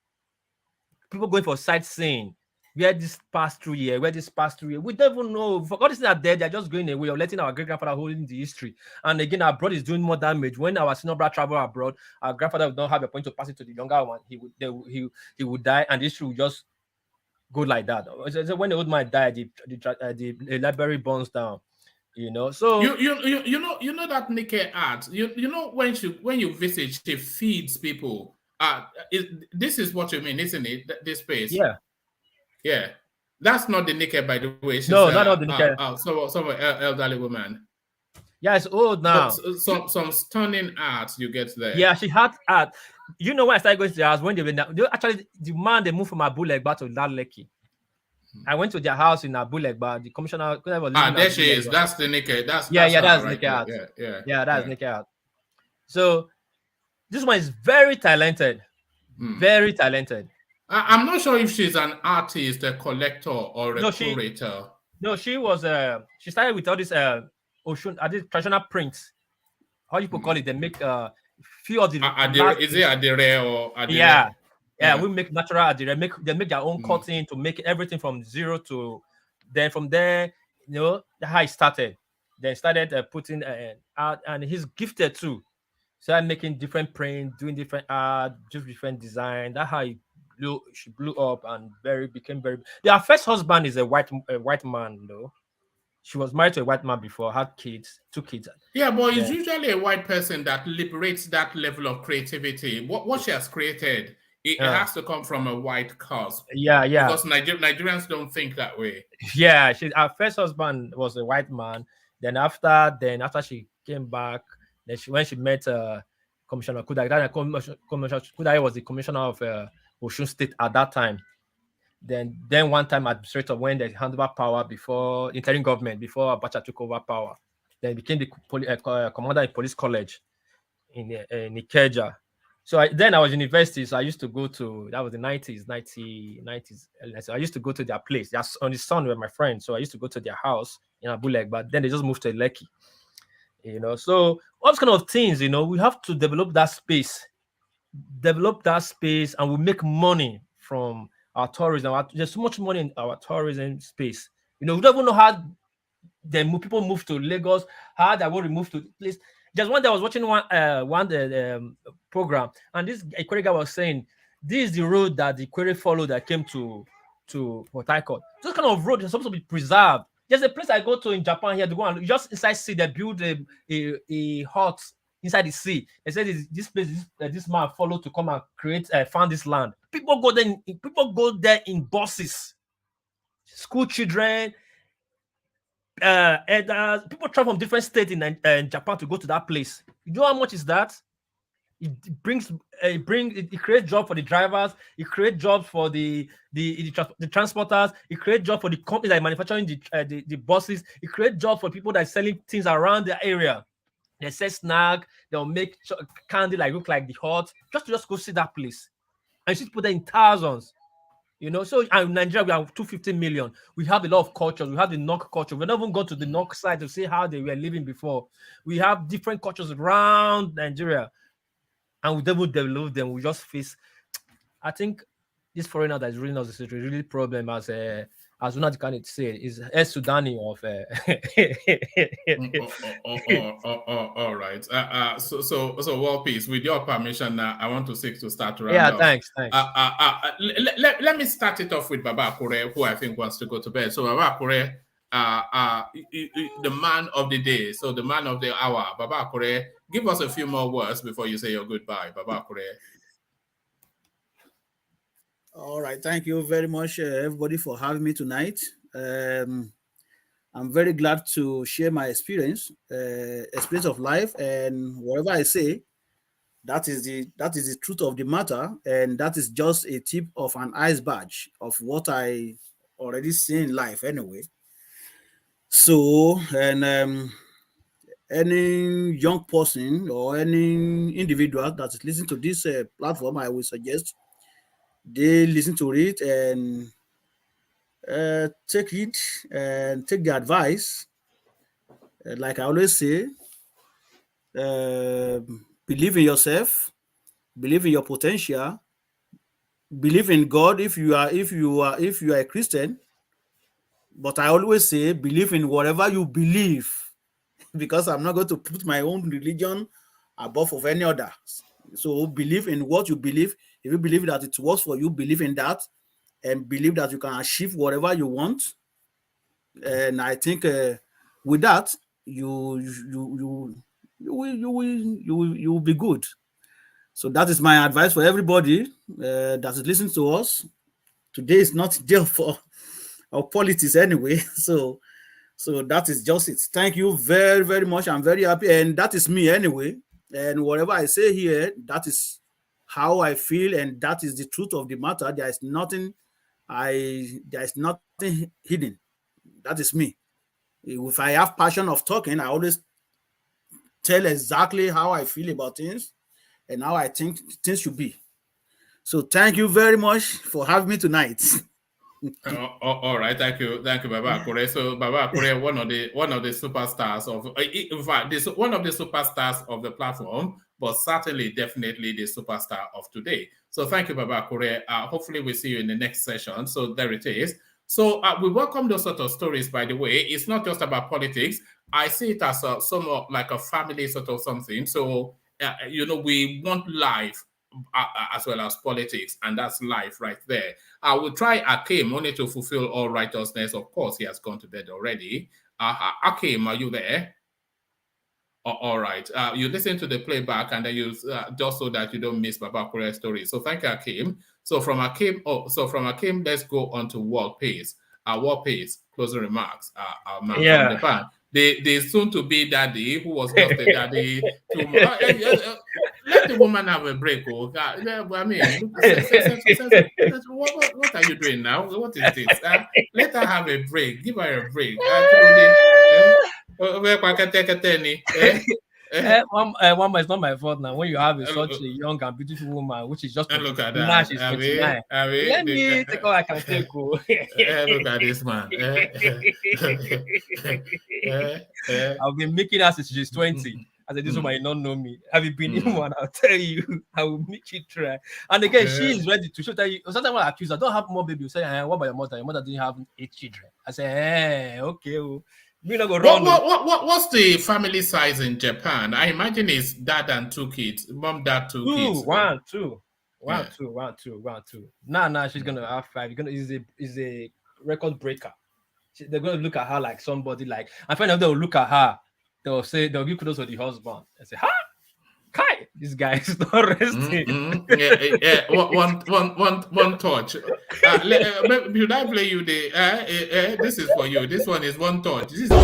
People going for sightseeing. Where this past 3 years, we don't even know. For all these things are there, they're just going away or letting our great grandfather holding the history. And again, our brother is doing more damage. When our senior brother travel abroad, our grandfather would not have a point to pass it to the younger one. He would die, and the history would just go like that. So when the old man died, the library burns down. So you know that Nike Art. When you visit, she feeds people. This is what you mean, isn't it? This place. Yeah, that's not the Nike, by the way. She's, not the Nike. Some elderly woman. Yeah, it's old now. Some stunning art you get there. Yeah, she had art. When I started going to their house, when they moved from Agbado Agbado to that Lekki. I went to their house in Agbado Agbado. The commissioner. There she is. That's the Nike. That's Nike art. That's Nike art. So this one is very talented. Very talented. I'm not sure if she's an artist, a collector, or a curator. She was. She started with all this Osun, these traditional prints. How you call it? They make few of the. Is it adire or adire? Yeah. We make natural adire. They make their own cutting to make everything from zero to. Then from there, that's how it started. Then started putting art, and he's gifted too. Started making different prints, doing different art, just different design. That's how she blew up and became very. Their first husband is a white man, though. She was married to a white man before, had kids, 2 kids. Yeah, but it's usually a white person that liberates that level of creativity. What she has created, it has to come from a white cause. Yeah. Because Nigerians don't think that way. Yeah, her first husband was a white man. Then after she came back, when she met Commissioner Kundaye, Commissioner Kundaye was the commissioner of Osun State at that time. Then one time administrator, when they handed over power before interim government, before Abacha took over power, then became the commander in police college in Ikeja. So I was in university, so I used to go to, that was the 90s. So I used to go to their place. That's on the son with my friends. So I used to go to their house in Abule, but then they just moved to Lekki. So all those kind of things, we have to develop that space, and we make money from our tourism. There's so much money in our tourism space. We don't even know how then people move to Lagos. How they want to move to the place. Just one day I was watching one program, and this Ikwere guy was saying, this is the road that the Ikwere followed that came to Port Harcourt. This kind of road is supposed to be preserved. There's a place I go to in Japan here to go and just inside sea, they build a hut inside the sea. They said this place, this man followed to come and create, found this land. People go there in buses. School children, and people travel from different states in Japan to go to that place. You know how much is that? It creates jobs for the drivers. It creates jobs for the transporters. It creates jobs for the companies that are manufacturing the buses. It creates jobs for people that are selling things around the area. They sell snack. They'll make candy like look like the hut. Just go see that place, and you see people there in thousands. You know, so in Nigeria we have 250 million. We have a lot of cultures. We have the Nok culture. We've not even gone to the Nok side to see how they were living before. We have different cultures around Nigeria. And we don't develop them. We just face. I think this foreigner that is really not a really problem as Unad can say is a Sudani of. All right. So World Peace. With your permission, I want to seek to start around. Yeah, thanks. Let me start it off with Baba Akure, who I think wants to go to bed. So Baba Akure, the man of the day. So the man of the hour, Baba Akure. Give us a few more words before you say your goodbye, Baba Akure. All right, thank you very much, everybody, for having me tonight. I'm very glad to share my experience of life, and whatever I say, that is the truth of the matter, and that is just a tip of an iceberg of what I already see in life, anyway. So, and any young person or any individual that is listening to this platform, I would suggest they listen to it and take it and take the advice. Like I always say, believe in yourself, believe in your potential, believe in God if you are a Christian. But I always say, believe in whatever you believe, because I'm not going to put my own religion above of any other. So believe in what you believe. If you believe that it works for you, believe in that, and believe that you can achieve whatever you want. And I think with that, you will be good. So that is my advice for everybody that is listening to us. Today is not there for our politics anyway. So that is just it. Thank you very, very much. I'm very happy, and that is me anyway. And whatever I say here, that is how I feel, and that is the truth of the matter. There is nothing hidden. That is me. If I have passion of talking, I always tell exactly how I feel about things and how I think things should be. So thank you very much for having me tonight. All right, thank you, Baba Akure. So Baba Akure, one of the superstars of, in fact, one of the superstars of the platform, but certainly, definitely the superstar of today. So thank you, Baba Akure. Hopefully, we see you in the next session. So there it is. So we welcome those sort of stories. By the way, it's not just about politics. I see it as somewhat like a family sort of something. So we want life as well as politics, and that's life right there. I will try Akim only to fulfill all righteousness. Of course, he has gone to bed already. Akim, are you there? All right. You listen to the playback, and then you just so that you don't miss Baba Akure's story. So thank you, Akim. So from Akim, let's go on to World Peace. World Peace, closing remarks. From the band. The soon-to-be daddy, who was just a daddy, let the woman have a break. Oh, God. I mean, what are you doing now? What is this? Let her have a break. Give her a break. One, it's not my fault now. When you have such a young and beautiful woman, which is just look at that. She's 29. Let me take all I can take. Look at this man. I've been making her since she's 20. I said, this woman, you don't know me. Have you been in one? I'll tell you. I will make you try. And again, she is ready to show that you. Sometimes when I accuse her, don't have more baby. You say, what about your mother? Your mother didn't have 8 children. I say, okay. We not go wrong. What's the family size in Japan? I imagine it's dad and 2 kids, mom, dad, 2 kids. One, two. Now she's gonna have 5. Is a record breaker. They're gonna look at her like somebody like. I find out they'll look at her. They'll give kudos to the husband and say, "Ha, Kai, this guy is not resting." One touch. Should I play you the? This is for you. This one is one touch. This is for you.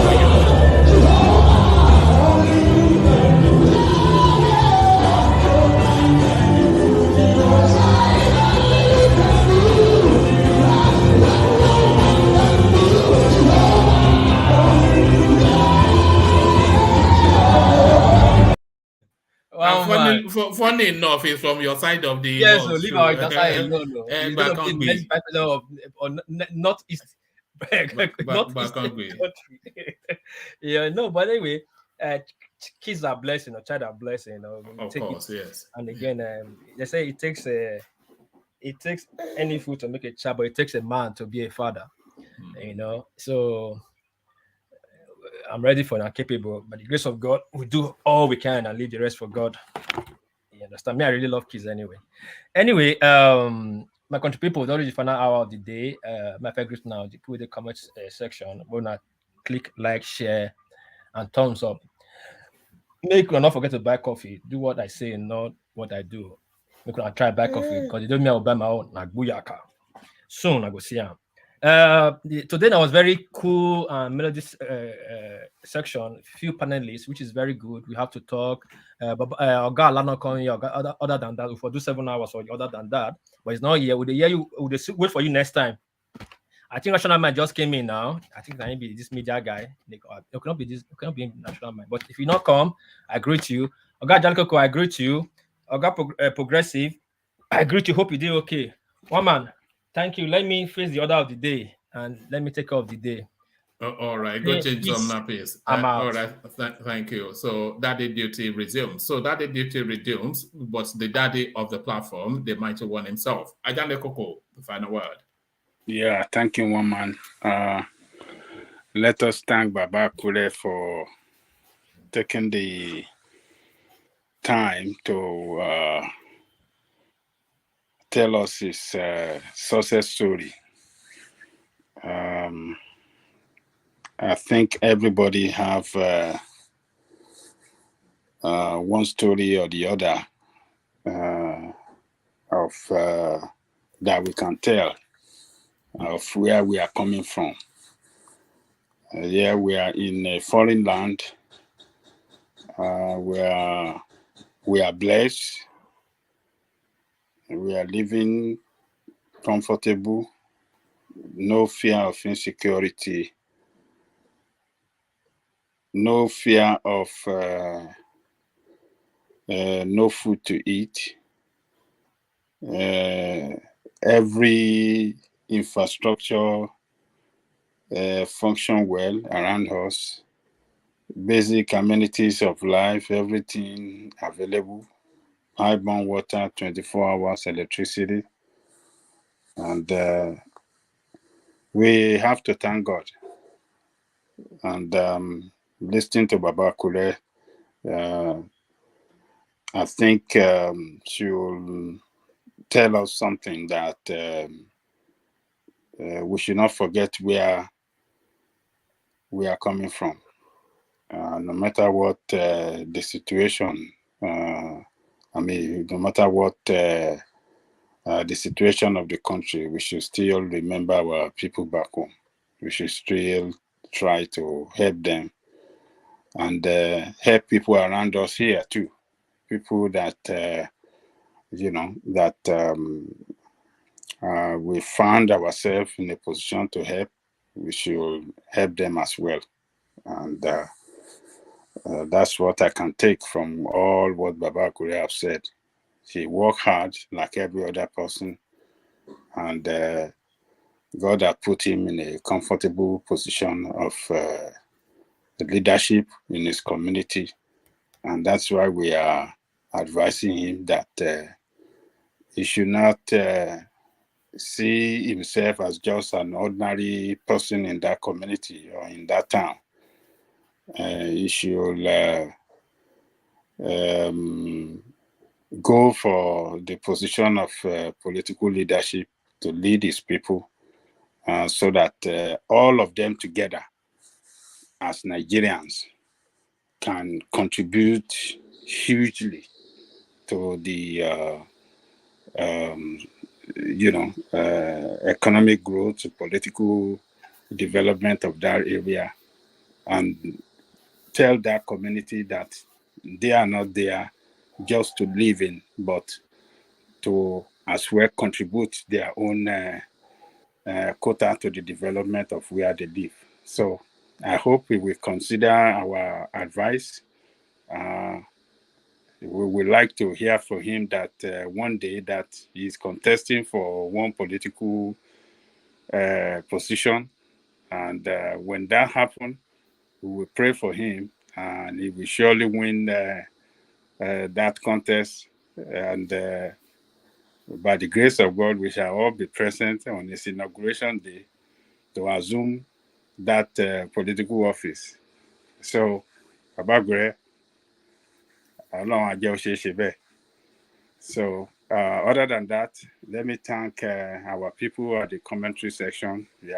Funny enough, it's from your side of the yes, so leave our side alone. Northeast. Yeah, no, but anyway, kids are blessing, a child are blessing. Of course, yes. And again, they say it takes any food to make a child, but it takes a man to be a father. So I'm ready for and capable. By the grace of God, we do all we can and leave the rest for God. You understand me? I really love kids anyway. Anyway, my country people, already the final hour of the day. My favorite group now, put the comments section. We're gonna click like, share, and thumbs up. Make sure not forget to buy coffee. Do what I say, not what I do. Make sure I try buy coffee because you don't me I will buy my own. Like buyaka. Soon I go see him. Today I was very cool and melody section, few panelists, which is very good. We have to talk. But other than that, if we do 7 hours or other than that, but it's not here. Would they wait for you next time? I think National Mind just came in now. I think that maybe this media guy. It cannot be National Mind. But if you not come, I greet you. Oga Jalikoko, I greet you. Oga Progressive, I greet you. Hope you did okay. One man. Thank you. Let me face the order of the day and let me take care of the day. All right. Go change some nappies. I'm out. All right. Thank you. So daddy duty resumes. But the daddy of the platform, the mighty one himself. Ajande Koko, the final word. Yeah, thank you, one man. Let us thank Baba Kure for taking the time to tell us his success story. I think everybody have one story or the other of that we can tell of where we are coming from. Here we are in a foreign land where we are blessed. We are living comfortable, no fear of insecurity, no fear of no food to eat. Every infrastructure function well around us. Basic amenities of life, everything available. High-bound water, 24 hours, electricity. And we have to thank God. And listening to Baba Kure, I think she will tell us something that we should not forget where we are coming from. No matter what the situation, no matter what the situation of the country, we should still remember our people back home. We should still try to help them and help people around us here too. People that, we found ourselves in a position to help. We should help them as well. And that's what I can take from all what Baba Kure have said. He worked hard like every other person, and God has put him in a comfortable position of leadership in his community. And that's why we are advising him that he should not see himself as just an ordinary person in that community or in that town. he should go for the position of political leadership to lead his people, so that all of them together as Nigerians can contribute hugely to the economic growth, political development of that area, and tell that community that they are not there just to live in, but to as well contribute their own quota to the development of where they live. So I hope we will consider our advice. We would like to hear from him that one day that he's contesting for one political position. And when that happens, we will pray for him, and he will surely win that contest. And by the grace of God, we shall all be present on his inauguration day to assume that political office. So, Abagre, so other than that, let me thank our people at the commentary section. You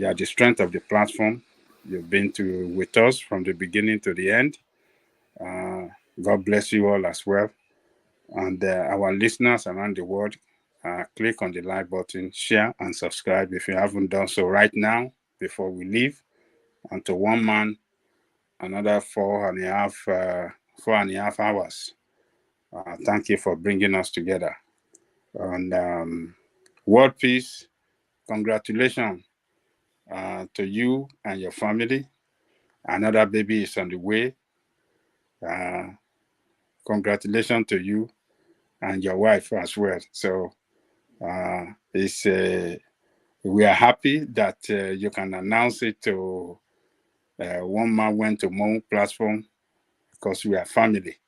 are the strength of the platform. You've been with us from the beginning to the end. God bless you all as well. And our listeners around the world, click on the like button, share, and subscribe if you haven't done so right now before we leave. And to one man, another 4.5 hours. Thank you for bringing us together. And world peace, congratulations to you and your family. Another baby is on the way. Congratulations to you and your wife as well. So we are happy that you can announce it to One Man Went to Moon platform, because we are family.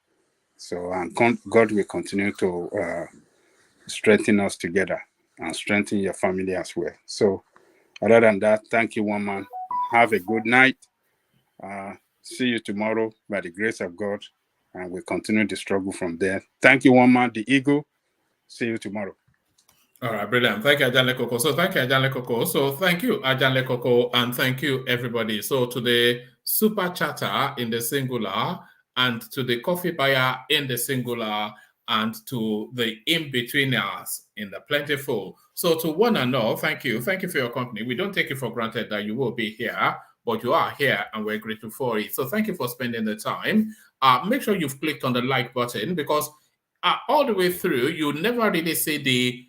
So and God will continue to strengthen us together and strengthen your family as well. So other than that, thank you, One Man. Have a good night. See you tomorrow by the grace of God, and we'll continue the struggle from there. Thank you, One Man, the Eagle. See you tomorrow. All right, brilliant. Thank you, Ajanle Koko. So thank you, Ajanle Koko. So thank you, Ajanle Koko, and thank you, everybody. So to the super chatter in the singular, and to the coffee buyer in the singular, and to the in-betweeners in the plentiful. So to one and all, thank you. Thank you for your company. We don't take it for granted that you will be here, but you are here, and we're grateful for it. So thank you for spending the time. Make sure you've clicked on the like button, because all the way through, you never really see the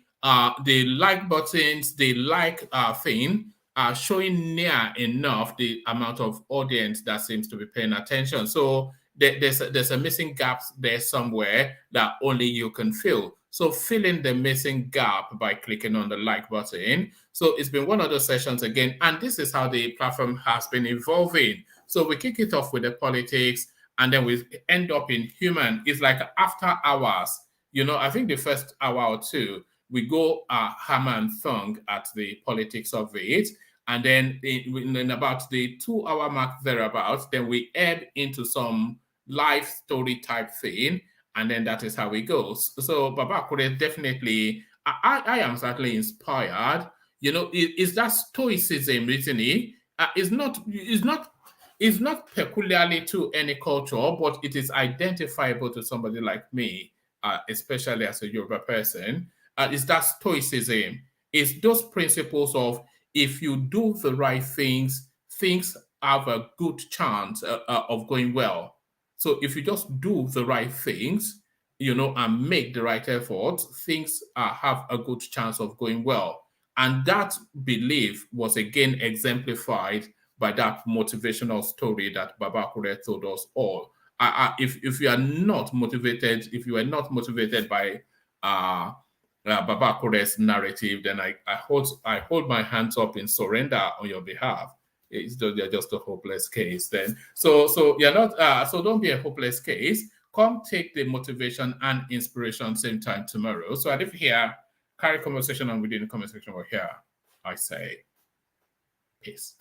like buttons, the like thing showing near enough the amount of audience that seems to be paying attention. So there's a missing gap there somewhere that only you can fill. So fill in the missing gap by clicking on the like button. So it's been one of those sessions again, and this is how the platform has been evolving. So we kick it off with the politics, and then we end up in human. It's like after hours. I think the first hour or two, we go hammer and thong at the politics of it. And then in about the 2-hour mark thereabouts, then we ebb into some life story type thing. And then that is how it goes. So Baba Kure, definitely, I am certainly inspired. Is that stoicism, isn't it? It's not peculiarly to any culture, but it is identifiable to somebody like me, especially as a Yoruba person. Is that stoicism? It's those principles of, if you do the right things, things have a good chance of going well. So if you just do the right things, and make the right effort, things have a good chance of going well. And that belief was again exemplified by that motivational story that Baba Kure told us all. If you are not motivated, if you are not motivated by Baba Kure's narrative, then I hold my hands up in surrender on your behalf. You're just a hopeless case then. So you're not. So don't be a hopeless case. Come take the motivation and inspiration same time tomorrow. So if here, carry conversation on within the comment section over here. I say peace.